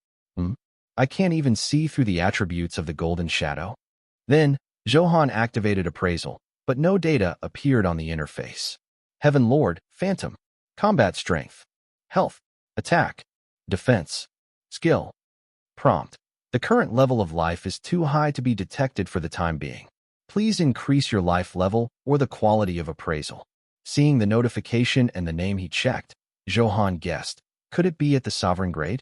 I can't even see through the attributes of the golden shadow. Then, Zhou Han activated appraisal, but no data appeared on the interface. Heaven Lord, Phantom, Combat Strength, Health, Attack, Defense, Skill, Prompt. The current level of life is too high to be detected for the time being. Please increase your life level or the quality of appraisal. Seeing the notification and the name he checked, Zhou Han guessed, could it be at the sovereign grade?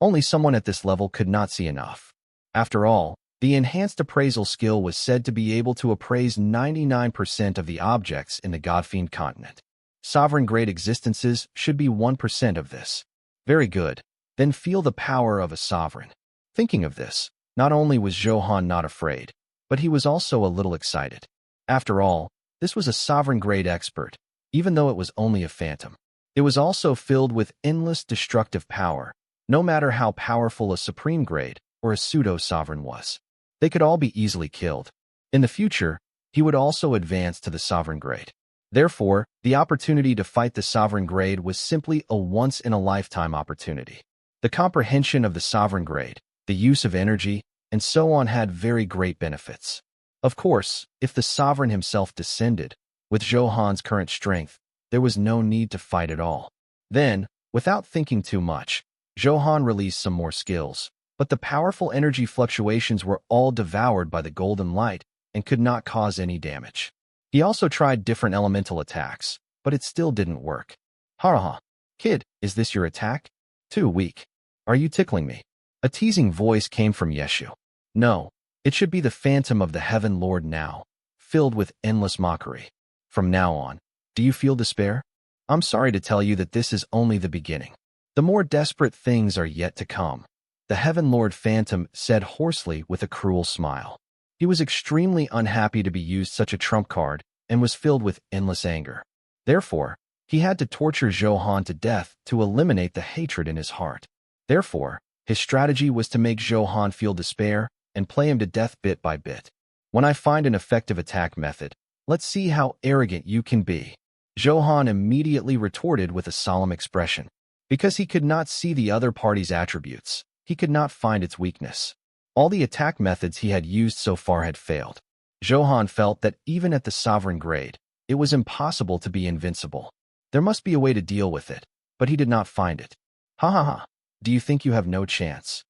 Only someone at this level could not see enough. After all, the enhanced appraisal skill was said to be able to appraise 99% of the objects in the Godfiend continent. Sovereign grade existences should be 1% of this. Very good. Then feel the power of a sovereign. Thinking of this, not only was Zhou Han not afraid, but he was also a little excited. After all, this was a sovereign grade expert, even though it was only a phantom. It was also filled with endless destructive power, no matter how powerful a supreme grade or a pseudo-sovereign was. They could all be easily killed. In the future, he would also advance to the sovereign grade. Therefore, the opportunity to fight the sovereign grade was simply a once-in-a-lifetime opportunity. The comprehension of the sovereign grade, the use of energy, and so on had very great benefits. Of course, if the sovereign himself descended, with Zhou Han's current strength, there was no need to fight at all. Then, without thinking too much, Zhou Han released some more skills, but the powerful energy fluctuations were all devoured by the golden light and could not cause any damage. He also tried different elemental attacks, but it still didn't work. Ha ha. Kid, is this your attack? Too weak. Are you tickling me? A teasing voice came from Yeshu. No, it should be the phantom of the Heaven Lord now, filled with endless mockery. From now on, do you feel despair? I'm sorry to tell you that this is only the beginning. The more desperate things are yet to come. The Heaven Lord Phantom said hoarsely with a cruel smile. He was extremely unhappy to be used such a trump card and was filled with endless anger. Therefore, he had to torture Zhou Han to death to eliminate the hatred in his heart. Therefore, his strategy was to make Zhou Han feel despair and play him to death bit by bit. When I find an effective attack method, let's see how arrogant you can be. Zhou Han immediately retorted with a solemn expression. Because he could not see the other party's attributes, he could not find its weakness. All the attack methods he had used so far had failed. Zhou Han felt that even at the sovereign grade, it was impossible to be invincible. There must be a way to deal with it, but he did not find it. Ha ha ha. Do you think you have no chance?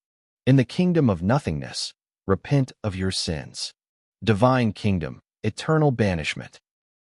In the kingdom of nothingness, repent of your sins. Divine kingdom, eternal banishment.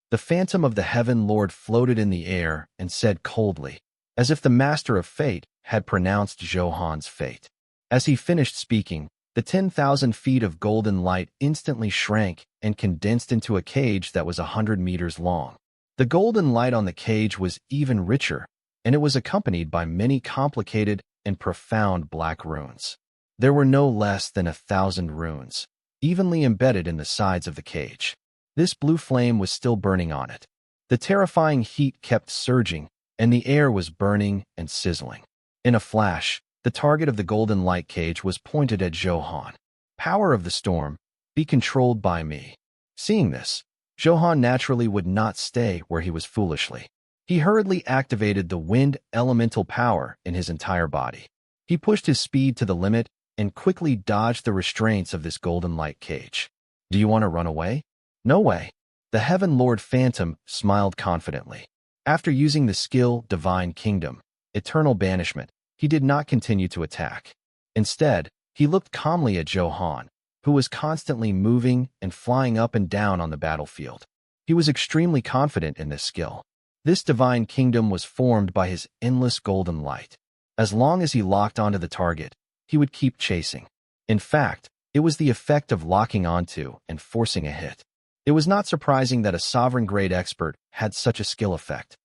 The phantom of the Heaven Lord floated in the air and said coldly, as if the master of fate had pronounced Zhou Han's fate. As he finished speaking, the 10,000 feet of golden light instantly shrank and condensed into a cage that was 100 meters long. The golden light on the cage was even richer, and it was accompanied by many complicated and profound black runes. There were no less than 1,000 runes, evenly embedded in the sides of the cage. This blue flame was still burning on it. The terrifying heat kept surging, and the air was burning and sizzling. In a flash, the target of the golden light cage was pointed at Zhou Han. Power of the storm, be controlled by me. Seeing this, Zhou Han naturally would not stay where he was foolishly. He hurriedly activated the wind elemental power in his entire body. He pushed his speed to the limit and quickly dodged the restraints of this golden light cage. Do you want to run away? No way. The Heaven Lord Phantom smiled confidently. After using the skill Divine Kingdom, Eternal Banishment, he did not continue to attack. Instead, he looked calmly at Zhou Han, who was constantly moving and flying up and down on the battlefield. He was extremely confident in this skill. This Divine Kingdom was formed by his endless golden light. As long as he locked onto the target, he would keep chasing. In fact, it was the effect of locking onto and forcing a hit. It was not surprising that a sovereign-grade expert had such a skill effect.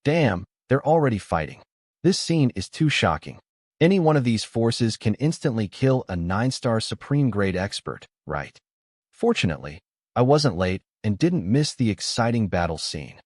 Damn, they're already fighting. This scene is too shocking. Any one of these forces can instantly kill a 9-star supreme-grade expert, right? Fortunately, I wasn't late and didn't miss the exciting battle scene.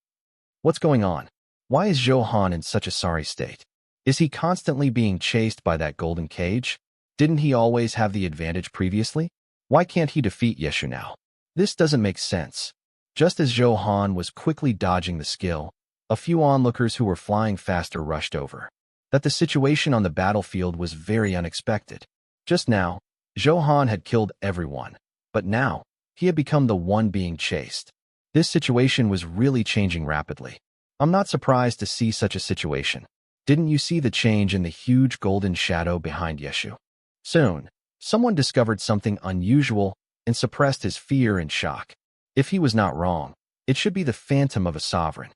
What's going on? Why is Zhou Han in such a sorry state? Is he constantly being chased by that golden cage? Didn't he always have the advantage previously? Why can't he defeat Yeshu now? This doesn't make sense. Just as Zhou Han was quickly dodging the skill, a few onlookers who were flying faster rushed over. That the situation on the battlefield was very unexpected. Just now, Zhou Han had killed everyone, but now, he had become the one being chased. This situation was really changing rapidly. I'm not surprised to see such a situation. Didn't you see the change in the huge golden shadow behind Yeshu? Soon, someone discovered something unusual and suppressed his fear and shock. If he was not wrong, it should be the phantom of a sovereign.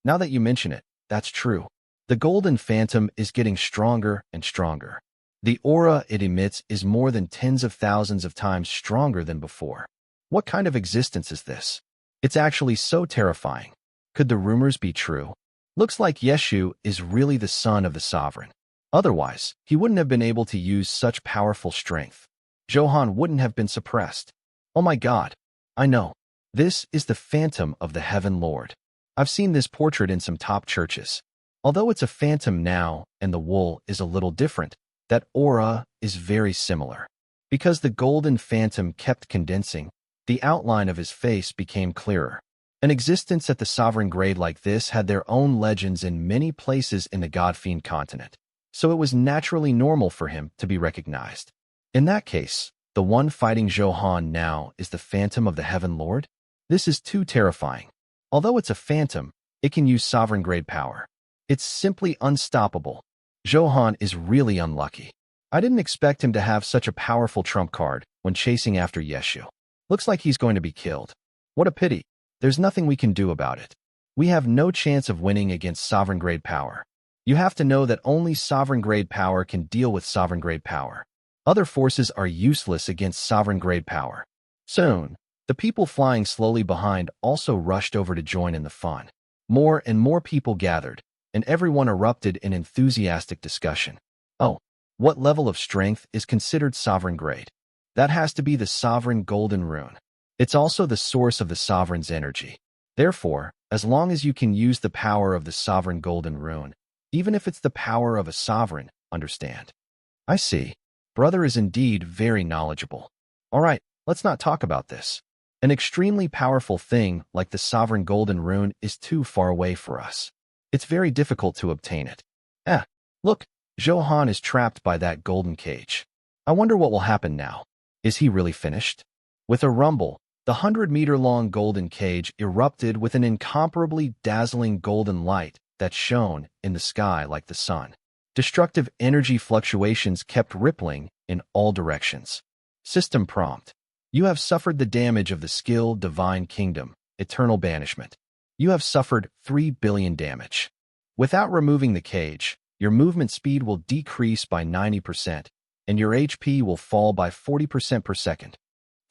Now that you mention it, that's true. The golden phantom is getting stronger and stronger. The aura it emits is more than tens of thousands of times stronger than before. What kind of existence is this? It's actually so terrifying. Could the rumors be true? Looks like Yeshu is really the son of the sovereign. Otherwise, he wouldn't have been able to use such powerful strength. Zhou Han wouldn't have been suppressed. Oh my God. I know. This is the phantom of the Heaven Lord. I've seen this portrait in some top churches. Although it's a phantom now and the wool is a little different, that aura is very similar. Because the golden phantom kept condensing, the outline of his face became clearer. An existence at the sovereign grade like this had their own legends in many places in the God-Fiend continent, so it was naturally normal for him to be recognized. In that case, the one fighting Zhou Han now is the phantom of the Heaven Lord? This is too terrifying. Although it's a phantom, it can use sovereign-grade power. It's simply unstoppable. Zhou Han is really unlucky. I didn't expect him to have such a powerful trump card when chasing after Yeshu. Looks like he's going to be killed. What a pity. There's nothing we can do about it. We have no chance of winning against sovereign-grade power. You have to know that only sovereign-grade power can deal with sovereign-grade power. Other forces are useless against sovereign-grade power. Soon, the people flying slowly behind also rushed over to join in the fun. More and more people gathered, and everyone erupted in enthusiastic discussion. Oh, what level of strength is considered sovereign grade? That has to be the sovereign golden rune. It's also the source of the sovereign's energy. Therefore, as long as you can use the power of the sovereign golden rune, even if it's the power of a sovereign, understand? I see. Brother is indeed very knowledgeable. All right, let's not talk about this. An extremely powerful thing like the sovereign golden rune is too far away for us. It's very difficult to obtain it. Look, Zhou Han is trapped by that golden cage. I wonder what will happen now. Is he really finished? With a rumble, the 100-meter-long golden cage erupted with an incomparably dazzling golden light that shone in the sky like the sun. Destructive energy fluctuations kept rippling in all directions. System prompt. You have suffered the damage of the skill Divine Kingdom, Eternal Banishment. You have suffered 3 billion damage. Without removing the cage, your movement speed will decrease by 90%, and your HP will fall by 40% per second.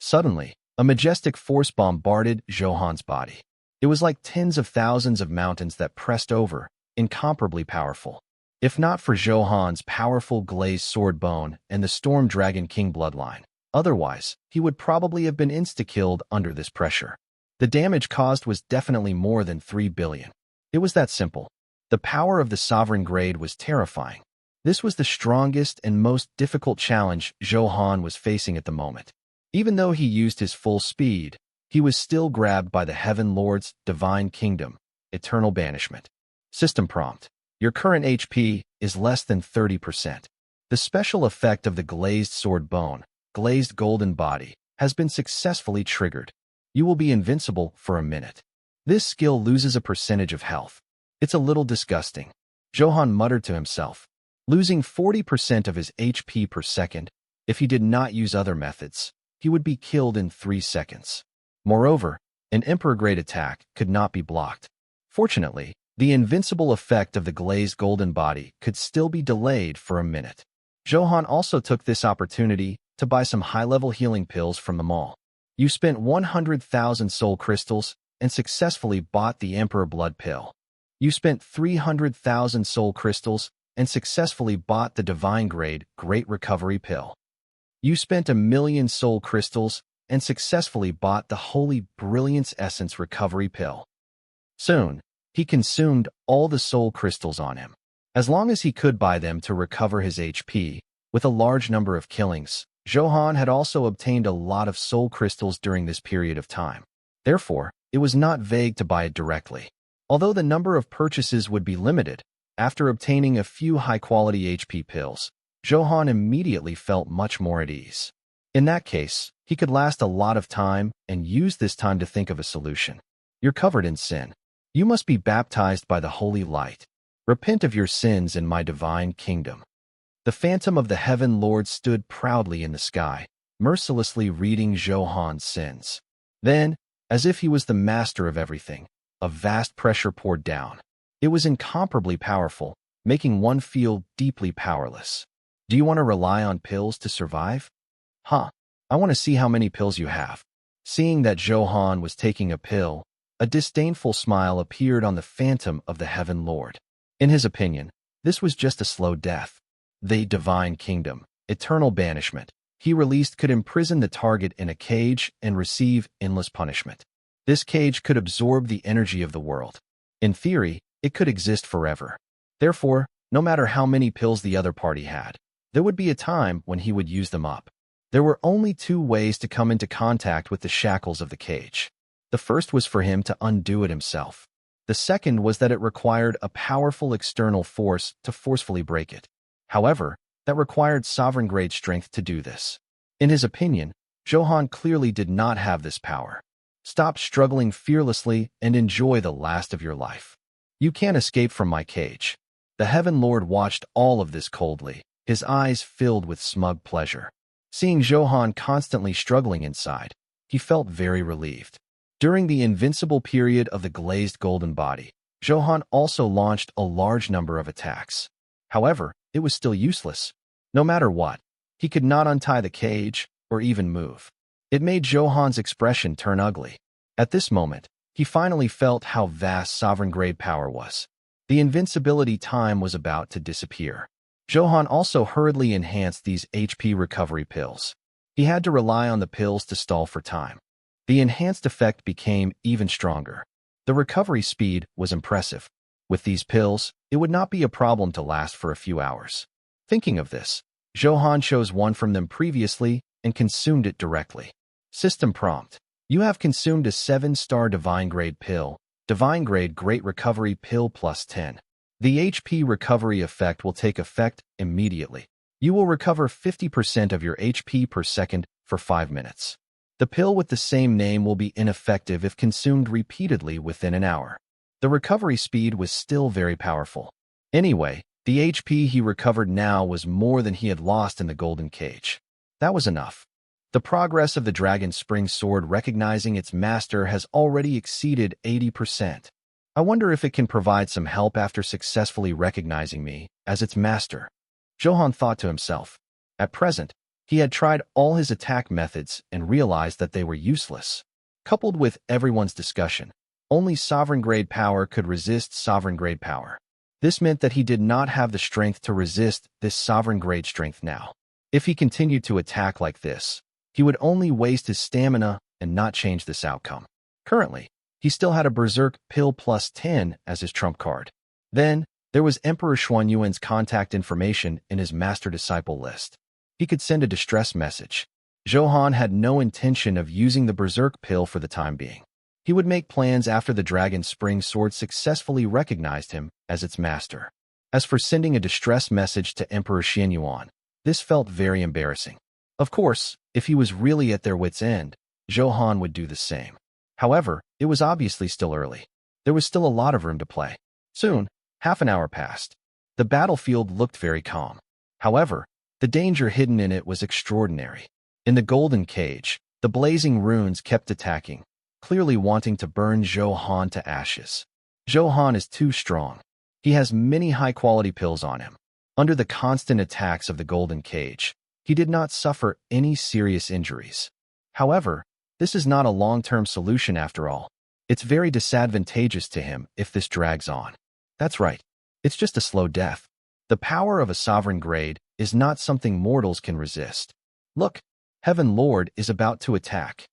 Suddenly, a majestic force bombarded Zhou Han's body. It was like tens of thousands of mountains that pressed over, incomparably powerful. If not for Zhou Han's powerful glazed sword bone and the Storm Dragon King bloodline, otherwise, he would probably have been insta-killed under this pressure. The damage caused was definitely more than 3 billion. It was that simple. The power of the sovereign grade was terrifying. This was the strongest and most difficult challenge Zhou Han was facing at the moment. Even though he used his full speed, he was still grabbed by the Heaven Lord's Divine Kingdom, Eternal Banishment. System prompt. Your current HP is less than 30%. The special effect of the glazed sword bone, glazed golden body, has been successfully triggered. You will be invincible for a minute. This skill loses a percentage of health. It's a little disgusting. Zhou Han muttered to himself, losing 40% of his HP per second. If he did not use other methods, he would be killed in 3 seconds. Moreover, an Emperor-grade attack could not be blocked. Fortunately, the invincible effect of the glazed golden body could still be delayed for a minute. Zhou Han also took this opportunity to buy some high-level healing pills from the mall. You spent 100,000 soul crystals and successfully bought the Emperor Blood Pill. You spent 300,000 soul crystals and successfully bought the Divine Grade Great Recovery Pill. You spent 1,000,000 soul crystals and successfully bought the Holy Brilliance Essence Recovery Pill. Soon, he consumed all the soul crystals on him. As long as he could buy them to recover his HP, with a large number of killings, Zhou Han had also obtained a lot of soul crystals during this period of time. Therefore, it was not vague to buy it directly. Although the number of purchases would be limited, after obtaining a few high-quality HP pills, Zhou Han immediately felt much more at ease. In that case, he could last a lot of time and use this time to think of a solution. You're covered in sin. You must be baptized by the holy light. Repent of your sins in my divine kingdom. The phantom of the Heaven Lord stood proudly in the sky, mercilessly reading Zhou Han's sins. Then, as if he was the master of everything, a vast pressure poured down. It was incomparably powerful, making one feel deeply powerless. Do you want to rely on pills to survive? I want to see how many pills you have. Seeing that Zhou Han was taking a pill, a disdainful smile appeared on the phantom of the Heaven Lord. In his opinion, this was just a slow death. The Divine Kingdom, Eternal Banishment, he released could imprison the target in a cage and receive endless punishment. This cage could absorb the energy of the world. In theory, it could exist forever. Therefore, no matter how many pills the other party had, there would be a time when he would use them up. There were only 2 ways to come into contact with the shackles of the cage. The first was for him to undo it himself. The second was that it required a powerful external force to forcefully break it. However, that required sovereign-grade strength to do this. In his opinion, Zhou Han clearly did not have this power. Stop struggling fearlessly and enjoy the last of your life. You can't escape from my cage. The Heaven Lord watched all of this coldly, his eyes filled with smug pleasure. Seeing Zhou Han constantly struggling inside, he felt very relieved. During the invincible period of the glazed golden body, Zhou Han also launched a large number of attacks. However, it was still useless. No matter what, he could not untie the cage or even move. It made Zhou Han's expression turn ugly. At this moment, he finally felt how vast sovereign-grade power was. The invincibility time was about to disappear. Zhou Han also hurriedly enhanced these HP recovery pills. He had to rely on the pills to stall for time. The enhanced effect became even stronger. The recovery speed was impressive. With these pills, it would not be a problem to last for a few hours. Thinking of this, Zhou Han chose one from them previously and consumed it directly. System prompt. You have consumed a 7-star Divine Grade pill, Divine Grade Great Recovery Pill plus 10. The HP recovery effect will take effect immediately. You will recover 50% of your HP per second for 5 minutes. The pill with the same name will be ineffective if consumed repeatedly within an hour. The recovery speed was still very powerful. Anyway, the HP he recovered now was more than he had lost in the golden cage. That was enough. The progress of the Dragon Spring Sword recognizing its master has already exceeded 80%. I wonder if it can provide some help after successfully recognizing me as its master. Zhou Han thought to himself. At present, he had tried all his attack methods and realized that they were useless. Coupled with everyone's discussion, only sovereign-grade power could resist sovereign-grade power. This meant that he did not have the strength to resist this sovereign-grade strength now. If he continued to attack like this, he would only waste his stamina and not change this outcome. Currently, he still had a Berserk Pill plus 10 as his trump card. Then, there was Emperor Xuanyuan's contact information in his master-disciple list. He could send a distress message. Zhou Han had no intention of using the Berserk Pill for the time being. He would make plans after the Dragon Spring Sword successfully recognized him as its master. As for sending a distress message to Emperor Xuanyuan, this felt very embarrassing. Of course, if he was really at their wits' end, Zhou Han would do the same. However, it was obviously still early. There was still a lot of room to play. Soon, half an hour passed. The battlefield looked very calm. However, the danger hidden in it was extraordinary. In the golden cage, the blazing runes kept attacking, clearly wanting to burn Zhou Han to ashes. Zhou Han is too strong. He has many high-quality pills on him. Under the constant attacks of the golden cage, he did not suffer any serious injuries. However, this is not a long-term solution after all. It's very disadvantageous to him if this drags on. That's right. It's just a slow death. The power of a sovereign grade is not something mortals can resist. Look, Heaven Lord is about to attack.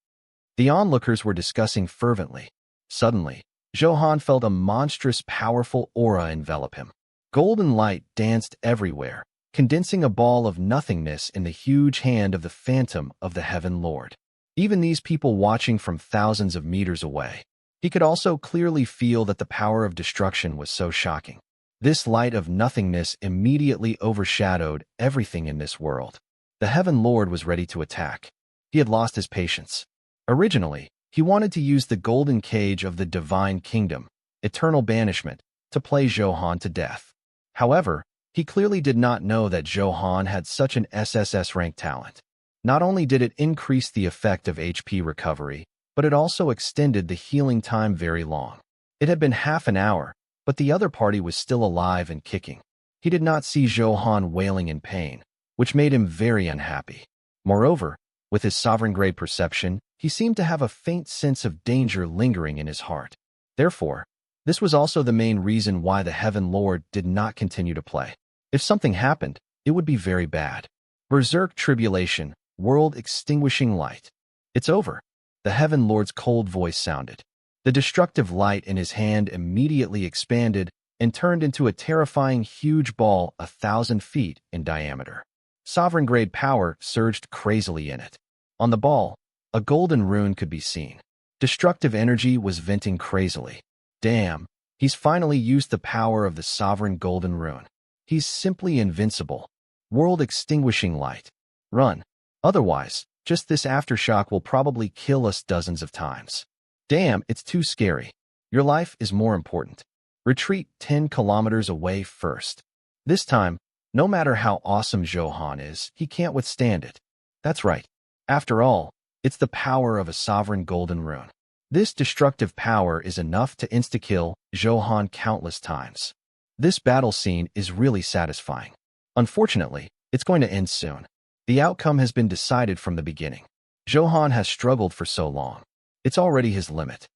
The onlookers were discussing fervently. Suddenly, Zhou Han felt a monstrous, powerful aura envelop him. Golden light danced everywhere, condensing a ball of nothingness in the huge hand of the phantom of the Heaven Lord. Even these people watching from thousands of meters away. He could also clearly feel that the power of destruction was so shocking. This light of nothingness immediately overshadowed everything in this world. The Heaven Lord was ready to attack. He had lost his patience. Originally, he wanted to use the golden cage of the Divine Kingdom, Eternal Banishment, to play Zhou Han to death. However, he clearly did not know that Zhou Han had such an SSS rank talent. Not only did it increase the effect of HP recovery, but it also extended the healing time very long. It had been half an hour, but the other party was still alive and kicking. He did not see Zhou Han wailing in pain, which made him very unhappy. Moreover, with his sovereign-grade perception, he seemed to have a faint sense of danger lingering in his heart. Therefore, this was also the main reason why the Heaven Lord did not continue to play. If something happened, it would be very bad. Berserk Tribulation, World Extinguishing Light. It's over. The Heaven Lord's cold voice sounded. The destructive light in his hand immediately expanded and turned into a terrifying huge ball 1,000 feet in diameter. Sovereign-grade power surged crazily in it. On the ball, a golden rune could be seen. Destructive energy was venting crazily. Damn, he's finally used the power of the sovereign golden rune. He's simply invincible. World Extinguishing Light. Run. Otherwise, just this aftershock will probably kill us dozens of times. Damn, it's too scary. Your life is more important. Retreat 10 kilometers away first. This time, no matter how awesome Zhou Han is, he can't withstand it. That's right. After all, It's the power of a sovereign golden rune. This destructive power is enough to insta-kill Zhou Han countless times. This battle scene is really satisfying. Unfortunately, it's going to end soon. The outcome has been decided from the beginning. Zhou Han has struggled for so long. It's already his limit.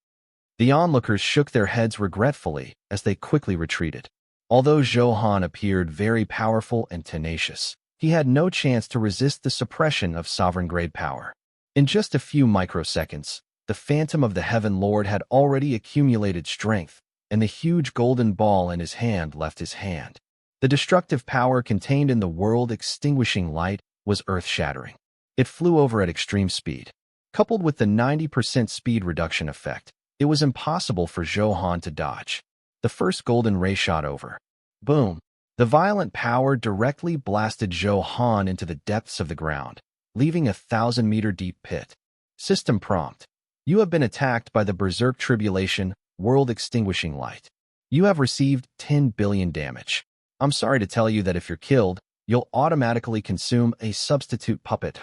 The onlookers shook their heads regretfully as they quickly retreated. Although Zhou Han appeared very powerful and tenacious, he had no chance to resist the suppression of sovereign-grade power. In just a few microseconds, the Phantom of the Heaven Lord had already accumulated strength, and the huge golden ball in his hand left his hand. The destructive power contained in the world-extinguishing light was earth-shattering. It flew over at extreme speed. Coupled with the 90% speed reduction effect, it was impossible for Zhou Han to dodge. The first golden ray shot over. Boom! The violent power directly blasted Zhou Han into the depths of the ground, leaving a 1,000-meter deep pit. System prompt. You have been attacked by the Berserk Tribulation, world-extinguishing light. You have received 10 billion damage. I'm sorry to tell you that if you're killed, you'll automatically consume a substitute puppet.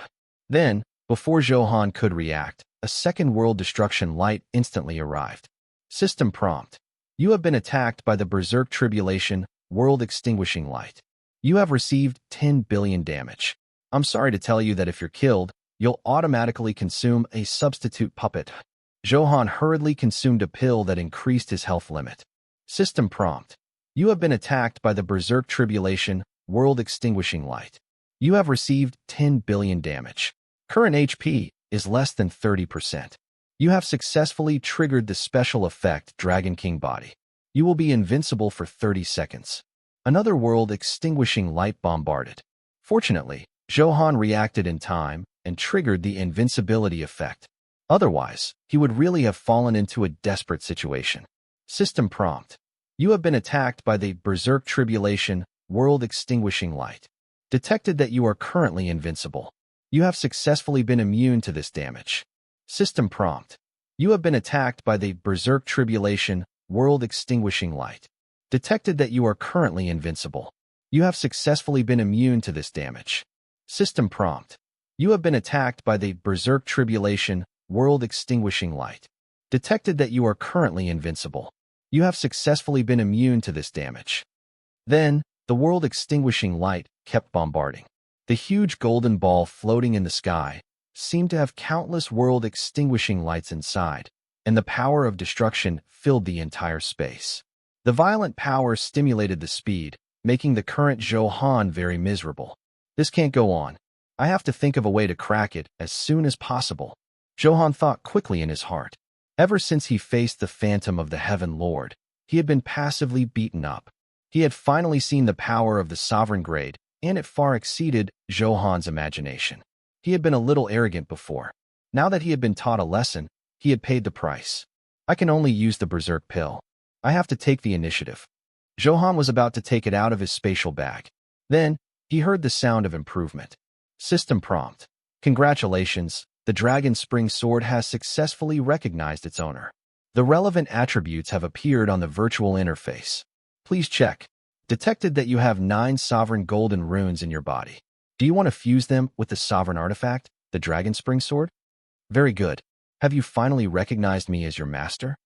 Then, before Zhou Han could react, a second world destruction light instantly arrived. System prompt. You have been attacked by the Berserk Tribulation, world-extinguishing light. You have received 10 billion damage. I'm sorry to tell you that if you're killed, you'll automatically consume a substitute puppet. Zhou Han hurriedly consumed a pill that increased his health limit. System prompt. You have been attacked by the Berserk Tribulation, world-extinguishing light. You have received 10 billion damage. Current HP is less than 30%. You have successfully triggered the special effect Dragon King Body. You will be invincible for 30 seconds. Another world-extinguishing light bombarded. Fortunately, Zhou Han reacted in time and triggered the invincibility effect. Otherwise, he would really have fallen into a desperate situation. System prompt. You have been attacked by the Berserk Tribulation, world-extinguishing light. Detected that you are currently invincible. You have successfully been immune to this damage. System prompt. You have been attacked by the Berserk Tribulation, world-extinguishing light. Detected that you are currently invincible. You have successfully been immune to this damage. System prompt. You have been attacked by the Berserk Tribulation, world-extinguishing light. Detected that you are currently invincible. You have successfully been immune to this damage. Then, the world-extinguishing light kept bombarding. The huge golden ball floating in the sky seemed to have countless world-extinguishing lights inside, and the power of destruction filled the entire space. The violent power stimulated the speed, making the current Zhou Han very miserable. This can't go on. I have to think of a way to crack it as soon as possible. Zhou Han thought quickly in his heart. Ever since he faced the Phantom of the Heaven Lord, he had been passively beaten up. He had finally seen the power of the sovereign grade, and it far exceeded Zhou Han's imagination. He had been a little arrogant before. Now that he had been taught a lesson, he had paid the price. I can only use the Berserk pill. I have to take the initiative. Zhou Han was about to take it out of his spatial bag. Then, he heard the sound of improvement. System prompt. Congratulations, the Dragon Spring Sword has successfully recognized its owner. The relevant attributes have appeared on the virtual interface. Please check. Detected that you have 9 sovereign golden runes in your body. Do you want to fuse them with the sovereign artifact, the Dragon Spring Sword? Very good. Have you finally recognized me as your master?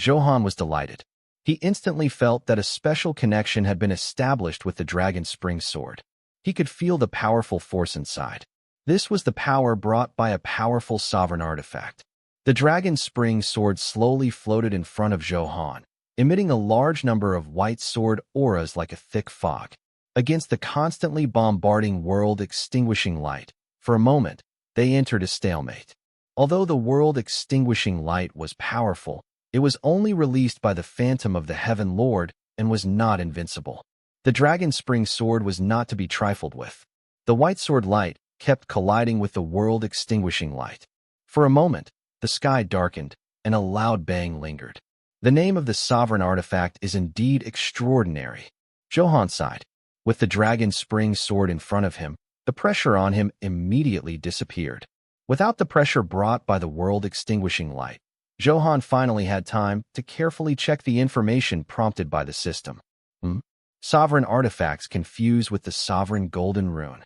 Zhou Han was delighted. He instantly felt that a special connection had been established with the Dragon Spring Sword. He could feel the powerful force inside. This was the power brought by a powerful sovereign artifact. The Dragon Spring Sword slowly floated in front of Zhou Han, emitting a large number of white sword auras like a thick fog. Against the constantly bombarding world-extinguishing light, for a moment, they entered a stalemate. Although the world-extinguishing light was powerful, it was only released by the Phantom of the Heaven Lord and was not invincible. The Dragon Spring Sword was not to be trifled with. The white sword light kept colliding with the world-extinguishing light. For a moment, the sky darkened, and a loud bang lingered. The name of the sovereign artifact is indeed extraordinary. Zhou Han sighed. With the Dragon Spring Sword in front of him, the pressure on him immediately disappeared. Without the pressure brought by the world-extinguishing light, Zhou Han finally had time to carefully check the information prompted by the system. Sovereign artifacts can fuse with the sovereign golden rune.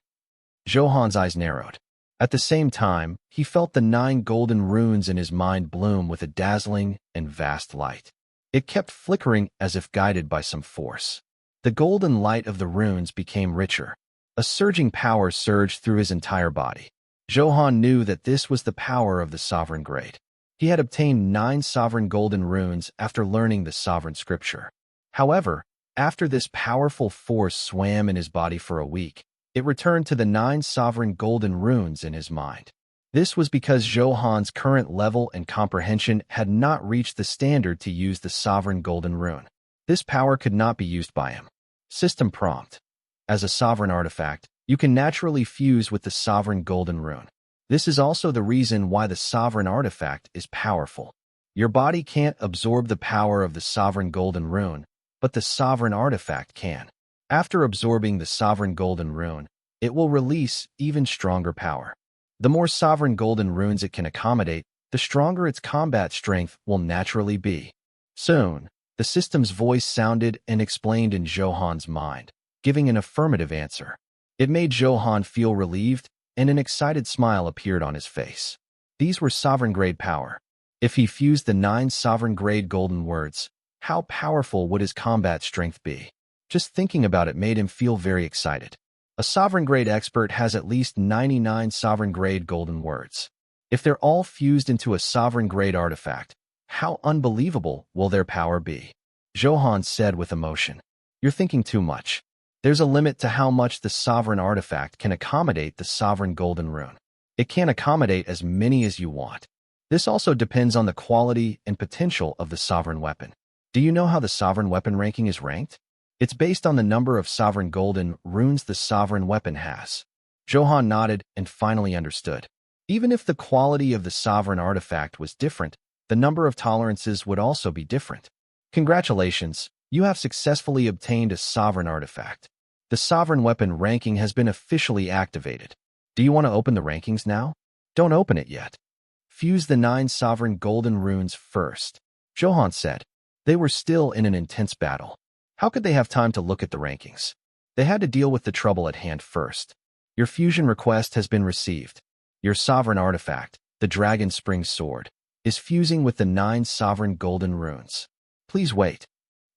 Zhou Han's eyes narrowed. At the same time, he felt the 9 golden runes in his mind bloom with a dazzling and vast light. It kept flickering as if guided by some force. The golden light of the runes became richer. A surging power surged through his entire body. Zhou Han knew that this was the power of the Sovereign Grade. He had obtained 9 sovereign golden runes after learning the sovereign scripture. However, after this powerful force swam in his body for a week, it returned to the 9 sovereign golden runes in his mind. This was because Zhou Han's current level and comprehension had not reached the standard to use the sovereign golden rune. This power could not be used by him. System prompt. As a sovereign artifact, you can naturally fuse with the sovereign golden rune. This is also the reason why the sovereign artifact is powerful. Your body can't absorb the power of the sovereign golden rune, but the sovereign artifact can. After absorbing the sovereign golden rune, it will release even stronger power. The more sovereign golden runes it can accommodate, the stronger its combat strength will naturally be. Soon, the system's voice sounded and explained in Zhou Han's mind, giving an affirmative answer. It made Zhou Han feel relieved, and an excited smile appeared on his face. These were sovereign-grade power. If he fused the 9 sovereign-grade golden words, how powerful would his combat strength be? Just thinking about it made him feel very excited. A sovereign-grade expert has at least 99 sovereign-grade golden words. If they're all fused into a sovereign-grade artifact, how unbelievable will their power be? Zhou Han said with emotion. You're thinking too much. There's a limit to how much the sovereign artifact can accommodate the sovereign golden rune. It can't accommodate as many as you want. This also depends on the quality and potential of the sovereign weapon. Do you know how the sovereign weapon ranking is ranked? It's based on the number of sovereign golden runes the sovereign weapon has. Zhou Han nodded and finally understood. Even if the quality of the sovereign artifact was different, the number of tolerances would also be different. Congratulations, you have successfully obtained a sovereign artifact. The sovereign weapon ranking has been officially activated. Do you want to open the rankings now? Don't open it yet. Fuse the 9 sovereign golden runes first, Zhou Han said. They were still in an intense battle. How could they have time to look at the rankings? They had to deal with the trouble at hand first. Your fusion request has been received. Your sovereign artifact, the Dragon Spring Sword, is fusing with the 9 sovereign golden runes. Please wait.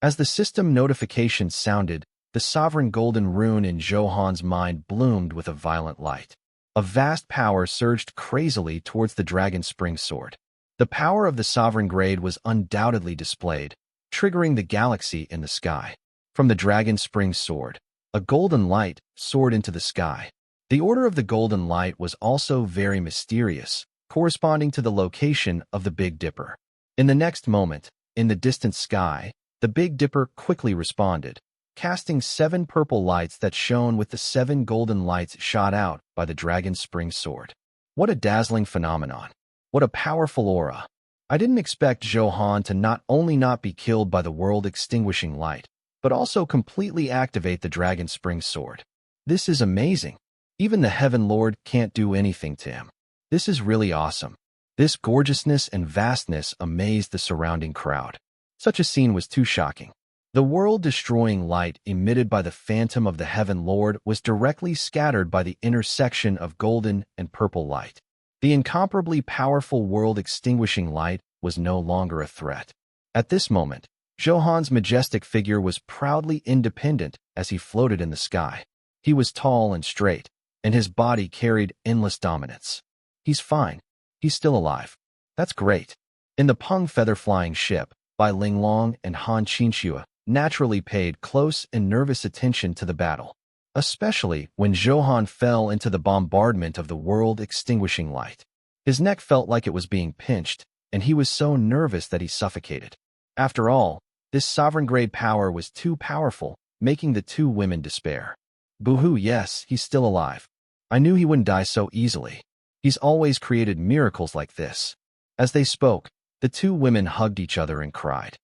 As the system notification sounded, the sovereign golden rune in Zhou Han's mind bloomed with a violent light. A vast power surged crazily towards the Dragon Spring Sword. The power of the sovereign grade was undoubtedly displayed, triggering the galaxy in the sky. From the Dragon Spring Sword, a golden light soared into the sky. The order of the golden light was also very mysterious, corresponding to the location of the Big Dipper. In the next moment, in the distant sky, the Big Dipper quickly responded, casting 7 purple lights that shone with the 7 golden lights shot out by the Dragon Spring Sword. What a dazzling phenomenon! What a powerful aura! I didn't expect Zhou Han to not only not be killed by the world-extinguishing light, but also completely activate the Dragon Spring Sword. This is amazing. Even the Heaven Lord can't do anything to him. This is really awesome. This gorgeousness and vastness amazed the surrounding crowd. Such a scene was too shocking. The world-destroying light emitted by the phantom of the Heaven Lord was directly scattered by the intersection of golden and purple light. The incomparably powerful world-extinguishing light was no longer a threat. At this moment, Zhou Han's majestic figure was proudly independent as he floated in the sky. He was tall and straight, and his body carried endless dominance. He's fine. He's still alive. That's great. In the Peng feather-flying ship, Bai Linglong and Han Qinxue naturally paid close and nervous attention to the battle, especially when Zhou Han fell into the bombardment of the world-extinguishing light. His neck felt like it was being pinched, and he was so nervous that he suffocated. After all, this sovereign-grade power was too powerful, making the 2 women despair. Boo-hoo, yes, he's still alive. I knew he wouldn't die so easily. He's always created miracles like this. As they spoke, the 2 women hugged each other and cried.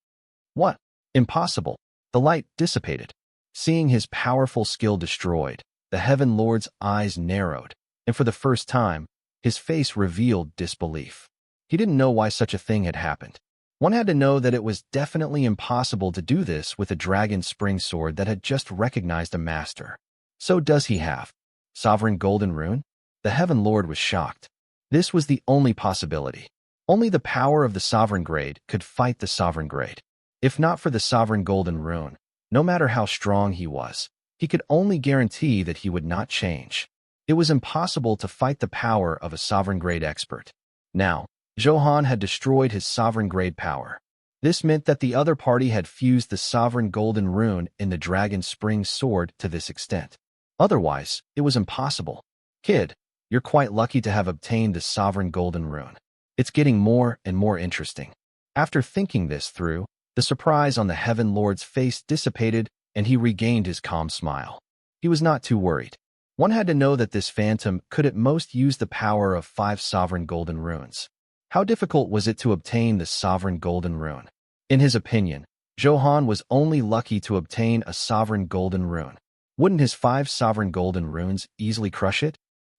What? Impossible. The light dissipated. Seeing his powerful skill destroyed, the Heaven Lord's eyes narrowed, and for the first time, his face revealed disbelief. He didn't know why such a thing had happened. One had to know that it was definitely impossible to do this with a Dragon Spring Sword that had just recognized a master. So does he have Sovereign Golden Rune? The Heaven Lord was shocked. This was the only possibility. Only the power of the Sovereign Grade could fight the Sovereign Grade. If not for the Sovereign Golden Rune, no matter how strong he was, he could only guarantee that he would not change. It was impossible to fight the power of a Sovereign Grade expert. Now, Zhou Han had destroyed his Sovereign Grade power. This meant that the other party had fused the Sovereign Golden Rune in the Dragon Spring Sword to this extent. Otherwise, it was impossible. Kid, you're quite lucky to have obtained the Sovereign Golden Rune. It's getting more and more interesting. After thinking this through, the surprise on the Heaven Lord's face dissipated and he regained his calm smile. He was not too worried. One had to know that this phantom could at most use the power of 5 Sovereign Golden Runes. How difficult was it to obtain the Sovereign Golden Rune? In his opinion, Zhou Han was only lucky to obtain a Sovereign Golden Rune. Wouldn't his 5 Sovereign Golden Runes easily crush it?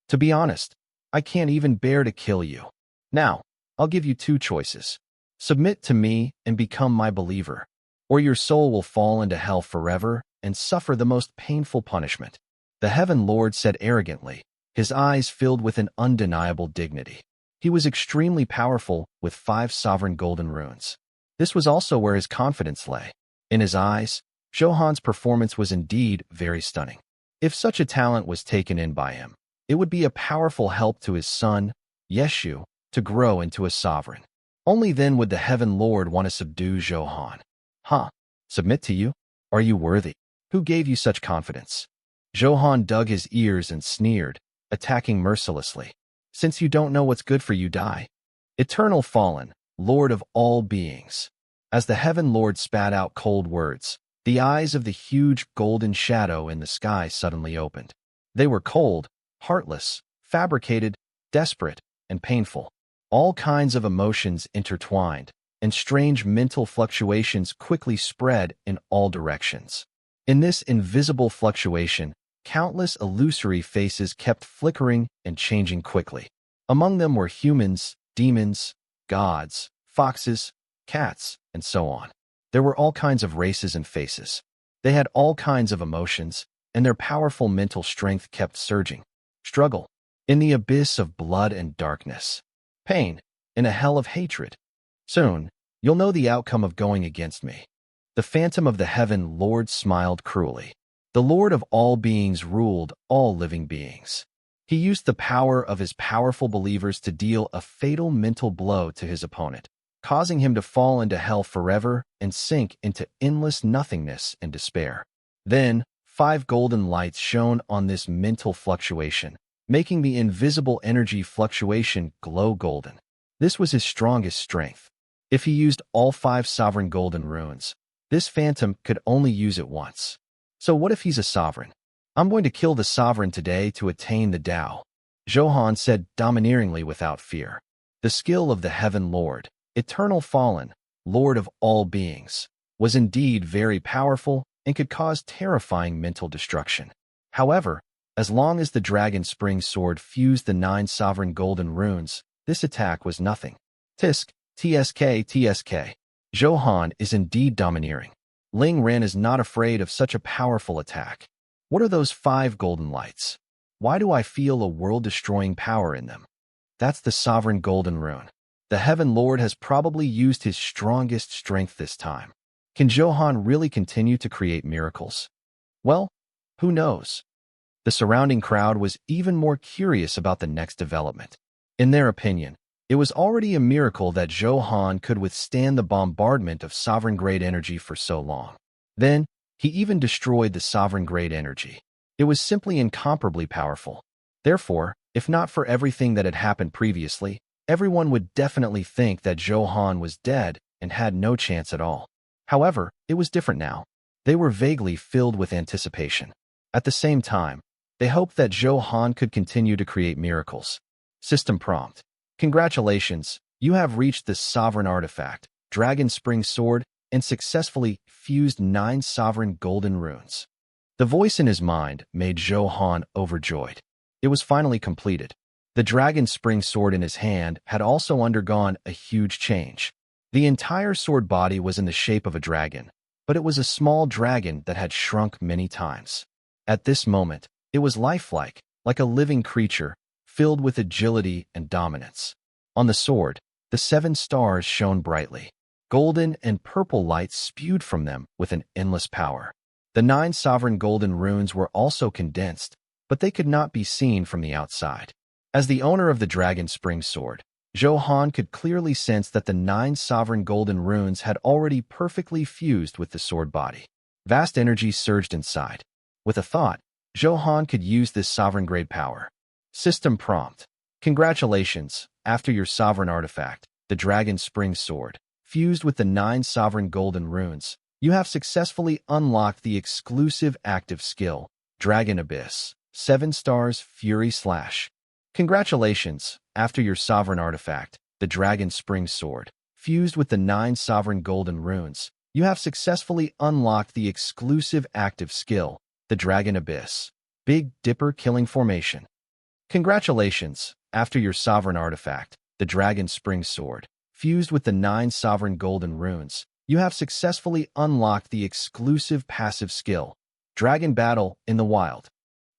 To be honest, I can't even bear to kill you. Now, I'll give you 2 choices. Submit to me and become my believer, or your soul will fall into hell forever and suffer the most painful punishment. The Heaven Lord said arrogantly, his eyes filled with an undeniable dignity. He was extremely powerful with 5 Sovereign Golden Runes. This was also where his confidence lay. In his eyes, Zhou Han's performance was indeed very stunning. If such a talent was taken in by him, it would be a powerful help to his son, Yeshu, to grow into a sovereign. Only then would the Heaven Lord want to subdue Zhou Han. Huh? Submit to you? Are you worthy? Who gave you such confidence? Zhou Han dug his ears and sneered, attacking mercilessly. Since you don't know what's good for you, die. Eternal Fallen, Lord of all beings. As the Heaven Lord spat out cold words, the eyes of the huge golden shadow in the sky suddenly opened. They were cold, heartless, fabricated, desperate, and painful. All kinds of emotions intertwined, and strange mental fluctuations quickly spread in all directions. In this invisible fluctuation, countless illusory faces kept flickering and changing quickly. Among them were humans, demons, gods, foxes, cats, and so on. There were all kinds of races and faces. They had all kinds of emotions, and their powerful mental strength kept surging. Struggle. In the abyss of blood and darkness. Pain. In a hell of hatred. Soon, you'll know the outcome of going against me. The Phantom of the Heaven Lord smiled cruelly. The Lord of all beings ruled all living beings. He used the power of his powerful believers to deal a fatal mental blow to his opponent, causing him to fall into hell forever and sink into endless nothingness and despair. Then, 5 golden lights shone on this mental fluctuation, making the invisible energy fluctuation glow golden. This was his strongest strength. If he used all 5 Sovereign Golden Runes, this phantom could only use it once. So what if he's a sovereign? I'm going to kill the sovereign today to attain the Tao, Zhou Han said domineeringly without fear. The skill of the Heaven Lord, Eternal Fallen, Lord of all beings, was indeed very powerful and could cause terrifying mental destruction. However, as long as the Dragon Spring Sword fused the 9 Sovereign Golden Runes, this attack was nothing. Tisk, tsk. Zhou Han is indeed domineering. Ling Ren is not afraid of such a powerful attack. What are those 5 golden lights? Why do I feel a world-destroying power in them? That's the Sovereign Golden Rune. The Heaven Lord has probably used his strongest strength this time. Can Zhou Han really continue to create miracles? Well, who knows? The surrounding crowd was even more curious about the next development. In their opinion, it was already a miracle that Zhou Han could withstand the bombardment of sovereign-grade energy for so long. Then, he even destroyed the sovereign-grade energy. It was simply incomparably powerful. Therefore, if not for everything that had happened previously, everyone would definitely think that Zhou Han was dead and had no chance at all. However, it was different now. They were vaguely filled with anticipation. At the same time, they hoped that Zhou Han could continue to create miracles. System prompt. Congratulations, you have reached this sovereign artifact, Dragon Spring Sword, and successfully fused 9 Sovereign Golden Runes. The voice in his mind made Zhou Han overjoyed. It was finally completed. The Dragon Spring Sword in his hand had also undergone a huge change. The entire sword body was in the shape of a dragon, but it was a small dragon that had shrunk many times. At this moment, it was lifelike, like a living creature, filled with agility and dominance. On the sword, the 7 stars shone brightly. Golden and purple lights spewed from them with an endless power. The 9 sovereign golden runes were also condensed, but they could not be seen from the outside. As the owner of the Dragon Spring Sword, Zhou Han could clearly sense that the 9 sovereign golden runes had already perfectly fused with the sword body. Vast energy surged inside. With a thought, Zhou Han could use this sovereign-grade power. System prompt. Congratulations, after your sovereign artifact, the Dragon Spring Sword, fused with the 9 sovereign golden runes, you have successfully unlocked the exclusive active skill, Dragon Abyss, 7 stars Fury Slash. Congratulations, after your sovereign artifact, the Dragon Spring Sword, fused with the 9 sovereign golden runes, you have successfully unlocked the exclusive active skill, the Dragon Abyss, Big Dipper Killing Formation. Congratulations, after your sovereign artifact, the Dragon Spring Sword, fused with the 9 sovereign golden runes, you have successfully unlocked the exclusive passive skill, Dragon Battle in the Wild.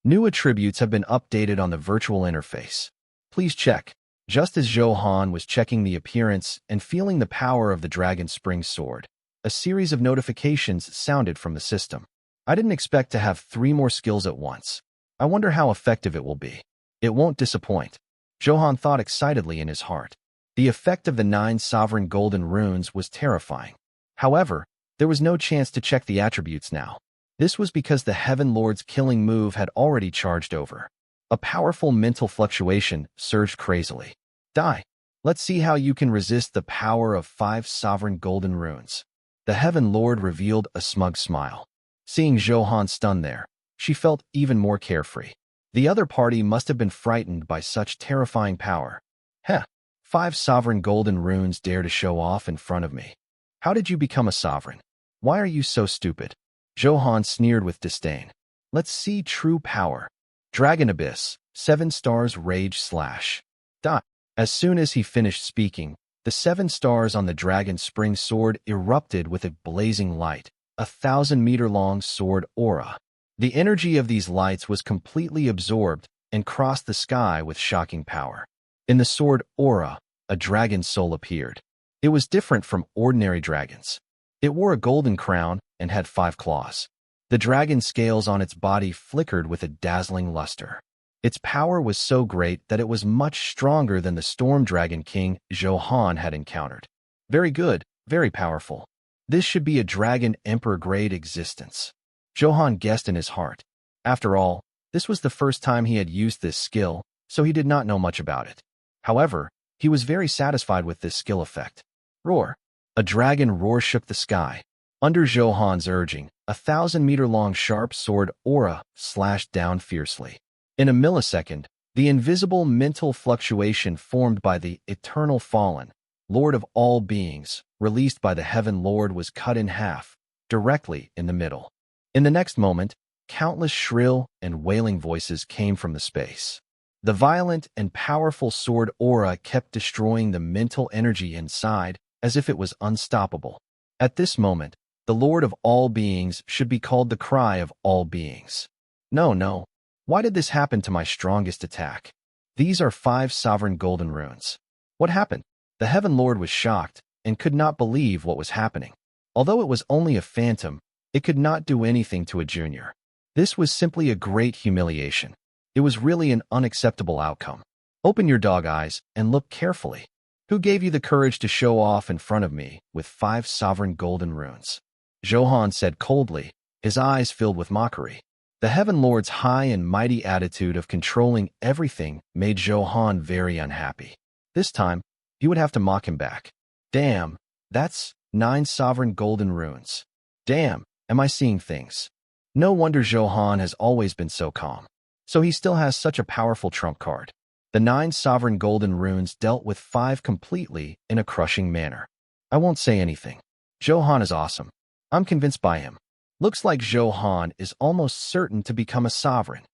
New attributes have been updated on the virtual interface. Please check. Just as Zhou Han was checking the appearance and feeling the power of the Dragon Spring Sword, a series of notifications sounded from the system. I didn't expect to have 3 more skills at once. I wonder how effective it will be. It won't disappoint. Zhou Han thought excitedly in his heart. The effect of the 9 sovereign golden runes was terrifying. However, there was no chance to check the attributes now. This was because the Heaven Lord's killing move had already charged over. A powerful mental fluctuation surged crazily. Die. Let's see how you can resist the power of 5 sovereign golden runes. The Heaven Lord revealed a smug smile. Seeing Zhou Han stunned there, she felt even more carefree. The other party must have been frightened by such terrifying power. Heh, 5 sovereign golden runes dare to show off in front of me. How did you become a sovereign? Why are you so stupid? Zhou Han sneered with disdain. Let's see true power. Dragon Abyss, 7 stars Rage Slash. Dot. As soon as he finished speaking, the 7 stars on the Dragon Spring Sword erupted with a blazing light, a 1,000-meter-long sword aura. The energy of these lights was completely absorbed and crossed the sky with shocking power. In the sword aura, a dragon soul appeared. It was different from ordinary dragons. It wore a golden crown and had 5 claws. The dragon scales on its body flickered with a dazzling luster. Its power was so great that it was much stronger than the Storm Dragon King Zhou Han had encountered. Very good, very powerful. This should be a Dragon Emperor-grade existence. Zhou Han guessed in his heart. After all, this was the first time he had used this skill, so he did not know much about it. However, he was very satisfied with this skill effect. Roar. A dragon roar shook the sky. Under Zhou Han's urging, a 1,000-meter-long sharp sword aura slashed down fiercely. In a millisecond, the invisible mental fluctuation formed by the Eternal Fallen, Lord of all beings, released by the Heaven Lord was cut in half, directly in the middle. In the next moment, countless shrill and wailing voices came from the space. The violent and powerful sword aura kept destroying the mental energy inside as if it was unstoppable. At this moment, the Lord of all beings should be called the Cry of all beings. No. Why did this happen to my strongest attack? These are 5 sovereign golden runes. What happened? The Heaven Lord was shocked and could not believe what was happening. Although it was only a phantom, it could not do anything to a junior. This was simply a great humiliation. It was really an unacceptable outcome. Open your dog eyes and look carefully. Who gave you the courage to show off in front of me with 5 sovereign golden runes? Zhou Han said coldly, his eyes filled with mockery. The Heaven Lord's high and mighty attitude of controlling everything made Zhou Han very unhappy. This time, he would have to mock him back. Damn, that's 9 sovereign golden runes. Damn, am I seeing things? No wonder Zhou Han has always been so calm. So he still has such a powerful trump card. The 9 sovereign golden runes dealt with 5 completely in a crushing manner. I won't say anything. Zhou Han is awesome. I'm convinced by him. Looks like Zhou Han is almost certain to become a sovereign.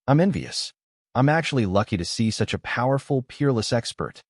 I'm envious. I'm actually lucky to see such a powerful, peerless expert.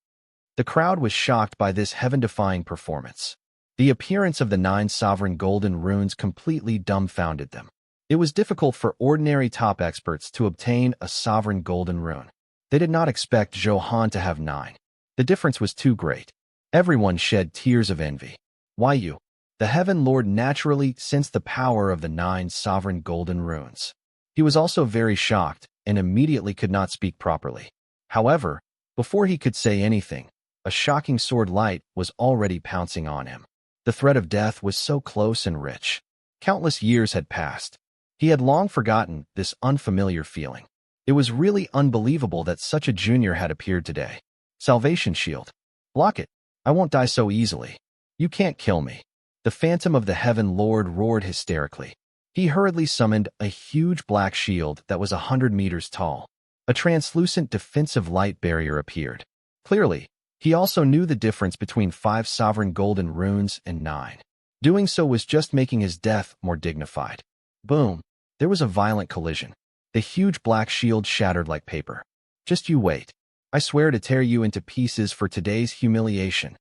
The crowd was shocked by this heaven-defying performance. The appearance of the 9 sovereign golden runes completely dumbfounded them. It was difficult for ordinary top experts to obtain a sovereign golden rune. They did not expect Zhou Han to have 9. The difference was too great. Everyone shed tears of envy. Why you? The Heaven Lord naturally sensed the power of the 9 sovereign golden runes. He was also very shocked and immediately could not speak properly. However, before he could say anything, a shocking sword light was already pouncing on him. The threat of death was so close and rich. Countless years had passed. He had long forgotten this unfamiliar feeling. It was really unbelievable that such a junior had appeared today. Salvation shield. Block it. I won't die so easily. You can't kill me. The phantom of the Heaven Lord roared hysterically. He hurriedly summoned a huge black shield that was 100 meters tall. A translucent defensive light barrier appeared. Clearly, he also knew the difference between 5 sovereign golden runes and 9. Doing so was just making his death more dignified. Boom! There was a violent collision. The huge black shield shattered like paper. Just you wait. I swear to tear you into pieces for today's humiliation.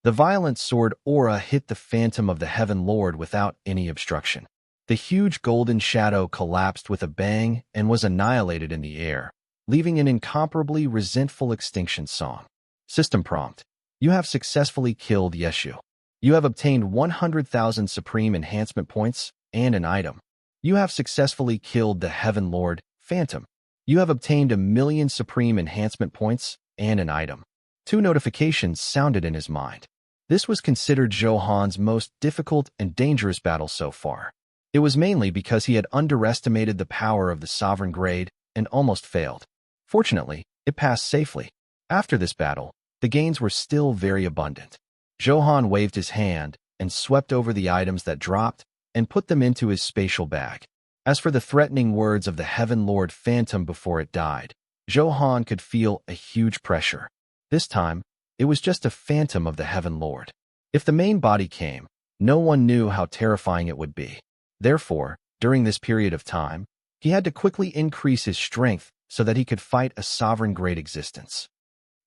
The violent sword aura hit the phantom of the Heaven Lord without any obstruction. The huge golden shadow collapsed with a bang and was annihilated in the air, leaving an incomparably resentful extinction song. System prompt. You have successfully killed Yeshu. You have obtained 100,000 supreme enhancement points and an item. You have successfully killed the Heaven Lord, Phantom. You have obtained 1,000,000 supreme enhancement points and an item. 2 notifications sounded in his mind. This was considered Zhou Han's most difficult and dangerous battle so far. It was mainly because he had underestimated the power of the sovereign grade and almost failed. Fortunately, it passed safely. After this battle, the gains were still very abundant. Zhou Han waved his hand and swept over the items that dropped and put them into his spatial bag. As for the threatening words of the Heaven Lord Phantom before it died, Zhou Han could feel a huge pressure. This time, it was just a phantom of the Heaven Lord. If the main body came, no one knew how terrifying it would be. Therefore, during this period of time, he had to quickly increase his strength so that he could fight a sovereign-grade existence.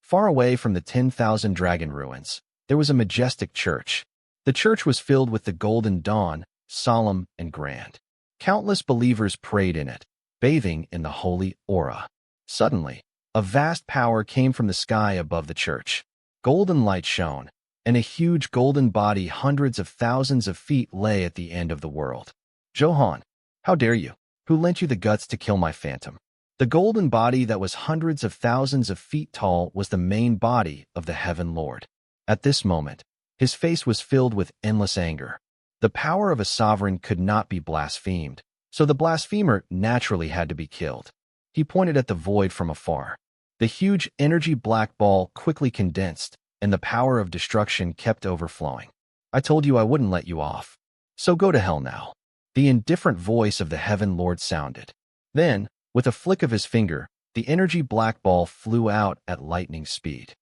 Far away from the 10,000 dragon ruins, there was a majestic church. The church was filled with the golden dawn, solemn and grand. Countless believers prayed in it, bathing in the holy aura. Suddenly, a vast power came from the sky above the church. Golden light shone, and a huge golden body hundreds of thousands of feet lay at the end of the world. Zhou Han, how dare you? Who lent you the guts to kill my phantom? The golden body that was hundreds of thousands of feet tall was the main body of the Heaven Lord. At this moment, his face was filled with endless anger. The power of a sovereign could not be blasphemed, so the blasphemer naturally had to be killed. He pointed at the void from afar. The huge energy black ball quickly condensed, and the power of destruction kept overflowing. I told you I wouldn't let you off. So go to hell now. The indifferent voice of the Heaven Lord sounded. Then, with a flick of his finger, the energy black ball flew out at lightning speed.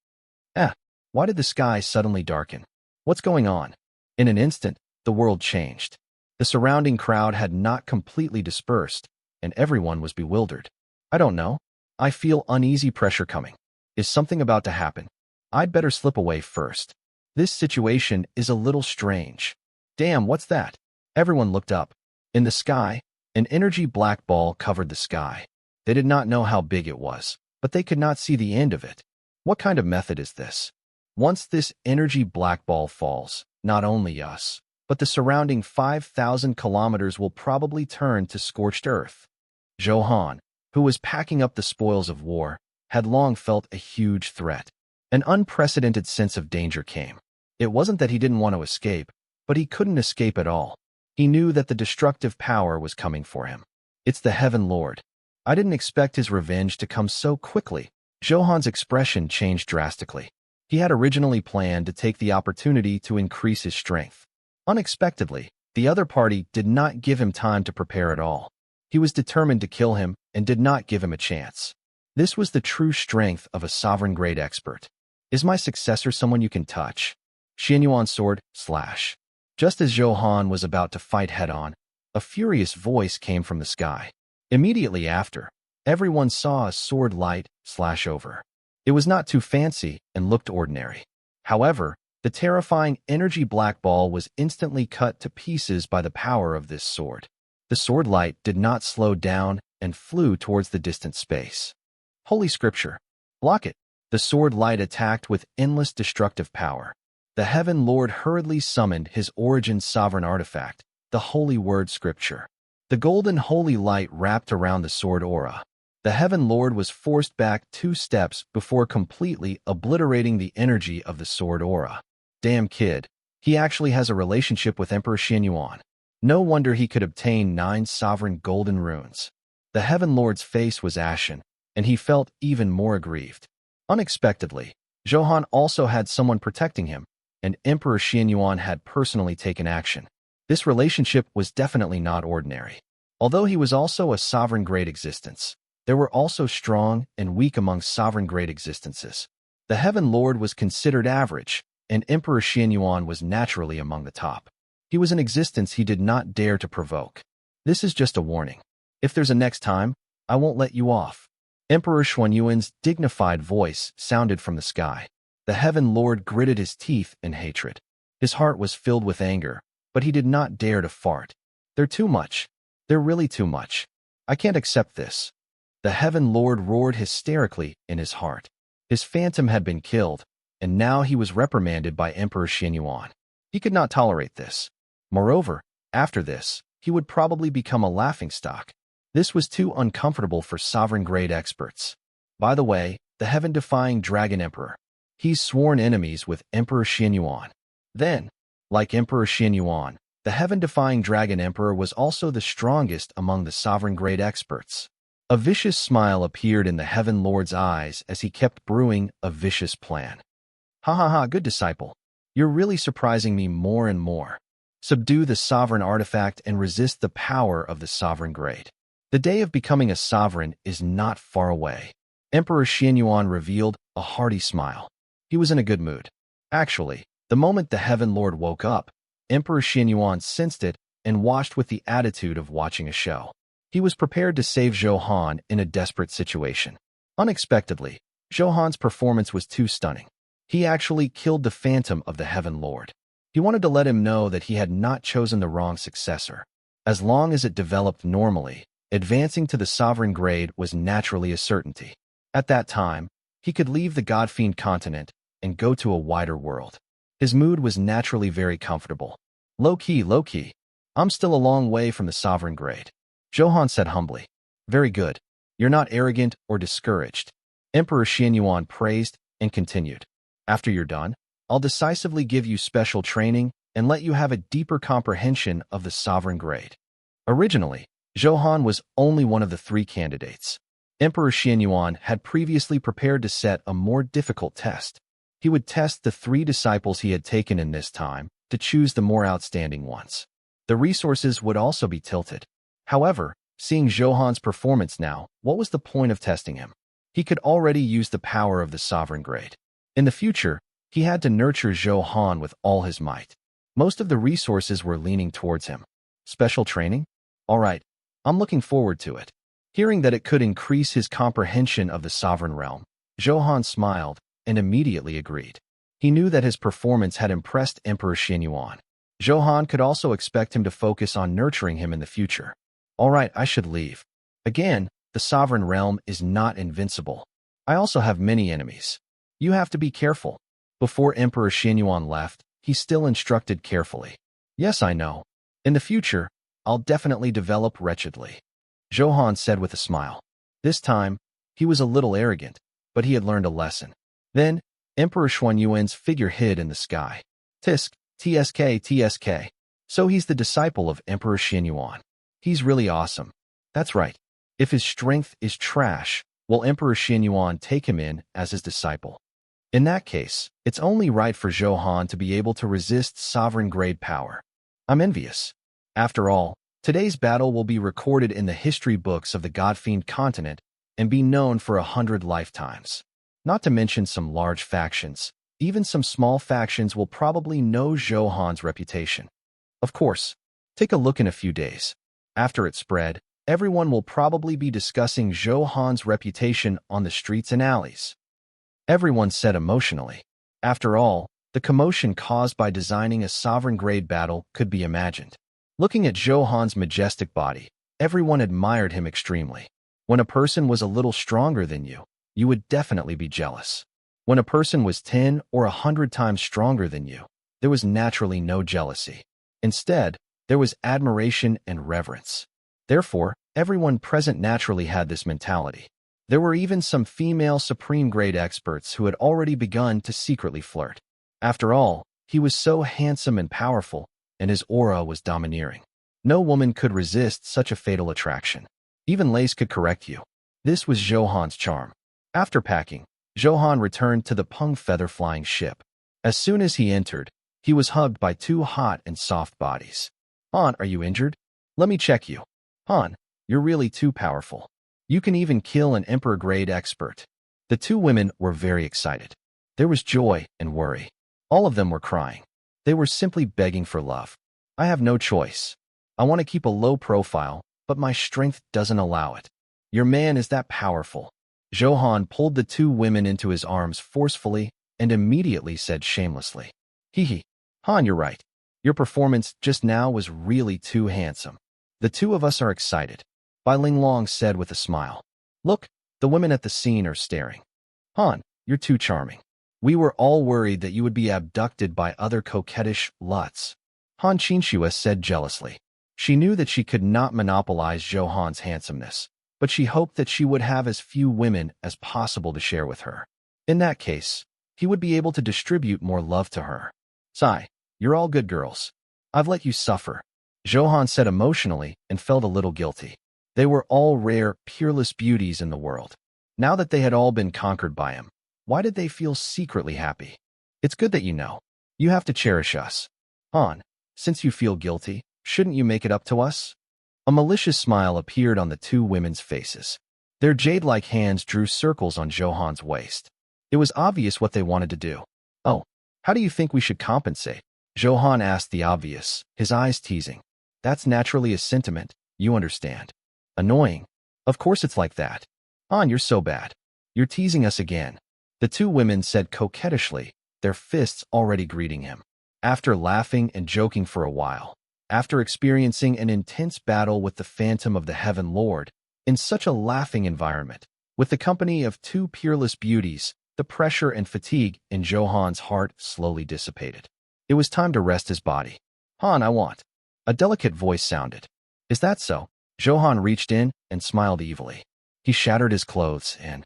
Why did the sky suddenly darken? What's going on? In an instant, the world changed. The surrounding crowd had not completely dispersed, and everyone was bewildered. I don't know. I feel uneasy pressure coming. Is something about to happen? I'd better slip away first. This situation is a little strange. Damn, what's that? Everyone looked up. In the sky, an energy black ball covered the sky. They did not know how big it was, but they could not see the end of it. What kind of method is this? Once this energy black ball falls, not only us, but the surrounding 5,000 kilometers will probably turn to scorched earth. Zhou Han, who was packing up the spoils of war, had long felt a huge threat. An unprecedented sense of danger came. It wasn't that he didn't want to escape, but he couldn't escape at all. He knew that the destructive power was coming for him. It's the Heaven Lord. I didn't expect his revenge to come so quickly. Zhou Han's expression changed drastically. He had originally planned to take the opportunity to increase his strength. Unexpectedly, the other party did not give him time to prepare at all. He was determined to kill him and did not give him a chance. This was the true strength of a sovereign-grade expert. Is my successor someone you can touch? Xianyuan's sword, slash. Just as Zhou Han was about to fight head-on, a furious voice came from the sky. Immediately after, everyone saw a sword light slash over. It was not too fancy and looked ordinary. However, the terrifying energy black ball was instantly cut to pieces by the power of this sword. The sword light did not slow down and flew towards the distant space. Holy Scripture. Block it. The sword light attacked with endless destructive power. The Heaven Lord hurriedly summoned his origin's sovereign artifact, the Holy Word Scripture. The golden holy light wrapped around the sword aura. The Heaven Lord was forced back 2 steps before completely obliterating the energy of the sword aura. Damn kid. He actually has a relationship with Emperor Xianyuan. No wonder he could obtain 9 sovereign golden runes. The Heaven Lord's face was ashen, and he felt even more aggrieved. Unexpectedly, Zhou Han also had someone protecting him, and Emperor Xianyuan had personally taken action. This relationship was definitely not ordinary. Although he was also a sovereign grade existence, there were also strong and weak among sovereign grade existences. The Heaven Lord was considered average, and Emperor Xianyuan was naturally among the top. He was an existence he did not dare to provoke. This is just a warning. If there's a next time, I won't let you off. Emperor Xuanyuan's dignified voice sounded from the sky. The Heaven Lord gritted his teeth in hatred. His heart was filled with anger, but he did not dare to fart. They're too much. They're really too much. I can't accept this. The Heaven Lord roared hysterically in his heart. His phantom had been killed, and now he was reprimanded by Emperor Xianyuan. He could not tolerate this. Moreover, after this, he would probably become a laughingstock. This was too uncomfortable for sovereign-grade experts. By the way, the heaven-defying Dragon Emperor. He's sworn enemies with Emperor Xianyuan. Then, like Emperor Xianyuan, the heaven-defying Dragon Emperor was also the strongest among the sovereign-grade experts. A vicious smile appeared in the Heaven Lord's eyes as he kept brewing a vicious plan. Ha ha ha, good disciple. You're really surprising me more and more. Subdue the sovereign artifact and resist the power of the sovereign grade. The day of becoming a sovereign is not far away. Emperor Xianyuan revealed a hearty smile. He was in a good mood. Actually, the moment the Heaven Lord woke up, Emperor Xianyuan sensed it and watched with the attitude of watching a show. He was prepared to save Zhou Han in a desperate situation. Unexpectedly, Zhou Han's performance was too stunning. He actually killed the phantom of the Heaven Lord. He wanted to let him know that he had not chosen the wrong successor. As long as it developed normally, advancing to the sovereign grade was naturally a certainty. At that time, he could leave the God-fiend continent and go to a wider world. His mood was naturally very comfortable. Low-key, low-key. I'm still a long way from the sovereign grade. Zhou Han said humbly. Very good. You're not arrogant or discouraged. Emperor Xianyuan praised and continued. After you're done, I'll decisively give you special training and let you have a deeper comprehension of the sovereign grade. Originally, Zhou Han was only one of the 3 candidates. Emperor Xianyuan had previously prepared to set a more difficult test. He would test the 3 disciples he had taken in this time to choose the more outstanding ones. The resources would also be tilted. However, seeing Zhou Han's performance now, what was the point of testing him? He could already use the power of the sovereign grade. In the future, he had to nurture Zhou Han with all his might. Most of the resources were leaning towards him. Special training? All right, I'm looking forward to it. Hearing that it could increase his comprehension of the sovereign realm, Zhou Han smiled and immediately agreed. He knew that his performance had impressed Emperor Xianyuan. Zhou Han could also expect him to focus on nurturing him in the future. All right, I should leave. Again, the sovereign realm is not invincible. I also have many enemies. You have to be careful. Before Emperor Xianyuan left, he still instructed carefully. Yes, I know. In the future, I'll definitely develop wretchedly. Zhou Han said with a smile. This time, he was a little arrogant, but he had learned a lesson. Then, Emperor Xuanyuan's figure hid in the sky. Tisk, TSK. So he's the disciple of Emperor Xianyuan. He's really awesome. That's right. If his strength is trash, will Emperor Xianyuan take him in as his disciple? In that case, it's only right for Zhou Han to be able to resist sovereign-grade power. I'm envious. After all, today's battle will be recorded in the history books of the God-fiend continent and be known for 100 lifetimes. Not to mention some large factions. Even some small factions will probably know Zhou Han's reputation. Of course, take a look in a few days. After it spread, everyone will probably be discussing Zhou Han's reputation on the streets and alleys. Everyone said emotionally. After all, the commotion caused by designing a sovereign-grade battle could be imagined. Looking at Zhou Han's majestic body, everyone admired him extremely. When a person was a little stronger than you, you would definitely be jealous. When a person was 10 or 100 times stronger than you, there was naturally no jealousy. Instead, there was admiration and reverence. Therefore, everyone present naturally had this mentality. There were even some female supreme-grade experts who had already begun to secretly flirt. After all, he was so handsome and powerful, and his aura was domineering. No woman could resist such a fatal attraction. Even lace could correct you. This was Zhou Han's charm. After packing, Zhou Han returned to the Peng feather-flying ship. As soon as he entered, he was hugged by two hot and soft bodies. Han, are you injured? Let me check you. Han, you're really too powerful. You can even kill an emperor-grade expert. The two women were very excited. There was joy and worry. All of them were crying. They were simply begging for love. I have no choice. I want to keep a low profile, but my strength doesn't allow it. Your man is that powerful. Zhou Han pulled the two women into his arms forcefully and immediately said shamelessly, "Hee. Han, you're right. Your performance just now was really too handsome. The two of us are excited," Bai Linglong said with a smile. "Look, the women at the scene are staring. Han, you're too charming. We were all worried that you would be abducted by other coquettish luts," Han Qinxue said jealously. She knew that she could not monopolize Zhou Han's handsomeness, but she hoped that she would have as few women as possible to share with her. In that case, he would be able to distribute more love to her. "Sigh, you're all good girls. I've let you suffer," Zhou Han said emotionally and felt a little guilty. They were all rare, peerless beauties in the world. Now that they had all been conquered by him, why did they feel secretly happy? It's good that you know. You have to cherish us. Han, since you feel guilty, shouldn't you make it up to us? A malicious smile appeared on the two women's faces. Their jade-like hands drew circles on Zhou Han's waist. It was obvious what they wanted to do. "Oh, how do you think we should compensate?" Zhou Han asked the obvious, his eyes teasing. "That's naturally a sentiment, you understand." Annoying. "Of course it's like that. Han, you're so bad. You're teasing us again," the two women said coquettishly, their fists already greeting him. After laughing and joking for a while, after experiencing an intense battle with the Phantom of the Heaven Lord, in such a laughing environment, with the company of two peerless beauties, the pressure and fatigue in Zhou Han's heart slowly dissipated. It was time to rest his body. "Han, I want." A delicate voice sounded. "Is that so?" Zhou Han reached in and smiled evilly. He shattered his clothes and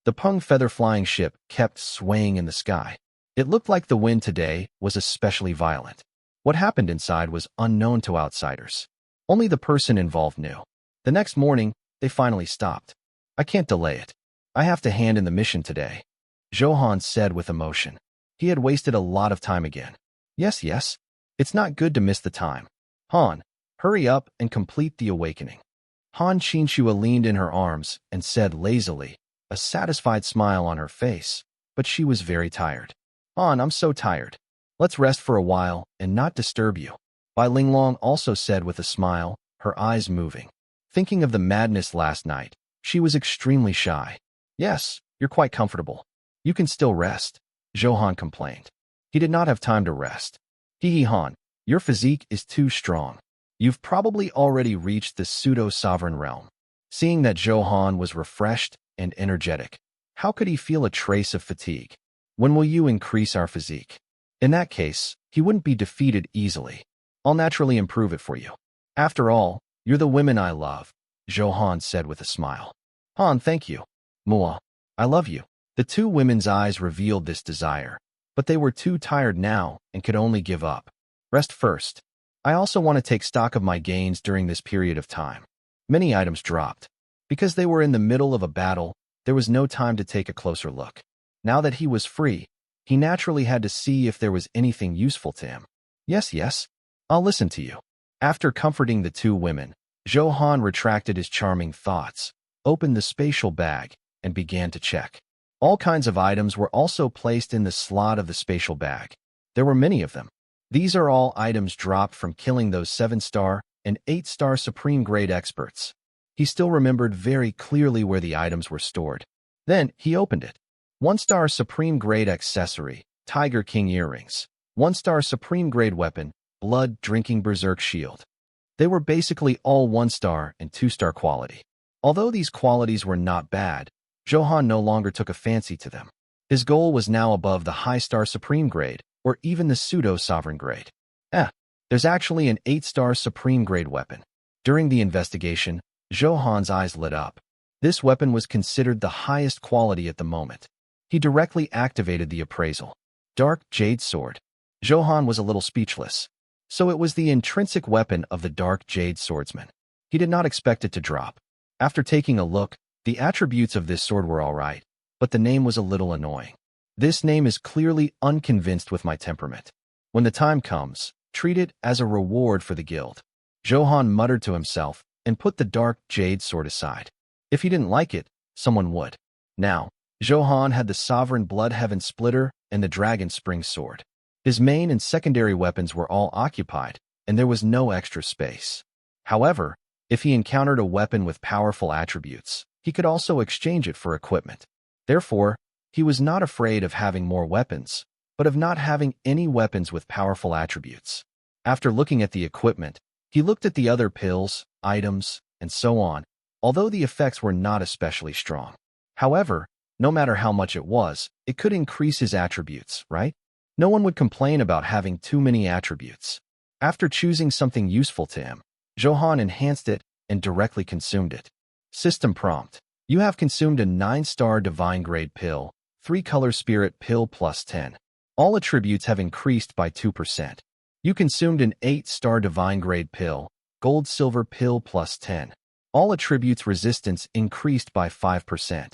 the Peng feather-flying ship kept swaying in the sky. It looked like the wind today was especially violent. What happened inside was unknown to outsiders. Only the person involved knew. The next morning, they finally stopped. "I can't delay it. I have to hand in the mission today," Zhou Han said with emotion. He had wasted a lot of time again. Yes. It's not good to miss the time. Han, hurry up and complete the awakening." Han Qinxue leaned in her arms and said lazily, a satisfied smile on her face, but she was very tired. "Han, I'm so tired. Let's rest for a while and not disturb you," Bai Linglong also said with a smile, her eyes moving. Thinking of the madness last night, she was extremely shy. "Yes, you're quite comfortable. You can still rest," Zhou Han complained. He did not have time to rest. "Hee Han, your physique is too strong. You've probably already reached the pseudo-sovereign realm." Seeing that Zhou Han was refreshed and energetic, how could he feel a trace of fatigue? "When will you increase our physique?" In that case, he wouldn't be defeated easily. "I'll naturally improve it for you. After all, you're the women I love," Zhou Han said with a smile. "Han, thank you. Mua, I love you." The two women's eyes revealed this desire, but they were too tired now and could only give up. "Rest first. I also want to take stock of my gains during this period of time." Many items dropped. Because they were in the middle of a battle, there was no time to take a closer look. Now that he was free, he naturally had to see if there was anything useful to him. Yes, I'll listen to you." After comforting the two women, Zhou Han retracted his charming thoughts, opened the spatial bag, and began to check. All kinds of items were also placed in the slot of the spatial bag. There were many of them. These are all items dropped from killing those 7-star and 8-star supreme-grade experts. He still remembered very clearly where the items were stored. Then he opened it. 1-star supreme-grade accessory, Tiger King earrings. 1-star supreme-grade weapon, blood-drinking berserk shield. They were basically all 1-star and 2-star quality. Although these qualities were not bad, Zhou Han no longer took a fancy to them. His goal was now above the high-star supreme grade, or even the pseudo-sovereign grade. There's actually an 8-star supreme grade weapon. During the investigation, Zhou Han's eyes lit up. This weapon was considered the highest quality at the moment. He directly activated the appraisal. Dark Jade Sword. Zhou Han was a little speechless. So it was the intrinsic weapon of the Dark Jade Swordsman. He did not expect it to drop. After taking a look, the attributes of this sword were alright, but the name was a little annoying. This name is clearly unconvinced with my temperament. When the time comes, treat it as a reward for the guild. Zhou Han muttered to himself and put the Dark Jade Sword aside. If he didn't like it, someone would. Now, Zhou Han had the Sovereign Bloodheaven Splitter and the Dragon Spring Sword. His main and secondary weapons were all occupied, and there was no extra space. However, if he encountered a weapon with powerful attributes, he could also exchange it for equipment. Therefore, he was not afraid of having more weapons, but of not having any weapons with powerful attributes. After looking at the equipment, he looked at the other pills, items, and so on, although the effects were not especially strong. However, no matter how much it was, it could increase his attributes, right? No one would complain about having too many attributes. After choosing something useful to him, Zhou Han enhanced it and directly consumed it. System prompt. You have consumed a 9-star Divine Grade pill, 3-color Spirit pill plus 10. All attributes have increased by 2%. You consumed an 8-star Divine Grade pill, Gold Silver pill plus 10. All attributes resistance increased by 5%.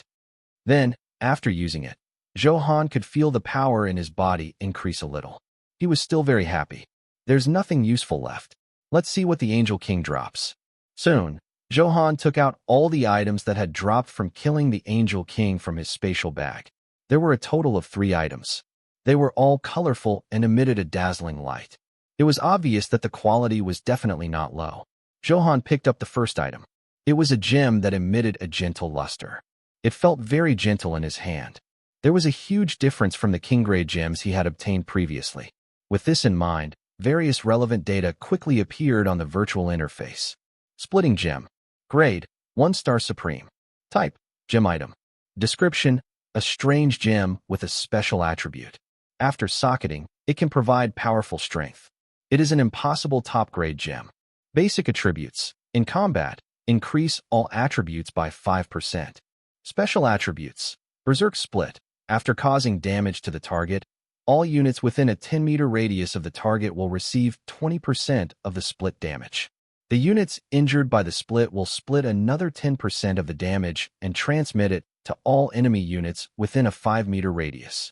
Then, after using it, Zhou Han could feel the power in his body increase a little. He was still very happy. There's nothing useful left. Let's see what the Angel King drops. Soon, Zhou Han took out all the items that had dropped from killing the Angel King from his spatial bag. There were a total of 3 items. They were all colorful and emitted a dazzling light. It was obvious that the quality was definitely not low. Zhou Han picked up the first item. It was a gem that emitted a gentle luster. It felt very gentle in his hand. There was a huge difference from the King-grade gems he had obtained previously. With this in mind, various relevant data quickly appeared on the virtual interface. Splitting Gem. Grade, 1-star Supreme. Type, Gem Item. Description, a strange gem with a special attribute. After socketing, it can provide powerful strength. It is an impossible top-grade gem. Basic attributes. In combat, increase all attributes by 5%. Special attributes. Berserk Split. After causing damage to the target, all units within a 10-meter radius of the target will receive 20% of the split damage. The units injured by the split will split another 10% of the damage and transmit it to all enemy units within a 5-meter radius.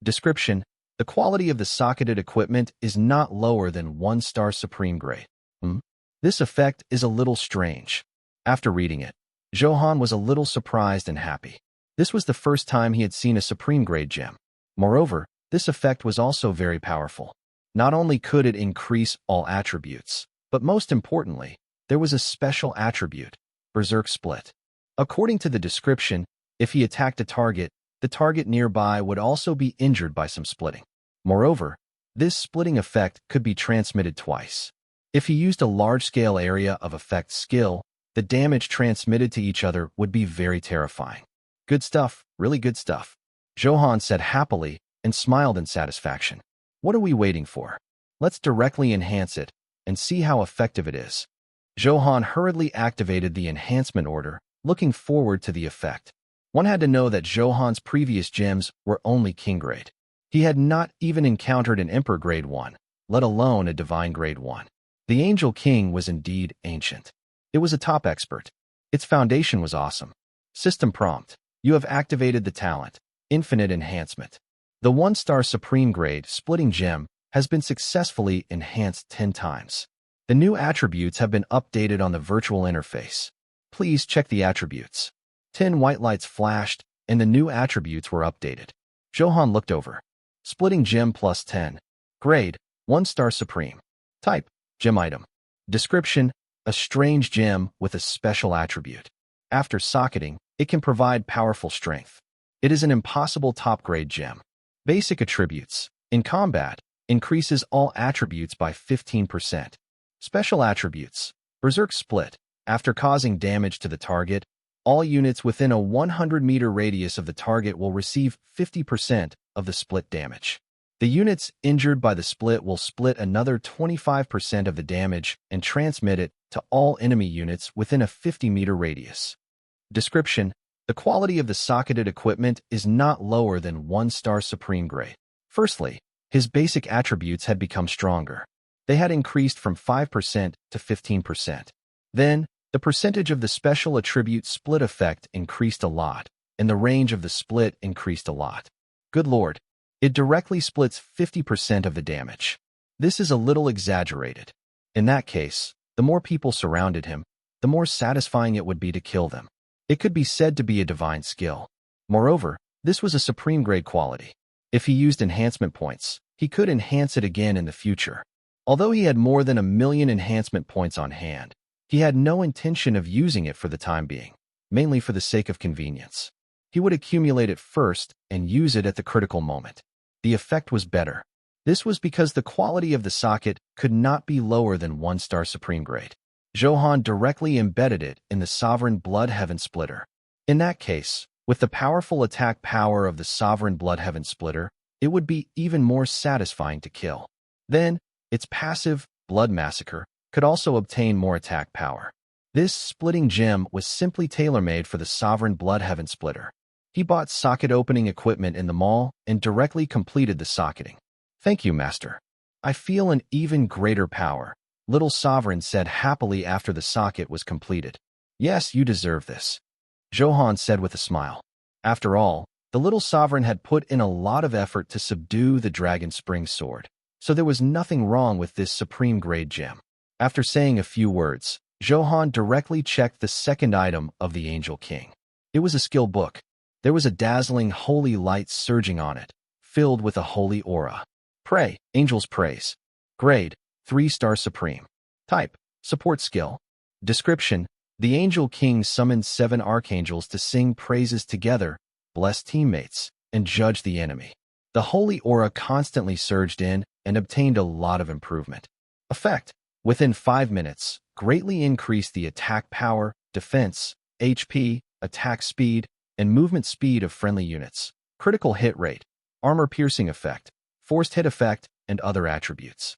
Description: the quality of the socketed equipment is not lower than 1-star Supreme Grade. This effect is a little strange. After reading it, Zhou Han was a little surprised and happy. This was the first time he had seen a Supreme Grade gem. Moreover, this effect was also very powerful. Not only could it increase all attributes, but most importantly, there was a special attribute, Berserk Split. According to the description, if he attacked a target, the target nearby would also be injured by some splitting. Moreover, this splitting effect could be transmitted twice. If he used a large-scale area of effect skill, the damage transmitted to each other would be very terrifying. Good stuff, really good stuff. Zhou Han said happily and smiled in satisfaction. What are we waiting for? Let's directly enhance it and see how effective it is. Zhou Han hurriedly activated the enhancement order, looking forward to the effect. One had to know that Zhou Han's previous gems were only King Grade. He had not even encountered an Emperor Grade 1, let alone a Divine Grade 1. The Angel King was indeed ancient. It was a top expert. Its foundation was awesome. System prompt: you have activated the talent, Infinite Enhancement. The 1-star Supreme Grade Splitting Gem has been successfully enhanced 10 times. The new attributes have been updated on the virtual interface. Please check the attributes. 10 white lights flashed, and the new attributes were updated. Zhou Han looked over. Splitting Gem plus 10. Grade, 1-star Supreme. Type, Gem Item. Description: a strange gem with a special attribute. After socketing, it can provide powerful strength. It is an impossible top-grade gem. Basic attributes. In combat, increases all attributes by 15%. Special attributes. Berserk Split. After causing damage to the target, All units within a 100-meter radius of the target will receive 50% of the split damage. The units injured by the split will split another 25% of the damage and transmit it to all enemy units within a 50-meter radius. Description: the quality of the socketed equipment is not lower than 1-star supreme grade. Firstly, his basic attributes had become stronger. They had increased from 5% to 15%. Then, the percentage of the special attribute split effect increased a lot, and the range of the split increased a lot. Good lord, it directly splits 50% of the damage. This is a little exaggerated. In that case, the more people surrounded him, the more satisfying it would be to kill them. It could be said to be a divine skill. Moreover, this was a supreme grade quality. If he used enhancement points, he could enhance it again in the future. Although he had more than 1,000,000 enhancement points on hand, he had no intention of using it for the time being, mainly for the sake of convenience. He would accumulate it first and use it at the critical moment. The effect was better. This was because the quality of the socket could not be lower than 1-star supreme grade. Zhou Han directly embedded it in the Sovereign Blood Heaven Splitter. In that case, with the powerful attack power of the Sovereign Blood Heaven Splitter, it would be even more satisfying to kill. Then, its passive, Blood Massacre, could also obtain more attack power. This splitting gem was simply tailor-made for the Sovereign Blood Heaven Splitter. He bought socket opening equipment in the mall and directly completed the socketing. "Thank you, Master. I feel an even greater power," Little Sovereign said happily after the socket was completed. "Yes, you deserve this," Zhou Han said with a smile. After all, the Little Sovereign had put in a lot of effort to subdue the Dragon Spring Sword, so there was nothing wrong with this supreme grade gem. After saying a few words, Zhou Han directly checked the second item of the Angel King. It was a skill book. There was a dazzling holy light surging on it, filled with a holy aura. Pray, Angel's Praise. Grade, 3-star Supreme. Type, Support Skill. Description: the Angel King summoned 7 archangels to sing praises together, bless teammates, and judge the enemy. The holy aura constantly surged in and obtained a lot of improvement. Effect: within 5 minutes, greatly increased the attack power, defense, HP, attack speed, and movement speed of friendly units, critical hit rate, armor-piercing effect, forced hit effect, and other attributes.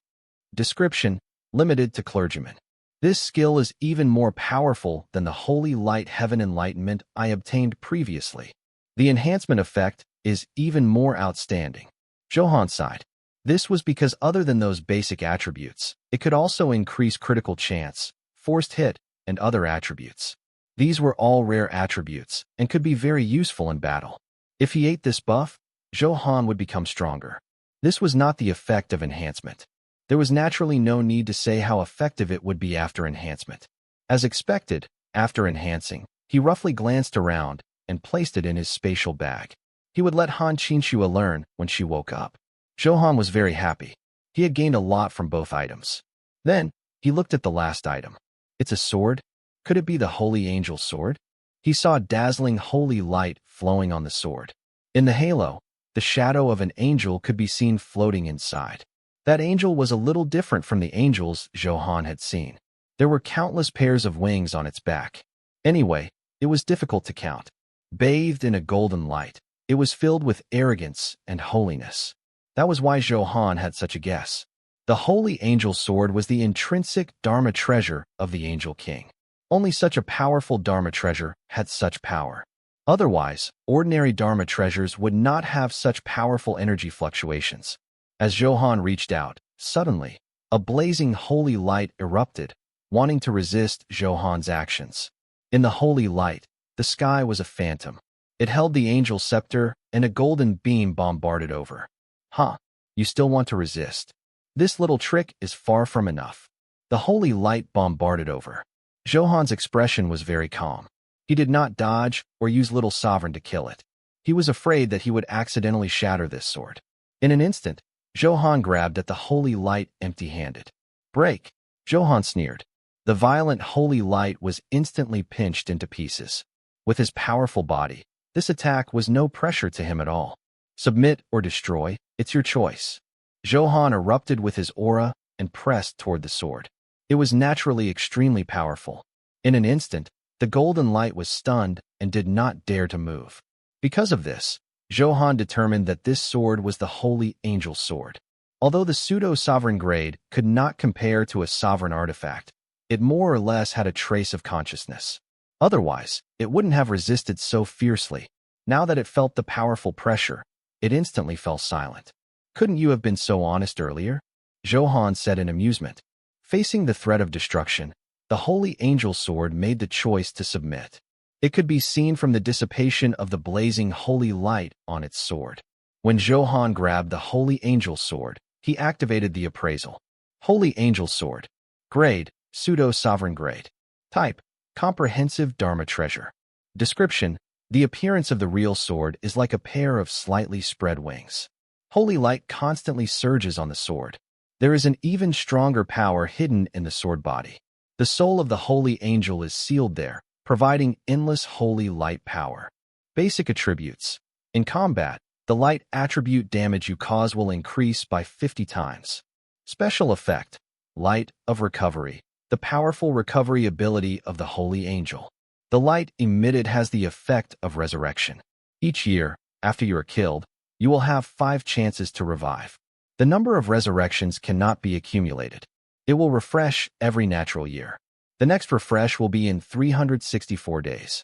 Description: limited to clergymen. This skill is even more powerful than the Holy Light Heaven Enlightenment I obtained previously. The enhancement effect is even more outstanding. Zhou Han sighed. This was because other than those basic attributes, it could also increase critical chance, forced hit, and other attributes. These were all rare attributes and could be very useful in battle. If he ate this buff, Zhou Han would become stronger. This was not the effect of enhancement. There was naturally no need to say how effective it would be after enhancement. As expected, after enhancing, he roughly glanced around and placed it in his spatial bag. He would let Han Qinxua learn when she woke up. Zhou Han was very happy. He had gained a lot from both items. Then, he looked at the last item. It's a sword? Could it be the Holy Angel Sword? He saw dazzling holy light flowing on the sword. In the halo, the shadow of an angel could be seen floating inside. That angel was a little different from the angels Zhou Han had seen. There were countless pairs of wings on its back. Anyway, it was difficult to count. Bathed in a golden light, it was filled with arrogance and holiness. That was why Zhou Han had such a guess. The Holy Angel Sword was the intrinsic Dharma treasure of the Angel King. Only such a powerful Dharma treasure had such power. Otherwise, ordinary Dharma treasures would not have such powerful energy fluctuations. As Zhou Han reached out, suddenly, a blazing holy light erupted, wanting to resist Zhou Han's actions. In the holy light, the sky was a phantom. It held the angel scepter, and a golden beam bombarded over. Huh, you still want to resist? This little trick is far from enough. The holy light bombarded over. Zhou Han's expression was very calm. He did not dodge or use Little Sovereign to kill it. He was afraid that he would accidentally shatter this sword. In an instant, Zhou Han grabbed at the holy light empty-handed. Break! Zhou Han sneered. The violent holy light was instantly pinched into pieces. With his powerful body, this attack was no pressure to him at all. Submit or destroy, it's your choice. Zhou Han erupted with his aura and pressed toward the sword. It was naturally extremely powerful. In an instant, The golden light was stunned and did not dare to move. Because of this, Zhou Han determined that this sword was the Holy Angel Sword. Although the pseudo-sovereign grade could not compare to a sovereign artifact, it more or less had a trace of consciousness. Otherwise, it wouldn't have resisted so fiercely. Now that it felt the powerful pressure, it instantly fell silent. "Couldn't you have been so honest earlier?" Zhou Han said in amusement. Facing the threat of destruction, the Holy Angel Sword made the choice to submit. It could be seen from the dissipation of the blazing holy light on its sword. When Zhou Han grabbed the Holy Angel Sword, he activated the appraisal. Holy Angel Sword. Grade, Pseudo-Sovereign Grade. Type, Comprehensive Dharma Treasure. Description: the appearance of the real sword is like a pair of slightly spread wings. Holy light constantly surges on the sword. There is an even stronger power hidden in the sword body. The soul of the holy angel is sealed there, providing endless holy light power. Basic attributes. In combat, the light attribute damage you cause will increase by 50 times. Special effect: Light of Recovery. The powerful recovery ability of the holy angel. The light emitted has the effect of resurrection. Each year, after you are killed, you will have 5 chances to revive. The number of resurrections cannot be accumulated. It will refresh every natural year. The next refresh will be in 364 days.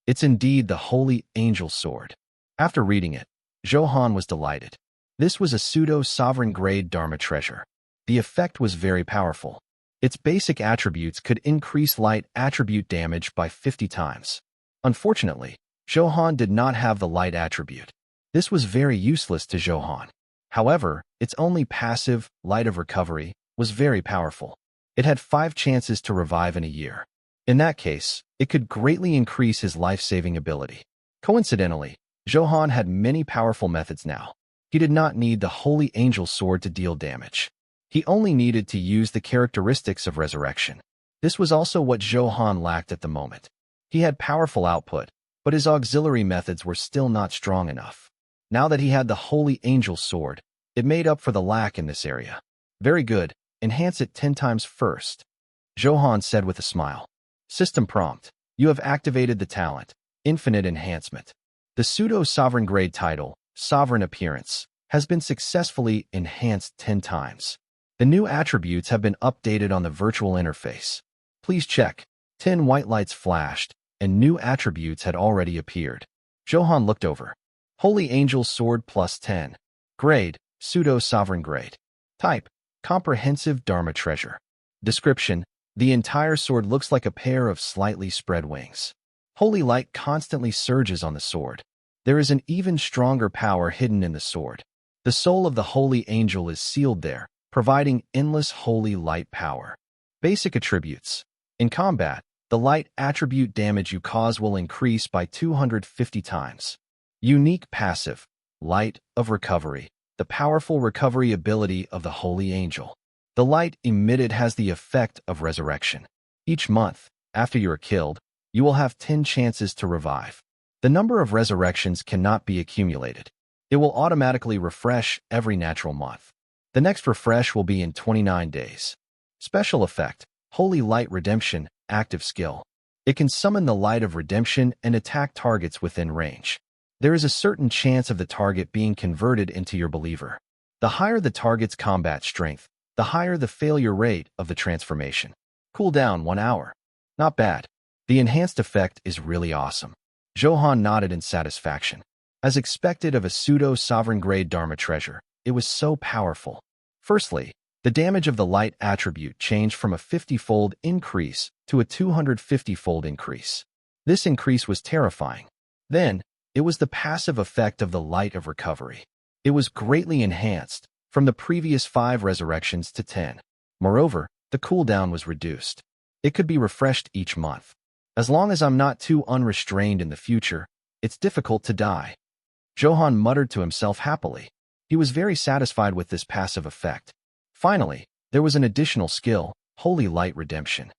It's indeed the Holy Angel Sword. After reading it, Zhou Han was delighted. This was a pseudo-sovereign grade Dharma treasure. The effect was very powerful. Its basic attributes could increase light attribute damage by 50 times. Unfortunately, Zhou Han did not have the light attribute. This was very useless to Zhou Han. However, its only passive, Light of Recovery, was very powerful. It had 5 chances to revive in a year. In that case, it could greatly increase his life-saving ability. Coincidentally, Zhou Han had many powerful methods now. He did not need the Holy Angel Sword to deal damage. He only needed to use the characteristics of resurrection. This was also what Zhou Han lacked at the moment. He had powerful output, but his auxiliary methods were still not strong enough. Now that he had the Holy Angel Sword, it made up for the lack in this area. Very good, enhance it 10 times first, Zhou Han said with a smile. System prompt: you have activated the talent, Infinite Enhancement. The pseudo-sovereign grade title, Sovereign Appearance, has been successfully enhanced 10 times. The new attributes have been updated on the virtual interface. Please check. 10 white lights flashed, and new attributes had already appeared. Zhou Han looked over. Holy Angel Sword plus 10. Grade, Pseudo-Sovereign Grade. Type, Comprehensive Dharma Treasure. Description: the entire sword looks like a pair of slightly spread wings. Holy light constantly surges on the sword. There is an even stronger power hidden in the sword. The soul of the holy angel is sealed there, providing endless holy light power. Basic attributes. In combat, the light attribute damage you cause will increase by 250 times. Unique passive: Light of Recovery. The powerful recovery ability of the holy angel. The light emitted has the effect of resurrection. Each month, after you are killed, you will have 10 chances to revive. The number of resurrections cannot be accumulated. It will automatically refresh every natural month. The next refresh will be in 29 days. Special effect: Holy Light Redemption, active skill. It can summon the light of redemption and attack targets within range. There is a certain chance of the target being converted into your believer. The higher the target's combat strength, the higher the failure rate of the transformation. Cooldown 1 hour. Not bad. The enhanced effect is really awesome. Zhou Han nodded in satisfaction. As expected of a pseudo-sovereign grade Dharma treasure, it was so powerful. Firstly, the damage of the light attribute changed from a 50-fold increase to a 250-fold increase. This increase was terrifying. Then, it was the passive effect of the Light of Recovery. It was greatly enhanced, from the previous 5 resurrections to 10. Moreover, the cooldown was reduced. It could be refreshed each month. As long as I'm not too unrestrained in the future, it's difficult to die. Zhou Han muttered to himself happily. He was very satisfied with this passive effect. Finally, there was an additional skill, Holy Light Redemption.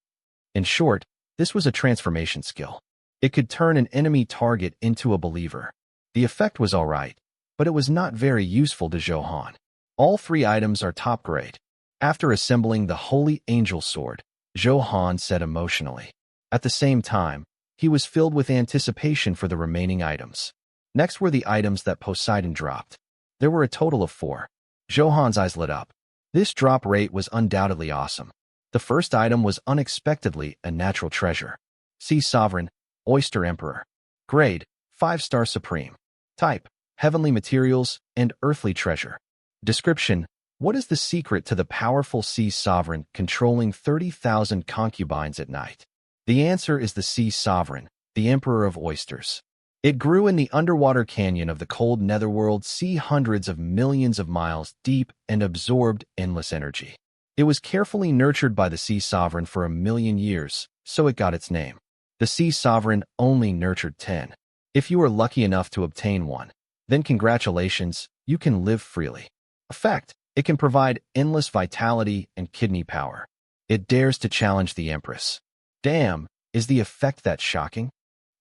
In short, this was a transformation skill. It could turn an enemy target into a believer. The effect was alright, but it was not very useful to Zhou Han. All 3 items are top grade. After assembling the Holy Angel Sword, Zhou Han said emotionally. At the same time, He was filled with anticipation for the remaining items. Next were the items that Poseidon dropped. There were a total of 4. Zhou Han's eyes lit up. This drop rate was undoubtedly awesome. The first item was unexpectedly a natural treasure. Sea Sovereign, Oyster Emperor. Grade, 5-star Supreme. Type, Heavenly Materials and Earthly Treasure. Description: what is the secret to the powerful Sea Sovereign controlling 30,000 concubines at night? The answer is the Sea Sovereign, the Emperor of Oysters. It grew in the underwater canyon of the cold netherworld sea hundreds of millions of miles deep and absorbed endless energy. It was carefully nurtured by the Sea Sovereign for 1,000,000 years, so it got its name. The Sea Sovereign only nurtured 10. If you are lucky enough to obtain one, then congratulations, you can live freely. Effect: it can provide endless vitality and kidney power. It dares to challenge the Empress. Damn, is the effect that shocking?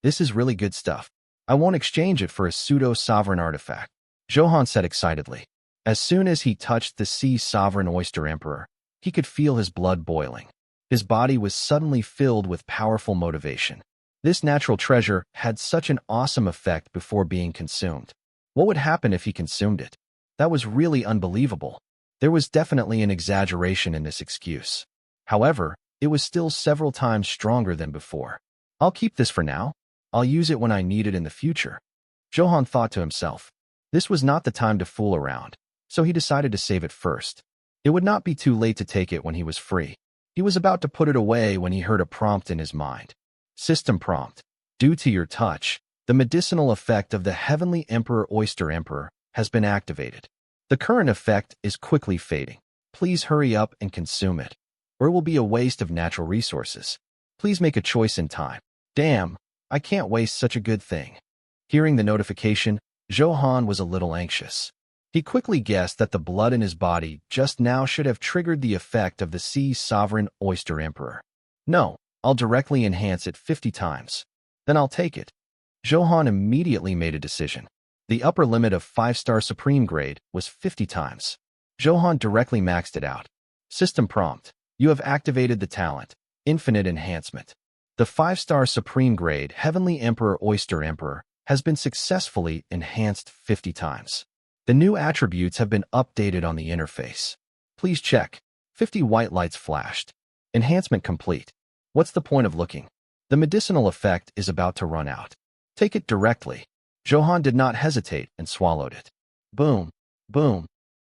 This is really good stuff. I won't exchange it for a pseudo-sovereign artifact, Zhou Han said excitedly. As soon as he touched the Sea Sovereign Oyster Emperor, he could feel his blood boiling. His body was suddenly filled with powerful motivation. This natural treasure had such an awesome effect before being consumed. What would happen if he consumed it? That was really unbelievable. There was definitely an exaggeration in this excuse. However, it was still several times stronger than before. I'll keep this for now. I'll use it when I need it in the future. Zhou Han thought to himself. This was not the time to fool around, so he decided to save it first. It would not be too late to take it when he was free. He was about to put it away when he heard a prompt in his mind. System prompt: due to your touch, the medicinal effect of the Heavenly Emperor Oyster Emperor has been activated. The current effect is quickly fading. Please hurry up and consume it, or it will be a waste of natural resources. Please make a choice in time. Damn, I can't waste such a good thing. Hearing the notification, Zhou Han was a little anxious. He quickly guessed that the blood in his body just now should have triggered the effect of the Sea Sovereign Oyster Emperor. No, I'll directly enhance it 50 times. Then I'll take it. Zhou Han immediately made a decision. The upper limit of 5-star Supreme grade was 50 times. Zhou Han directly maxed it out. System prompt: you have activated the talent, Infinite Enhancement. The 5-star Supreme grade Heavenly Emperor Oyster Emperor has been successfully enhanced 50 times. The new attributes have been updated on the interface. Please check. 50 white lights flashed. Enhancement complete. What's the point of looking? The medicinal effect is about to run out. Take it directly. Zhou Han did not hesitate and swallowed it. Boom, boom.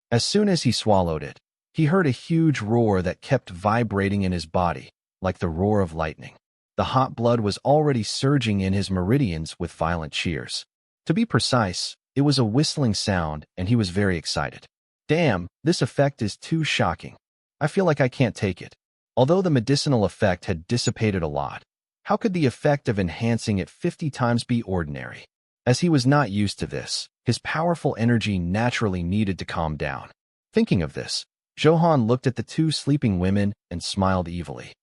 As soon as he swallowed it, he heard a huge roar that kept vibrating in his body, like the roar of lightning. The hot blood was already surging in his meridians with violent cheers. To be precise, it was a whistling sound, and he was very excited. Damn, this effect is too shocking. I feel like I can't take it. Although the medicinal effect had dissipated a lot, how could the effect of enhancing it 50 times be ordinary? As he was not used to this, his powerful energy naturally needed to calm down. Thinking of this, Zhou Han looked at the 2 sleeping women and smiled evilly.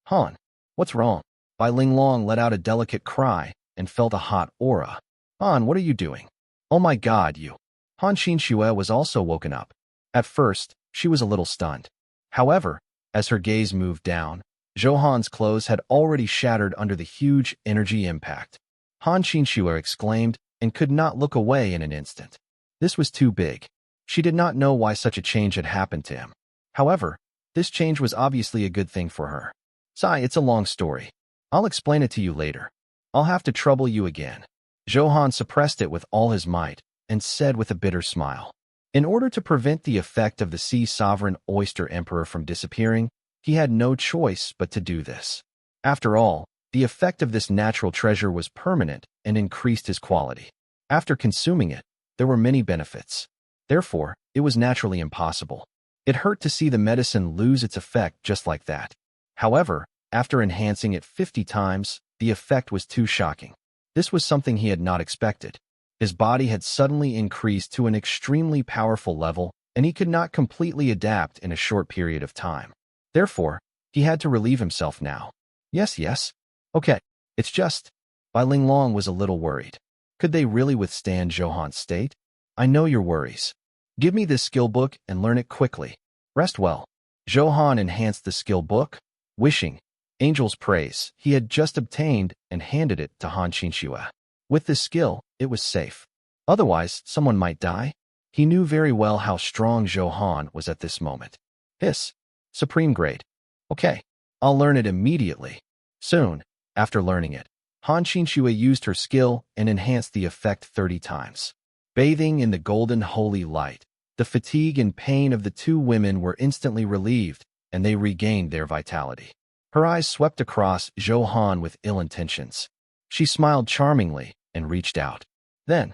Han, what's wrong? Bai Linglong let out a delicate cry and felt a hot aura. Han, what are you doing? Oh my god, you. Han Xinxue was also woken up. At first, she was a little stunned. However, as her gaze moved down, Zhou Han's clothes had already shattered under the huge energy impact. Han Xinxue exclaimed and could not look away in an instant. This was too big. She did not know why such a change had happened to him. However, this change was obviously a good thing for her. Sigh, it's a long story. I'll explain it to you later. I'll have to trouble you again. Zhou Han suppressed it with all his might and said with a bitter smile. In order to prevent the effect of the Sea Sovereign Oyster Emperor from disappearing, he had no choice but to do this. After all, the effect of this natural treasure was permanent and increased his quality. After consuming it, there were many benefits. Therefore, it was naturally impossible. It hurt to see the medicine lose its effect just like that. However, after enhancing it 50 times, the effect was too shocking. This was something he had not expected. His body had suddenly increased to an extremely powerful level, and he could not completely adapt in a short period of time. Therefore, he had to relieve himself now. Yes. Okay, it's just... Bai Linglong was a little worried. Could they really withstand Zhou Han's state? I know your worries. Give me this skill book and learn it quickly. Rest well. Zhou Han enhanced the skill book, wishing, Angel's praise he had just obtained and handed it to Han Qinxue. With this skill, it was safe. Otherwise, someone might die. He knew very well how strong Zhou Han was at this moment. Hiss. Supreme grade. Okay, I'll learn it immediately. Soon, after learning it, Han Qinxue used her skill and enhanced the effect 30 times. Bathing in the golden holy light, the fatigue and pain of the two women were instantly relieved, and they regained their vitality. Her eyes swept across Zhou Han with ill intentions. She smiled charmingly and reached out. Then,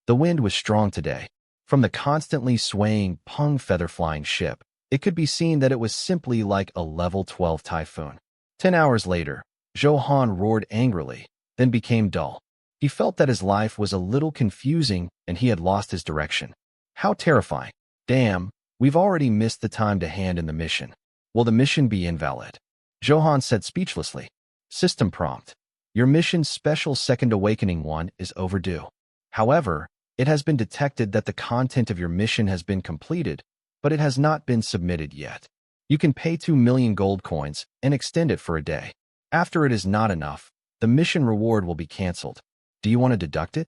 the wind was strong today. From the constantly swaying Peng feather-flying ship, it could be seen that it was simply like a level 12 typhoon. 10 hours later, Zhou Han roared angrily, then became dull. He felt that his life was a little confusing and he had lost his direction. How terrifying. Damn, we've already missed the time to hand in the mission. Will the mission be invalid? Zhou Han said speechlessly. System prompt. Your mission's special second awakening 1 is overdue. However, it has been detected that the content of your mission has been completed, but it has not been submitted yet. You can pay 2 million gold coins and extend it for a day. After it is not enough, the mission reward will be cancelled. Do you want to deduct it?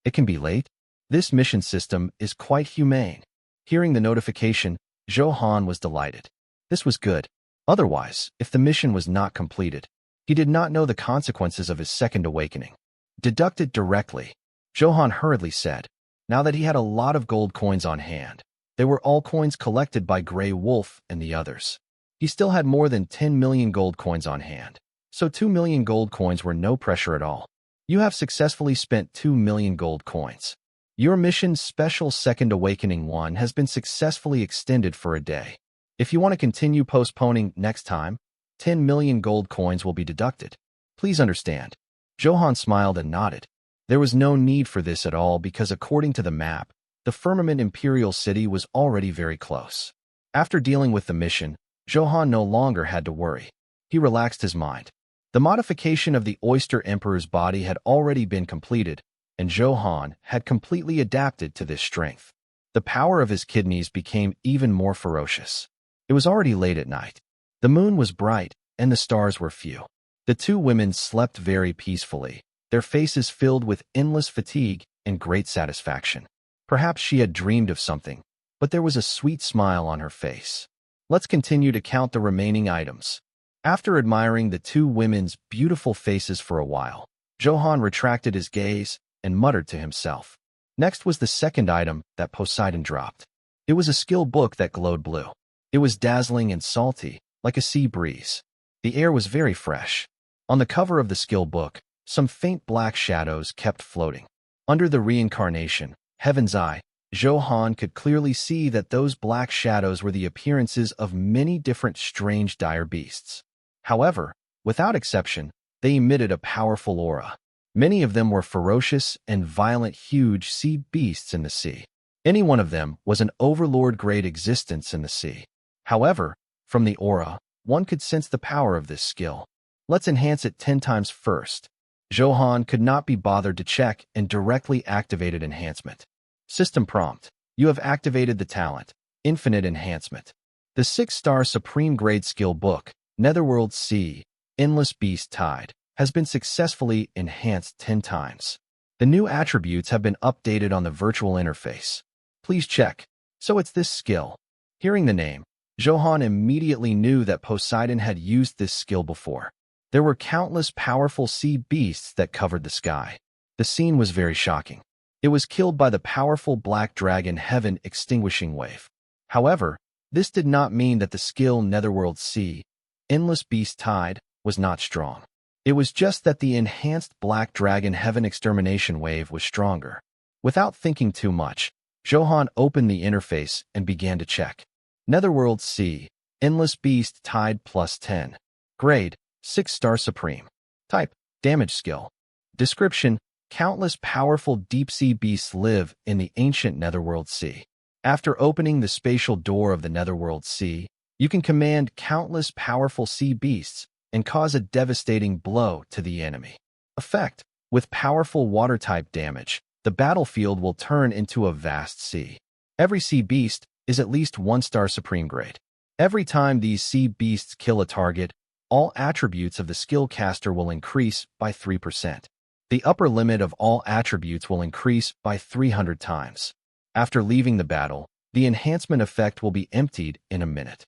It can be late. This mission system is quite humane. Hearing the notification, Zhou Han was delighted. This was good. Otherwise, if the mission was not completed, he did not know the consequences of his second awakening. Deduct it directly, Zhou Han hurriedly said. Now that he had a lot of gold coins on hand, they were all coins collected by Grey Wolf and the others. He still had more than 10 million gold coins on hand, so 2 million gold coins were no pressure at all. You have successfully spent 2 million gold coins. Your mission's special second awakening 1 has been successfully extended for a day. If you want to continue postponing next time, 10 million gold coins will be deducted. Please understand. Zhou Han smiled and nodded. There was no need for this at all because according to the map, the Firmament Imperial City was already very close. After dealing with the mission, Zhou Han no longer had to worry. He relaxed his mind. The modification of the Oyster Emperor's body had already been completed, and Zhou Han had completely adapted to this strength. The power of his kidneys became even more ferocious. It was already late at night. The moon was bright, and the stars were few. The two women slept very peacefully, their faces filled with endless fatigue and great satisfaction. Perhaps she had dreamed of something, but there was a sweet smile on her face. Let's continue to count the remaining items. After admiring the two women's beautiful faces for a while, Zhou Han retracted his gaze and muttered to himself. Next was the second item that Poseidon dropped. It was a skill book that glowed blue. It was dazzling and salty, like a sea breeze. The air was very fresh. On the cover of the skill book, some faint black shadows kept floating. Under the reincarnation, Heaven's Eye, Zhou Han could clearly see that those black shadows were the appearances of many different strange dire beasts. However, without exception, they emitted a powerful aura. Many of them were ferocious and violent huge sea beasts in the sea. Any one of them was an overlord-grade existence in the sea. However, from the aura, one could sense the power of this skill. Let's enhance it 10 times first. Zhou Han could not be bothered to check and directly activated enhancement. System prompt. You have activated the talent, Infinite Enhancement. The 6-star Supreme Grade Skill Book, Netherworld Sea, Endless Beast Tide, has been successfully enhanced 10 times. The new attributes have been updated on the virtual interface. Please check. So it's this skill. Hearing the name, Zhou Han immediately knew that Poseidon had used this skill before. There were countless powerful sea beasts that covered the sky. The scene was very shocking. It was killed by the powerful black dragon Heaven Extinguishing Wave. However, this did not mean that the skill Netherworld Sea, Endless Beast Tide, was not strong. It was just that the enhanced black dragon Heaven Extermination Wave was stronger. Without thinking too much, Zhou Han opened the interface and began to check. Netherworld Sea, Endless Beast Tide plus 10. Grade, 6-star Supreme. Type, Damage Skill. Description, countless powerful deep-sea beasts live in the ancient Netherworld Sea. After opening the spatial door of the Netherworld Sea, you can command countless powerful sea beasts and cause a devastating blow to the enemy. Effect, with powerful water-type damage, the battlefield will turn into a vast sea. Every sea beast is at least 1-star Supreme Grade. Every time these sea beasts kill a target, all attributes of the skill caster will increase by 3%. The upper limit of all attributes will increase by 300 times. After leaving the battle, the enhancement effect will be emptied in a minute.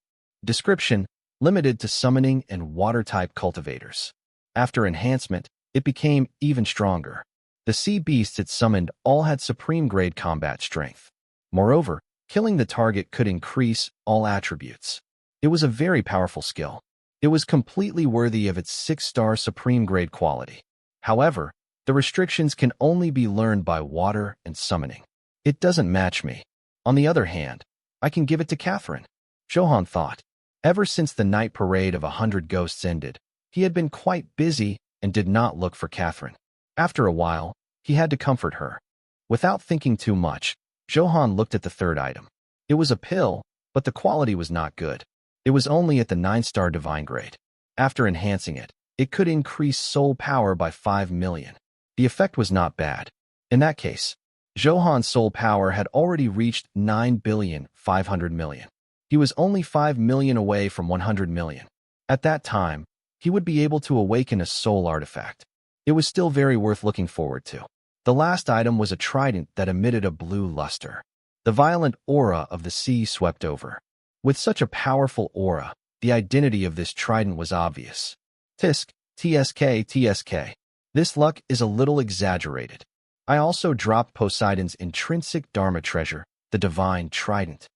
Description: limited to summoning and water-type cultivators. After enhancement, it became even stronger. The sea beasts it summoned all had supreme-grade combat strength. Moreover, killing the target could increase all attributes. It was a very powerful skill. It was completely worthy of its 6-star supreme-grade quality. However, the restrictions can only be learned by water and summoning. It doesn't match me. On the other hand, I can give it to Catherine. Zhou Han thought. Ever since the night parade of 100 ghosts ended, he had been quite busy and did not look for Catherine. After a while, he had to comfort her. Without thinking too much, Zhou Han looked at the third item. It was a pill, but the quality was not good. It was only at the 9-star divine grade. After enhancing it, it could increase soul power by 5 million. The effect was not bad. In that case, Zhou Han's soul power had already reached 9,500,000,000. He was only 5 million away from 100 million. At that time, he would be able to awaken a soul artifact. It was still very worth looking forward to. The last item was a trident that emitted a blue luster. The violent aura of the sea swept over. With such a powerful aura, the identity of this trident was obvious. Tisk, TSK. This luck is a little exaggerated. I also dropped Poseidon's intrinsic Dharma treasure, the divine trident.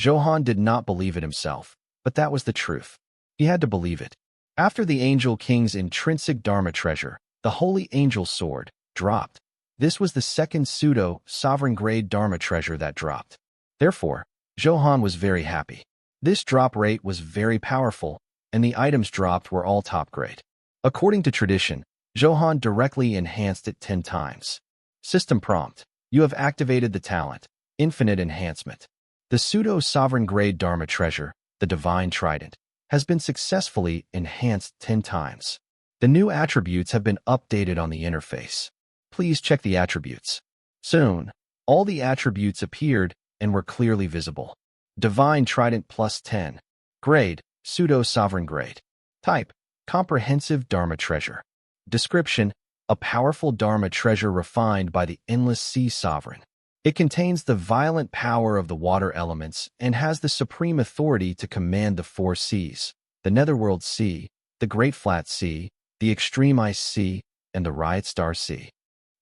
Zhou Han did not believe it himself, but that was the truth. He had to believe it. After the Angel King's intrinsic Dharma treasure, the Holy Angel Sword, dropped. This was the second pseudo-sovereign-grade Dharma treasure that dropped. Therefore, Zhou Han was very happy. This drop rate was very powerful, and the items dropped were all top grade. According to tradition, Zhou Han directly enhanced it 10 times. System prompt: you have activated the talent, Infinite Enhancement. The pseudo-sovereign-grade Dharma treasure, the Divine Trident, has been successfully enhanced 10 times. The new attributes have been updated on the interface. Please check the attributes. Soon, all the attributes appeared and were clearly visible. Divine Trident plus 10. Grade: pseudo-sovereign grade. Type: comprehensive Dharma treasure. Description: a powerful Dharma treasure refined by the endless sea sovereign. It contains the violent power of the water elements and has the supreme authority to command the 4 seas, the Netherworld Sea, the Great Flat Sea, the Extreme Ice Sea, and the Riot Star Sea.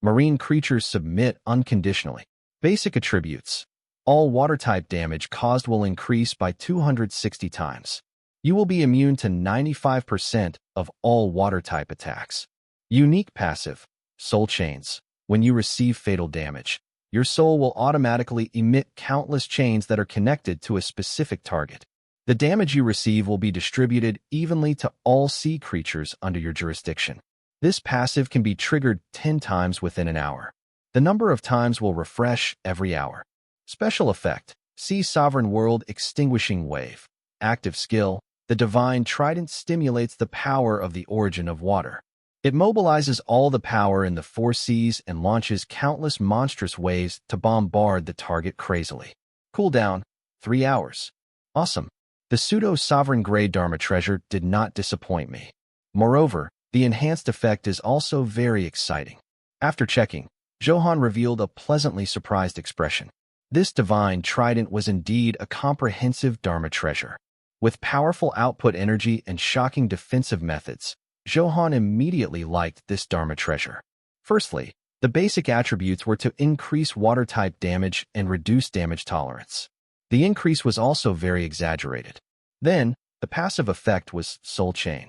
Marine creatures submit unconditionally. Basic attributes: all water-type damage caused will increase by 260 times. You will be immune to 95% of all water-type attacks. Unique passive: soul chains. When you receive fatal damage, your soul will automatically emit countless chains that are connected to a specific target. The damage you receive will be distributed evenly to all sea creatures under your jurisdiction. This passive can be triggered 10 times within an hour. The number of times will refresh every hour. Special effect: Sea Sovereign World Extinguishing Wave. Active skill: the Divine Trident stimulates the power of the origin of water. It mobilizes all the power in the 4 seas and launches countless monstrous waves to bombard the target crazily. Cooldown: 3 hours. Awesome. The pseudo-sovereign grade Dharma treasure did not disappoint me. Moreover, the enhanced effect is also very exciting. After checking, Zhou Han revealed a pleasantly surprised expression. This divine trident was indeed a comprehensive Dharma treasure. With powerful output energy and shocking defensive methods, Zhou Han immediately liked this Dharma treasure. Firstly, the basic attributes were to increase water-type damage and reduce damage tolerance. The increase was also very exaggerated. Then, the passive effect was Soul Chain.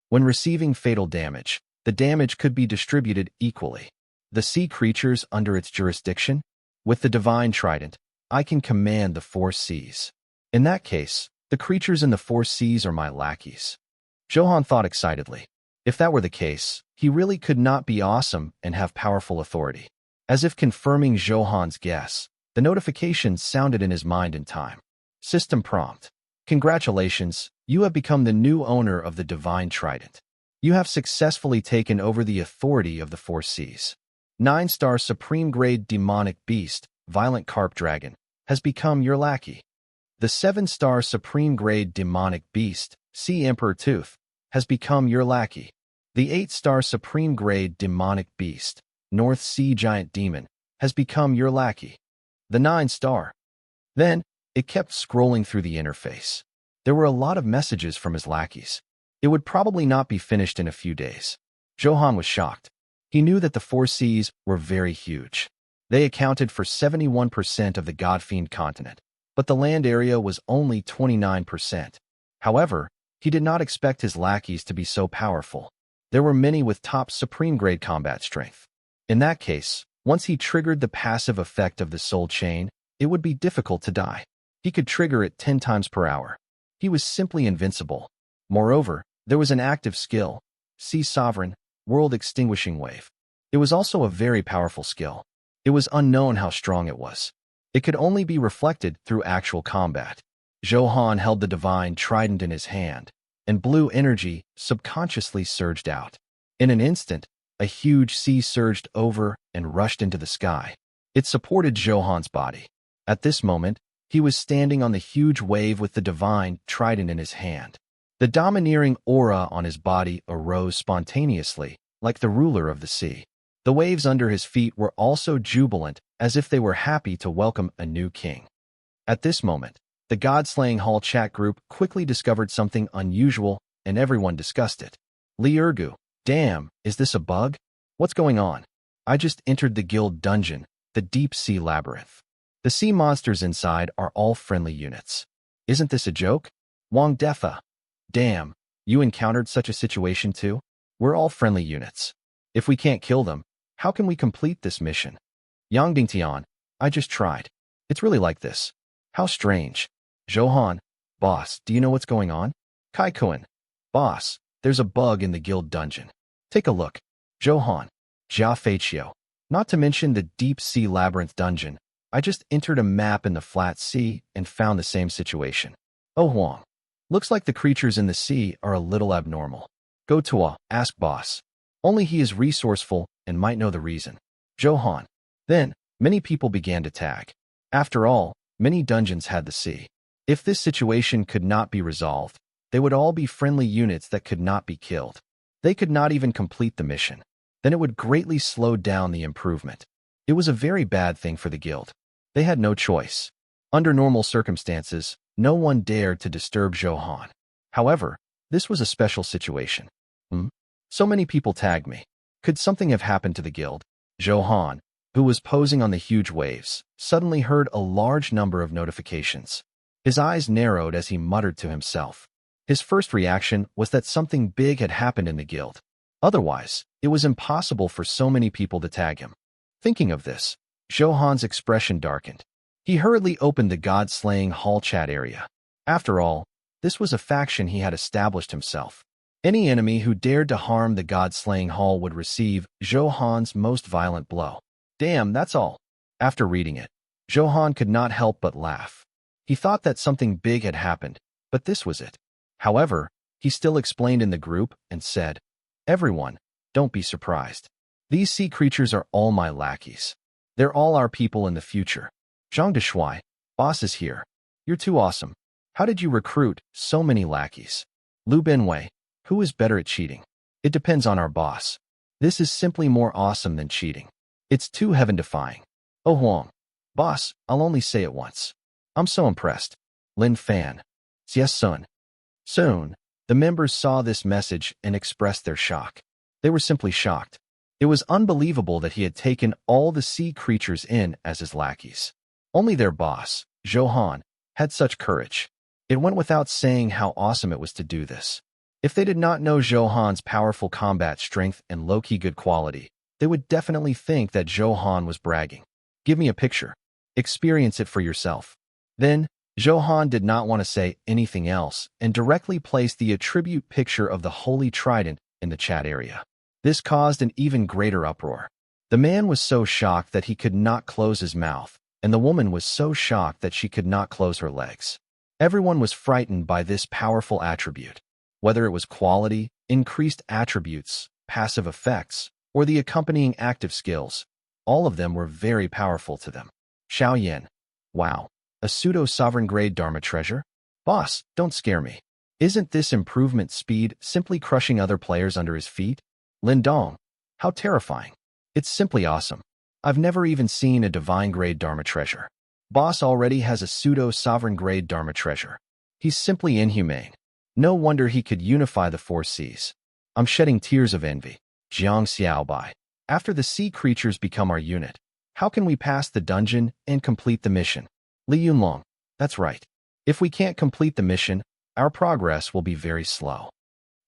When receiving fatal damage, the damage could be distributed equally. The sea creatures under its jurisdiction? With the Divine Trident, I can command the 4 seas. In that case, the creatures in the 4 seas are my lackeys. Zhou Han thought excitedly. If that were the case, he really could not be awesome and have powerful authority. As if confirming Zhou Han's guess, the notification sounded in his mind in time. System prompt: congratulations, you have become the new owner of the Divine Trident. You have successfully taken over the authority of the 4 seas. 9-star Supreme Grade Demonic Beast, Violent Carp Dragon, has become your lackey. The 7-star Supreme Grade Demonic Beast, Sea Emperor Tooth, has become your lackey. The 8-star Supreme Grade Demonic Beast, North Sea Giant Demon, has become your lackey. The 9-star. Then, it kept scrolling through the interface. There were a lot of messages from his lackeys. It would probably not be finished in a few days. Zhou Han was shocked. He knew that the 4 seas were very huge. They accounted for 71% of the Godfiend continent, but the land area was only 29%. However, he did not expect his lackeys to be so powerful. There were many with top Supreme Grade combat strength. In that case, once he triggered the passive effect of the Soul Chain, it would be difficult to die. He could trigger it 10 times per hour. He was simply invincible. Moreover, there was an active skill, Sea Sovereign, World Extinguishing Wave. It was also a very powerful skill. It was unknown how strong it was. It could only be reflected through actual combat. Zhou Han held the divine trident in his hand, and blue energy subconsciously surged out. In an instant, a huge sea surged over and rushed into the sky. It supported Zhou Han's body. At this moment, he was standing on the huge wave with the divine trident in his hand. The domineering aura on his body arose spontaneously, like the ruler of the sea. The waves under his feet were also jubilant, as if they were happy to welcome a new king. At this moment, the God-Slaying Hall chat group quickly discovered something unusual, and everyone discussed it. Li Ergu, damn, is this a bug? What's going on? I just entered the guild dungeon, the deep sea labyrinth. The sea monsters inside are all friendly units. Isn't this a joke? Wang Defa. Damn, you encountered such a situation too? We're all friendly units. If we can't kill them, how can we complete this mission? Yang Dingtian, I just tried. It's really like this. How strange. Zhou Han, boss, do you know what's going on? Kai Kuan, boss, there's a bug in the guild dungeon. Take a look. Zhou Han, Jia Feiqiu. Not to mention the deep sea labyrinth dungeon. I just entered a map in the flat sea and found the same situation. Oh Huang. Looks like the creatures in the sea are a little abnormal. Go Tua, ask boss. Only he is resourceful and might know the reason. Zhou Han. Then, many people began to tag. After all, many dungeons had the sea. If this situation could not be resolved, they would all be friendly units that could not be killed. They could not even complete the mission. Then it would greatly slow down the improvement. It was a very bad thing for the guild. They had no choice. Under normal circumstances, no one dared to disturb Zhou Han. However, this was a special situation. So many people tagged me. Could something have happened to the guild? Zhou Han, who was posing on the huge waves, suddenly heard a large number of notifications. His eyes narrowed as he muttered to himself. His first reaction was that something big had happened in the guild. Otherwise, it was impossible for so many people to tag him. Thinking of this, Zhou Han's expression darkened. He hurriedly opened the God-Slaying Hall chat area. After all, this was a faction he had established himself. Any enemy who dared to harm the God-Slaying Hall would receive Zhou Han's most violent blow. Damn, that's all. After reading it, Zhou Han could not help but laugh. He thought that something big had happened, but this was it. However, he still explained in the group and said, everyone, don't be surprised. These sea creatures are all my lackeys. They're all our people in the future. Zhang Deshuai, boss is here. You're too awesome. How did you recruit so many lackeys? Lu Benwei, who is better at cheating? It depends on our boss. This is simply more awesome than cheating. It's too heaven-defying. Oh Huang, boss, I'll only say it once. I'm so impressed. Lin Fan. Yes, son. Soon, the members saw this message and expressed their shock. They were simply shocked. It was unbelievable that he had taken all the sea creatures in as his lackeys. Only their boss, Zhou Han, had such courage. It went without saying how awesome it was to do this. If they did not know Zhou Han's powerful combat strength and low-key good quality, they would definitely think that Zhou Han was bragging. Give me a picture. Experience it for yourself. Then, Zhou Han did not want to say anything else and directly placed the attribute picture of the Holy Trident in the chat area. This caused an even greater uproar. The man was so shocked that he could not close his mouth, and the woman was so shocked that she could not close her legs. Everyone was frightened by this powerful attribute. Whether it was quality, increased attributes, passive effects, or the accompanying active skills, all of them were very powerful to them. Xiao Yan. Wow. A pseudo-sovereign grade Dharma treasure? Boss, don't scare me. Isn't this improvement speed simply crushing other players under his feet? Lindong. How terrifying. It's simply awesome. I've never even seen a divine-grade Dharma treasure. Boss already has a pseudo-sovereign-grade Dharma treasure. He's simply inhumane. No wonder he could unify the four seas. I'm shedding tears of envy. Jiang Xiaobai. After the sea creatures become our unit, how can we pass the dungeon and complete the mission? Li Yunlong. That's right. If we can't complete the mission, our progress will be very slow.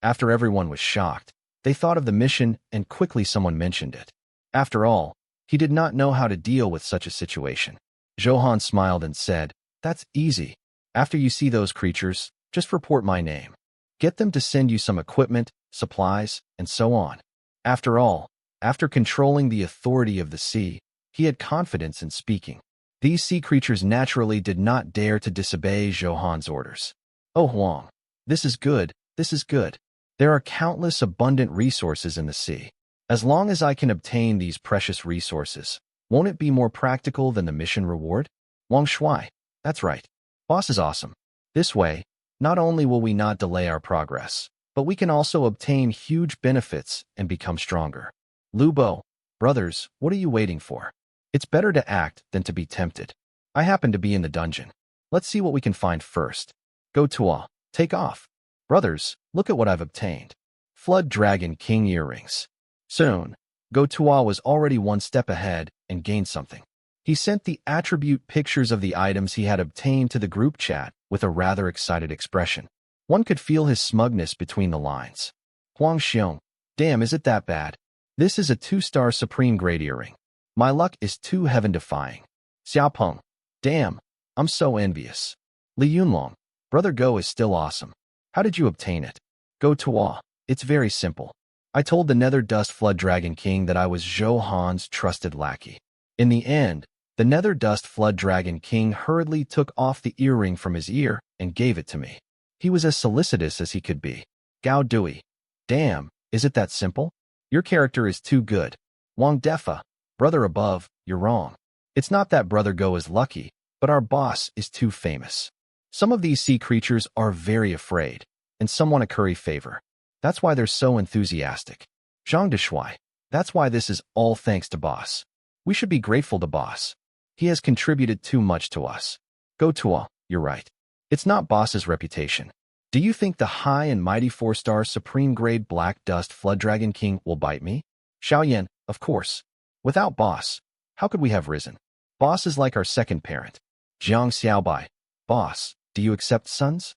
After everyone was shocked, they thought of the mission and quickly someone mentioned it. After all, he did not know how to deal with such a situation. Zhou Han smiled and said, "That's easy. After you see those creatures, just report my name. Get them to send you some equipment, supplies, and so on." After all, after controlling the authority of the sea, he had confidence in speaking. These sea creatures naturally did not dare to disobey Zhou Han's orders. "Oh Huang, this is good, this is good. There are countless abundant resources in the sea. As long as I can obtain these precious resources, won't it be more practical than the mission reward?" Wang Shuai. That's right. Boss is awesome. This way, not only will we not delay our progress, but we can also obtain huge benefits and become stronger. Lu Bo. Brothers, what are you waiting for? It's better to act than to be tempted. I happen to be in the dungeon. Let's see what we can find first. Go Tua. Take off. Brothers, look at what I've obtained. Flood Dragon King earrings. Soon, Go Tua was already one step ahead and gained something. He sent the attribute pictures of the items he had obtained to the group chat with a rather excited expression. One could feel his smugness between the lines. Huang Xiong. Damn, is it that bad? This is a 2-star supreme grade earring. My luck is too heaven-defying. Xiaopeng. Damn, I'm so envious. Li Yunlong. Brother Go is still awesome. How did you obtain it? Go Tua. It's very simple. I told the Nether Dust Flood Dragon King that I was Zhou Han's trusted lackey. In the end, the Nether Dust Flood Dragon King hurriedly took off the earring from his ear and gave it to me. He was as solicitous as he could be. Gao Dui. Damn, is it that simple? Your character is too good. Wang Defa. Brother above, you're wrong. It's not that Brother Go is lucky, but our boss is too famous. Some of these sea creatures are very afraid, and some want to curry favor. That's why they're so enthusiastic. Zhang Deshuai. That's why this is all thanks to boss. We should be grateful to boss. He has contributed too much to us. Go Tua, you're right. It's not boss's reputation. Do you think the high and mighty 4-star supreme grade Black Dust Flood Dragon King will bite me? Xiaoyan, of course. Without boss, how could we have risen? Boss is like our second parent. Jiang Xiaobai. Boss, do you accept sons?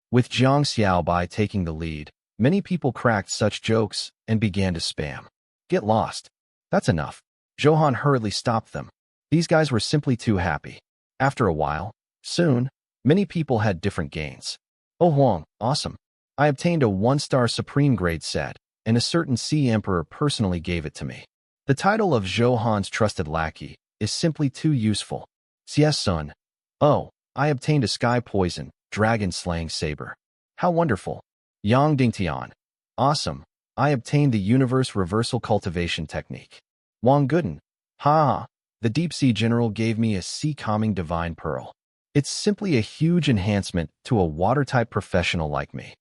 With Jiang Xiaobai taking the lead, many people cracked such jokes and began to spam. Get lost. That's enough. Zhou Han hurriedly stopped them. These guys were simply too happy. After a while, soon, many people had different gains. Oh Huang, awesome. I obtained a 1-star supreme grade set, and a certain Sea Emperor personally gave it to me. The title of Zhou Han's trusted lackey is simply too useful. Xie Sun. Oh, I obtained a sky poison, dragon slaying saber. How wonderful. Yang Dingtian. Awesome. I obtained the universe reversal cultivation technique. Wang Guden. Ha! The deep sea general gave me a sea calming divine pearl. It's simply a huge enhancement to a water-type professional like me.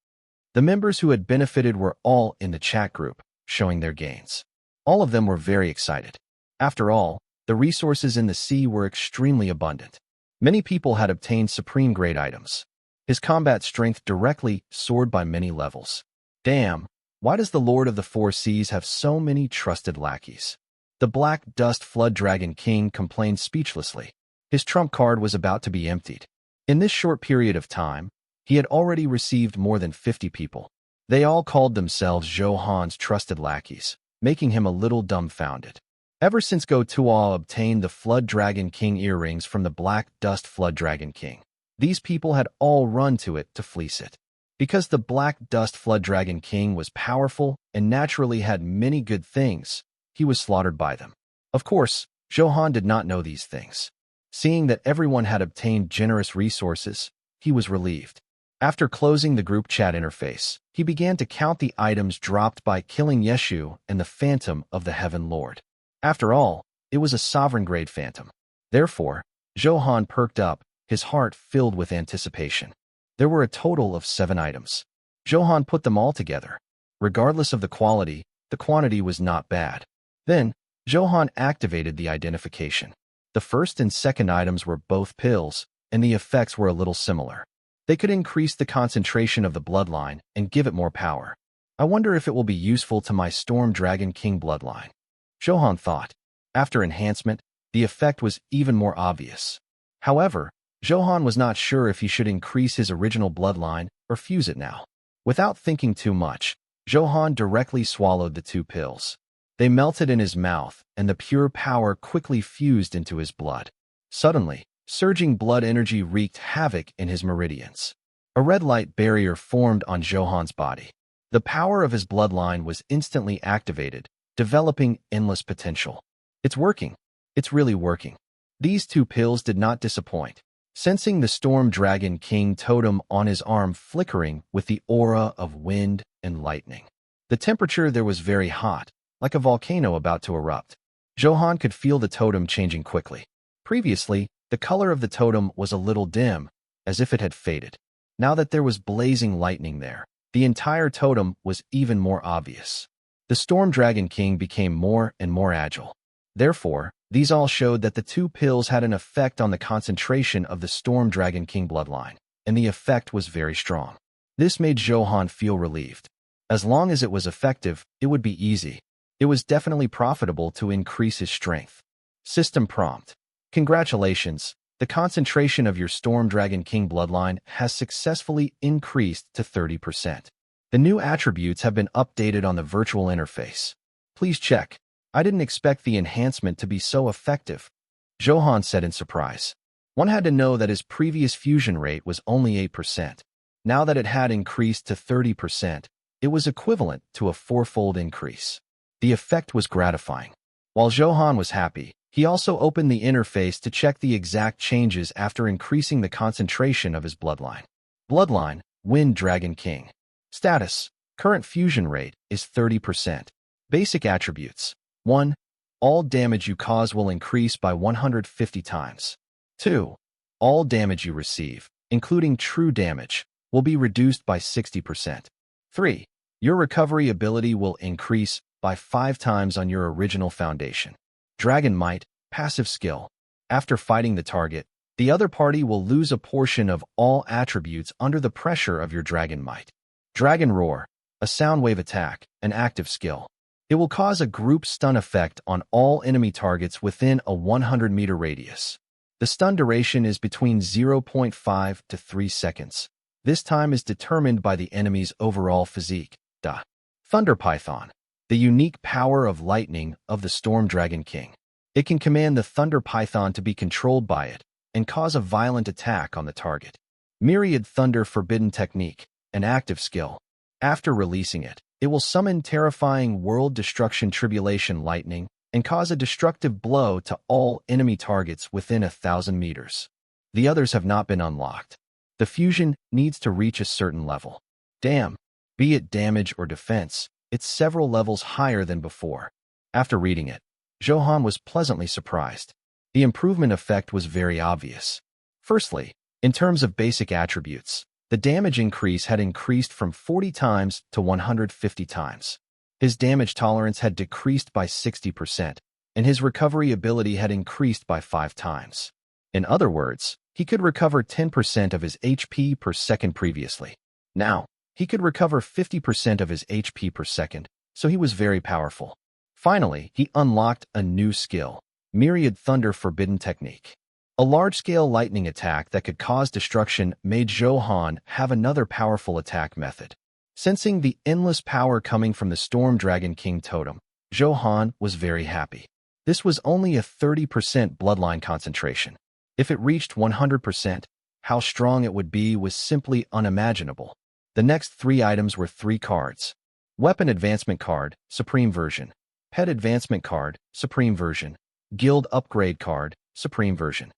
The members who had benefited were all in the chat group, showing their gains. All of them were very excited. After all, the resources in the sea were extremely abundant. Many people had obtained supreme grade items. His combat strength directly soared by many levels. Damn, why does the Lord of the Four Seas have so many trusted lackeys? The Black Dust Flood Dragon King complained speechlessly. His trump card was about to be emptied. In this short period of time, he had already received more than 50 people. They all called themselves Zhou Han's trusted lackeys, making him a little dumbfounded. Ever since Go Tua obtained the Flood Dragon King earrings from the Black Dust Flood Dragon King, these people had all run to it to fleece it. Because the Black Dust Flood Dragon King was powerful and naturally had many good things, he was slaughtered by them. Of course, Zhou Han did not know these things. Seeing that everyone had obtained generous resources, he was relieved. After closing the group chat interface, he began to count the items dropped by killing Yeshu and the Phantom of the Heaven Lord. After all, it was a sovereign-grade phantom. Therefore, Zhou Han perked up, his heart filled with anticipation. There were a total of 7 items. Zhou Han put them all together. Regardless of the quality, the quantity was not bad. Then, Zhou Han activated the identification. The first and second items were both pills, and the effects were a little similar. They could increase the concentration of the bloodline and give it more power. I wonder if it will be useful to my Storm Dragon King bloodline. Zhou Han thought. After enhancement, the effect was even more obvious. However, Zhou Han was not sure if he should increase his original bloodline or fuse it now. Without thinking too much, Zhou Han directly swallowed the 2 pills. They melted in his mouth, and the pure power quickly fused into his blood. Suddenly, surging blood energy wreaked havoc in his meridians. A red light barrier formed on Zhou Han's body. The power of his bloodline was instantly activated, developing endless potential. It's working. It's really working. These 2 pills did not disappoint. Sensing the Storm Dragon King totem on his arm flickering with the aura of wind and lightning. The temperature there was very hot, like a volcano about to erupt. Zhou Han could feel the totem changing quickly. Previously, the color of the totem was a little dim, as if it had faded. Now that there was blazing lightning there, the entire totem was even more obvious. The Storm Dragon King became more and more agile. Therefore, these all showed that the 2 pills had an effect on the concentration of the Storm Dragon King bloodline, and the effect was very strong. This made Zhou Han feel relieved. As long as it was effective, it would be easy. It was definitely profitable to increase his strength. System prompt. Congratulations, the concentration of your Storm Dragon King bloodline has successfully increased to 30%. The new attributes have been updated on the virtual interface. Please check. I didn't expect the enhancement to be so effective, Zhou Han said in surprise. One had to know that his previous fusion rate was only 8%. Now that it had increased to 30%, it was equivalent to a 4-fold increase. The effect was gratifying. While Zhou Han was happy, he also opened the interface to check the exact changes after increasing the concentration of his bloodline. Bloodline, Wind Dragon King. Status, current fusion rate is 30%. Basic attributes. 1. All damage you cause will increase by 150 times. 2. All damage you receive, including true damage, will be reduced by 60%. 3. Your recovery ability will increase by 5 times on your original foundation. Dragon Might, passive skill. After fighting the target, the other party will lose a portion of all attributes under the pressure of your Dragon Might. Dragon Roar, a sound wave attack, an active skill. It will cause a group stun effect on all enemy targets within a 100-meter radius. The stun duration is between 0.5 to 3 seconds. This time is determined by the enemy's overall physique. Thunder Python, the unique power of lightning of the Storm Dragon King. It can command the Thunder Python to be controlled by it and cause a violent attack on the target. Myriad Thunder Forbidden Technique, an active skill. After releasing it, it will summon terrifying world destruction tribulation lightning and cause a destructive blow to all enemy targets within 1,000 meters. The others have not been unlocked. The fusion needs to reach a certain level. Damn, be it damage or defense, it's several levels higher than before. After reading it, Zhou Han was pleasantly surprised. The improvement effect was very obvious. Firstly, in terms of basic attributes, the damage increase had increased from 40 times to 150 times. His damage tolerance had decreased by 60%, and his recovery ability had increased by 5 times. In other words, he could recover 10% of his HP per second previously. Now, he could recover 50% of his HP per second, so he was very powerful. Finally, he unlocked a new skill, Myriad Thunder Forbidden Technique. A large-scale lightning attack that could cause destruction made Zhou Han have another powerful attack method. Sensing the endless power coming from the Storm Dragon King totem, Zhou Han was very happy. This was only a 30% bloodline concentration. If it reached 100%, how strong it would be was simply unimaginable. The next 3 items were 3 cards. Weapon Advancement Card, Supreme Version. Pet Advancement Card, Supreme Version. Guild Upgrade Card, Supreme Version.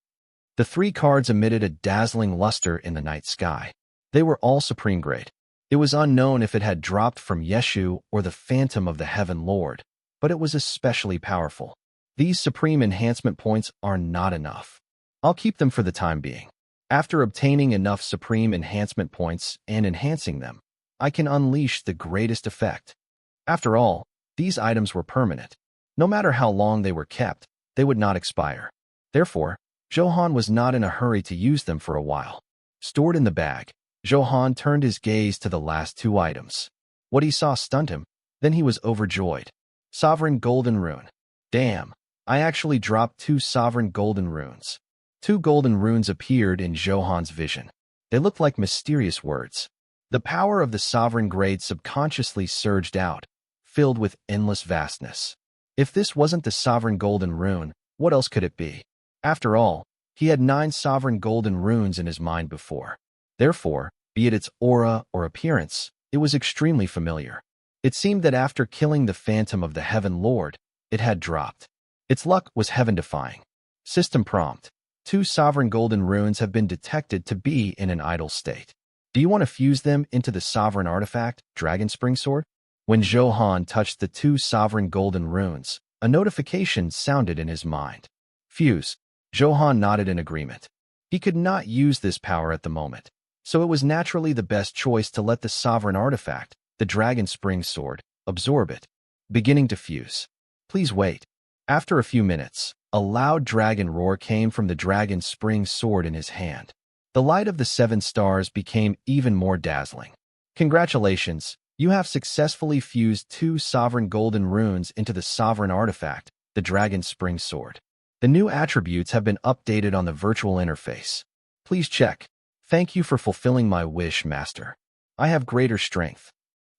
The 3 cards emitted a dazzling luster in the night sky. They were all supreme grade. It was unknown if it had dropped from Yeshu or the Phantom of the Heaven Lord, but it was especially powerful. These supreme enhancement points are not enough. I'll keep them for the time being. After obtaining enough supreme enhancement points and enhancing them, I can unleash the greatest effect. After all, these items were permanent. No matter how long they were kept, they would not expire. Therefore, Zhou Han was not in a hurry to use them for a while. Stored in the bag, Zhou Han turned his gaze to the last two items. What he saw stunned him, then he was overjoyed. Sovereign Golden Rune. Damn, I actually dropped 2 Sovereign Golden Runes. 2 golden runes appeared in Zhou Han's vision. They looked like mysterious words. The power of the Sovereign Grade subconsciously surged out, filled with endless vastness. If this wasn't the Sovereign Golden Rune, what else could it be? After all, he had 9 Sovereign Golden Runes in his mind before. Therefore, be it its aura or appearance, it was extremely familiar. It seemed that after killing the Phantom of the Heaven Lord, it had dropped. Its luck was heaven-defying. System prompt. 2 Sovereign Golden Runes have been detected to be in an idle state. Do you want to fuse them into the Sovereign Artifact, Dragon Spring Sword? When Zhou Han touched the 2 Sovereign Golden Runes, a notification sounded in his mind. Fuse. Zhou Han nodded in agreement. He could not use this power at the moment, so it was naturally the best choice to let the Sovereign Artifact, the Dragon Spring Sword, absorb it. Beginning to fuse. Please wait. After a few minutes, a loud dragon roar came from the Dragon Spring Sword in his hand. The light of the 7 stars became even more dazzling. Congratulations, you have successfully fused 2 Sovereign Golden Runes into the Sovereign Artifact, the Dragon Spring Sword. The new attributes have been updated on the virtual interface. Please check. Thank you for fulfilling my wish, Master. I have greater strength.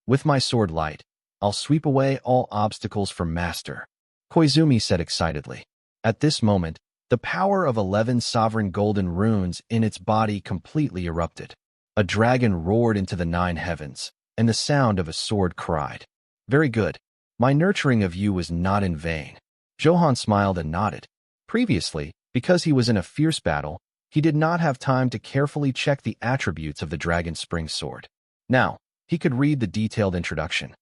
With my sword light, I'll sweep away all obstacles for Master, Koizumi said excitedly. At this moment, the power of 11 Sovereign Golden Runes in its body completely erupted. A dragon roared into the 9 heavens, and the sound of a sword cried. Very good. My nurturing of you was not in vain. Zhou Han smiled and nodded. Previously, because he was in a fierce battle, he did not have time to carefully check the attributes of the Dragon Spring Sword. Now, he could read the detailed introduction.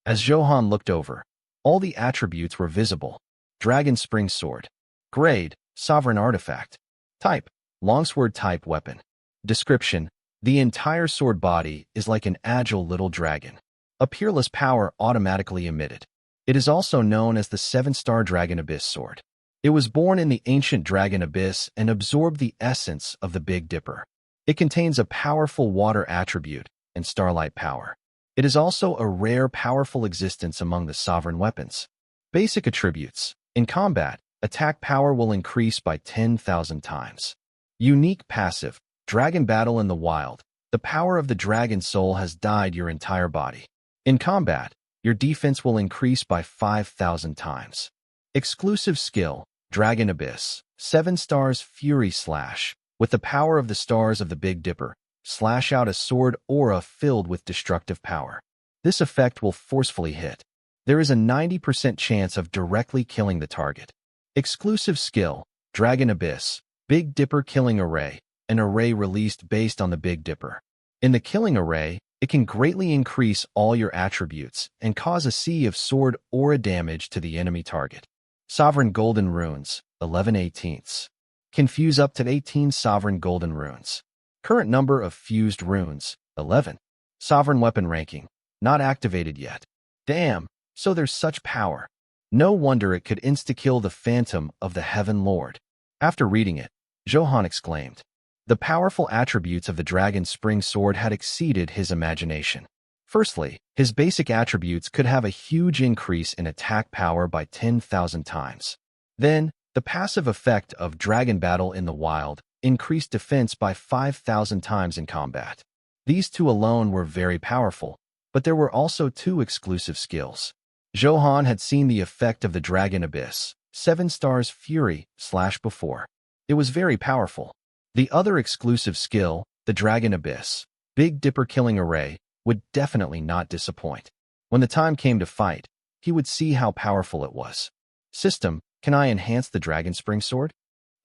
As Zhou Han looked over, all the attributes were visible. Dragon Spring Sword. Grade, Sovereign Artifact. Type, Longsword type weapon. Description, the entire sword body is like an agile little dragon. A peerless power automatically emitted. It is also known as the 7-star Dragon Abyss Sword. It was born in the ancient Dragon Abyss and absorbed the essence of the Big Dipper. It contains a powerful water attribute and starlight power. It is also a rare, powerful existence among the sovereign weapons. Basic attributes. In combat, attack power will increase by 10,000 times. Unique passive. Dragon Battle in the Wild. The power of the dragon soul has dyed your entire body. In combat, your defense will increase by 5,000 times. Exclusive skill. Dragon Abyss. 7 stars Fury Slash. With the power of the stars of the Big Dipper, slash out a sword aura filled with destructive power. This effect will forcefully hit. There is a 90% chance of directly killing the target. Exclusive skill. Dragon Abyss. Big Dipper Killing Array. An array released based on the Big Dipper. In the Killing Array, it can greatly increase all your attributes and cause a sea of sword aura damage to the enemy target. Sovereign Golden Runes, 11/18. Can fuse up to 18 Sovereign Golden Runes. Current number of fused runes, 11. Sovereign Weapon Ranking, not activated yet. Damn, so there's such power. No wonder it could insta-kill the Phantom of the Heaven Lord. After reading it, Zhou Han exclaimed. The powerful attributes of the Dragon Spring Sword had exceeded his imagination. Firstly, his basic attributes could have a huge increase in attack power by 10,000 times. Then, the passive effect of Dragon Battle in the Wild increased defense by 5,000 times in combat. These two alone were very powerful, but there were also 2 exclusive skills. Zhou Han had seen the effect of the Dragon Abyss, 7 stars Fury Slash before. It was very powerful. The other exclusive skill, the Dragon Abyss, Big Dipper Killing Array, would definitely not disappoint. When the time came to fight, he would see how powerful it was. System, can I enhance the Dragon Spring Sword?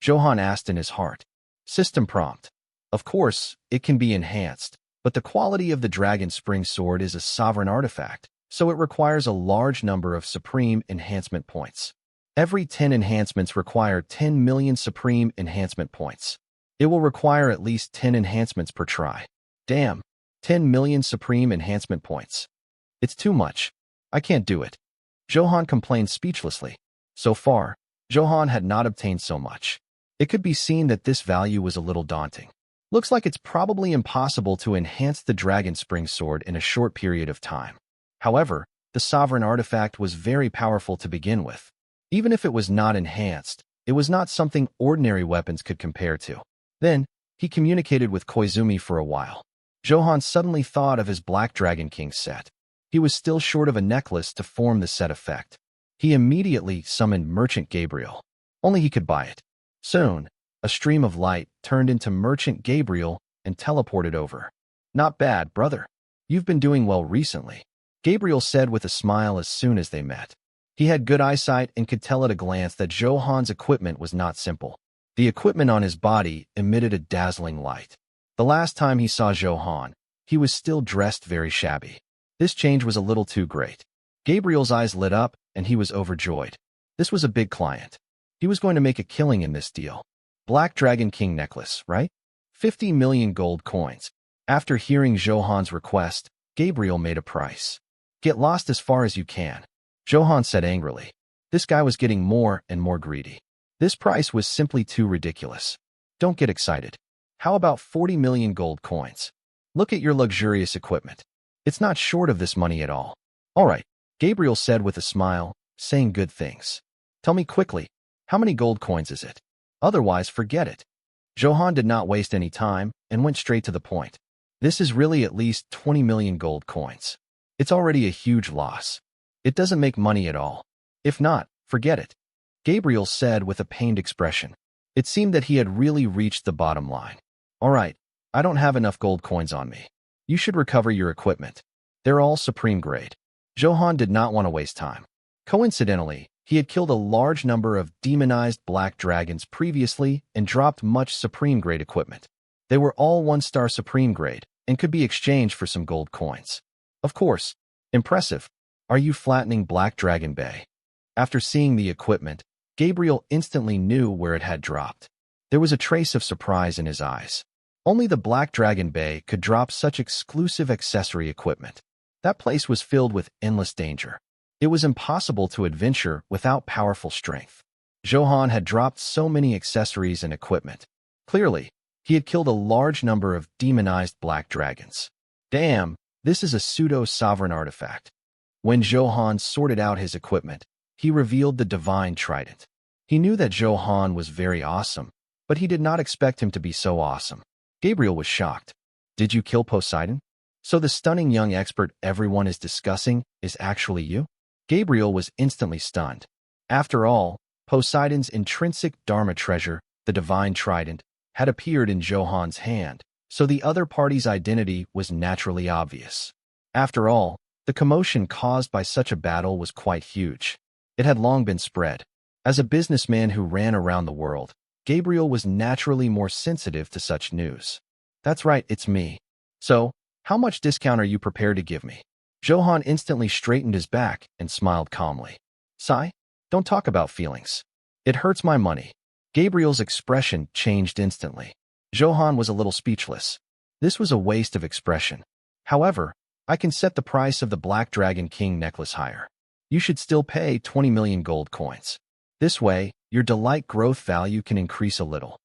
Zhou Han asked in his heart. System prompt. Of course, it can be enhanced, but the quality of the Dragon Spring Sword is a sovereign artifact, so it requires a large number of supreme enhancement points. Every 10 enhancements require 10 million supreme enhancement points. It will require at least 10 enhancements per try. Damn, 10 million supreme enhancement points. It's too much. I can't do it. Zhou Han complained speechlessly. So far, Zhou Han had not obtained so much. It could be seen that this value was a little daunting. Looks like it's probably impossible to enhance the Dragon Spring Sword in a short period of time. However, the sovereign artifact was very powerful to begin with. Even if it was not enhanced, it was not something ordinary weapons could compare to. Then, he communicated with Koizumi for a while. Zhou Han suddenly thought of his Black Dragon King set. He was still short of a necklace to form the set effect. He immediately summoned Merchant Gabriel. Only he could buy it. Soon, a stream of light turned into Merchant Gabriel and teleported over. Not bad, brother. You've been doing well recently, Gabriel said with a smile as soon as they met. He had good eyesight and could tell at a glance that Zhou Han's equipment was not simple. The equipment on his body emitted a dazzling light. The last time he saw Zhou Han, he was still dressed very shabby. This change was a little too great. Gabriel's eyes lit up, and he was overjoyed. This was a big client. He was going to make a killing in this deal. Black Dragon King necklace, right? 50 million gold coins. After hearing Zhou Han's request, Gabriel made a price. Get lost as far as you can, Zhou Han said angrily. This guy was getting more and more greedy. This price was simply too ridiculous. Don't get excited. How about 40 million gold coins? Look at your luxurious equipment. It's not short of this money at all. All right, Gabriel said with a smile, saying good things. Tell me quickly, how many gold coins is it? Otherwise, forget it. Zhou Han did not waste any time and went straight to the point. This is really at least 20 million gold coins. It's already a huge loss. It doesn't make money at all. If not, forget it, Gabriel said with a pained expression. It seemed that he had really reached the bottom line. All right, I don't have enough gold coins on me. You should recover your equipment. They're all supreme grade. Zhou Han did not want to waste time. Coincidentally, he had killed a large number of demonized black dragons previously and dropped much supreme grade equipment. They were all 1-star supreme grade and could be exchanged for some gold coins. Of course. Impressive. Are you flattening Black Dragon Bay? After seeing the equipment, Gabriel instantly knew where it had dropped. There was a trace of surprise in his eyes. Only the Black Dragon Bay could drop such exclusive accessory equipment. That place was filled with endless danger. It was impossible to adventure without powerful strength. Zhou Han had dropped so many accessories and equipment. Clearly, he had killed a large number of demonized black dragons. Damn, this is a pseudo-sovereign artifact. When Zhou Han sorted out his equipment, he revealed the divine trident. He knew that Zhou Han was very awesome, but he did not expect him to be so awesome. Gabriel was shocked. Did you kill Poseidon? So the stunning young expert everyone is discussing is actually you? Gabriel was instantly stunned. After all, Poseidon's intrinsic Dharma treasure, the divine trident, had appeared in Zhou Han's hand, so the other party's identity was naturally obvious. After all, the commotion caused by such a battle was quite huge. It had long been spread. As a businessman who ran around the world, Gabriel was naturally more sensitive to such news. That's right, it's me. So, how much discount are you prepared to give me? Zhou Han instantly straightened his back and smiled calmly. Sigh? Don't talk about feelings. It hurts my money. Gabriel's expression changed instantly. Zhou Han was a little speechless. This was a waste of expression. However, I can set the price of the Black Dragon King necklace higher. You should still pay 20 million gold coins. This way, your delight growth value can increase a little.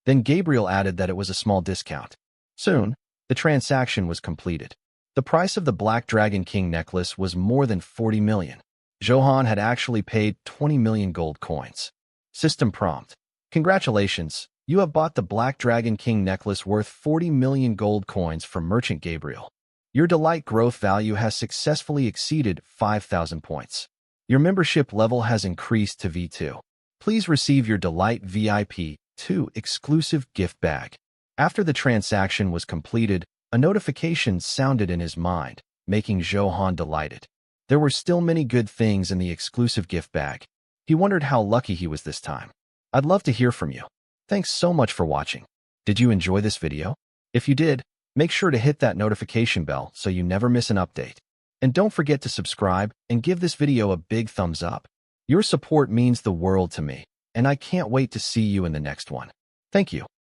Then Gabriel added that it was a small discount. Soon, the transaction was completed. The price of the Black Dragon King necklace was more than 40 million. Zhou Han had actually paid 20 million gold coins. System prompt. Congratulations, you have bought the Black Dragon King necklace worth 40 million gold coins from Merchant Gabriel. Your delight growth value has successfully exceeded 5,000 points. Your membership level has increased to V2. Please receive your Delight VIP 2 exclusive gift bag. After the transaction was completed, a notification sounded in his mind, making Zhou Han delighted. There were still many good things in the exclusive gift bag. He wondered how lucky he was this time. I'd love to hear from you. Thanks so much for watching. Did you enjoy this video? If you did, make sure to hit that notification bell so you never miss an update. And don't forget to subscribe and give this video a big thumbs up. Your support means the world to me, and I can't wait to see you in the next one. Thank you.